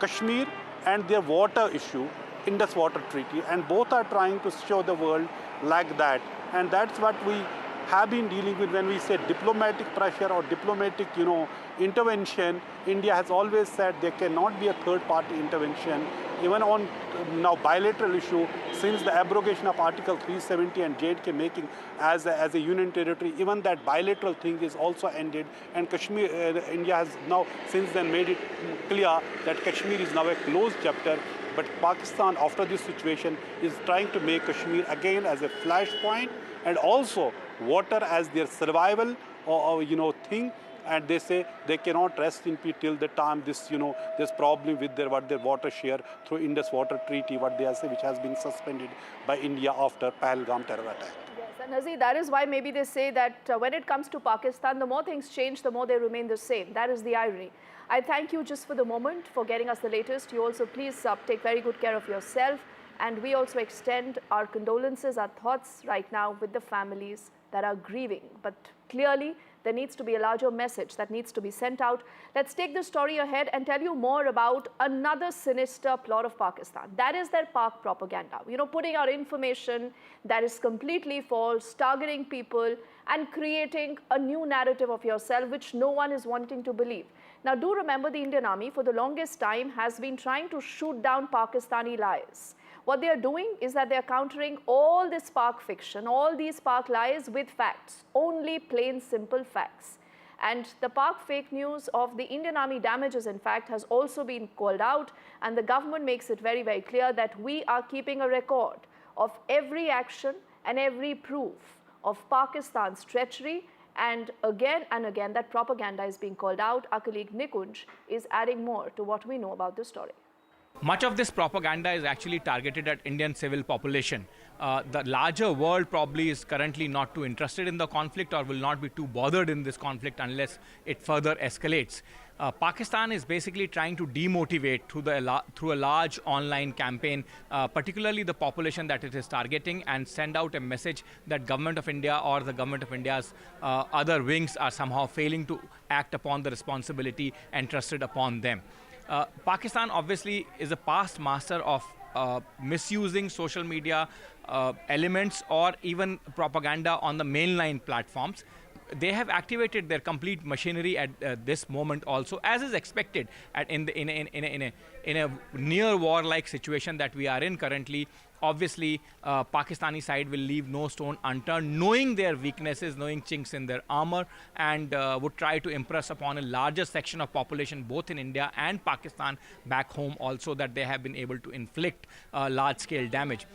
Kashmir and their water issue, Indus Water Treaty, and both are trying to show the world like that. And that's what we have been dealing with when we say diplomatic pressure or diplomatic, intervention. India has always said there cannot be a third-party intervention, even on now bilateral issue, since the abrogation of Article 370 and J&K making as a union territory, even that bilateral thing is also ended, and Kashmir, India has now since then made it clear that Kashmir is now a closed chapter. But Pakistan, after this situation, is trying to make Kashmir again as a flashpoint, and also water as their survival thing. And they say they cannot rest in peace till the time this problem with their water share through Indus Water Treaty, what they say, which has been suspended by India after Pahalgam terror attack. Yes, and Nazir, that is why maybe they say that when it comes to Pakistan, the more things change, the more they remain the same. That is the irony. I thank you just for the moment for getting us the latest. You also please take very good care of yourself. And we also extend our condolences, our thoughts right now with the families that are grieving. But clearly, there needs to be a larger message that needs to be sent out. Let's take the story ahead and tell you more about another sinister plot of Pakistan. That is their Pak propaganda. Putting out information that is completely false, targeting people, and creating a new narrative of yourself, which no one is wanting to believe. Now, do remember the Indian Army, for the longest time, has been trying to shoot down Pakistani lies. What they are doing is that they are countering all this Pak fiction, all these Pak lies with facts, only plain simple facts. And the Pak fake news of the Indian Army damages, in fact, has also been called out, and the government makes it very, very clear that we are keeping a record of every action and every proof of Pakistan's treachery. And again that propaganda is being called out. Our colleague Nikunj is adding more to what we know about this story. Much of this propaganda is actually targeted at Indian civil population. The larger world probably is currently not too interested in the conflict or will not be too bothered in this conflict unless it further escalates. Pakistan is basically trying to demotivate through a large online campaign, particularly the population that it is targeting, and send out a message that Government of India or the Government of India's other wings are somehow failing to act upon the responsibility entrusted upon them. Pakistan obviously is a past master of misusing social media elements or even propaganda on the mainline platforms. They have activated their complete machinery at this moment also, as is expected in a near war-like situation that we are in currently. Obviously, Pakistani side will leave no stone unturned, knowing their weaknesses, knowing chinks in their armor, and would try to impress upon a larger section of population, both in India and Pakistan back home also, that they have been able to inflict large-scale damage.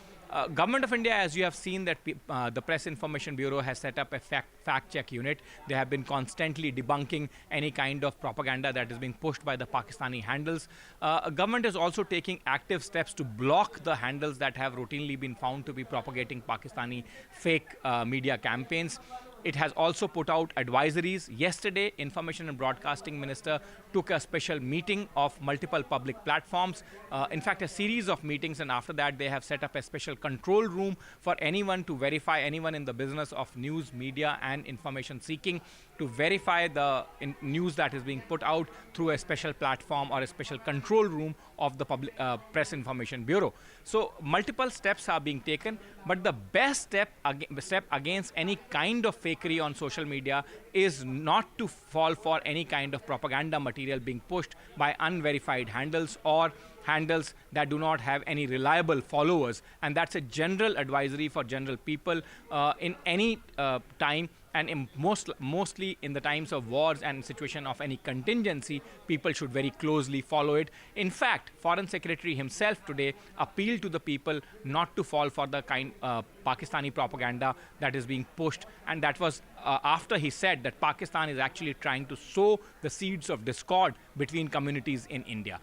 Government of India, as you have seen, that the Press Information Bureau has set up a fact-check unit. They have been constantly debunking any kind of propaganda that is being pushed by the Pakistani handles. Government is also taking active steps to block the handles that have routinely been found to be propagating Pakistani fake media campaigns. It has also put out advisories. Yesterday, Information and Broadcasting Minister took a special meeting of multiple public platforms. In fact, a series of meetings, and after that, they have set up a special control room for anyone to verify, anyone in the business of news, media, and information seeking, to verify the news that is being put out through a special platform or a special control room of the Press Information Bureau. So multiple steps are being taken, but the best step against any kind of fakery on social media is not to fall for any kind of propaganda material being pushed by unverified handles or handles that do not have any reliable followers. And that's a general advisory for general people in any time. And mostly in the times of wars and situation of any contingency, people should very closely follow it. In fact, Foreign Secretary himself today appealed to the people not to fall for the kind Pakistani propaganda that is being pushed. And that was after he said that Pakistan is actually trying to sow the seeds of discord between communities in India.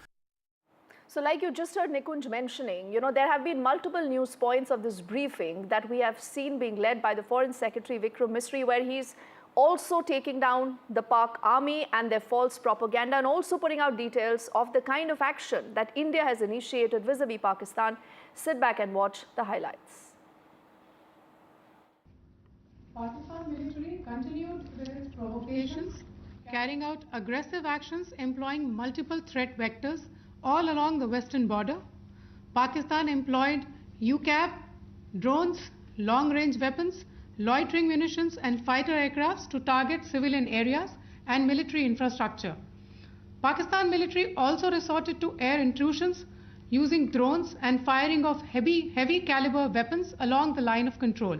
So like you just heard Nikunj mentioning, there have been multiple news points of this briefing that we have seen being led by the Foreign Secretary Vikram Misri, where he's also taking down the Pak army and their false propaganda, and also putting out details of the kind of action that India has initiated vis-a-vis Pakistan. Sit back and watch the highlights. Pakistan military continued with its provocations, carrying out aggressive actions employing multiple threat vectors all along the western border. Pakistan employed UCAV, drones, long-range weapons, loitering munitions and fighter aircrafts to target civilian areas and military infrastructure. Pakistan military also resorted to air intrusions using drones and firing of heavy caliber weapons along the line of control.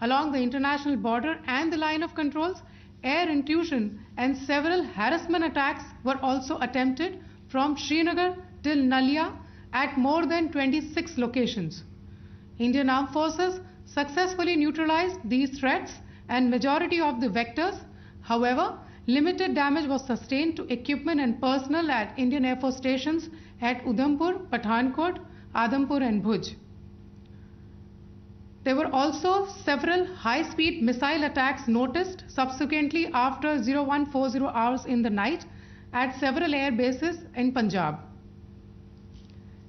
Along the international border and the line of controls, air intrusion and several harassment attacks were also attempted from Srinagar till Nalia at more than 26 locations. Indian Armed Forces successfully neutralized these threats and majority of the vectors. However, limited damage was sustained to equipment and personnel at Indian Air Force stations at Udhampur, Pathankot, Adampur and Bhuj. There were also several high-speed missile attacks noticed subsequently after 0140 hours in the night at several air bases in Punjab.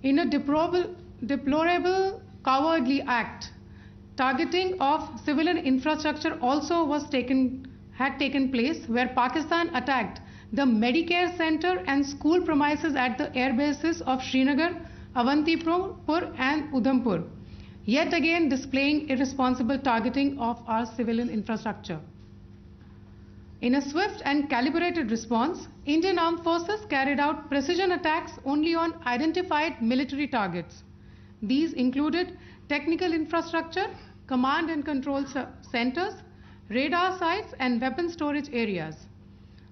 In a deplorable cowardly act, targeting of civilian infrastructure also had taken place, where Pakistan attacked the Medicare center and school premises at the air bases of Srinagar, Avantipur and Udhampur, yet again displaying irresponsible targeting of our civilian infrastructure. In a swift and calibrated response, Indian Armed Forces carried out precision attacks only on identified military targets. These included technical infrastructure, command and control centers, radar sites and weapon storage areas.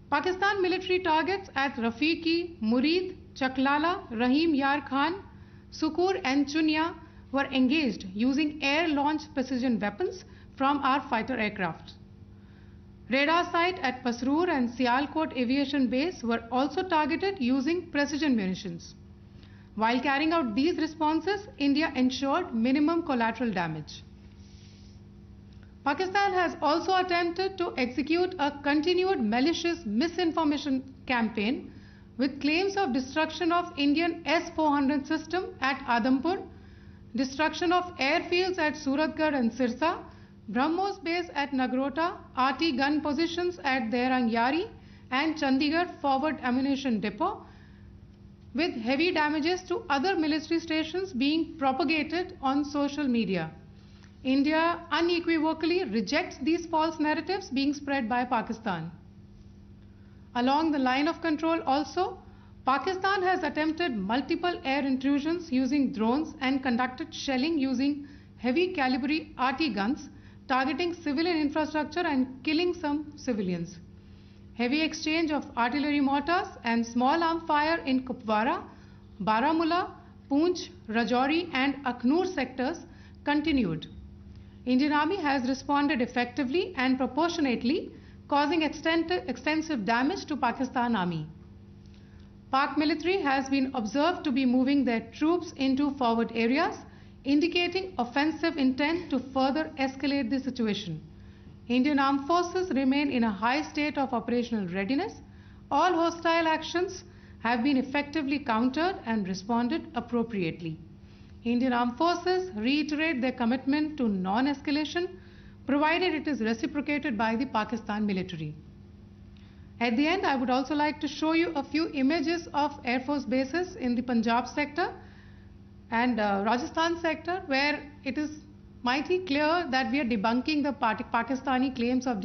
Pakistan military targets at Rafiqi, Murid, Chaklala, Rahim Yar Khan, Sukur and Chunya were engaged using air-launched precision weapons from our fighter aircraft. Radar site at Pasroor and Sialkot Aviation Base were also targeted using precision munitions. While carrying out these responses, India ensured minimum collateral damage. Pakistan has also attempted to execute a continued malicious misinformation campaign with claims of destruction of Indian S-400 system at Adampur, destruction of airfields at Suratgarh and Sirsa, BrahMos base at Nagrota, RT gun positions at Derangyari and Chandigarh forward ammunition depot, with heavy damages to other military stations being propagated on social media. India unequivocally rejects these false narratives being spread by Pakistan. Along the line of control also, Pakistan has attempted multiple air intrusions using drones and conducted shelling using heavy caliber RT guns, targeting civilian infrastructure and killing some civilians. Heavy exchange of artillery mortars and small arm fire in Kupwara, Baramulla, Poonch, Rajouri and Akhnur sectors continued. Indian Army has responded effectively and proportionately, causing extensive damage to Pakistan Army. Pak military has been observed to be moving their troops into forward areas, indicating offensive intent to further escalate the situation. Indian Armed Forces remain in a high state of operational readiness. All hostile actions have been effectively countered and responded appropriately. Indian Armed Forces reiterate their commitment to non-escalation, provided it is reciprocated by the Pakistan military. At the end, I would also like to show you a few images of Air Force bases in the Punjab sector and Rajasthan sector, where it is mighty clear that we are debunking the Pakistani claims of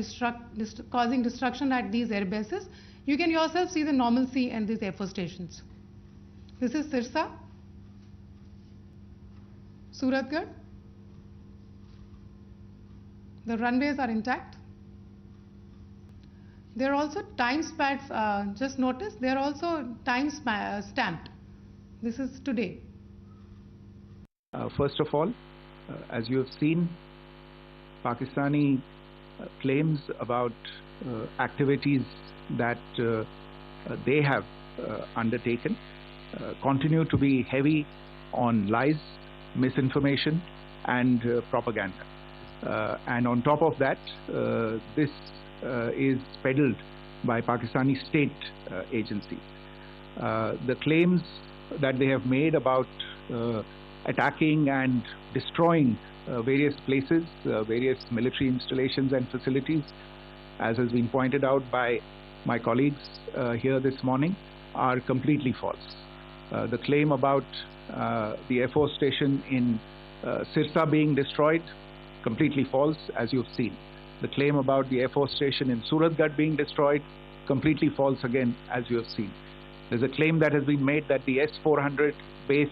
causing destruction at these air bases. You can yourself see the normalcy in these Air Force stations. This is Sirsa, Suratgarh. The runways are intact. There are also time stamps, just notice, they are also time stamped. This is today. First of all, as you have seen, Pakistani claims about activities that they have undertaken continue to be heavy on lies, misinformation and propaganda. And on top of that, this is peddled by Pakistani state agencies. The claims that they have made about attacking and destroying various places, various military installations and facilities, as has been pointed out by my colleagues here this morning, are completely false. The claim about the Air Force station in Sirsa being destroyed, completely false, as you've seen. The claim about the Air Force station in Suratgarh being destroyed, completely false again, as you have seen. There's a claim that has been made that the S-400 base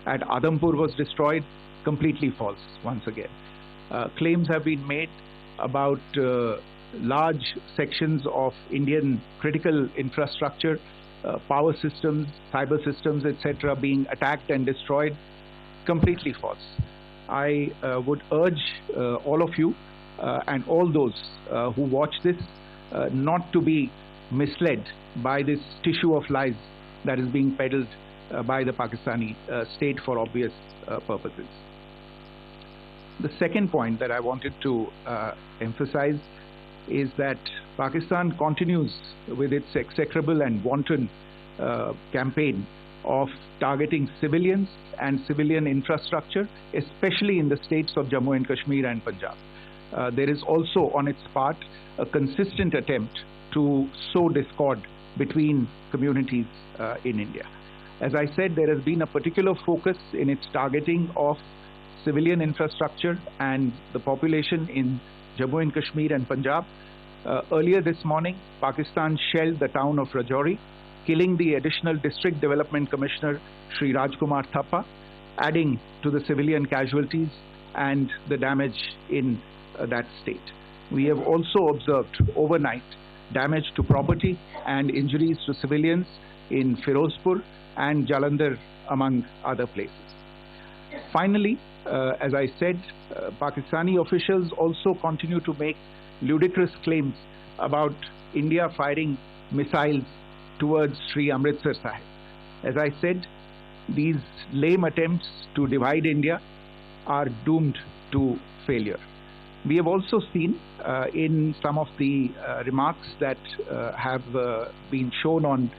at Adampur was destroyed, completely false once again. Claims have been made about large sections of Indian critical infrastructure, power systems, cyber systems, etc. being attacked and destroyed, completely false. I would urge all of you and all those who watch this not to be misled by this tissue of lies that is being peddled by the Pakistani state for obvious purposes. The second point that I wanted to emphasize is that Pakistan continues with its execrable and wanton campaign of targeting civilians and civilian infrastructure, especially in the states of Jammu and Kashmir and Punjab. There is also on its part a consistent attempt to sow discord between communities in India. As I said, there has been a particular focus in its targeting of civilian infrastructure and the population in Jammu and Kashmir and Punjab. Earlier this morning, Pakistan shelled the town of Rajouri, killing the additional District Development Commissioner, Sri Rajkumar Thappa, adding to the civilian casualties and the damage in that state. We have also observed overnight damage to property and injuries to civilians in Firozpur and Jalandhar, among other places. Finally, as I said, Pakistani officials also continue to make ludicrous claims about India firing missiles towards Sri Amritsar Sahib. As I said, these lame attempts to divide India are doomed to failure. We have also seen in some of the remarks that have been shown on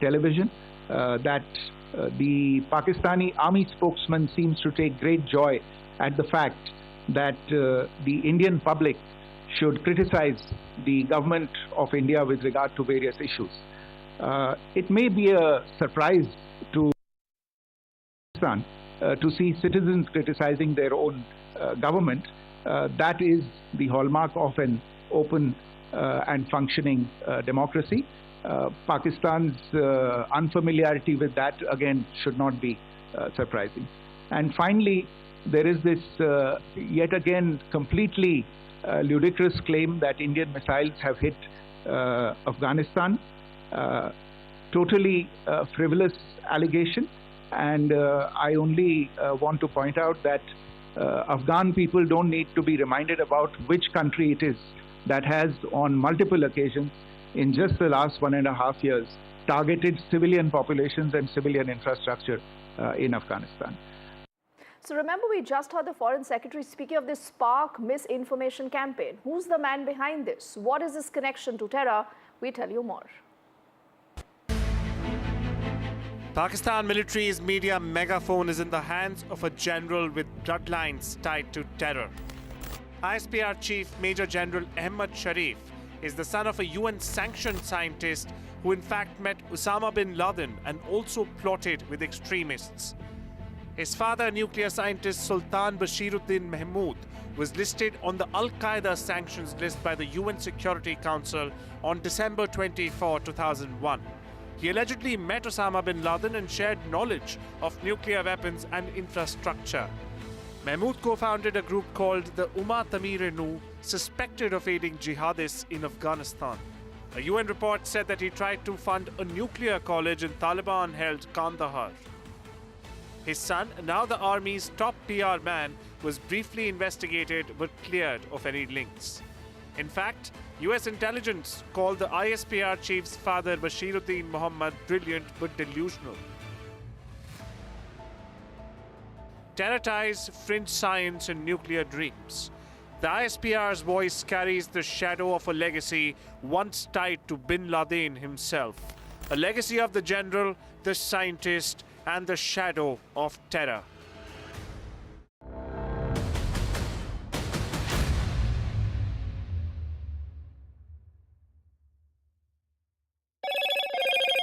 television that the Pakistani army spokesman seems to take great joy at the fact that the Indian public should criticize the government of India with regard to various issues. It may be a surprise to Pakistan to see citizens criticizing their own government. That is the hallmark of an open and functioning democracy. Pakistan's unfamiliarity with that, again, should not be surprising. And finally, there is this yet again completely ludicrous claim that Indian missiles have hit Afghanistan. Totally frivolous allegation, and I only want to point out that Afghan people don't need to be reminded about which country it is that has on multiple occasions in just the last 1.5 years targeted civilian populations and civilian infrastructure in Afghanistan. So remember, we just heard the Foreign Secretary speaking of this Spark misinformation campaign. Who's the man behind this? What is this connection to terror? We tell you more. Pakistan military's media megaphone is in the hands of a general with bloodlines tied to terror. ISPR Chief Major General Ahmad Sharif is the son of a UN-sanctioned scientist who in fact met Osama bin Laden and also plotted with extremists. His father, nuclear scientist Sultan Bashiruddin Mahmood, was listed on the Al-Qaeda sanctions list by the UN Security Council on December 24, 2001. He allegedly met Osama bin Laden and shared knowledge of nuclear weapons and infrastructure. Mahmood co-founded a group called the Umma Tamir-e-Nu, suspected of aiding jihadists in Afghanistan. A UN report said that he tried to fund a nuclear college in Taliban-held Kandahar. His son, now the army's top PR man, was briefly investigated but cleared of any links. In fact, US intelligence called the ISPR chief's father Bashiruddin Muhammad brilliant but delusional. Terror ties, fringe science and nuclear dreams. The ISPR's voice carries the shadow of a legacy once tied to bin Laden himself. A legacy of the general, the scientist, and the shadow of terror.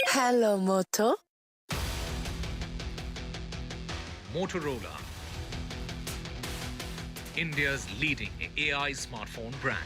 Hello, Moto. Motorola, India's leading AI smartphone brand.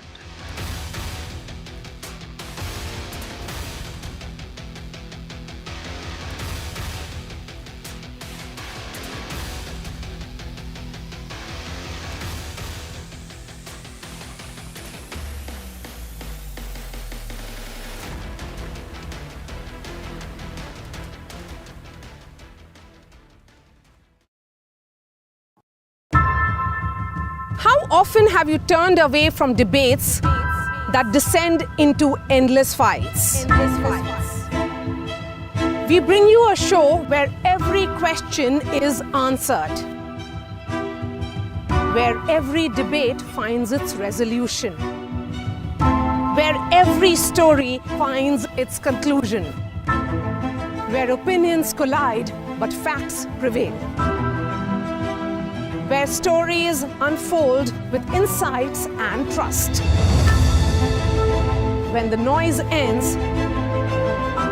How often have you turned away from debates that descend into endless fights? We bring you a show where every question is answered, where every debate finds its resolution, where every story finds its conclusion, where opinions collide but facts prevail, where stories unfold with insights and trust. When the noise ends,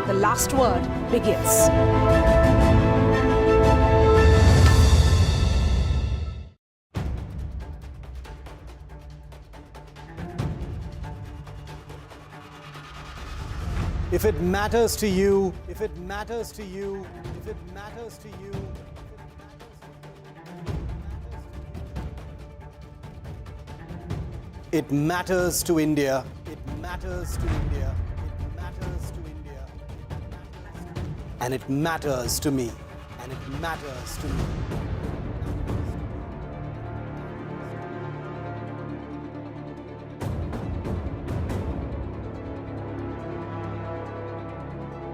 the last word begins. If it matters to you, if it matters to you, if it matters to you, it matters to India. It matters to India. It matters to India. And it matters to me. And it matters to me.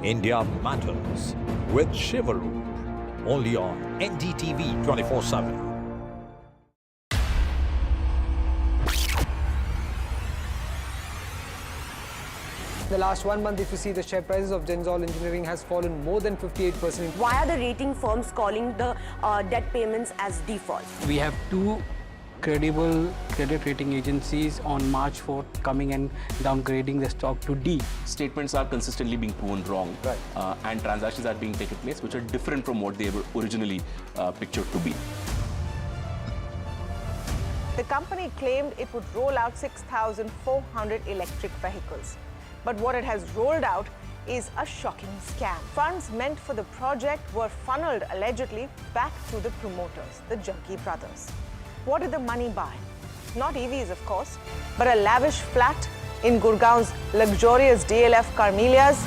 India Matters with Shivaroop, only on NDTV 24/7. The last 1 month, if you see, the share prices of Genzol Engineering has fallen more than 58%. Why are the rating firms calling the debt payments as default? We have two credible credit rating agencies on March 4th coming and downgrading the stock to D. Statements are consistently being proven wrong, and transactions are being taken place which are different from what they were originally pictured to be. The company claimed it would roll out 6,400 electric vehicles. But what it has rolled out is a shocking scam. Funds meant for the project were funneled allegedly back to the promoters, the Junkie brothers. What did the money buy? Not EVs, of course, but a lavish flat in Gurgaon's luxurious DLF Carmelias.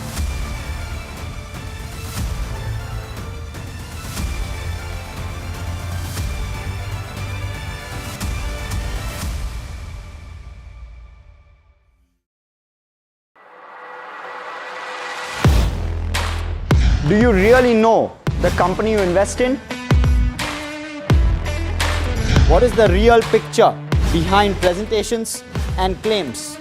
Do you really know the company you invest in? What is the real picture behind presentations and claims?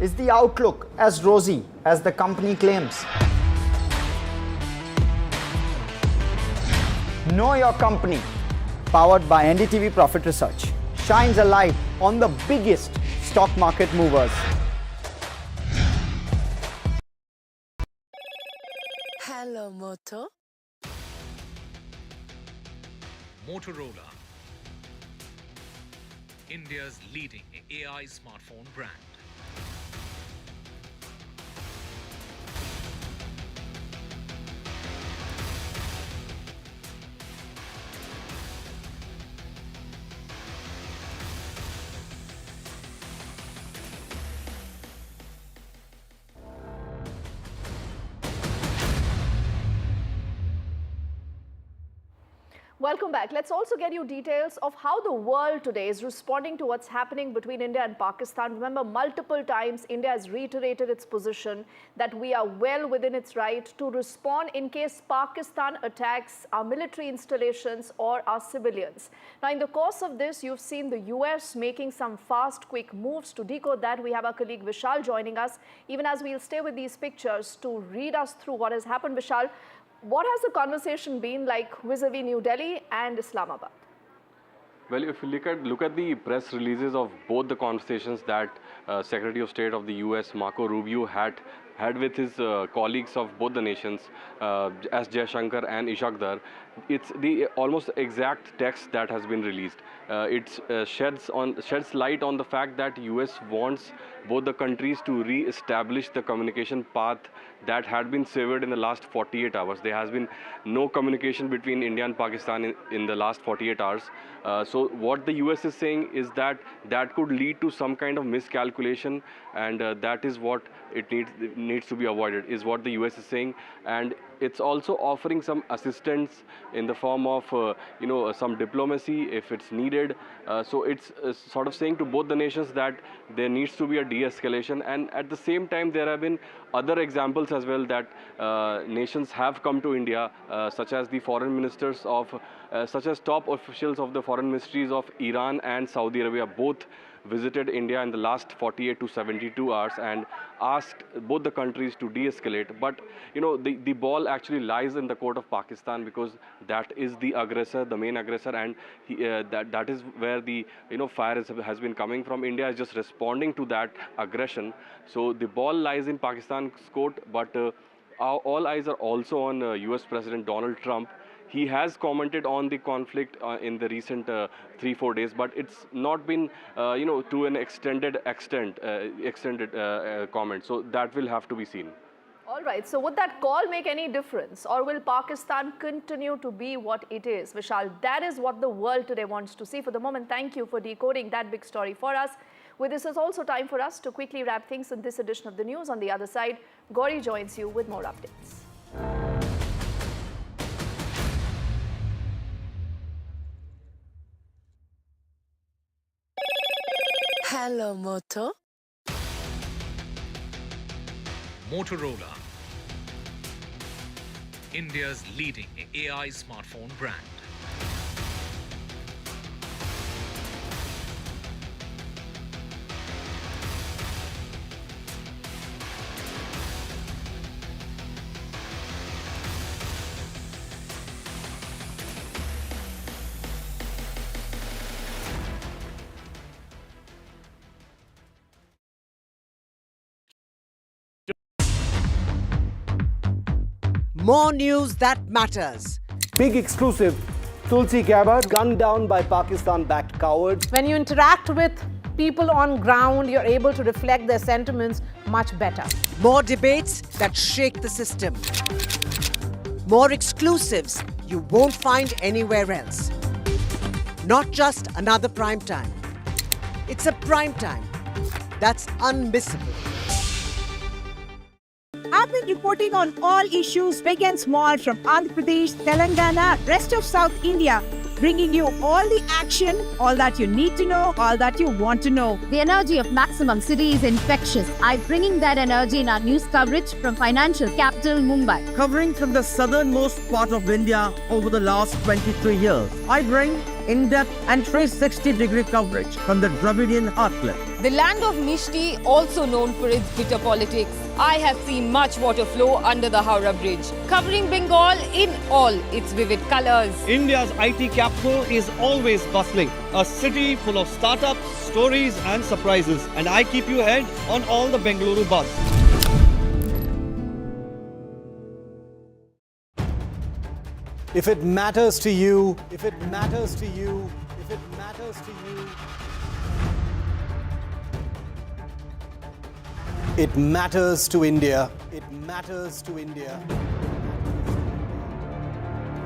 Is the outlook as rosy as the company claims? Know Your Company, powered by NDTV Profit Research, shines a light on the biggest stock market movers. Hello, Moto. Motorola, India's leading AI smartphone brand. Welcome back. Let's also get you details of how the world today is responding to what's happening between India and Pakistan. Remember, multiple times India has reiterated its position that we are well within its right to respond in case Pakistan attacks our military installations or our civilians. Now, in the course of this, you've seen the US making some fast, quick moves. To decode that, we have our colleague Vishal joining us, even as we'll stay with these pictures to read us through what has happened. Vishal, what has the conversation been like vis-a-vis New Delhi and Islamabad? Well, if you look at the press releases of both the conversations that Secretary of State of the US, Marco Rubio, had with his colleagues of both the nations, S. Jaishankar and Ishaqdar, it's the almost exact text that has been released. It sheds light on the fact that US wants both the countries to re-establish the communication path that had been severed in the last 48 hours. There has been no communication between India and Pakistan in the last 48 hours. So what the US is saying is that could lead to some kind of miscalculation, and that is what it needs to be avoided, is what the US is saying. And it's also offering some assistance in the form of some diplomacy if it's needed. So it's sort of saying to both the nations that there needs to be a de-escalation, and at the same time there have been other examples as well that nations have come to India, such as the foreign ministers of such as top officials of the foreign ministries of Iran and Saudi Arabia both visited India in the last 48 to 72 hours and asked both the countries to de-escalate. But the ball actually lies in the court of Pakistan, because that is the aggressor, the main aggressor, and that is where the fire has been coming from. India is just responding to that aggression. So the ball lies in Pakistan's court, but all eyes are also on US President Donald Trump. He has commented on the conflict in the recent 3-4 days, but it's not been, to an extended comment. So that will have to be seen. All right. So would that call make any difference, or will Pakistan continue to be what it is? Vishal, that is what the world today wants to see. For the moment, thank you for decoding that big story for us. With this is also time for us to quickly wrap things in this edition of the news. On the other side, Gauri joins you with more updates. Hello, Moto. Motorola, India's leading AI smartphone brand. More news that matters. Big exclusive. Tulsi Gabbard gunned down by Pakistan-backed cowards. When you interact with people on ground, you're able to reflect their sentiments much better. More debates that shake the system. More exclusives you won't find anywhere else. Not just another prime time. It's a prime time that's unmissable. I've been reporting on all issues big and small from Andhra Pradesh, Telangana, rest of South India, bringing you all the action, all that you need to know, all that you want to know. The energy of Maximum City is infectious. I'm bringing that energy in our news coverage from financial capital Mumbai. Covering from the southernmost part of India over the last 23 years, I bring in-depth and 360-degree coverage from the Dravidian heartland. The land of Mishti, also known for its bitter politics. I have seen much water flow under the Howrah Bridge, covering Bengal in all its vivid colors. India's IT capital is always bustling, a city full of startups, stories and surprises. And I keep you ahead on all the Bengaluru buzz. If it matters to you, if it matters to you, if it matters to you, it matters to India. It matters to India.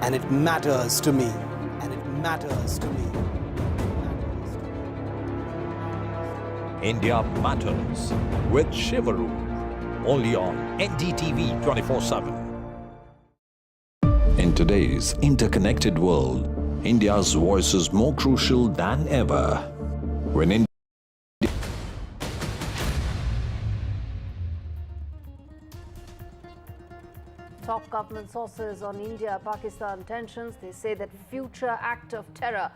And it matters to me. And it matters to me. India Matters with Shivaru. Only on NDTV 24/7. In today's interconnected world, India's voice is more crucial than ever. When India Top government sources on India-Pakistan tensions, they say that future act of terror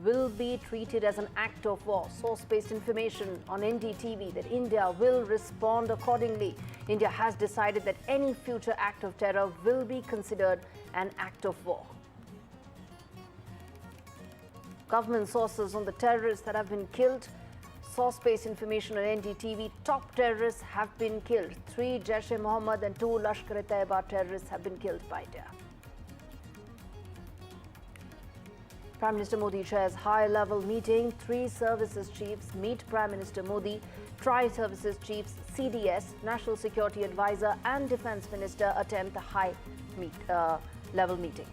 will be treated as an act of war. Source-based information on NDTV that India will respond accordingly. India has decided that any future act of terror will be considered an act of war. Government sources on the terrorists that have been killed. Source-based information on NDTV, top terrorists have been killed. 3 Jaish-e-Mohammed and 2 Lashkar-e-Taiba terrorists have been killed by India. Prime Minister Modi chairs high-level meeting. 3 services chiefs meet Prime Minister Modi. Tri-services chiefs, CDS, National Security Advisor and Defence Minister attempt the high-level meeting.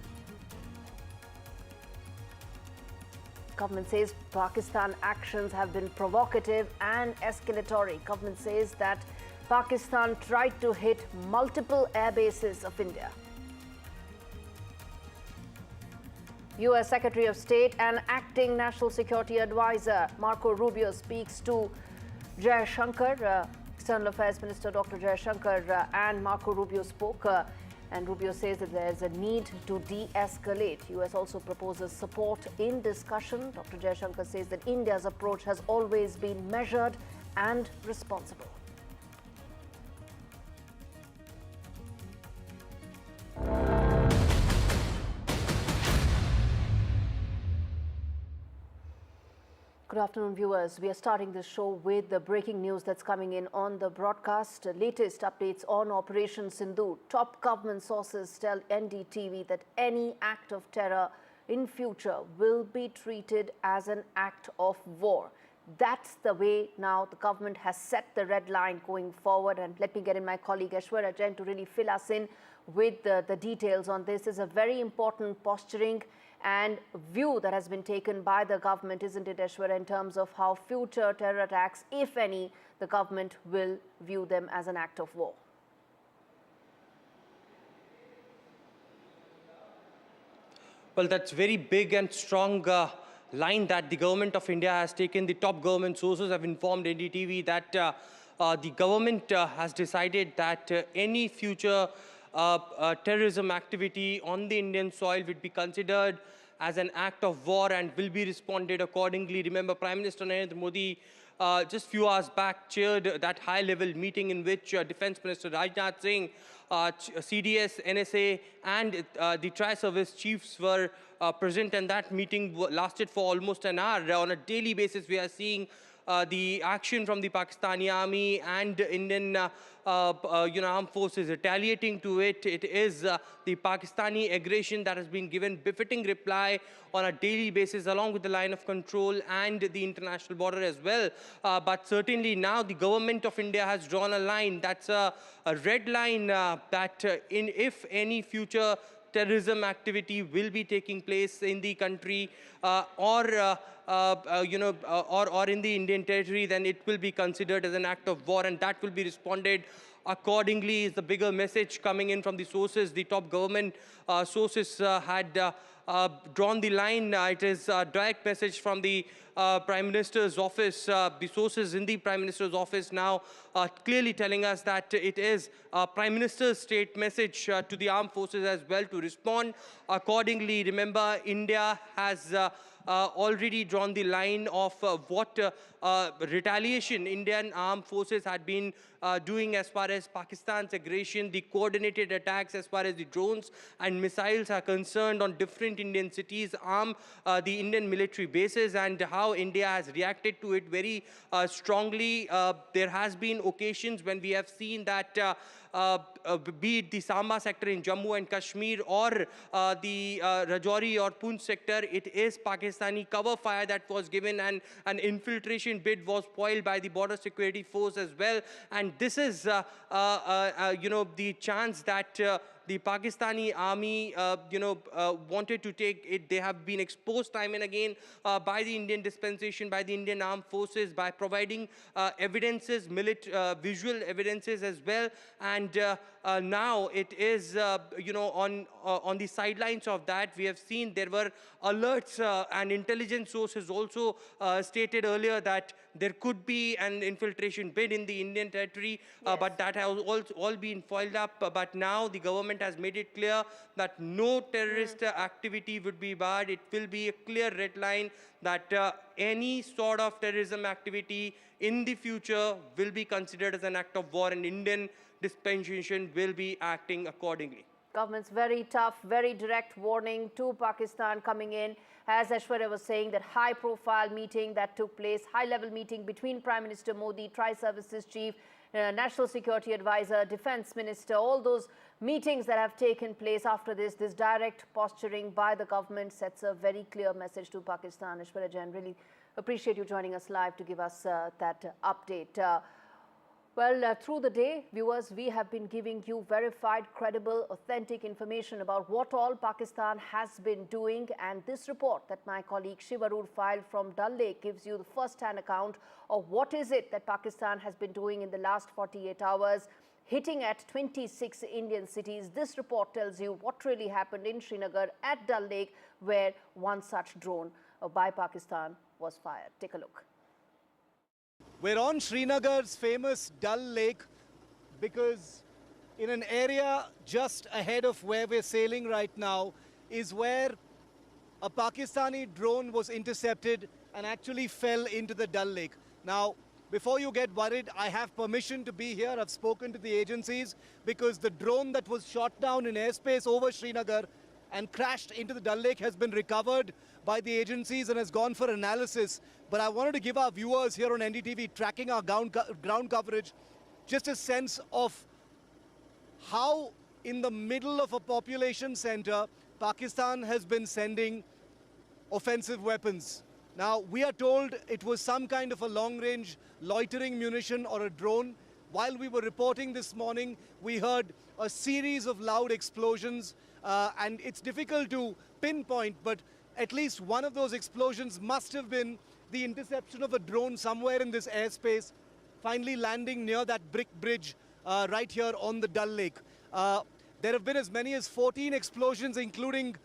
Government says Pakistan actions have been provocative and escalatory. Government says that Pakistan tried to hit multiple air bases of India. US Secretary of State and Acting National Security Advisor Marco Rubio speaks to Jai Shankar. External Affairs Minister Dr. Jai Shankar and Marco Rubio spoke. And Rubio says that there is a need to de-escalate. US also proposes support in discussion. Dr. Jaishankar says that India's approach has always been measured and responsible. Good afternoon, viewers. We are starting this show with the breaking news that's coming in on the broadcast. Latest updates on Operation Sindoor. Top government sources tell NDTV that any act of terror in future will be treated as an act of war. That's the way now the government has set the red line going forward. And let me get in my colleague Aishwarya Jain to really fill us in with the details on this. This is a very important posturing and view that has been taken by the government, isn't it, Aishwarya, in terms of how future terror attacks, if any, the government will view them as an act of war? Well, that's very big and strong line that the government of India has taken. The top government sources have informed NDTV that the government has decided that any future terrorism activity on the Indian soil would be considered as an act of war and will be responded accordingly. Remember, Prime Minister Narendra Modi just few hours back chaired that high-level meeting in which Defence Minister Rajnath Singh, CDS, NSA and the tri-service chiefs were present, and that meeting lasted for almost an hour. On a daily basis, we are seeing the action from the Pakistani army and Indian armed forces retaliating to it. It is the Pakistani aggression that has been given befitting reply on a daily basis along with the line of control and the international border as well. But certainly now the government of India has drawn a line. That's a red line that if any future terrorism activity will be taking place in the country or in the Indian territory, then it will be considered as an act of war, and that will be responded accordingly is the bigger message coming in from the sources. The top government sources had drawn the line. It is a direct message from the Prime Minister's office. The sources in the Prime Minister's office now clearly telling us that it is Prime Minister's state message to the armed forces as well to respond accordingly. Remember, India has already drawn the line of what retaliation Indian armed forces had been doing as far as Pakistan's aggression, the coordinated attacks as far as the drones and missiles are concerned on different Indian cities, the Indian military bases, and how India has reacted to it very strongly. There has been occasions when we have seen that be it the Samba sector in Jammu and Kashmir or the Rajouri or Poonch sector, it is Pakistani cover fire that was given, and an infiltration bid was foiled by the border security force as well. And this is, the chance that the Pakistani army, wanted to take it. They have been exposed time and again by the Indian dispensation, by the Indian armed forces, by providing evidences, visual evidences as well. And now it is, on the sidelines of that. We have seen there were alerts and intelligence sources also stated earlier that there could be an infiltration bid in the Indian territory, but that has all been foiled up. But now the government has made it clear that no terrorist activity would be barred. It will be a clear red line that any sort of terrorism activity in the future will be considered as an act of war, and Indian dispensation will be acting accordingly. Government's very tough, very direct warning to Pakistan coming in. As Aishwarya was saying, that high-profile meeting that took place, high-level meeting between Prime Minister Modi, Tri-Services Chief, National Security Advisor, Defence Minister, all those meetings that have taken place after this direct posturing by the government sets a very clear message to Pakistan. Aishwarya Jain, really appreciate you joining us live to give us that update. Through the day, viewers, we have been giving you verified, credible, authentic information about what all Pakistan has been doing. And this report that my colleague Shiv Arur filed from Dal Lake gives you the first-hand account of what is it that Pakistan has been doing in the last 48 hours, hitting at 26 Indian cities. This report tells you what really happened in Srinagar at Dal Lake, where one such drone by Pakistan was fired. Take a look. We're on Srinagar's famous Dal Lake because in an area just ahead of where we're sailing right now is where a Pakistani drone was intercepted and actually fell into the Dal Lake. Now, before you get worried, I have permission to be here. I've spoken to the agencies because the drone that was shot down in airspace over Srinagar and crashed into the Dal Lake has been recovered by the agencies and has gone for analysis. But I wanted to give our viewers here on NDTV tracking our ground coverage just a sense of how in the middle of a population center, Pakistan has been sending offensive weapons. Now, we are told it was some kind of a long-range loitering munition or a drone. While we were reporting this morning, we heard a series of loud explosions, and it's difficult to pinpoint, but at least one of those explosions must have been the interception of a drone somewhere in this airspace, finally landing near that brick bridge right here on the Dal Lake. There have been as many as 14 explosions, including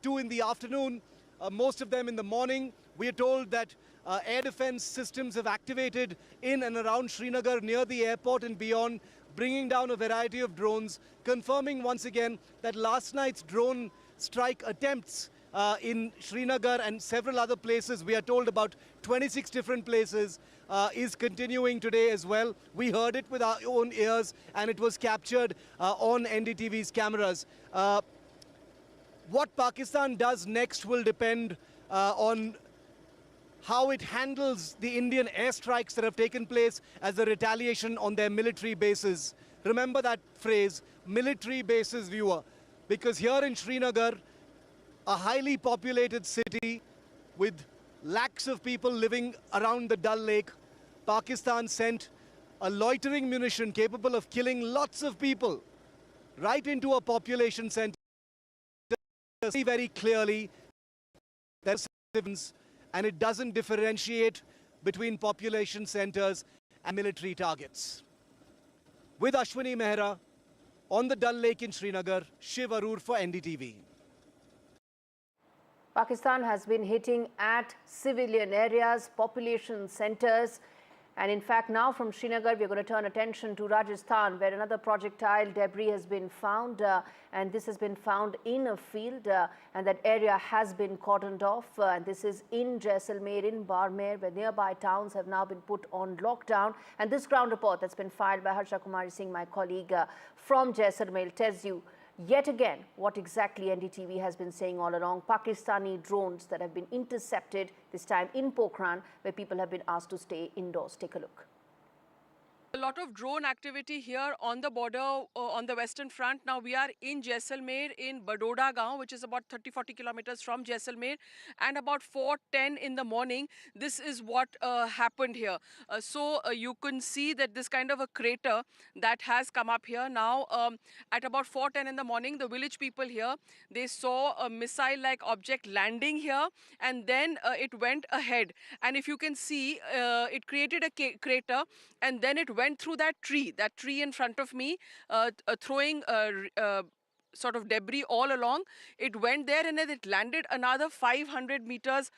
2 in the afternoon, most of them in the morning. We are told that air defense systems have activated in and around Srinagar near the airport and beyond, bringing down a variety of drones, confirming once again that last night's drone strike attempts in Srinagar and several other places, we are told about 26 different places, is continuing today as well. We heard it with our own ears and it was captured on NDTV's cameras. What Pakistan does next will depend on how it handles the Indian airstrikes that have taken place as a retaliation on their military bases. Remember that phrase, military bases, viewer, because here in Srinagar, a highly populated city with lakhs of people living around the Dal Lake, Pakistan sent a loitering munition capable of killing lots of people right into a population center. See very clearly there's and it doesn't differentiate between population centers and military targets. With Ashwini Mehra on the Dal Lake in Srinagar, Shiv Arur for NDTV. Pakistan has been hitting at civilian areas, population centers. And in fact, now from Srinagar, we're going to turn attention to Rajasthan, where another projectile debris has been found. And this has been found in a field, and that area has been cordoned off. And this is in Jaisalmer, in Barmer, where nearby towns have now been put on lockdown. And this ground report that's been filed by Harsha Kumari Singh, my colleague from Jaisalmer, tells you yet again what exactly NDTV has been saying all along. Pakistani drones that have been intercepted, this time in Pokhran, where people have been asked to stay indoors. Take a look. A lot of drone activity here on the border, on the western front. Now we are in Jaisalmer in Badoda Gaon, which is about 30-40 kilometers from Jaisalmer, and about 4:10 in the morning, this is what happened here. So you can see that this kind of a crater that has come up here. Now at about 4:10 in the morning, the village people here, they saw a missile-like object landing here, and then it went ahead. And if you can see, it created a crater, and then it went went through that tree in front of me, throwing sort of debris all along. It went there and then it landed another 500 meters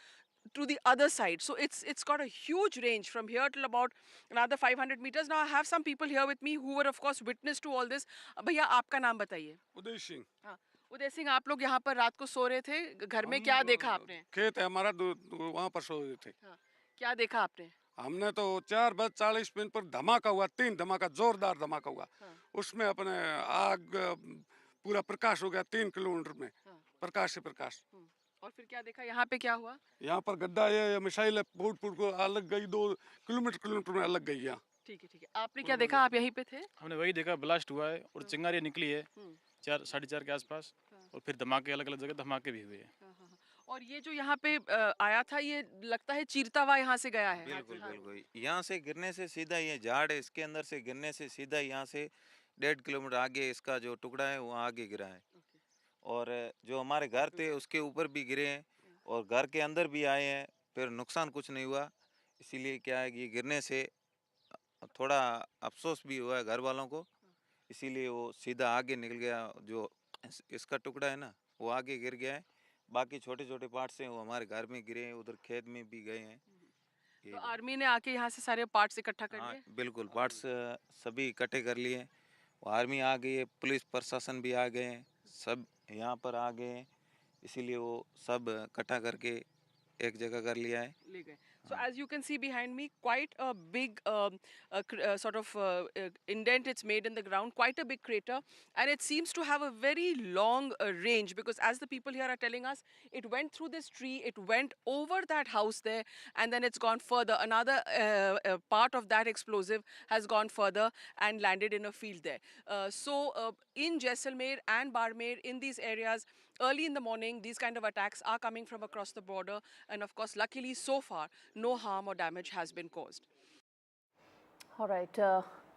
to the other side. So it's got a huge range from here till about another 500 meters. Now I have some people here with me who were of course witness to all this. भैया आपका नाम बताइए. उदय सिंह. हाँ, उदय सिंह, आप लोग यहाँ पर रात को सो रहे थे, घर में क्या देखा आपने? खेत है हमारा, वहाँ पर सो रहे थे. हाँ, क्या देखा आपने? हमने तो 4:40 पर धमाका हुआ, 3 धमाका, जोरदार धमाका हुआ. उसमें अपने आग पूरा प्रकाश हो गया 3 किलोमीटर में. प्रकाश से प्रकाश. और फिर क्या देखा? यहाँ पे क्या हुआ? यहाँ पर गड्ढा, ये मिसाइल फूट को अलग गई, 2 किलोमीटर में अलग गई यहाँ. ठीक है. आपने क्या देखा? आप यहीं पे थे? हमने वही देखा, ब्लास्ट हुआ है और चिंगारियाँ निकली है 4-4:30 के आसपास. और फिर धमाके, अलग अलग जगह धमाके भी हुए हैं. और ये जो यहाँ पे आया था, ये लगता है चीरता हुआ यहाँ से गया है. बिल्कुल बिल्कुल. यहाँ से गिरने से सीधा, ये झाड़ है, इसके अंदर से गिरने से सीधा यहाँ से 1.5 किलोमीटर आगे इसका जो टुकड़ा है वो आगे गिरा है. और जो हमारे घर थे उसके ऊपर भी गिरे हैं और घर के अंदर भी आए हैं. फिर नुकसान कुछ नहीं हुआ. इसीलिए क्या है कि गिरने से थोड़ा अफसोस भी हुआ है घर वालों को. इसीलिए वो सीधा आगे निकल गया. जो इसका टुकड़ा है ना, वो आगे गिर गया है. बाकी छोटे छोटे पार्ट्स हैं वो हमारे घर में गिरे हैं, उधर खेत में भी गए हैं. तो आर्मी ने आके यहाँ से सारे पार्ट्स इकट्ठा कर लिए? बिल्कुल, पार्ट्स सभी इकट्ठे कर लिए. वो आर्मी आ गई है, पुलिस प्रशासन भी आ गए हैं, सब यहाँ पर आ गए हैं. इसीलिए वो सब इकट्ठा करके एक जगह कर लिया है. ले गए. So as you can see behind me, quite a big sort of indent it's made in the ground, quite a big crater, and it seems to have a very long range, because as the people here are telling us, it went through this tree, it went over that house there, and then it's gone further. Another part of that explosive has gone further and landed in a field there. So in Jaisalmer and Barmer, in these areas, early in the morning, these kind of attacks are coming from across the border, and of course, luckily so far, no harm or damage has been caused. All right.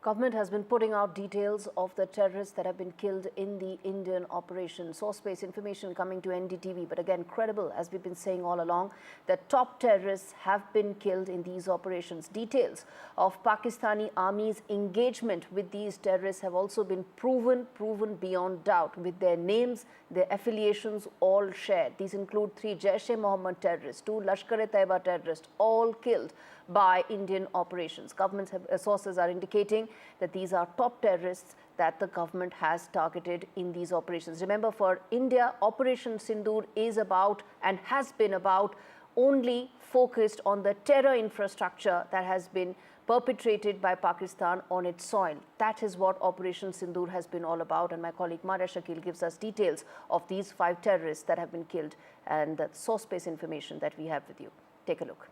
Government has been putting out details of the terrorists that have been killed in the Indian operation. Source-based information coming to NDTV, but again, credible, as we've been saying all along, that top terrorists have been killed in these operations. Details of Pakistani army's engagement with these terrorists have also been proven beyond doubt, with their names, their affiliations all shared. These include 3 Jaish-e-Mohammed terrorists, 2 Lashkar-e-Taiba terrorists, all killed by Indian operations. Government sources are indicating that these are top terrorists that the government has targeted in these operations. Remember, for India, Operation Sindoor is about and has been about only focused on the terror infrastructure that has been perpetrated by Pakistan on its soil. That is what Operation Sindoor has been all about, and my colleague Maria Shakil gives us details of these 5 terrorists that have been killed and the source-based information that we have with you. Take a look.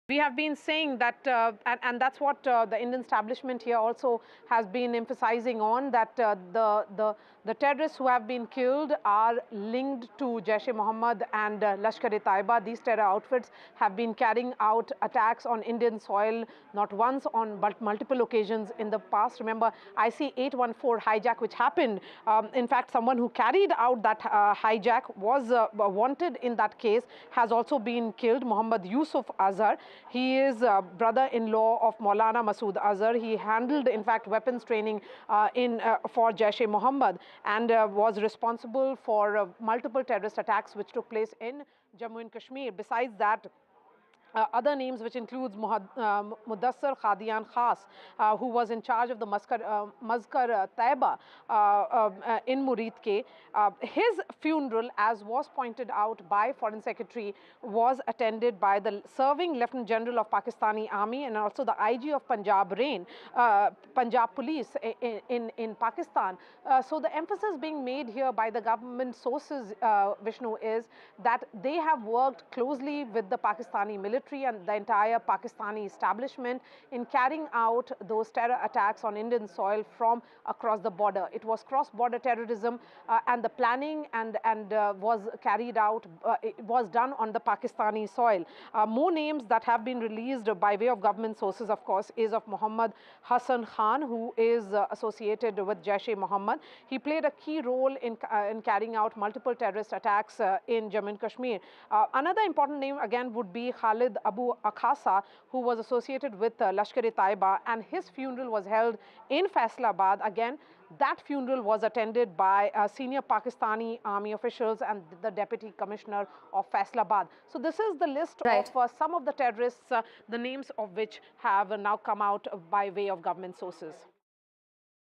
We have been saying that, and that's what the Indian establishment here also has been emphasizing on, that the terrorists who have been killed are linked to Jaish-e-Mohammed and Lashkar-e-Taiba. These terror outfits have been carrying out attacks on Indian soil not once but multiple occasions in the past. Remember, IC-814 hijack which happened. In fact, someone who carried out that hijack was wanted in that case, has also been killed, Muhammad Yusuf Azhar. He is brother-in-law of Maulana Masood Azhar. He handled, in fact, weapons training for Jaish-e-Mohammed and was responsible for multiple terrorist attacks which took place in Jammu and Kashmir. Besides that, other names, which includes Mudassar Khadian Khas, who was in charge of the Mazkar Taiba in Murid Ke. His funeral, as was pointed out by Foreign Secretary, was attended by the serving Lieutenant General of Pakistani Army and also the IG of Punjab Police in Pakistan. So the emphasis being made here by the government sources, Vishnu, is that they have worked closely with the Pakistani military and the entire Pakistani establishment in carrying out those terror attacks on Indian soil from across the border. It was cross-border terrorism, and the planning and was carried out, it was done on the Pakistani soil. More names that have been released by way of government sources, of course, is of Muhammad Hassan Khan, who is associated with Jaish-e-Mohammed. He played a key role in carrying out multiple terrorist attacks in Jammu and Kashmir. Another important name again would be Khalid Mohammed Abu Akhasa, who was associated with Lashkar-e-Taiba, and his funeral was held in Faisalabad. Again, that funeral was attended by senior Pakistani army officials and the deputy commissioner of Faisalabad. So this is the list of some of the terrorists, the names of which have now come out by way of government sources.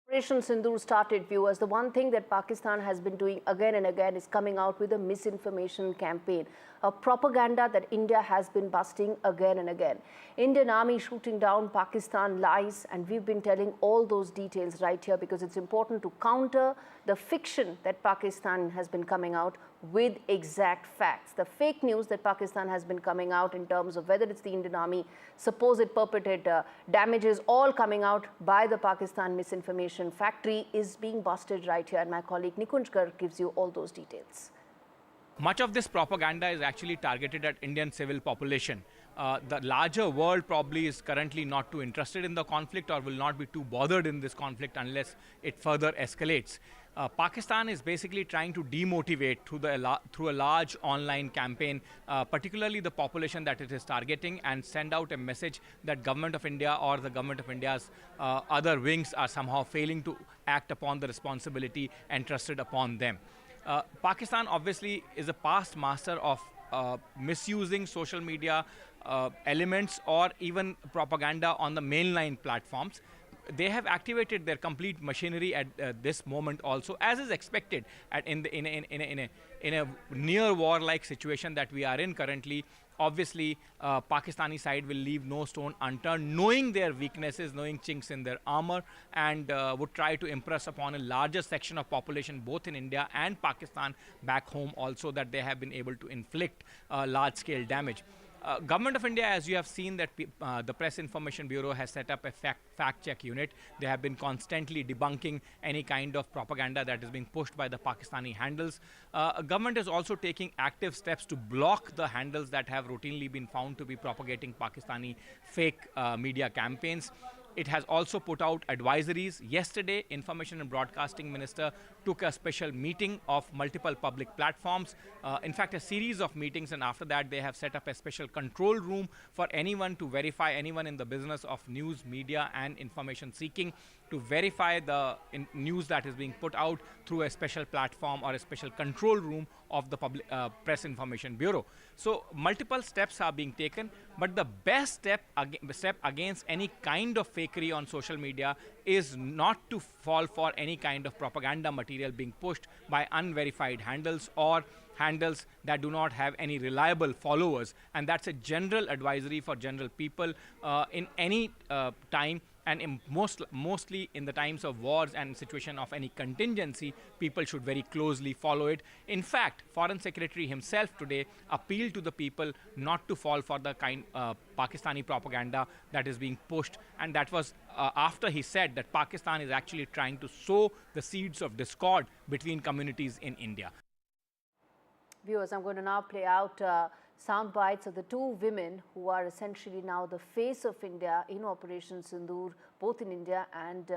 Operation Sindoor started, viewers. The one thing that Pakistan has been doing again and again is coming out with a misinformation campaign, a propaganda that India has been busting again and again. Indian army shooting down Pakistan lies, and we've been telling all those details right here because it's important to counter the fiction that Pakistan has been coming out with exact facts. The fake news that Pakistan has been coming out in terms of whether it's the Indian army, supposed perpetrator, damages, all coming out by the Pakistan misinformation factory is being busted right here. And my colleague Nikunjkar gives you all those details. Much of this propaganda is actually targeted at Indian civil population. The larger world probably is currently not too interested in the conflict or will not be too bothered in this conflict unless it further escalates. Pakistan is basically trying to demotivate through a large online campaign, particularly the population that it is targeting, and send out a message that Government of India or the Government of India's other wings are somehow failing to act upon the responsibility entrusted upon them. Pakistan obviously is a past master of misusing social media elements or even propaganda on the mainline platforms. They have activated their complete machinery at this moment also, as is expected in a near war-like situation that we are in currently. Obviously, Pakistani side will leave no stone unturned, knowing their weaknesses, knowing chinks in their armor, and would try to impress upon a larger section of population, both in India and Pakistan back home also, that they have been able to inflict large-scale damage. Government of India, as you have seen, that the Press Information Bureau has set up a fact-check unit. They have been constantly debunking any kind of propaganda that is being pushed by the Pakistani handles. Government is also taking active steps to block the handles that have routinely been found to be propagating Pakistani fake media campaigns. It has also put out advisories. Yesterday, Information and Broadcasting Minister took a special meeting of multiple public platforms. In fact, a series of meetings, and after that, they have set up a special control room for anyone to verify, anyone in the business of news, media, and information seeking, to verify the news that is being put out through a special platform or a special control room of the Press Information Bureau. So multiple steps are being taken, but the best step against any kind of fakery on social media is not to fall for any kind of propaganda material being pushed by unverified handles or handles that do not have any reliable followers. And that's a general advisory for general people in any time. And mostly in the times of wars and situation of any contingency, people should very closely follow it. In fact, Foreign Secretary himself today appealed to the people not to fall for the kind Pakistani propaganda that is being pushed. And that was after he said that Pakistan is actually trying to sow the seeds of discord between communities in India. Viewers, I'm going to now play out sound bites of the two women who are essentially now the face of India in Operation Sindoor, both in India and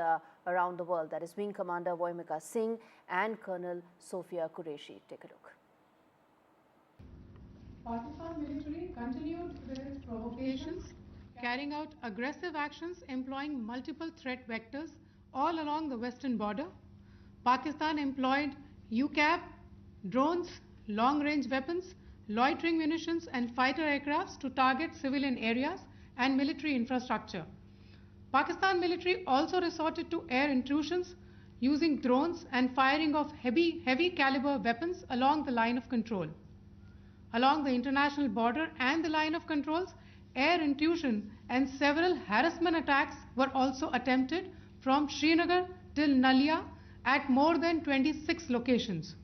around the world. That is Wing Commander Voimika Singh and Colonel Sophia Qureshi. Take a look. Pakistan military continued with its provocations, carrying out aggressive actions employing multiple threat vectors all along the western border. Pakistan employed UCAV, drones, long-range weapons, loitering munitions and fighter aircrafts to target civilian areas and military infrastructure. Pakistan military also resorted to air intrusions using drones and firing of heavy caliber weapons along the line of control. Along the international border and the line of controls, air intrusion and several harassment attacks were also attempted from Srinagar till Nalia at more than 26 locations.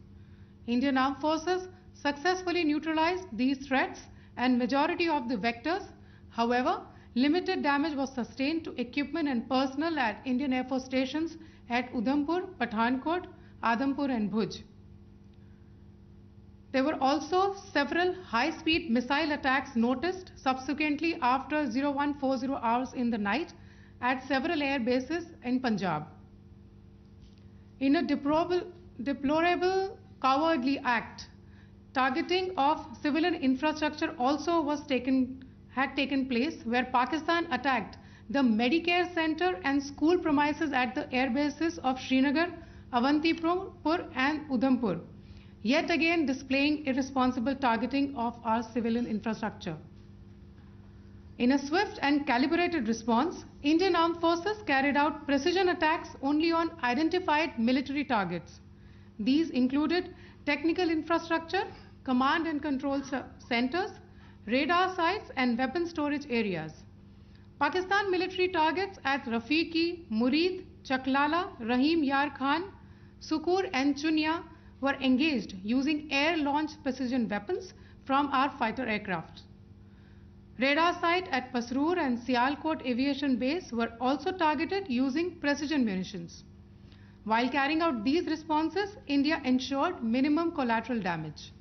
Indian Armed Forces successfully neutralized these threats and majority of the vectors. However, limited damage was sustained to equipment and personnel at Indian Air Force stations at Udhampur, Pathankot, Adhampur and Bhuj. There were also several high-speed missile attacks noticed subsequently after 0140 hours in the night at several air bases in Punjab. In a deplorable cowardly act, targeting of civilian infrastructure also was had taken place where Pakistan attacked the Medicare center and school premises at the air bases of Srinagar, Avantipur and Udhampur, yet again displaying irresponsible targeting of our civilian infrastructure. In a swift and calibrated response, Indian Armed Forces carried out precision attacks only on identified military targets. These included technical infrastructure, command and control centers, radar sites and weapon storage areas. Pakistan military targets at Rafiqi, Murid, Chaklala, Rahim Yar Khan, Sukur and Chunya were engaged using air-launched precision weapons from our fighter aircraft. Radar site at Pasroor and Sialkot Aviation Base were also targeted using precision munitions. While carrying out these responses, India ensured minimum collateral damage.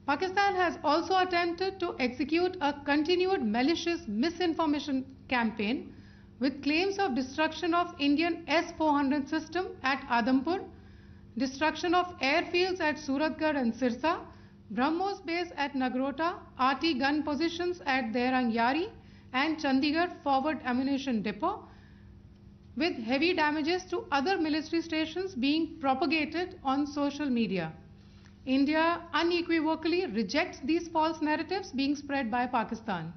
Pakistan has also attempted to execute a continued malicious misinformation campaign with claims of destruction of Indian S-400 system at Adampur, destruction of airfields at Suratgarh and Sirsa, BrahMos base at Nagrota, RT gun positions at Derang Yari and Chandigarh forward ammunition depot, with heavy damages to other military stations being propagated on social media. India unequivocally rejects these false narratives being spread by Pakistan.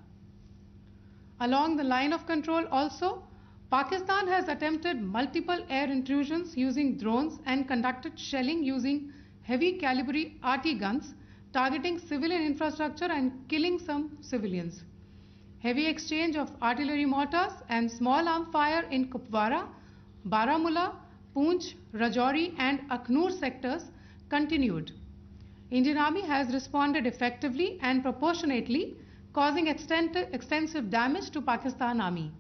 Along the line of control also, Pakistan has attempted multiple air intrusions using drones and conducted shelling using heavy caliber RT guns, targeting civilian infrastructure and killing some civilians. Heavy exchange of artillery mortars and small arm fire in Kupwara, Baramulla, Poonch, Rajouri and Akhnur sectors continued. Indian Army has responded effectively and proportionately, causing extensive damage to Pakistan Army.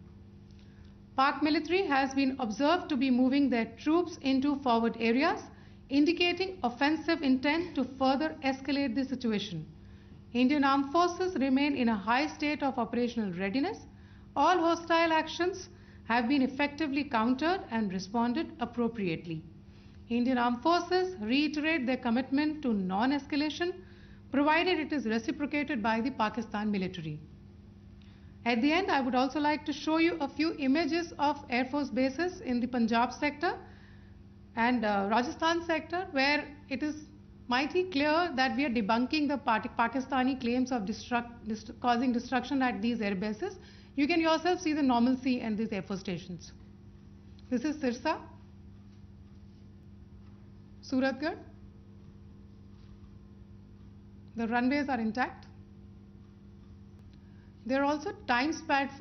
Pak military has been observed to be moving their troops into forward areas, indicating offensive intent to further escalate the situation. Indian Armed Forces remain in a high state of operational readiness. All hostile actions have been effectively countered and responded appropriately. Indian Armed Forces reiterate their commitment to non-escalation, provided it is reciprocated by the Pakistan military. At the end, I would also like to show you a few images of Air Force bases in the Punjab sector and Rajasthan sector, where it is mighty clear that we are debunking the Pakistani claims of causing destruction at these air bases. You can yourself see the normalcy in these Air Force stations. This is Sirsa, Suratgarh. The runways are intact. There are also time stamps,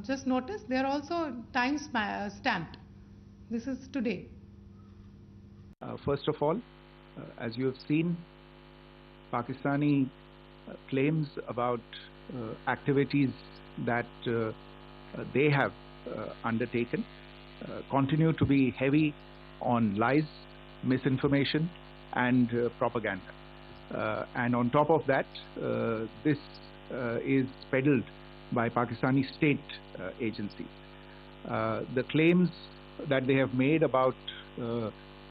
just notice, they are also time stamped. This is today. First of all, as you have seen, Pakistani claims about activities that they have undertaken continue to be heavy on lies, misinformation and propaganda. And on top of that, this is peddled by Pakistani state agencies. The claims that they have made about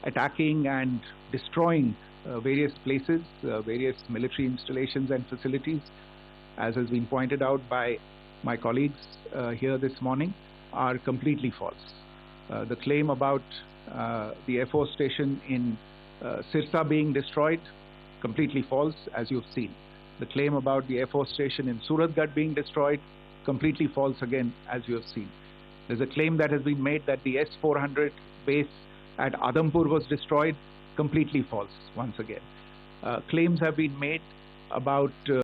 attacking and destroying various places, various military installations and facilities, as has been pointed out by my colleagues here this morning, are completely false. The claim about the Air Force station in Sirsa being destroyed, completely false, as you've seen. The claim about the Air Force station in Suratgarh being destroyed, completely false again, as you have seen. There's a claim that has been made that the S-400 base at Adampur was destroyed, completely false once again. Claims have been made about